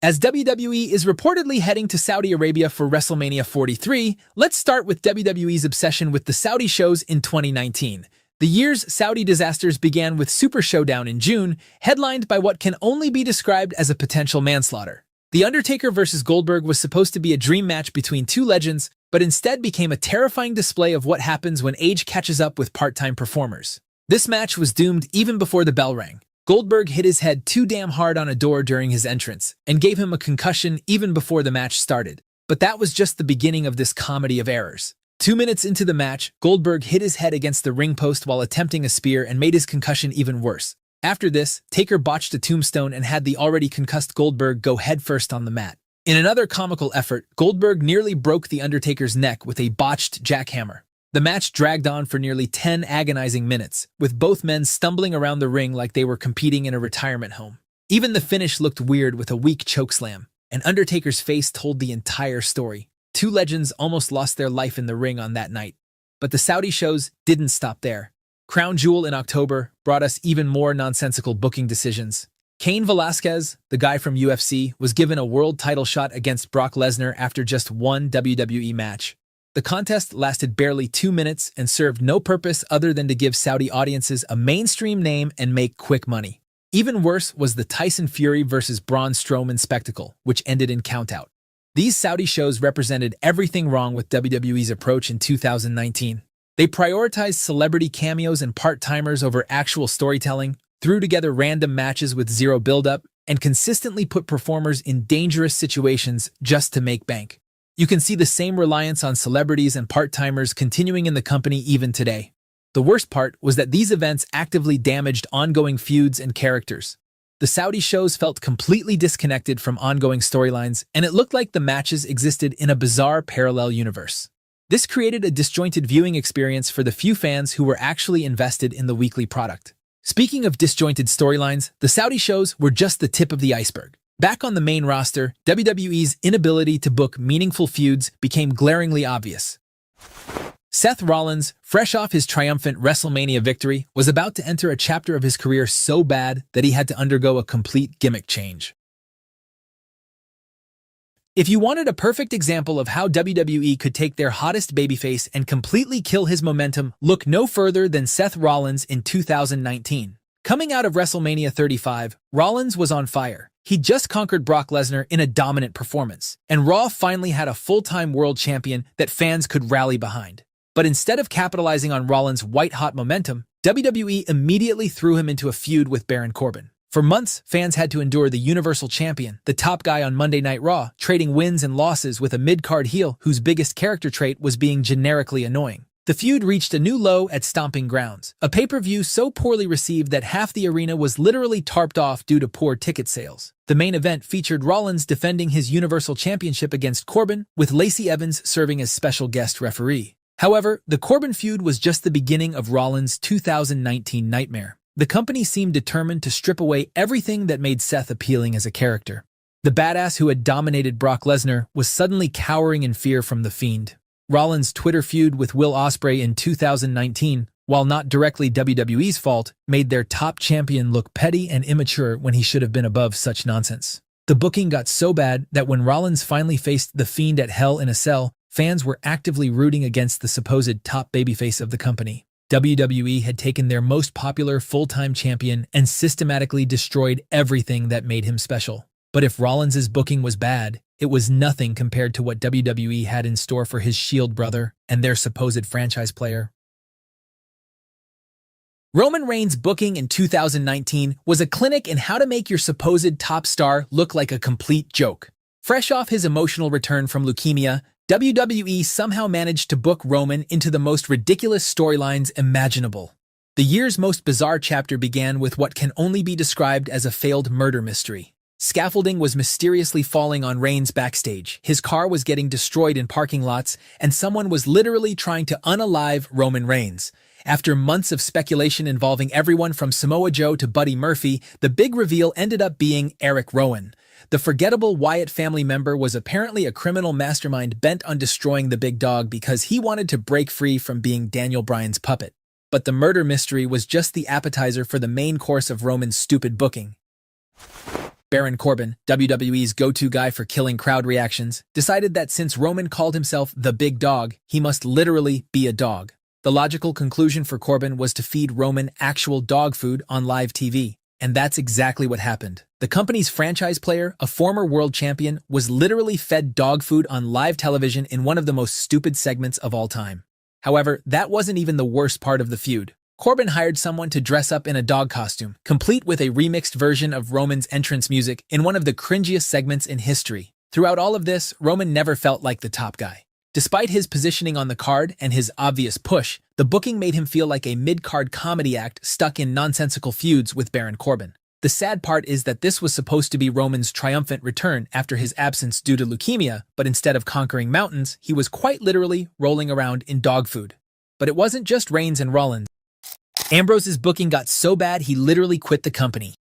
As WWE is reportedly heading to Saudi Arabia for WrestleMania 43, let's start with WWE's obsession with the Saudi shows in 2019. The year's Saudi disasters began with Super Showdown in June, headlined by what can only be described as a potential manslaughter. The Undertaker vs. Goldberg was supposed to be a dream match between two legends, but instead became a terrifying display of what happens when age catches up with part-time performers. This match was doomed even before the bell rang. Goldberg hit his head too damn hard on a door during his entrance, and gave him a concussion even before the match started. But that was just the beginning of this comedy of errors. 2 minutes into the match, Goldberg hit his head against the ring post while attempting a spear and made his concussion even worse. After this, Taker botched a tombstone and had the already concussed Goldberg go headfirst on the mat. In another comical effort, Goldberg nearly broke The Undertaker's neck with a botched jackhammer. The match dragged on for nearly 10 agonizing minutes, with both men stumbling around the ring like they were competing in a retirement home. Even the finish looked weird with a weak chokeslam, and Undertaker's face told the entire story. Two legends almost lost their life in the ring on that night. But the Saudi shows didn't stop there. Crown Jewel in October brought us even more nonsensical booking decisions. Cain Velasquez, the guy from UFC, was given a world title shot against Brock Lesnar after just one WWE match. The contest lasted barely 2 minutes and served no purpose other than to give Saudi audiences a mainstream name and make quick money. Even worse was the Tyson Fury vs. Braun Strowman spectacle, which ended in countout. These Saudi shows represented everything wrong with WWE's approach in 2019. They prioritized celebrity cameos and part-timers over actual storytelling, threw together random matches with zero build-up, and consistently put performers in dangerous situations just to make bank. You can see the same reliance on celebrities and part-timers continuing in the company even today. The worst part was that these events actively damaged ongoing feuds and characters. The Saudi shows felt completely disconnected from ongoing storylines, and it looked like the matches existed in a bizarre parallel universe. This created a disjointed viewing experience for the few fans who were actually invested in the weekly product. Speaking of disjointed storylines, the Saudi shows were just the tip of the iceberg. Back on the main roster, WWE's inability to book meaningful feuds became glaringly obvious. Seth Rollins, fresh off his triumphant WrestleMania victory, was about to enter a chapter of his career so bad that he had to undergo a complete gimmick change. If you wanted a perfect example of how WWE could take their hottest babyface and completely kill his momentum, look no further than Seth Rollins in 2019. Coming out of WrestleMania 35, Rollins was on fire. He just conquered Brock Lesnar in a dominant performance, and Raw finally had a full-time world champion that fans could rally behind. But instead of capitalizing on Rollins' white-hot momentum, WWE immediately threw him into a feud with Baron Corbin. For months, fans had to endure the Universal Champion, the top guy on Monday Night Raw, trading wins and losses with a mid-card heel whose biggest character trait was being generically annoying. The feud reached a new low at Stomping Grounds, a pay-per-view so poorly received that half the arena was literally tarped off due to poor ticket sales. The main event featured Rollins defending his Universal Championship against Corbin, with Lacey Evans serving as special guest referee. However, the Corbin feud was just the beginning of Rollins' 2019 nightmare. The company seemed determined to strip away everything that made Seth appealing as a character. The badass who had dominated Brock Lesnar was suddenly cowering in fear from The Fiend. Rollins' Twitter feud with Will Ospreay in 2019, while not directly WWE's fault, made their top champion look petty and immature when he should have been above such nonsense. The booking got so bad that when Rollins finally faced The Fiend at Hell in a Cell, fans were actively rooting against the supposed top babyface of the company. WWE had taken their most popular full-time champion and systematically destroyed everything that made him special. But if Rollins' booking was bad, it was nothing compared to what WWE had in store for his Shield brother and their supposed franchise player. Roman Reigns' booking in 2019 was a clinic in how to make your supposed top star look like a complete joke. Fresh off his emotional return from leukemia, WWE somehow managed to book Roman into the most ridiculous storylines imaginable. The year's most bizarre chapter began with what can only be described as a failed murder mystery. Scaffolding was mysteriously falling on Reigns backstage, his car was getting destroyed in parking lots, and someone was literally trying to unalive Roman Reigns. After months of speculation involving everyone from Samoa Joe to Buddy Murphy, the big reveal ended up being Eric Rowan. The forgettable Wyatt family member was apparently a criminal mastermind bent on destroying the big dog because he wanted to break free from being Daniel Bryan's puppet. But the murder mystery was just the appetizer for the main course of Roman's stupid booking. Baron Corbin, WWE's go-to guy for killing crowd reactions, decided that since Roman called himself the big dog, he must literally be a dog. The logical conclusion for Corbin was to feed Roman actual dog food on live TV. And that's exactly what happened. The company's franchise player, a former world champion, was literally fed dog food on live television in one of the most stupid segments of all time. However, that wasn't even the worst part of the feud. Corbin hired someone to dress up in a dog costume, complete with a remixed version of Roman's entrance music in one of the cringiest segments in history. Throughout all of this, Roman never felt like the top guy. Despite his positioning on the card and his obvious push, the booking made him feel like a mid-card comedy act stuck in nonsensical feuds with Baron Corbin. The sad part is that this was supposed to be Roman's triumphant return after his absence due to leukemia, but instead of conquering mountains, he was quite literally rolling around in dog food. But it wasn't just Reigns and Rollins. Ambrose's booking got so bad he literally quit the company.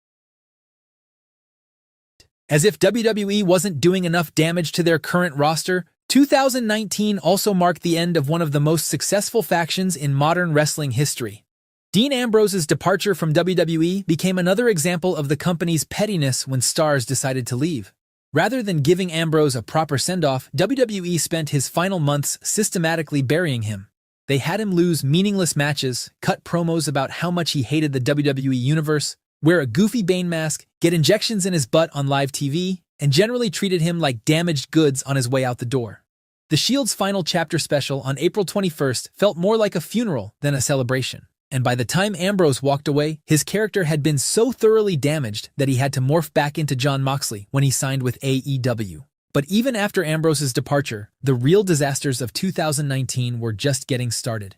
As if WWE wasn't doing enough damage to their current roster, 2019 also marked the end of one of the most successful factions in modern wrestling history. Dean Ambrose's departure from WWE became another example of the company's pettiness when stars decided to leave. Rather than giving Ambrose a proper send-off, WWE spent his final months systematically burying him. They had him lose meaningless matches, cut promos about how much he hated the WWE Universe, wear a goofy Bane mask, get injections in his butt on live TV, and generally treated him like damaged goods on his way out the door. The Shield's final chapter special on April 21st felt more like a funeral than a celebration. And by the time Ambrose walked away, his character had been so thoroughly damaged that he had to morph back into Jon Moxley when he signed with AEW. But even after Ambrose's departure, the real disasters of 2019 were just getting started.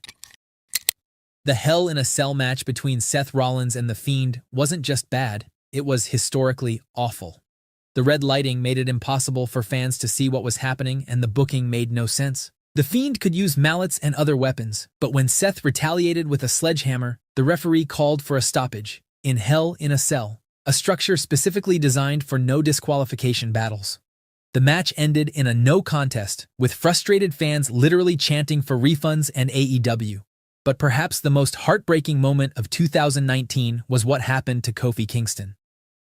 The Hell in a Cell match between Seth Rollins and The Fiend wasn't just bad, it was historically awful. The red lighting made it impossible for fans to see what was happening, and the booking made no sense. The Fiend could use mallets and other weapons, but when Seth retaliated with a sledgehammer, the referee called for a stoppage in Hell in a Cell, a structure specifically designed for no disqualification battles. The match ended in a no contest, with frustrated fans literally chanting for refunds and AEW. But perhaps the most heartbreaking moment of 2019 was what happened to Kofi Kingston.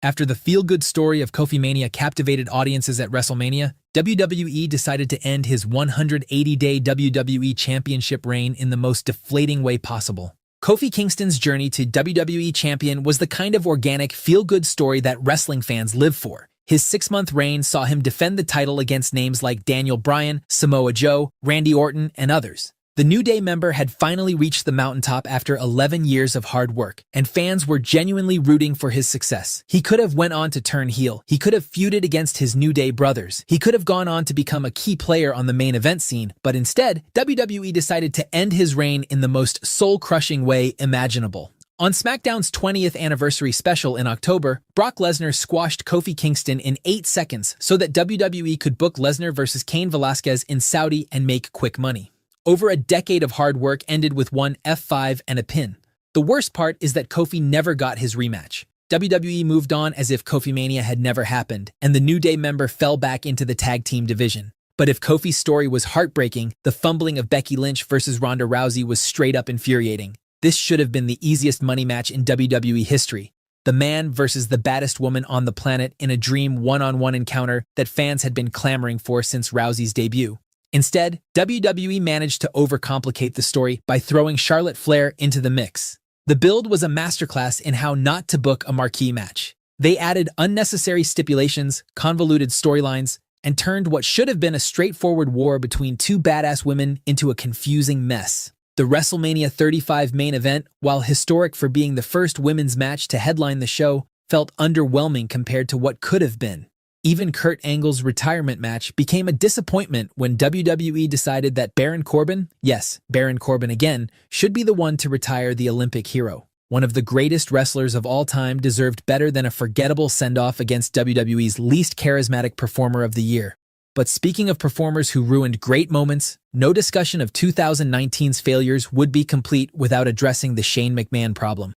After the feel-good story of Kofi Mania captivated audiences at WrestleMania, WWE decided to end his 180-day WWE Championship reign in the most deflating way possible. Kofi Kingston's journey to WWE Champion was the kind of organic, feel-good story that wrestling fans live for. His 6-month reign saw him defend the title against names like Daniel Bryan, Samoa Joe, Randy Orton, and others. The New Day member had finally reached the mountaintop after 11 years of hard work, and fans were genuinely rooting for his success. He could have went on to turn heel. He could have feuded against his New Day brothers. He could have gone on to become a key player on the main event scene, but instead, WWE decided to end his reign in the most soul-crushing way imaginable. On SmackDown's 20th anniversary special in October, Brock Lesnar squashed Kofi Kingston in 8 seconds so that WWE could book Lesnar vs. Cain Velasquez in Saudi and make quick money. Over a decade of hard work ended with one F5 and a pin. The worst part is that Kofi never got his rematch. WWE moved on as if Kofi Mania had never happened, and the New Day member fell back into the tag team division. But if Kofi's story was heartbreaking, the fumbling of Becky Lynch versus Ronda Rousey was straight up infuriating. This should have been the easiest money match in WWE history. The man versus the baddest woman on the planet in a dream one-on-one encounter that fans had been clamoring for since Rousey's debut. Instead, WWE managed to overcomplicate the story by throwing Charlotte Flair into the mix. The build was a masterclass in how not to book a marquee match. They added unnecessary stipulations, convoluted storylines, and turned what should have been a straightforward war between two badass women into a confusing mess. The WrestleMania 35 main event, while historic for being the first women's match to headline the show, felt underwhelming compared to what could have been. Even Kurt Angle's retirement match became a disappointment when WWE decided that Baron Corbin, yes, Baron Corbin again, should be the one to retire the Olympic hero. One of the greatest wrestlers of all time deserved better than a forgettable send-off against WWE's least charismatic performer of the year. But speaking of performers who ruined great moments, no discussion of 2019's failures would be complete without addressing the Shane McMahon problem.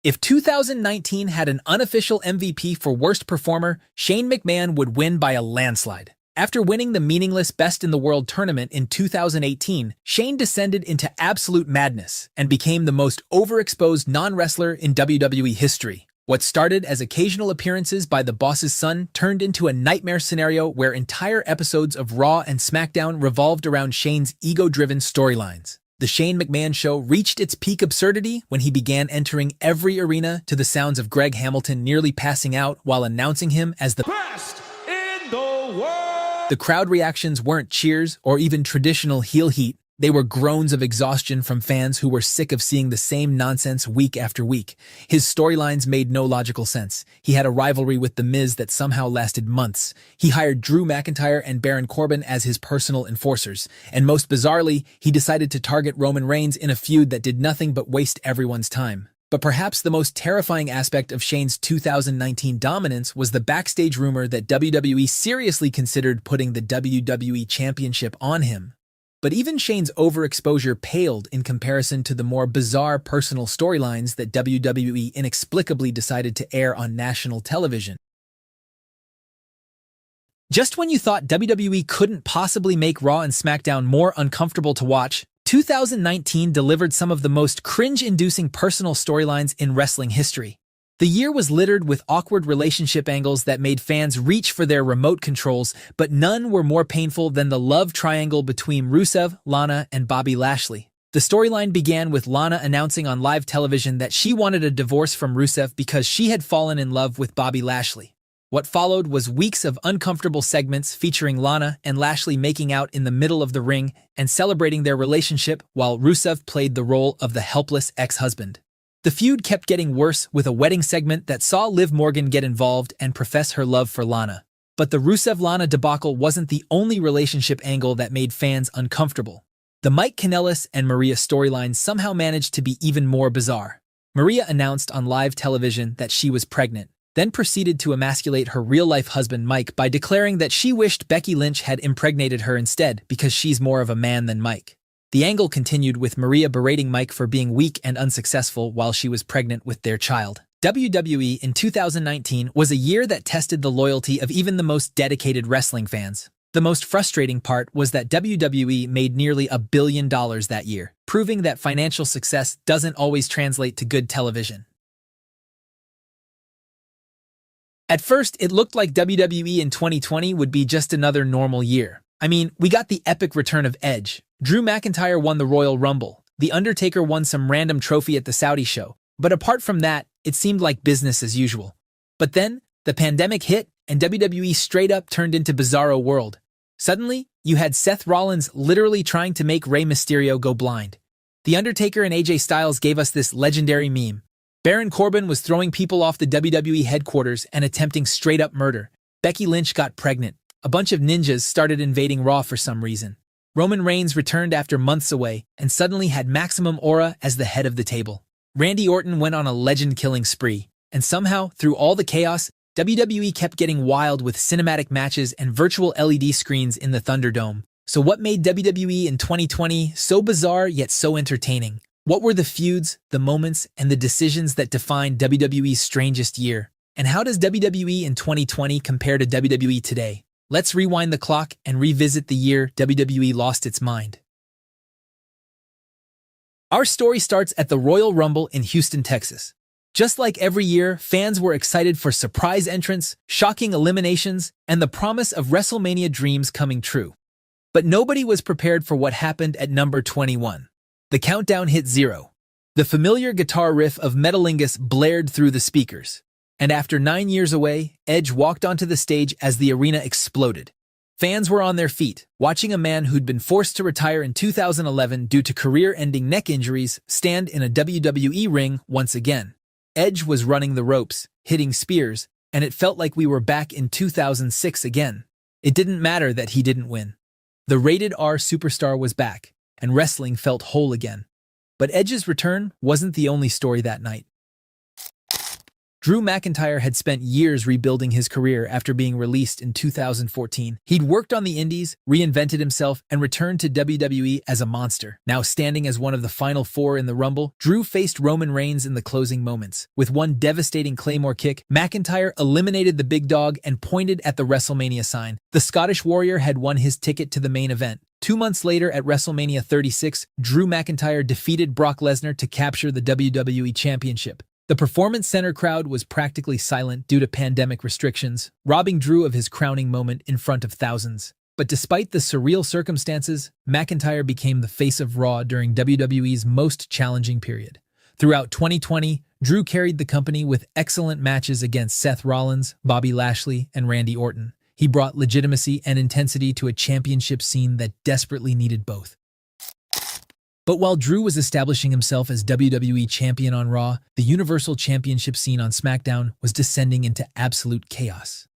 If 2019 had an unofficial MVP for Worst Performer, Shane McMahon would win by a landslide. After winning the meaningless Best in the World tournament in 2018, Shane descended into absolute madness and became the most overexposed non-wrestler in WWE history. What started as occasional appearances by the boss's son turned into a nightmare scenario where entire episodes of Raw and SmackDown revolved around Shane's ego-driven storylines. The Shane McMahon Show reached its peak absurdity when he began entering every arena to the sounds of Greg Hamilton nearly passing out while announcing him as the Best in the world! The crowd reactions weren't cheers or even traditional heel heat. They were groans of exhaustion from fans who were sick of seeing the same nonsense week after week. His storylines made no logical sense. He had a rivalry with The Miz that somehow lasted months. He hired Drew McIntyre and Baron Corbin as his personal enforcers. And most bizarrely, he decided to target Roman Reigns in a feud that did nothing but waste everyone's time. But perhaps the most terrifying aspect of Shane's 2019 dominance was the backstage rumor that WWE seriously considered putting the WWE Championship on him. But even Shane's overexposure paled in comparison to the more bizarre personal storylines that WWE inexplicably decided to air on national television. Just when you thought WWE couldn't possibly make Raw and SmackDown more uncomfortable to watch, 2019 delivered some of the most cringe-inducing personal storylines in wrestling history. The year was littered with awkward relationship angles that made fans reach for their remote controls, but none were more painful than the love triangle between Rusev, Lana, and Bobby Lashley. The storyline began with Lana announcing on live television that she wanted a divorce from Rusev because she had fallen in love with Bobby Lashley. What followed was weeks of uncomfortable segments featuring Lana and Lashley making out in the middle of the ring and celebrating their relationship while Rusev played the role of the helpless ex-husband. The feud kept getting worse with a wedding segment that saw Liv Morgan get involved and profess her love for Lana. But the Rusev-Lana debacle wasn't the only relationship angle that made fans uncomfortable. The Mike Kanellis and Maria storyline somehow managed to be even more bizarre. Maria announced on live television that she was pregnant, then proceeded to emasculate her real-life husband Mike by declaring that she wished Becky Lynch had impregnated her instead because she's more of a man than Mike. The angle continued with Maria berating Mike for being weak and unsuccessful while she was pregnant with their child. WWE in 2019 was a year that tested the loyalty of even the most dedicated wrestling fans. The most frustrating part was that WWE made nearly $1 billion that year, proving that financial success doesn't always translate to good television. At first, it looked like WWE in 2020 would be just another normal year. I mean, we got the epic return of Edge. Drew McIntyre won the Royal Rumble. The Undertaker won some random trophy at the Saudi show. But apart from that, it seemed like business as usual. But then, the pandemic hit, and WWE straight up turned into Bizarro World. Suddenly, you had Seth Rollins literally trying to make Rey Mysterio go blind. The Undertaker and AJ Styles gave us this legendary meme. Baron Corbin was throwing people off the WWE headquarters and attempting straight-up murder. Becky Lynch got pregnant. A bunch of ninjas started invading Raw for some reason. Roman Reigns returned after months away and suddenly had Maximum Aura as the head of the table. Randy Orton went on a legend-killing spree. And somehow, through all the chaos, WWE kept getting wild with cinematic matches and virtual LED screens in the Thunderdome. So what made WWE in 2020 so bizarre yet so entertaining? What were the feuds, the moments, and the decisions that defined WWE's strangest year? And how does WWE in 2020 compare to WWE today? Let's rewind the clock and revisit the year WWE lost its mind. Our story starts at the Royal Rumble in Houston, Texas. Just like every year, fans were excited for surprise entrants, shocking eliminations, and the promise of WrestleMania dreams coming true. But nobody was prepared for what happened at number 21. The countdown hit 0. The familiar guitar riff of Metalingus blared through the speakers. And after 9 years away, Edge walked onto the stage as the arena exploded. Fans were on their feet, watching a man who'd been forced to retire in 2011 due to career-ending neck injuries stand in a WWE ring once again. Edge was running the ropes, hitting spears, and it felt like we were back in 2006 again. It didn't matter that he didn't win. The rated R superstar was back, and wrestling felt whole again. But Edge's return wasn't the only story that night. Drew McIntyre had spent years rebuilding his career after being released in 2014. He'd worked on the indies, reinvented himself, and returned to WWE as a monster. Now standing as one of the final 4 in the Rumble, Drew faced Roman Reigns in the closing moments. With one devastating Claymore kick, McIntyre eliminated the big dog and pointed at the WrestleMania sign. The Scottish Warrior had won his ticket to the main event. 2 months later at WrestleMania 36, Drew McIntyre defeated Brock Lesnar to capture the WWE Championship. The Performance Center crowd was practically silent due to pandemic restrictions, robbing Drew of his crowning moment in front of thousands. But despite the surreal circumstances, McIntyre became the face of Raw during WWE's most challenging period. Throughout 2020, Drew carried the company with excellent matches against Seth Rollins, Bobby Lashley, and Randy Orton. He brought legitimacy and intensity to a championship scene that desperately needed both. But while Drew was establishing himself as WWE Champion on Raw, the Universal Championship scene on SmackDown was descending into absolute chaos.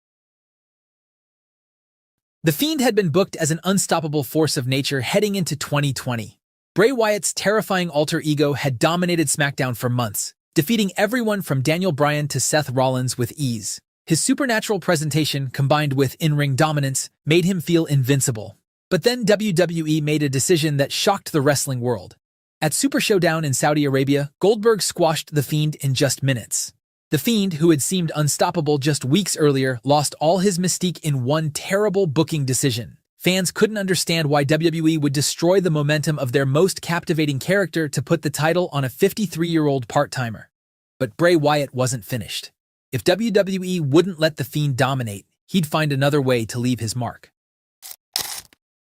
The Fiend had been booked as an unstoppable force of nature heading into 2020. Bray Wyatt's terrifying alter ego had dominated SmackDown for months, defeating everyone from Daniel Bryan to Seth Rollins with ease. His supernatural presentation, combined with in-ring dominance, made him feel invincible. But then WWE made a decision that shocked the wrestling world. At Super Showdown in Saudi Arabia, Goldberg squashed The Fiend in just minutes. The Fiend, who had seemed unstoppable just weeks earlier, lost all his mystique in one terrible booking decision. Fans couldn't understand why WWE would destroy the momentum of their most captivating character to put the title on a 53-year-old part-timer. But Bray Wyatt wasn't finished. If WWE wouldn't let The Fiend dominate, he'd find another way to leave his mark.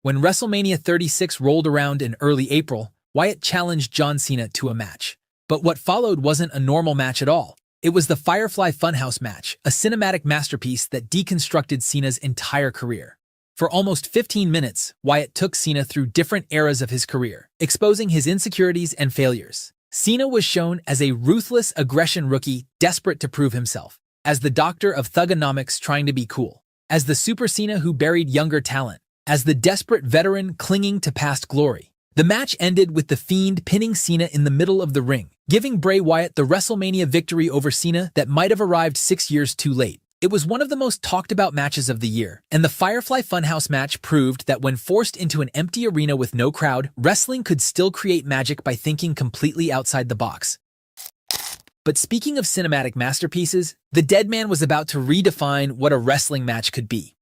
When WrestleMania 36 rolled around in early April, Wyatt challenged John Cena to a match. But what followed wasn't a normal match at all. It was the Firefly Funhouse match, a cinematic masterpiece that deconstructed Cena's entire career. For almost 15 minutes, Wyatt took Cena through different eras of his career, exposing his insecurities and failures. Cena was shown as a ruthless aggression rookie desperate to prove himself, as the doctor of thugonomics trying to be cool, as the Super Cena who buried younger talent, as the desperate veteran clinging to past glory. The match ended with The Fiend pinning Cena in the middle of the ring, giving Bray Wyatt the WrestleMania victory over Cena that might have arrived 6 years too late. It was one of the most talked about matches of the year, and the Firefly Funhouse match proved that when forced into an empty arena with no crowd, wrestling could still create magic by thinking completely outside the box. But speaking of cinematic masterpieces, the dead man was about to redefine what a wrestling match could be.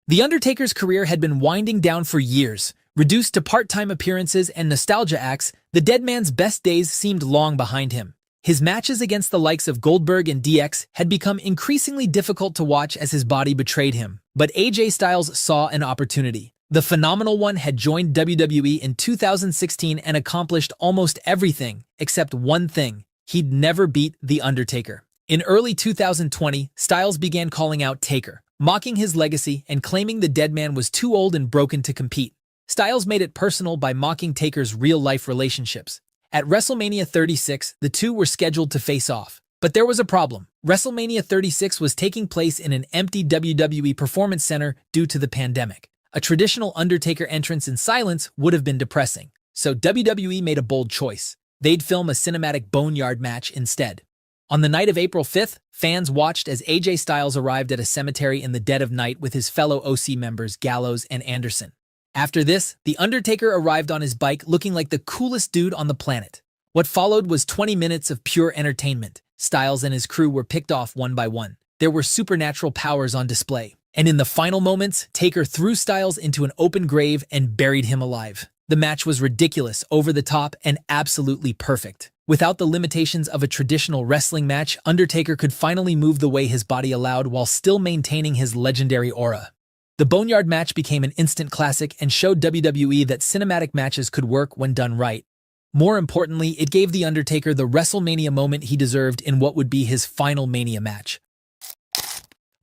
The Undertaker's career had been winding down for years. Reduced to part-time appearances and nostalgia acts, the dead man's best days seemed long behind him. His matches against the likes of Goldberg and DX had become increasingly difficult to watch as his body betrayed him. But AJ Styles saw an opportunity. The phenomenal one had joined WWE in 2016 and accomplished almost everything, except one thing: he'd never beat The Undertaker. In early 2020, Styles began calling out Taker, mocking his legacy and claiming the dead man was too old and broken to compete. Styles made it personal by mocking Taker's real-life relationships. At WrestleMania 36, the two were scheduled to face off. But there was a problem. WrestleMania 36 was taking place in an empty WWE Performance Center due to the pandemic. A traditional Undertaker entrance in silence would have been depressing. So WWE made a bold choice. They'd film a cinematic boneyard match instead. On the night of April 5th, fans watched as AJ Styles arrived at a cemetery in the dead of night with his fellow OC members Gallows and Anderson. After this, The Undertaker arrived on his bike looking like the coolest dude on the planet. What followed was 20 minutes of pure entertainment. Styles and his crew were picked off one by one. There were supernatural powers on display. And in the final moments, Taker threw Styles into an open grave and buried him alive. The match was ridiculous, over the top, and absolutely perfect. Without the limitations of a traditional wrestling match, Undertaker could finally move the way his body allowed while still maintaining his legendary aura. The Boneyard match became an instant classic and showed WWE that cinematic matches could work when done right. More importantly, it gave The Undertaker the WrestleMania moment he deserved in what would be his final Mania match.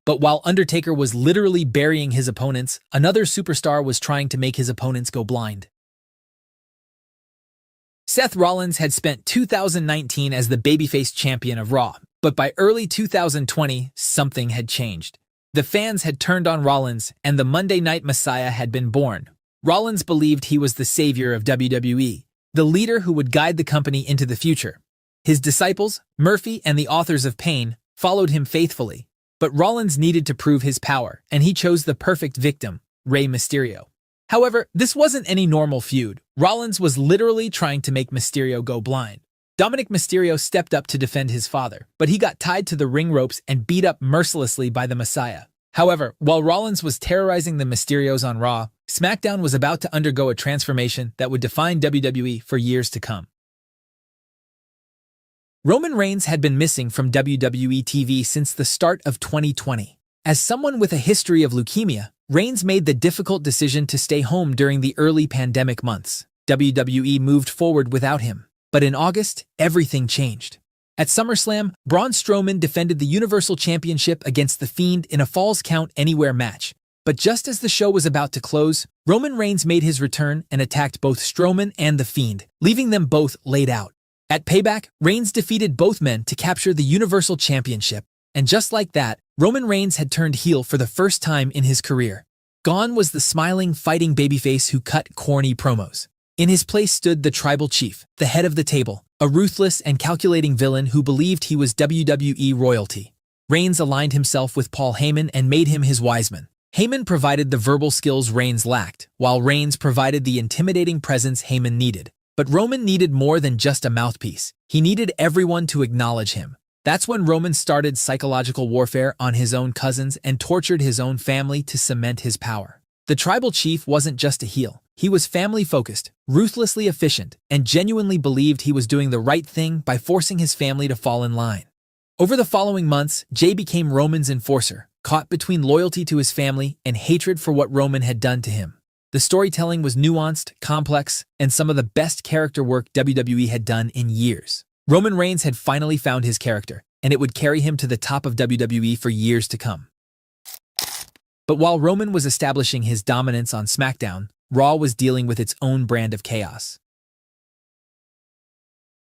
But while Undertaker was literally burying his opponents, another superstar was trying to make his opponents go blind. Seth Rollins had spent 2019 as the babyface champion of Raw, but by early 2020, something had changed. The fans had turned on Rollins, and the Monday Night Messiah had been born. Rollins believed he was the savior of WWE, the leader who would guide the company into the future. His disciples, Murphy and the authors of Pain, followed him faithfully. But Rollins needed to prove his power, and he chose the perfect victim, Rey Mysterio. However, this wasn't any normal feud. Rollins was literally trying to make Mysterio go blind. Dominic Mysterio stepped up to defend his father, but he got tied to the ring ropes and beat up mercilessly by the Messiah. However, while Rollins was terrorizing the Mysterios on Raw, SmackDown was about to undergo a transformation that would define WWE for years to come. Roman Reigns had been missing from WWE TV since the start of 2020. As someone with a history of leukemia, Reigns made the difficult decision to stay home during the early pandemic months. WWE moved forward without him. But in August, everything changed. At SummerSlam, Braun Strowman defended the Universal Championship against The Fiend in a Falls Count Anywhere match. But just as the show was about to close, Roman Reigns made his return and attacked both Strowman and The Fiend, leaving them both laid out. At Payback, Reigns defeated both men to capture the Universal Championship. And just like that, Roman Reigns had turned heel for the first time in his career. Gone was the smiling, fighting babyface who cut corny promos. In his place stood the Tribal Chief, the head of the table, a ruthless and calculating villain who believed he was WWE royalty. Reigns aligned himself with Paul Heyman and made him his wiseman. Heyman provided the verbal skills Reigns lacked, while Reigns provided the intimidating presence Heyman needed. But Roman needed more than just a mouthpiece. He needed everyone to acknowledge him. That's when Roman started psychological warfare on his own cousins and tortured his own family to cement his power. The Tribal Chief wasn't just a heel. He was family-focused, ruthlessly efficient, and genuinely believed he was doing the right thing by forcing his family to fall in line. Over the following months, Jey became Roman's enforcer, caught between loyalty to his family and hatred for what Roman had done to him. The storytelling was nuanced, complex, and some of the best character work WWE had done in years. Roman Reigns had finally found his character, and it would carry him to the top of WWE for years to come. But while Roman was establishing his dominance on SmackDown, Raw was dealing with its own brand of chaos.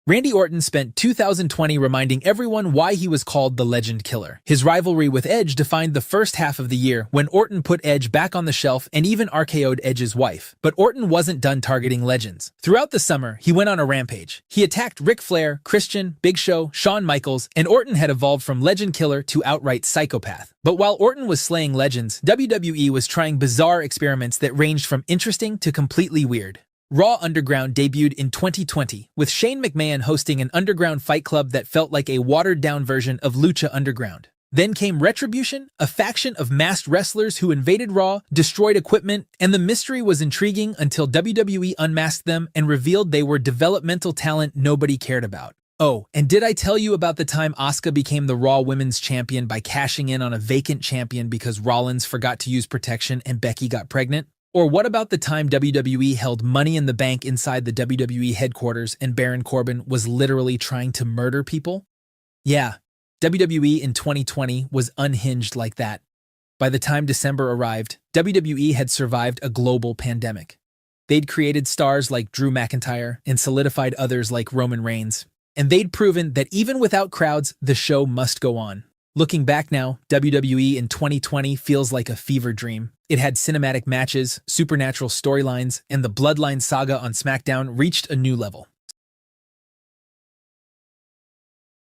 Randy Orton spent 2020 reminding everyone why he was called the Legend Killer. His rivalry with Edge defined the first half of the year when Orton put Edge back on the shelf and even RKO'd Edge's wife. But Orton wasn't done targeting legends. Throughout the summer, he went on a rampage. He attacked Ric Flair, Christian, Big Show, Shawn Michaels, and Orton had evolved from Legend Killer to outright psychopath. But while Orton was slaying legends, WWE was trying bizarre experiments that ranged from interesting to completely weird. Raw Underground debuted in 2020, with Shane McMahon hosting an underground fight club that felt like a watered-down version of Lucha Underground. Then came Retribution, a faction of masked wrestlers who invaded Raw, destroyed equipment, and the mystery was intriguing until WWE unmasked them and revealed they were developmental talent nobody cared about. Oh, and did I tell you about the time Asuka became the Raw Women's Champion by cashing in on a vacant champion because Rollins forgot to use protection and Becky got pregnant? Or what about the time WWE held Money in the Bank inside the WWE headquarters and Baron Corbin was literally trying to murder people? Yeah, WWE in 2020 was unhinged like that. By the time December arrived, WWE had survived a global pandemic. They'd created stars like Drew McIntyre and solidified others like Roman Reigns. And they'd proven that even without crowds, the show must go on. Looking back now, WWE in 2020 feels like a fever dream. It had cinematic matches, supernatural storylines, and the Bloodline saga on SmackDown reached a new level.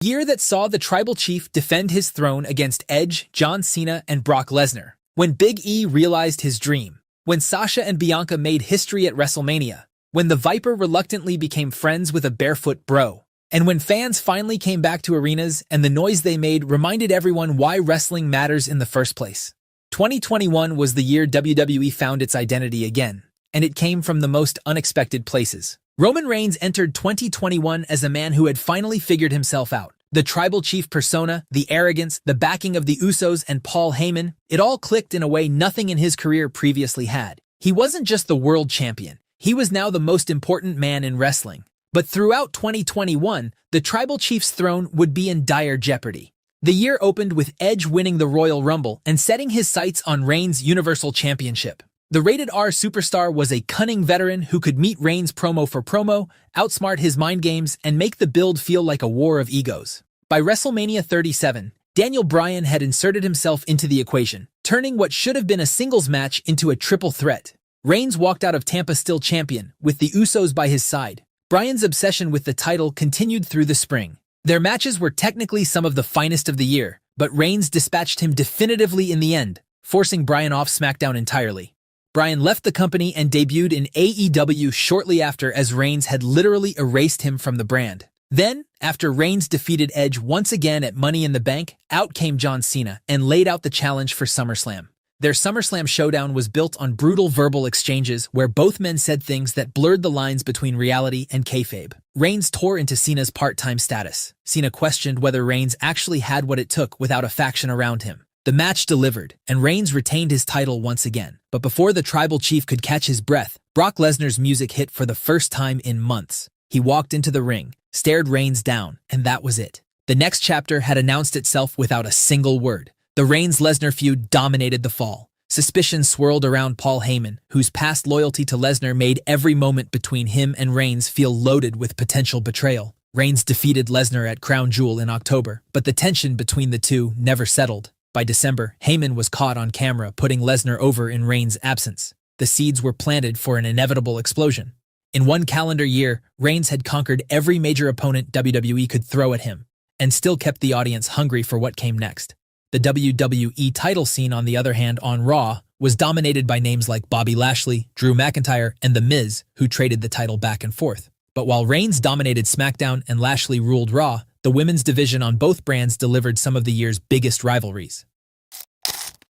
A year that saw the Tribal Chief defend his throne against Edge, John Cena, and Brock Lesnar. When Big E realized his dream. When Sasha and Bianca made history at WrestleMania. When the Viper reluctantly became friends with a barefoot bro. And when fans finally came back to arenas and the noise they made reminded everyone why wrestling matters in the first place. 2021 was the year WWE found its identity again, and it came from the most unexpected places. Roman Reigns entered 2021 as a man who had finally figured himself out. The Tribal Chief persona, the arrogance, the backing of the Usos and Paul Heyman, it all clicked in a way nothing in his career previously had. He wasn't just the world champion, he was now the most important man in wrestling. But throughout 2021, the Tribal Chief's throne would be in dire jeopardy. The year opened with Edge winning the Royal Rumble and setting his sights on Reigns' Universal Championship. The Rated R superstar was a cunning veteran who could meet Reigns promo for promo, outsmart his mind games, and make the build feel like a war of egos. By WrestleMania 37, Daniel Bryan had inserted himself into the equation, turning what should have been a singles match into a triple threat. Reigns walked out of Tampa still champion, with the Usos by his side. Bryan's obsession with the title continued through the spring. Their matches were technically some of the finest of the year, but Reigns dispatched him definitively in the end, forcing Bryan off SmackDown entirely. Bryan left the company and debuted in AEW shortly after, as Reigns had literally erased him from the brand. Then, after Reigns defeated Edge once again at Money in the Bank, out came John Cena and laid out the challenge for SummerSlam. Their SummerSlam showdown was built on brutal verbal exchanges where both men said things that blurred the lines between reality and kayfabe. Reigns tore into Cena's part-time status. Cena questioned whether Reigns actually had what it took without a faction around him. The match delivered, and Reigns retained his title once again. But before the Tribal Chief could catch his breath, Brock Lesnar's music hit for the first time in months. He walked into the ring, stared Reigns down, and that was it. The next chapter had announced itself without a single word. The Reigns-Lesnar feud dominated the fall. Suspicion swirled around Paul Heyman, whose past loyalty to Lesnar made every moment between him and Reigns feel loaded with potential betrayal. Reigns defeated Lesnar at Crown Jewel in October, but the tension between the two never settled. By December, Heyman was caught on camera putting Lesnar over in Reigns' absence. The seeds were planted for an inevitable explosion. In one calendar year, Reigns had conquered every major opponent WWE could throw at him, and still kept the audience hungry for what came next. The WWE title scene, on the other hand, on Raw, was dominated by names like Bobby Lashley, Drew McIntyre, and The Miz, who traded the title back and forth. But while Reigns dominated SmackDown and Lashley ruled Raw, the women's division on both brands delivered some of the year's biggest rivalries.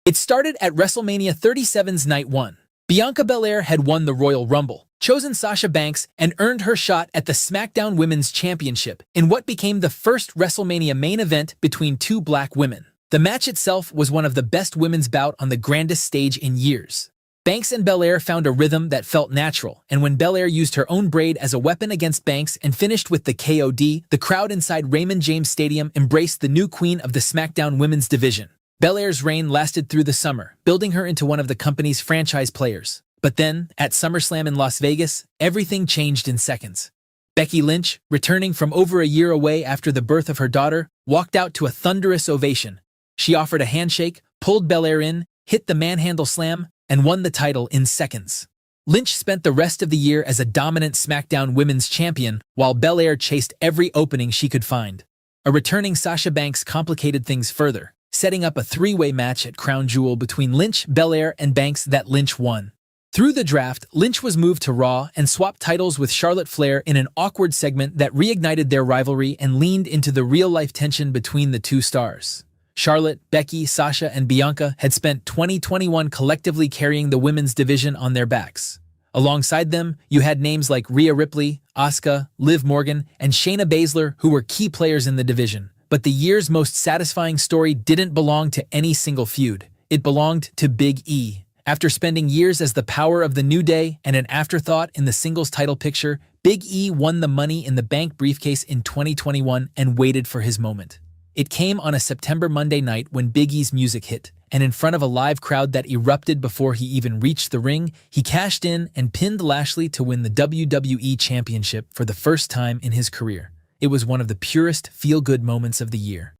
It started at WrestleMania 37's Night 1. Bianca Belair had won the Royal Rumble, chosen Sasha Banks, and earned her shot at the SmackDown Women's Championship in what became the first WrestleMania main event between two black women. The match itself was one of the best women's bout on the grandest stage in years. Banks and Belair found a rhythm that felt natural, and when Belair used her own braid as a weapon against Banks and finished with the KOD, the crowd inside Raymond James Stadium embraced the new queen of the SmackDown Women's division. Belair's reign lasted through the summer, building her into one of the company's franchise players. But then, at SummerSlam in Las Vegas, everything changed in seconds. Becky Lynch, returning from over a year away after the birth of her daughter, walked out to a thunderous ovation. She offered a handshake, pulled Belair in, hit the manhandle slam, and won the title in seconds. Lynch spent the rest of the year as a dominant SmackDown Women's Champion, while Belair chased every opening she could find. A returning Sasha Banks complicated things further, setting up a three-way match at Crown Jewel between Lynch, Belair, and Banks that Lynch won. Through the draft, Lynch was moved to Raw and swapped titles with Charlotte Flair in an awkward segment that reignited their rivalry and leaned into the real-life tension between the two stars. Charlotte, Becky, Sasha, and Bianca had spent 2021 collectively carrying the women's division on their backs. Alongside them, you had names like Rhea Ripley, Asuka, Liv Morgan, and Shayna Baszler, who were key players in the division. But the year's most satisfying story didn't belong to any single feud. It belonged to Big E. After spending years as the power of the New Day and an afterthought in the singles title picture, Big E won the Money in the Bank briefcase in 2021 and waited for his moment. It came on a September Monday night when Big E's music hit, and in front of a live crowd that erupted before he even reached the ring, he cashed in and pinned Lashley to win the WWE Championship for the first time in his career. It was one of the purest feel-good moments of the year.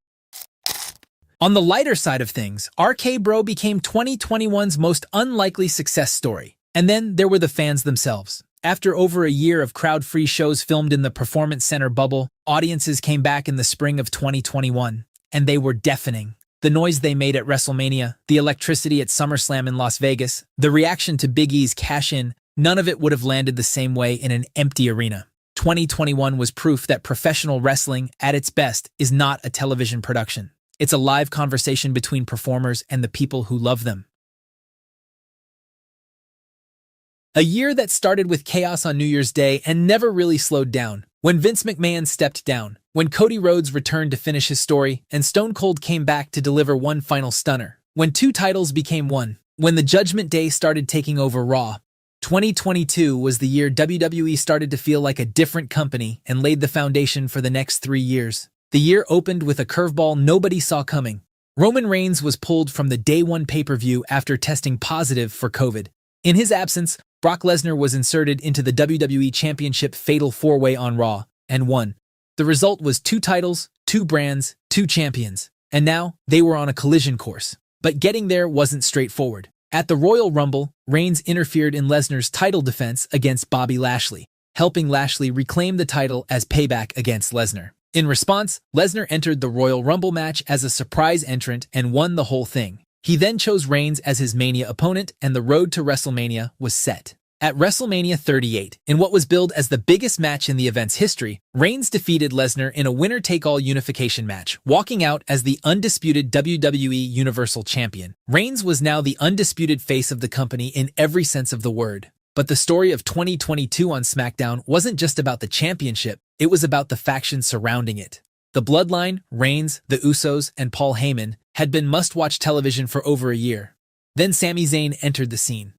On the lighter side of things, RK-Bro became 2021's most unlikely success story. And then there were the fans themselves. After over a year of crowd-free shows filmed in the Performance Center bubble, audiences came back in the spring of 2021, and they were deafening. The noise they made at WrestleMania, the electricity at SummerSlam in Las Vegas, the reaction to Big E's cash-in, none of it would have landed the same way in an empty arena. 2021 was proof that professional wrestling, at its best, is not a television production. It's a live conversation between performers and the people who love them. A year that started with chaos on New Year's Day and never really slowed down. When Vince McMahon stepped down, when Cody Rhodes returned to finish his story, and Stone Cold came back to deliver one final stunner. When two titles became one. When the Judgment Day started taking over Raw. 2022 was the year WWE started to feel like a different company and laid the foundation for the next 3 years. The year opened with a curveball nobody saw coming. Roman Reigns was pulled from the Day 1 pay-per-view after testing positive for COVID. In his absence, Brock Lesnar was inserted into the WWE Championship Fatal 4-Way on Raw, and won. The result was 2 titles, 2 brands, 2 champions. And now, they were on a collision course. But getting there wasn't straightforward. At the Royal Rumble, Reigns interfered in Lesnar's title defense against Bobby Lashley, helping Lashley reclaim the title as payback against Lesnar. In response, Lesnar entered the Royal Rumble match as a surprise entrant and won the whole thing. He then chose Reigns as his Mania opponent, and the road to WrestleMania was set. At WrestleMania 38, in what was billed as the biggest match in the event's history, Reigns defeated Lesnar in a winner-take-all unification match, walking out as the undisputed WWE Universal Champion. Reigns was now the undisputed face of the company in every sense of the word. But the story of 2022 on SmackDown wasn't just about the championship, it was about the factions surrounding it. The Bloodline, Reigns, the Usos, and Paul Heyman had been must-watch television for over a year. Then Sami Zayn entered the scene.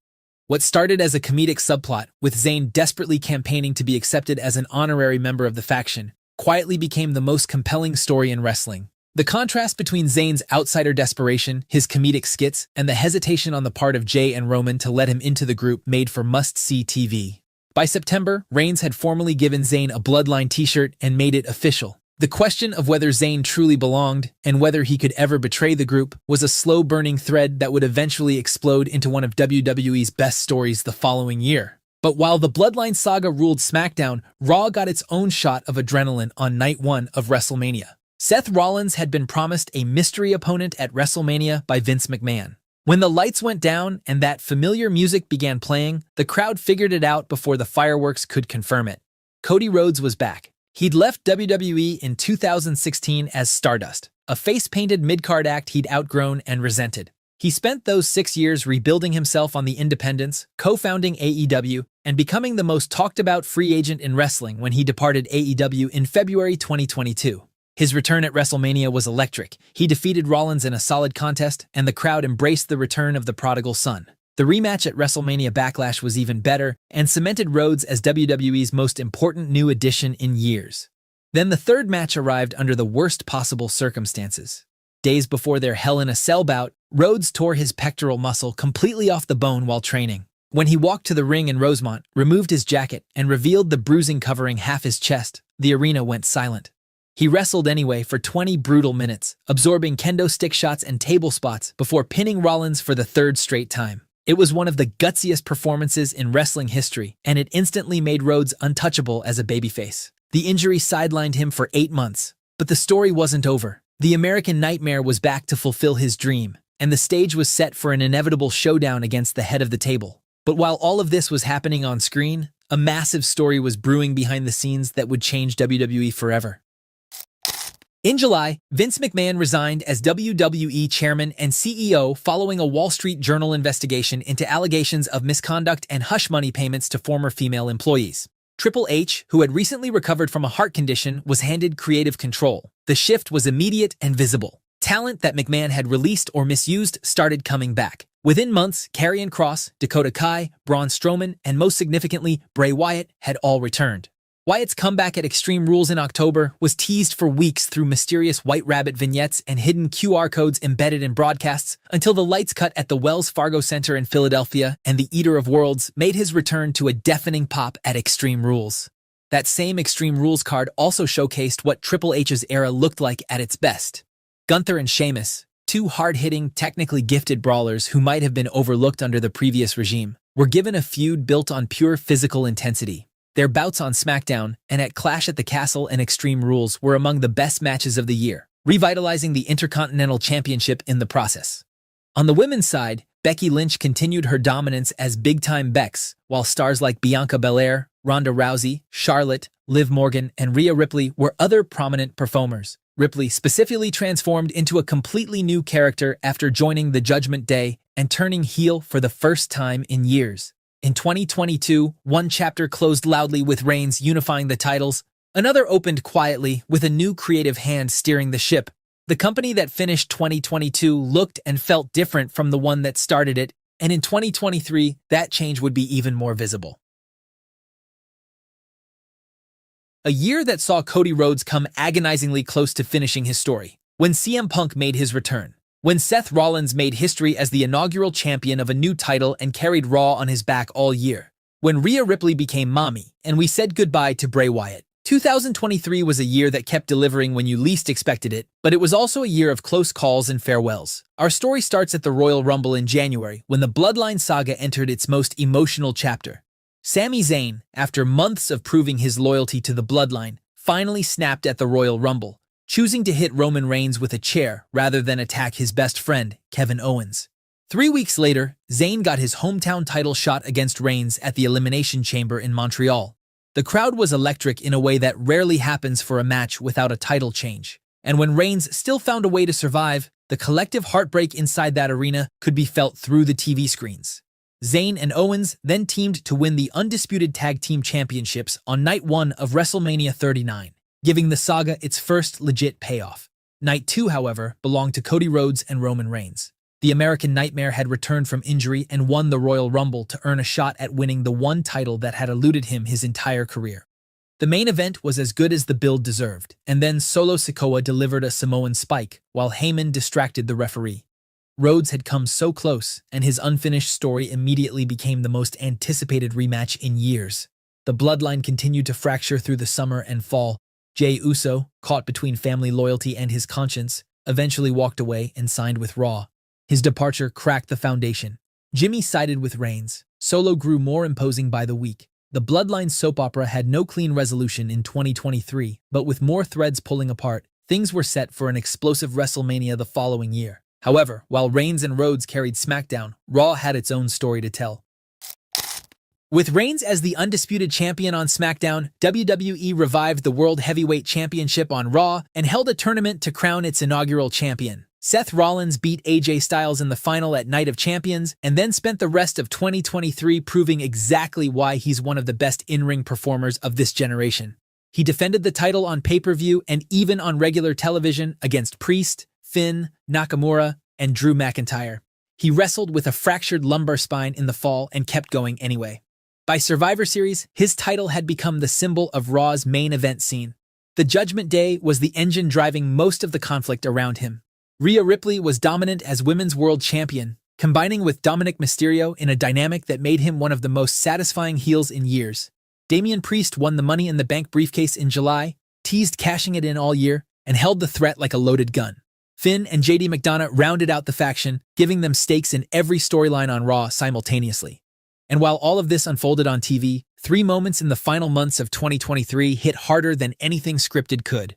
What started as a comedic subplot, with Zayn desperately campaigning to be accepted as an honorary member of the faction, quietly became the most compelling story in wrestling. The contrast between Zayn's outsider desperation, his comedic skits, and the hesitation on the part of Jay and Roman to let him into the group made for must-see TV. By September, Reigns had formally given Zayn a Bloodline t-shirt and made it official. The question of whether Zayn truly belonged, and whether he could ever betray the group, was a slow-burning thread that would eventually explode into one of WWE's best stories the following year. But while the Bloodline saga ruled SmackDown, Raw got its own shot of adrenaline on Night 1 of WrestleMania. Seth Rollins had been promised a mystery opponent at WrestleMania by Vince McMahon. When the lights went down and that familiar music began playing, the crowd figured it out before the fireworks could confirm it. Cody Rhodes was back. He'd left WWE in 2016 as Stardust, a face-painted mid-card act he'd outgrown and resented. He spent those 6 years rebuilding himself on the independents, co-founding AEW, and becoming the most talked-about free agent in wrestling when he departed AEW in February 2022. His return at WrestleMania was electric. He defeated Rollins in a solid contest, and the crowd embraced the return of the prodigal son. The rematch at WrestleMania Backlash was even better and cemented Rhodes as WWE's most important new addition in years. Then the third match arrived under the worst possible circumstances. Days before their Hell in a Cell bout, Rhodes tore his pectoral muscle completely off the bone while training. When he walked to the ring in Rosemont, removed his jacket, and revealed the bruising covering half his chest, the arena went silent. He wrestled anyway for 20 brutal minutes, absorbing kendo stick shots and table spots before pinning Rollins for the third straight time. It was one of the gutsiest performances in wrestling history, and it instantly made Rhodes untouchable as a babyface. The injury sidelined him for 8 months, but the story wasn't over. The American Nightmare was back to fulfill his dream, and the stage was set for an inevitable showdown against the head of the table. But while all of this was happening on screen, a massive story was brewing behind the scenes that would change WWE forever. In July, Vince McMahon resigned as WWE chairman and CEO following a Wall Street Journal investigation into allegations of misconduct and hush money payments to former female employees. Triple H, who had recently recovered from a heart condition, was handed creative control. The shift was immediate and visible. Talent that McMahon had released or misused started coming back. Within months, Karrion Kross, Dakota Kai, Braun Strowman, and most significantly, Bray Wyatt had all returned. Wyatt's comeback at Extreme Rules in October was teased for weeks through mysterious White Rabbit vignettes and hidden QR codes embedded in broadcasts until the lights cut at the Wells Fargo Center in Philadelphia and the Eater of Worlds made his return to a deafening pop at Extreme Rules. That same Extreme Rules card also showcased what Triple H's era looked like at its best. Gunther and Sheamus, two hard-hitting, technically gifted brawlers who might have been overlooked under the previous regime, were given a feud built on pure physical intensity. Their bouts on SmackDown and at Clash at the Castle and Extreme Rules were among the best matches of the year, revitalizing the Intercontinental Championship in the process. On the women's side, Becky Lynch continued her dominance as big-time Bex, while stars like Bianca Belair, Ronda Rousey, Charlotte, Liv Morgan, and Rhea Ripley were other prominent performers. Ripley specifically transformed into a completely new character after joining the Judgment Day and turning heel for the first time in years. In 2022, one chapter closed loudly with Reigns unifying the titles. Another opened quietly with a new creative hand steering the ship. The company that finished 2022 looked and felt different from the one that started it, and in 2023, that change would be even more visible. A year that saw Cody Rhodes come agonizingly close to finishing his story. When CM Punk made his return. When Seth Rollins made history as the inaugural champion of a new title and carried Raw on his back all year. When Rhea Ripley became mommy, and we said goodbye to Bray Wyatt. 2023 was a year that kept delivering when you least expected it, but it was also a year of close calls and farewells. Our story starts at the Royal Rumble in January, when the Bloodline saga entered its most emotional chapter. Sami Zayn, after months of proving his loyalty to the Bloodline, finally snapped at the Royal Rumble, choosing to hit Roman Reigns with a chair rather than attack his best friend, Kevin Owens. 3 weeks later, Zayn got his hometown title shot against Reigns at the Elimination Chamber in Montreal. The crowd was electric in a way that rarely happens for a match without a title change. And when Reigns still found a way to survive, the collective heartbreak inside that arena could be felt through the TV screens. Zayn and Owens then teamed to win the undisputed tag team championships on night 1 of WrestleMania 39. Giving the saga its first legit payoff. Night 2, however, belonged to Cody Rhodes and Roman Reigns. The American Nightmare had returned from injury and won the Royal Rumble to earn a shot at winning the one title that had eluded him his entire career. The main event was as good as the build deserved, and then Solo Sikoa delivered a Samoan spike, while Heyman distracted the referee. Rhodes had come so close, and his unfinished story immediately became the most anticipated rematch in years. The bloodline continued to fracture through the summer and fall. Jey Uso, caught between family loyalty and his conscience, eventually walked away and signed with Raw. His departure cracked the foundation. Jimmy sided with Reigns. Solo grew more imposing by the week. The Bloodline soap opera had no clean resolution in 2023, but with more threads pulling apart, things were set for an explosive WrestleMania the following year. However, while Reigns and Rhodes carried SmackDown, Raw had its own story to tell. With Reigns as the undisputed champion on SmackDown, WWE revived the World Heavyweight Championship on Raw and held a tournament to crown its inaugural champion. Seth Rollins beat AJ Styles in the final at Night of Champions and then spent the rest of 2023 proving exactly why he's one of the best in-ring performers of this generation. He defended the title on pay-per-view and even on regular television against Priest, Finn, Nakamura, and Drew McIntyre. He wrestled with a fractured lumbar spine in the fall and kept going anyway. By Survivor Series, his title had become the symbol of Raw's main event scene. The Judgment Day was the engine driving most of the conflict around him. Rhea Ripley was dominant as Women's World Champion, combining with Dominic Mysterio in a dynamic that made him one of the most satisfying heels in years. Damian Priest won the Money in the Bank briefcase in July, teased cashing it in all year, and held the threat like a loaded gun. Finn and JD McDonough rounded out the faction, giving them stakes in every storyline on Raw simultaneously. And while all of this unfolded on TV, 3 moments in the final months of 2023 hit harder than anything scripted could.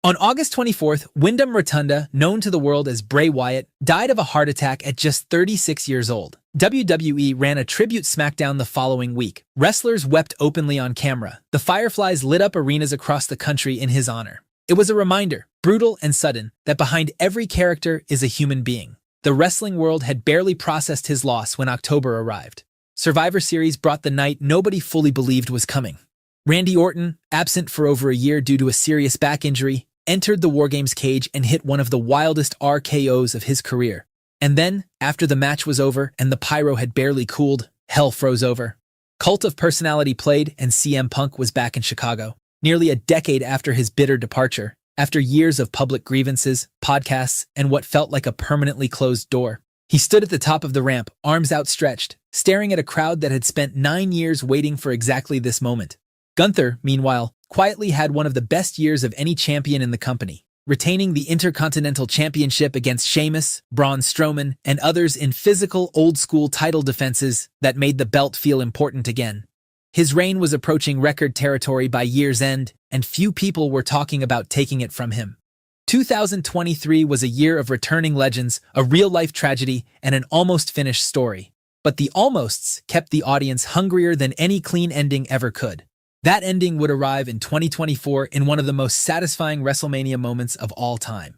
On August 24th, Wyndham Rotunda, known to the world as Bray Wyatt, died of a heart attack at just 36 years old. WWE ran a tribute SmackDown the following week. Wrestlers wept openly on camera. The Fireflies lit up arenas across the country in his honor. It was a reminder, brutal and sudden, that behind every character is a human being. The wrestling world had barely processed his loss when October arrived. Survivor Series brought the night nobody fully believed was coming. Randy Orton, absent for over a year due to a serious back injury, entered the War Games cage and hit one of the wildest RKOs of his career. And then, after the match was over and the pyro had barely cooled, hell froze over. Cult of Personality played and CM Punk was back in Chicago. Nearly a decade after his bitter departure, after years of public grievances, podcasts, and what felt like a permanently closed door, he stood at the top of the ramp, arms outstretched, staring at a crowd that had spent 9 years waiting for exactly this moment. Gunther, meanwhile, quietly had one of the best years of any champion in the company, retaining the Intercontinental Championship against Sheamus, Braun Strowman, and others in physical, old-school title defenses that made the belt feel important again. His reign was approaching record territory by year's end, and few people were talking about taking it from him. 2023 was a year of returning legends, a real-life tragedy, and an almost finished story. But the almosts kept the audience hungrier than any clean ending ever could. That ending would arrive in 2024 in one of the most satisfying WrestleMania moments of all time.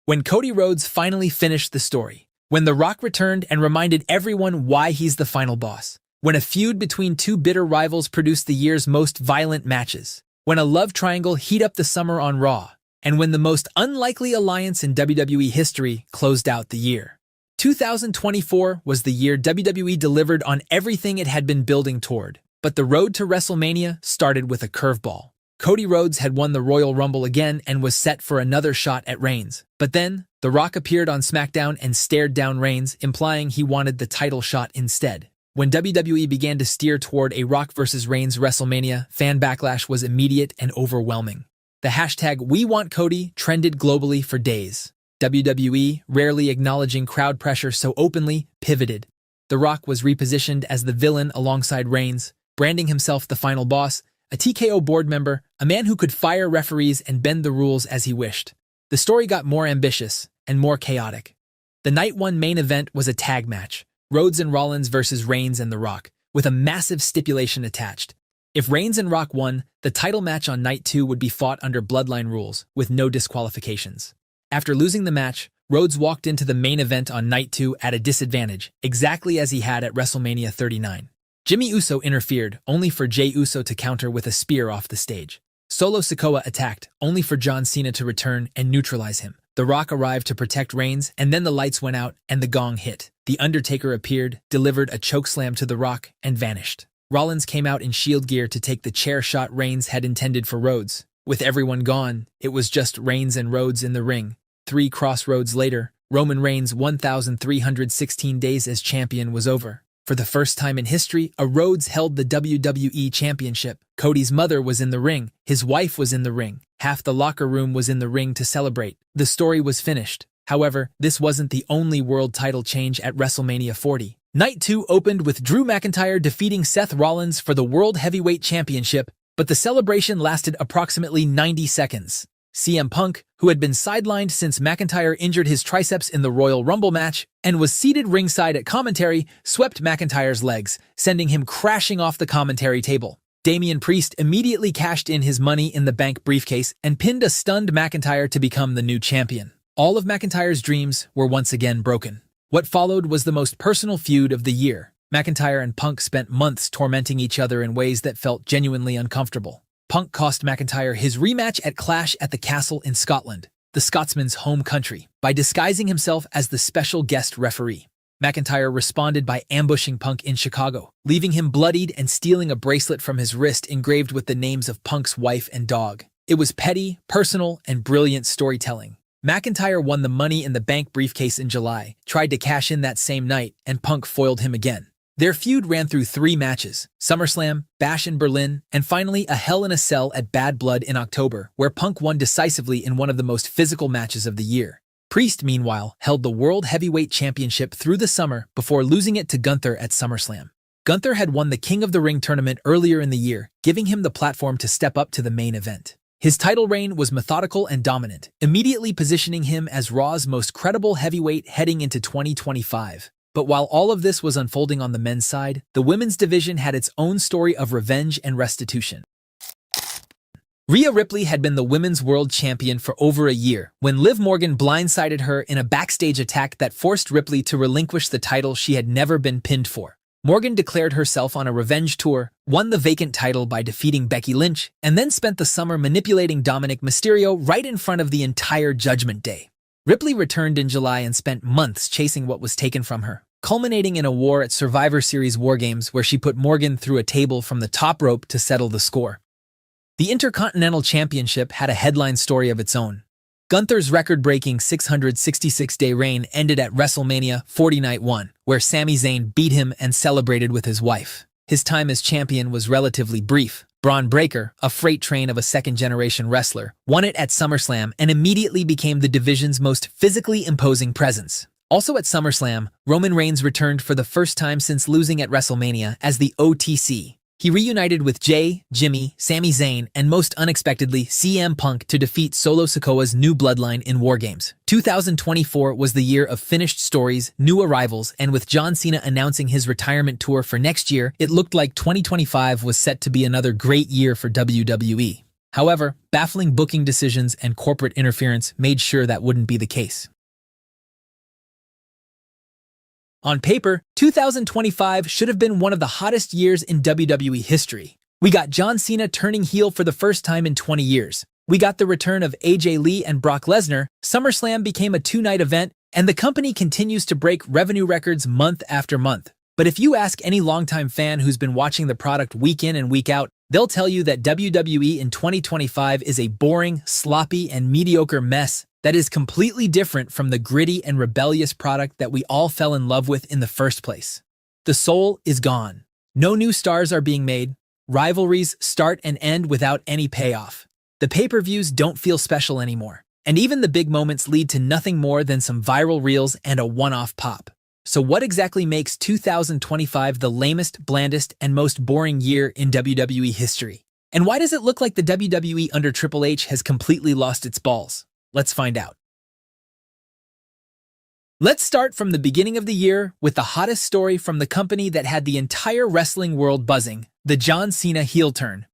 When Cody Rhodes finally finished the story, when The Rock returned and reminded everyone why he's the final boss, when a feud between two bitter rivals produced the year's most violent matches, when a love triangle heat up the summer on Raw, and when the most unlikely alliance in WWE history closed out the year. 2024 was the year WWE delivered on everything it had been building toward, but the road to WrestleMania started with a curveball. Cody Rhodes had won the Royal Rumble again and was set for another shot at Reigns. But then, The Rock appeared on SmackDown and stared down Reigns, implying he wanted the title shot instead. When WWE began to steer toward a Rock vs. Reigns WrestleMania, fan backlash was immediate and overwhelming. The hashtag #WeWantCody trended globally for days. WWE, rarely acknowledging crowd pressure so openly, pivoted. The Rock was repositioned as the villain alongside Reigns, branding himself the final boss, a TKO board member, a man who could fire referees and bend the rules as he wished. The story got more ambitious and more chaotic. The Night 1 main event was a tag match, Rhodes and Rollins versus Reigns and The Rock, with a massive stipulation attached. If Reigns and Rock won, the title match on Night 2 would be fought under Bloodline rules, with no disqualifications. After losing the match, Rhodes walked into the main event on Night 2 at a disadvantage, exactly as he had at WrestleMania 39. Jimmy Uso interfered, only for Jey Uso to counter with a spear off the stage. Solo Sikoa attacked, only for John Cena to return and neutralize him. The Rock arrived to protect Reigns, and then the lights went out and the gong hit. The Undertaker appeared, delivered a chokeslam to The Rock, and vanished. Rollins came out in Shield gear to take the chair shot Reigns had intended for Rhodes. With everyone gone, it was just Reigns and Rhodes in the ring. 3 crossroads later, Roman Reigns' 1,316 days as champion was over. For the first time in history, a Rhodes held the WWE Championship. Cody's mother was in the ring, his wife was in the ring, half the locker room was in the ring to celebrate. The story was finished. However, this wasn't the only world title change at WrestleMania 40. Night 2 opened with Drew McIntyre defeating Seth Rollins for the World Heavyweight Championship, but the celebration lasted approximately 90 seconds. CM Punk, who had been sidelined since McIntyre injured his triceps in the Royal Rumble match and was seated ringside at commentary, swept McIntyre's legs, sending him crashing off the commentary table. Damian Priest immediately cashed in his Money in the Bank briefcase and pinned a stunned McIntyre to become the new champion. All of McIntyre's dreams were once again broken. What followed was the most personal feud of the year. McIntyre and Punk spent months tormenting each other in ways that felt genuinely uncomfortable. Punk cost McIntyre his rematch at Clash at the Castle in Scotland, the Scotsman's home country, by disguising himself as the special guest referee. McIntyre responded by ambushing Punk in Chicago, leaving him bloodied and stealing a bracelet from his wrist engraved with the names of Punk's wife and dog. It was petty, personal, and brilliant storytelling. McIntyre won the Money in the Bank briefcase in July, tried to cash in that same night, and Punk foiled him again. Their feud ran through 3 matches, SummerSlam, Bash in Berlin, and finally a Hell in a Cell at Bad Blood in October, where Punk won decisively in one of the most physical matches of the year. Priest, meanwhile, held the World Heavyweight Championship through the summer before losing it to Gunther at SummerSlam. Gunther had won the King of the Ring tournament earlier in the year, giving him the platform to step up to the main event. His title reign was methodical and dominant, immediately positioning him as Raw's most credible heavyweight heading into 2025. But while all of this was unfolding on the men's side, the women's division had its own story of revenge and restitution. Rhea Ripley had been the women's world champion for over a year when Liv Morgan blindsided her in a backstage attack that forced Ripley to relinquish the title she had never been pinned for. Morgan declared herself on a revenge tour, won the vacant title by defeating Becky Lynch, and then spent the summer manipulating Dominic Mysterio right in front of the entire Judgment Day. Ripley returned in July and spent months chasing what was taken from her, culminating in a war at Survivor Series War Games where she put Morgan through a table from the top rope to settle the score. The Intercontinental Championship had a headline story of its own. Gunther's record-breaking 666-day reign ended at WrestleMania 40 Night 1, where Sami Zayn beat him and celebrated with his wife. His time as champion was relatively brief. Braun Breaker, a freight train of a second-generation wrestler, won it at SummerSlam and immediately became the division's most physically imposing presence. Also at SummerSlam, Roman Reigns returned for the first time since losing at WrestleMania as the OTC. He reunited with Jey, Jimmy, Sami Zayn, and most unexpectedly, CM Punk to defeat Solo Sikoa's new Bloodline in War Games. 2024 was the year of finished stories, new arrivals, and with John Cena announcing his retirement tour for next year, it looked like 2025 was set to be another great year for WWE. However, baffling booking decisions and corporate interference made sure that wouldn't be the case. On paper, 2025 should have been one of the hottest years in WWE history. We got John Cena turning heel for the first time in 20 years. We got the return of AJ Lee and Brock Lesnar, SummerSlam became a two-night event, and the company continues to break revenue records month after month. But if you ask any longtime fan who's been watching the product week in and week out, they'll tell you that WWE in 2025 is a boring, sloppy, and mediocre mess that is completely different from the gritty and rebellious product that we all fell in love with in the first place. The soul is gone. No new stars are being made. Rivalries start and end without any payoff. The pay-per-views don't feel special anymore. And even the big moments lead to nothing more than some viral reels and a one-off pop. So what exactly makes 2025 the lamest, blandest, and most boring year in WWE history? And why does it look like the WWE under Triple H has completely lost its balls? Let's find out. Let's start from the beginning of the year with the hottest story from the company that had the entire wrestling world buzzing, the John Cena heel turn.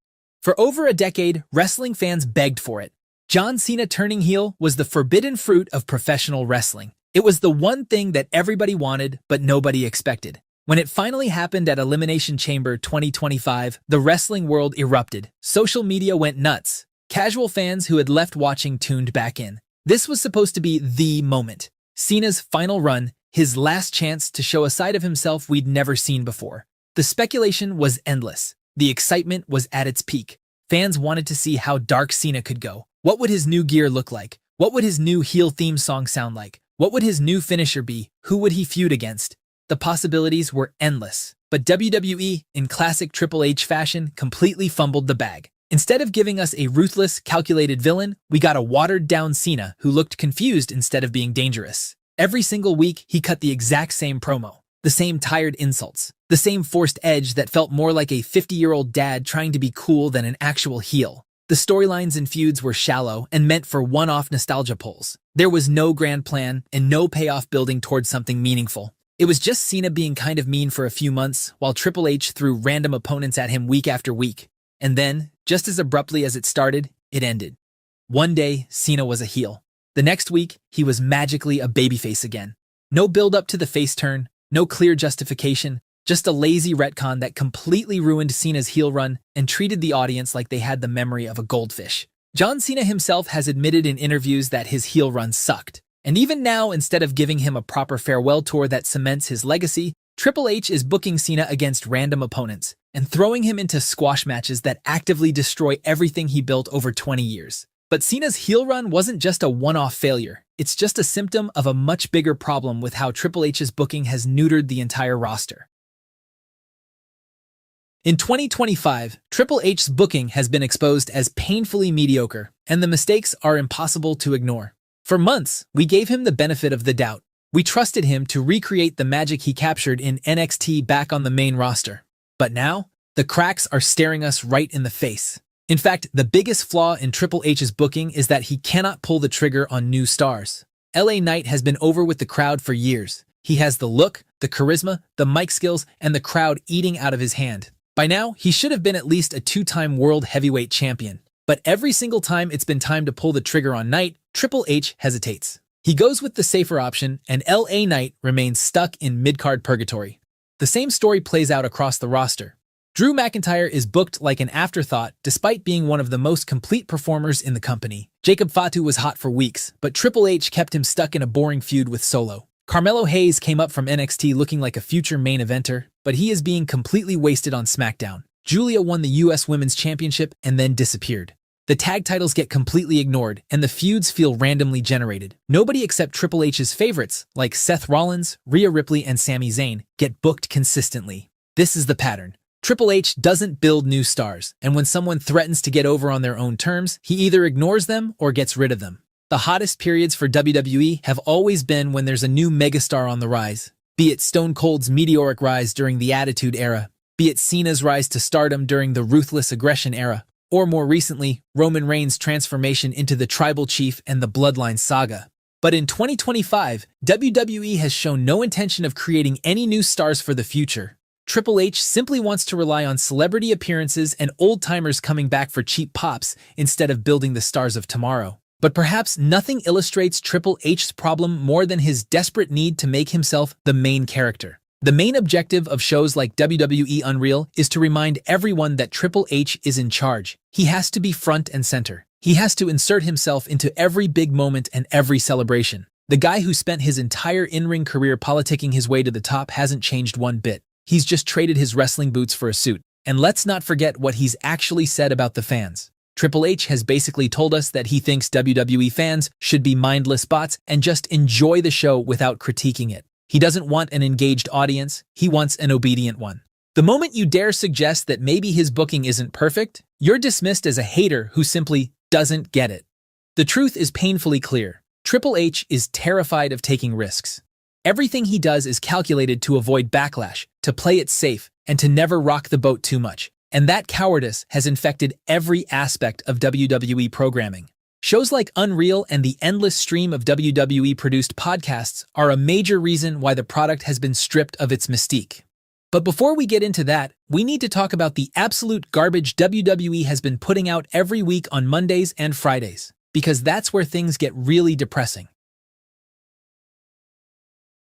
For over a decade, wrestling fans begged for it. John Cena turning heel was the forbidden fruit of professional wrestling. It was the one thing that everybody wanted, but nobody expected. When it finally happened at Elimination Chamber 2025, the wrestling world erupted. Social media went nuts. Casual fans who had left watching tuned back in. This was supposed to be the moment. Cena's final run, his last chance to show a side of himself we'd never seen before. The speculation was endless. The excitement was at its peak. Fans wanted to see how dark Cena could go. What would his new gear look like? What would his new heel theme song sound like? What would his new finisher be? Who would he feud against? The possibilities were endless. But WWE, in classic Triple H fashion, completely fumbled the bag. Instead of giving us a ruthless, calculated villain, we got a watered-down Cena who looked confused instead of being dangerous. Every single week, he cut the exact same promo, the same tired insults, the same forced edge that felt more like a 50-year-old dad trying to be cool than an actual heel. The storylines and feuds were shallow and meant for one-off nostalgia pulls. There was no grand plan and no payoff building towards something meaningful. It was just Cena being kind of mean for a few months while Triple H threw random opponents at him week after week. And then, just as abruptly as it started, it ended. One day, Cena was a heel. The next week, he was magically a babyface again. No build-up to the face turn, no clear justification, just a lazy retcon that completely ruined Cena's heel run and treated the audience like they had the memory of a goldfish. John Cena himself has admitted in interviews that his heel run sucked. And even now, instead of giving him a proper farewell tour that cements his legacy, Triple H is booking Cena against random opponents and throwing him into squash matches that actively destroy everything he built over 20 years. But Cena's heel run wasn't just a one-off failure. It's just a symptom of a much bigger problem with how Triple H's booking has neutered the entire roster. In 2025, Triple H's booking has been exposed as painfully mediocre, and the mistakes are impossible to ignore. For months, we gave him the benefit of the doubt. We trusted him to recreate the magic he captured in NXT back on the main roster. But now, the cracks are staring us right in the face. In fact, the biggest flaw in Triple H's booking is that he cannot pull the trigger on new stars. LA Knight has been over with the crowd for years. He has the look, the charisma, the mic skills, and the crowd eating out of his hand. By now, he should have been at least a two-time world heavyweight champion. But every single time it's been time to pull the trigger on Knight, Triple H hesitates. He goes with the safer option, and LA Knight remains stuck in mid-card purgatory. The same story plays out across the roster. Drew McIntyre is booked like an afterthought despite being one of the most complete performers in the company. Jacob Fatu was hot for weeks, but Triple H kept him stuck in a boring feud with Solo. Carmelo Hayes came up from NXT looking like a future main eventer, but he is being completely wasted on SmackDown. Julia won the US Women's Championship and then disappeared. The tag titles get completely ignored, and the feuds feel randomly generated. Nobody except Triple H's favorites, like Seth Rollins, Rhea Ripley, and Sami Zayn, get booked consistently. This is the pattern. Triple H doesn't build new stars, and when someone threatens to get over on their own terms, he either ignores them or gets rid of them. The hottest periods for WWE have always been when there's a new megastar on the rise, be it Stone Cold's meteoric rise during the Attitude Era, be it Cena's rise to stardom during the Ruthless Aggression Era, or more recently, Roman Reigns' transformation into the Tribal Chief and the Bloodline saga. But in 2025, WWE has shown no intention of creating any new stars for the future. Triple H simply wants to rely on celebrity appearances and old-timers coming back for cheap pops instead of building the stars of tomorrow. But perhaps nothing illustrates Triple H's problem more than his desperate need to make himself the main character. The main objective of shows like WWE Unreal is to remind everyone that Triple H is in charge. He has to be front and center. He has to insert himself into every big moment and every celebration. The guy who spent his entire in-ring career politicking his way to the top hasn't changed one bit. He's just traded his wrestling boots for a suit. And let's not forget what he's actually said about the fans. Triple H has basically told us that he thinks WWE fans should be mindless bots and just enjoy the show without critiquing it. He doesn't want an engaged audience, he wants an obedient one. The moment you dare suggest that maybe his booking isn't perfect, you're dismissed as a hater who simply doesn't get it. The truth is painfully clear. Triple H is terrified of taking risks. Everything he does is calculated to avoid backlash, to play it safe, and to never rock the boat too much. And that cowardice has infected every aspect of WWE programming. Shows like Unreal and the endless stream of WWE-produced podcasts are a major reason why the product has been stripped of its mystique. But before we get into that, we need to talk about the absolute garbage WWE has been putting out every week on Mondays and Fridays, because that's where things get really depressing.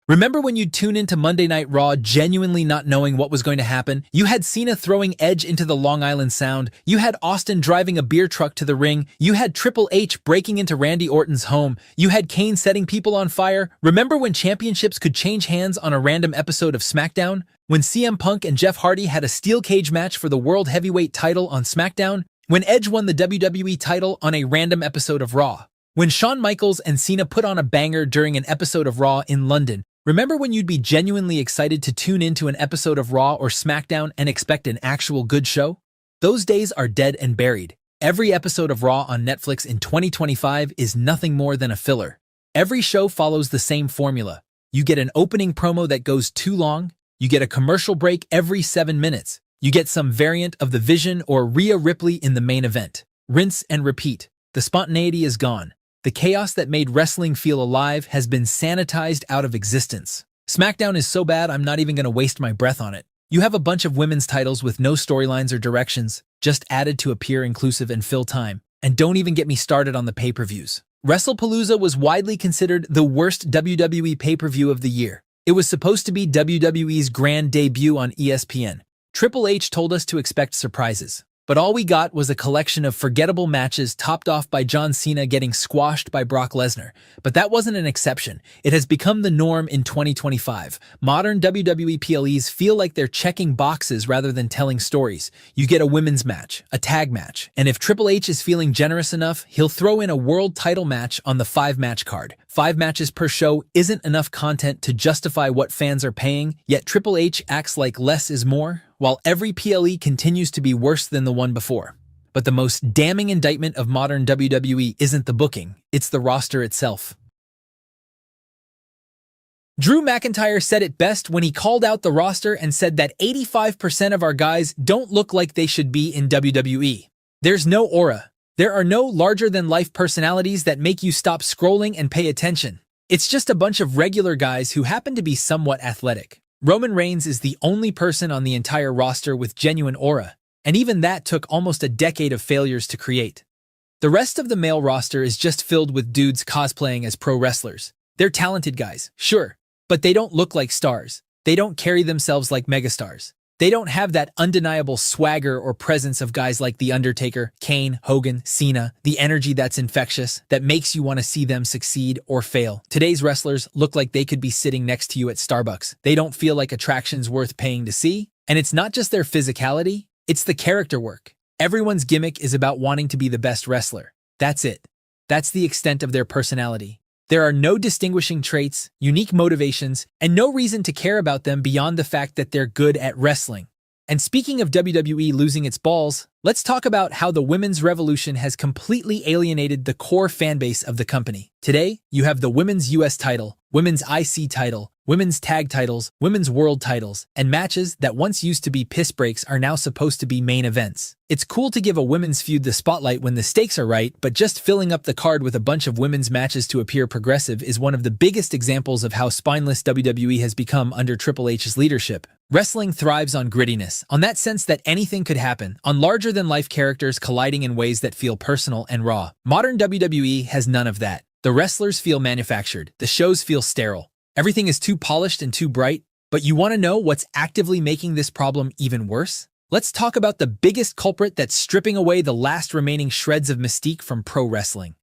Remember when you'd tune into Monday Night Raw genuinely not knowing what was going to happen? You had Cena throwing Edge into the Long Island Sound. You had Austin driving a beer truck to the ring. You had Triple H breaking into Randy Orton's home. You had Kane setting people on fire. Remember when championships could change hands on a random episode of SmackDown? When CM Punk and Jeff Hardy had a steel cage match for the World Heavyweight title on SmackDown? When Edge won the WWE title on a random episode of Raw? When Shawn Michaels and Cena put on a banger during an episode of Raw in London? Remember when you'd be genuinely excited to tune into an episode of Raw or SmackDown and expect an actual good show? Those days are dead and buried. Every episode of Raw on Netflix in 2025 is nothing more than a filler. Every show follows the same formula. You get an opening promo that goes too long. You get a commercial break every 7 minutes. You get some variant of The Vision or Rhea Ripley in the main event. Rinse and repeat. The spontaneity is gone. The chaos that made wrestling feel alive has been sanitized out of existence. SmackDown is so bad I'm not even going to waste my breath on it. You have a bunch of women's titles with no storylines or directions, just added to appear inclusive and fill time. And don't even get me started on the pay-per-views. WrestlePalooza was widely considered the worst WWE pay-per-view of the year. It was supposed to be WWE's grand debut on ESPN. Triple H told us to expect surprises. But all we got was a collection of forgettable matches topped off by John Cena getting squashed by Brock Lesnar. But that wasn't an exception. It has become the norm in 2025. Modern WWE PLEs feel like they're checking boxes rather than telling stories. You get a women's match, a tag match, and if Triple H is feeling generous enough, he'll throw in a world title match on the 5-match card. 5 matches per show isn't enough content to justify what fans are paying, yet Triple H acts like less is more, while every PLE continues to be worse than the one before. But the most damning indictment of modern WWE isn't the booking, it's the roster itself. Drew McIntyre said it best when he called out the roster and said that 85% of our guys don't look like they should be in WWE. There's no aura. There are no larger-than-life personalities that make you stop scrolling and pay attention. It's just a bunch of regular guys who happen to be somewhat athletic. Roman Reigns is the only person on the entire roster with genuine aura, and even that took almost a decade of failures to create. The rest of the male roster is just filled with dudes cosplaying as pro wrestlers. They're talented guys, sure, but they don't look like stars. They don't carry themselves like megastars. They don't have that undeniable swagger or presence of guys like The Undertaker, Kane, Hogan, Cena, the energy that's infectious, that makes you want to see them succeed or fail. Today's wrestlers look like they could be sitting next to you at Starbucks. They don't feel like attractions worth paying to see. And it's not just their physicality, it's the character work. Everyone's gimmick is about wanting to be the best wrestler. That's it. That's the extent of their personality. There are no distinguishing traits, unique motivations, and no reason to care about them beyond the fact that they're good at wrestling. And speaking of WWE losing its balls, let's talk about how the women's revolution has completely alienated the core fanbase of the company. Today, you have the women's US title, women's IC title, women's tag titles, women's world titles, and matches that once used to be piss breaks are now supposed to be main events. It's cool to give a women's feud the spotlight when the stakes are right, but just filling up the card with a bunch of women's matches to appear progressive is one of the biggest examples of how spineless WWE has become under Triple H's leadership. Wrestling thrives on grittiness, on that sense that anything could happen, on larger-than-life characters colliding in ways that feel personal and raw. Modern WWE has none of that. The wrestlers feel manufactured, the shows feel sterile. Everything is too polished and too bright, but you want to know what's actively making this problem even worse? Let's talk about the biggest culprit that's stripping away the last remaining shreds of mystique from pro wrestling.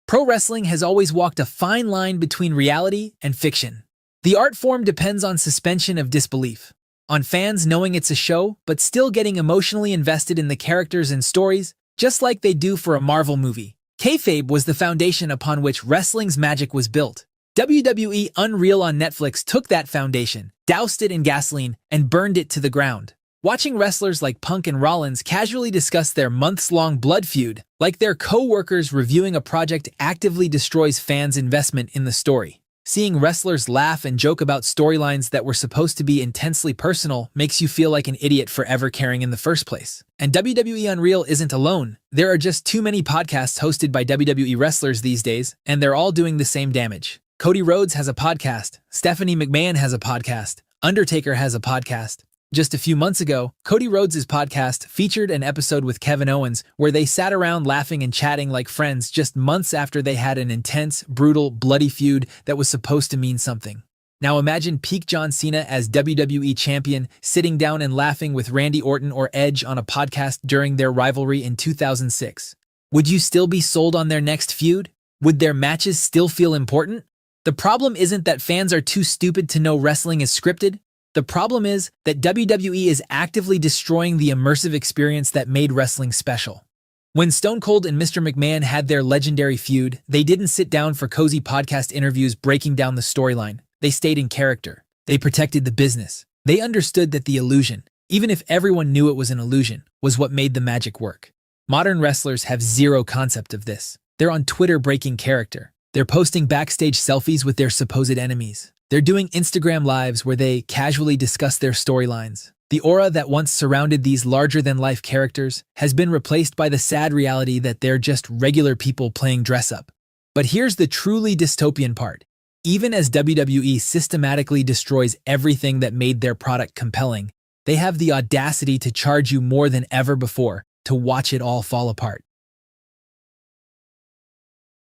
Pro wrestling has always walked a fine line between reality and fiction. The art form depends on suspension of disbelief, on fans knowing it's a show but still getting emotionally invested in the characters and stories, just like they do for a Marvel movie. Kayfabe was the foundation upon which wrestling's magic was built. WWE Unreal on Netflix took that foundation, doused it in gasoline, and burned it to the ground. Watching wrestlers like Punk and Rollins casually discuss their months-long blood feud, like their co-workers reviewing a project, actively destroys fans' investment in the story. Seeing wrestlers laugh and joke about storylines that were supposed to be intensely personal makes you feel like an idiot for ever caring in the first place. And WWE Unreal isn't alone. There are just too many podcasts hosted by WWE wrestlers these days, and they're all doing the same damage. Cody Rhodes has a podcast. Stephanie McMahon has a podcast. Undertaker has a podcast. Just a few months ago, Cody Rhodes' podcast featured an episode with Kevin Owens where they sat around laughing and chatting like friends just months after they had an intense, brutal, bloody feud that was supposed to mean something. Now imagine peak John Cena as WWE champion sitting down and laughing with Randy Orton or Edge on a podcast during their rivalry in 2006. Would you still be sold on their next feud? Would their matches still feel important? The problem isn't that fans are too stupid to know wrestling is scripted. The problem is that WWE is actively destroying the immersive experience that made wrestling special. When Stone Cold and Mr. McMahon had their legendary feud, they didn't sit down for cozy podcast interviews breaking down the storyline. They stayed in character. They protected the business. They understood that the illusion, even if everyone knew it was an illusion, was what made the magic work. Modern wrestlers have zero concept of this. They're on Twitter breaking character. They're posting backstage selfies with their supposed enemies. They're doing Instagram lives where they casually discuss their storylines. The aura that once surrounded these larger-than-life characters has been replaced by the sad reality that they're just regular people playing dress-up. But here's the truly dystopian part. Even as WWE systematically destroys everything that made their product compelling, they have the audacity to charge you more than ever before to watch it all fall apart.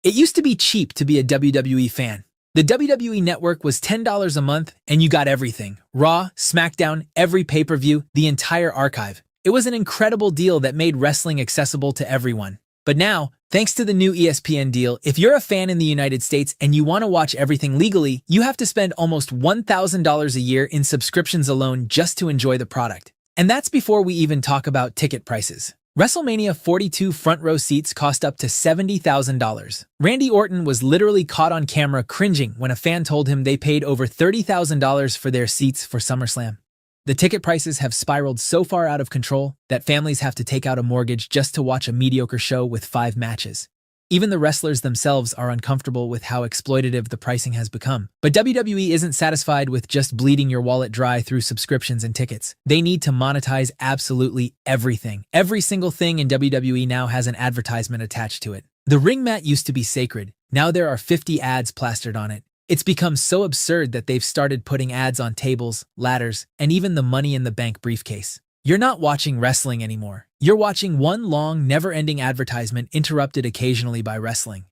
It used to be cheap to be a WWE fan. The WWE Network was $10 a month, and you got everything. Raw, SmackDown, every pay-per-view, the entire archive. It was an incredible deal that made wrestling accessible to everyone. But now, thanks to the new ESPN deal, if you're a fan in the United States and you want to watch everything legally, you have to spend almost $1,000 a year in subscriptions alone just to enjoy the product. And that's before we even talk about ticket prices. WrestleMania 42 front row seats cost up to $70,000. Randy Orton was literally caught on camera cringing when a fan told him they paid over $30,000 for their seats for SummerSlam. The ticket prices have spiraled so far out of control that families have to take out a mortgage just to watch a mediocre show with 5 matches. Even the wrestlers themselves are uncomfortable with how exploitative the pricing has become. But WWE isn't satisfied with just bleeding your wallet dry through subscriptions and tickets. They need to monetize absolutely everything. Every single thing in WWE now has an advertisement attached to it. The ring mat used to be sacred. Now there are 50 ads plastered on it. It's become so absurd that they've started putting ads on tables, ladders, and even the Money in the Bank briefcase. You're not watching wrestling anymore. You're watching one long, never-ending advertisement interrupted occasionally by wrestling.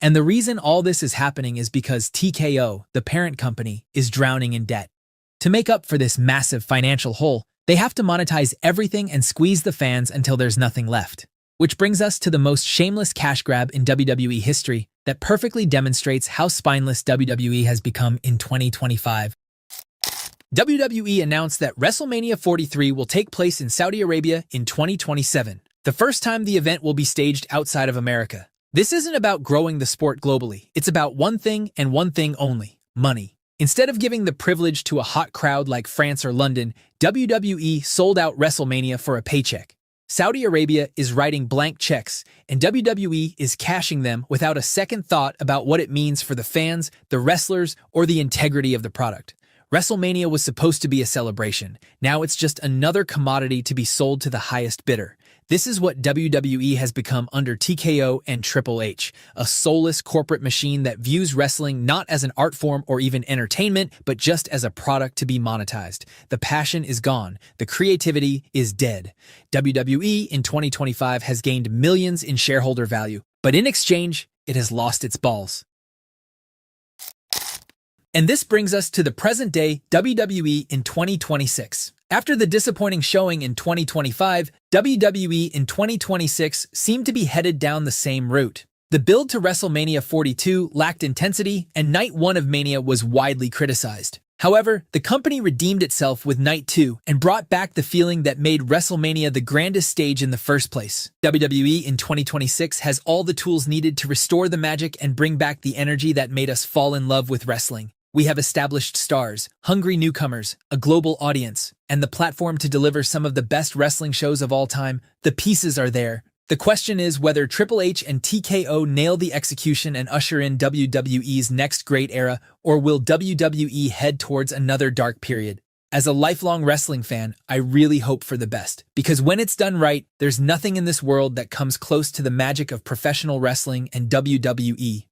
And the reason all this is happening is because TKO, the parent company, is drowning in debt. To make up for this massive financial hole, they have to monetize everything and squeeze the fans until there's nothing left. Which brings us to the most shameless cash grab in WWE history that perfectly demonstrates how spineless WWE has become in 2025. WWE announced that WrestleMania 43 will take place in Saudi Arabia in 2027, the first time the event will be staged outside of America. This isn't about growing the sport globally. It's about one thing and one thing only: money. Instead of giving the privilege to a hot crowd like France or London, WWE sold out WrestleMania for a paycheck. Saudi Arabia is writing blank checks, and WWE is cashing them without a second thought about what it means for the fans, the wrestlers, or the integrity of the product. WrestleMania was supposed to be a celebration. Now it's just another commodity to be sold to the highest bidder. This is what WWE has become under TKO and Triple H, a soulless corporate machine that views wrestling not as an art form or even entertainment, but just as a product to be monetized. The passion is gone. The creativity is dead. WWE in 2025 has gained millions in shareholder value, but in exchange, it has lost its balls. And this brings us to the present-day WWE in 2026. After the disappointing showing in 2025, WWE in 2026 seemed to be headed down the same route. The build to WrestleMania 42 lacked intensity, and Night 1 of Mania was widely criticized. However, the company redeemed itself with Night 2 and brought back the feeling that made WrestleMania the grandest stage in the first place. WWE in 2026 has all the tools needed to restore the magic and bring back the energy that made us fall in love with wrestling. We have established stars, hungry newcomers, a global audience, and the platform to deliver some of the best wrestling shows of all time. The pieces are there. The question is whether Triple H and TKO nail the execution and usher in WWE's next great era, or will WWE head towards another dark period? As a lifelong wrestling fan, I really hope for the best, because when it's done right, there's nothing in this world that comes close to the magic of professional wrestling and WWE.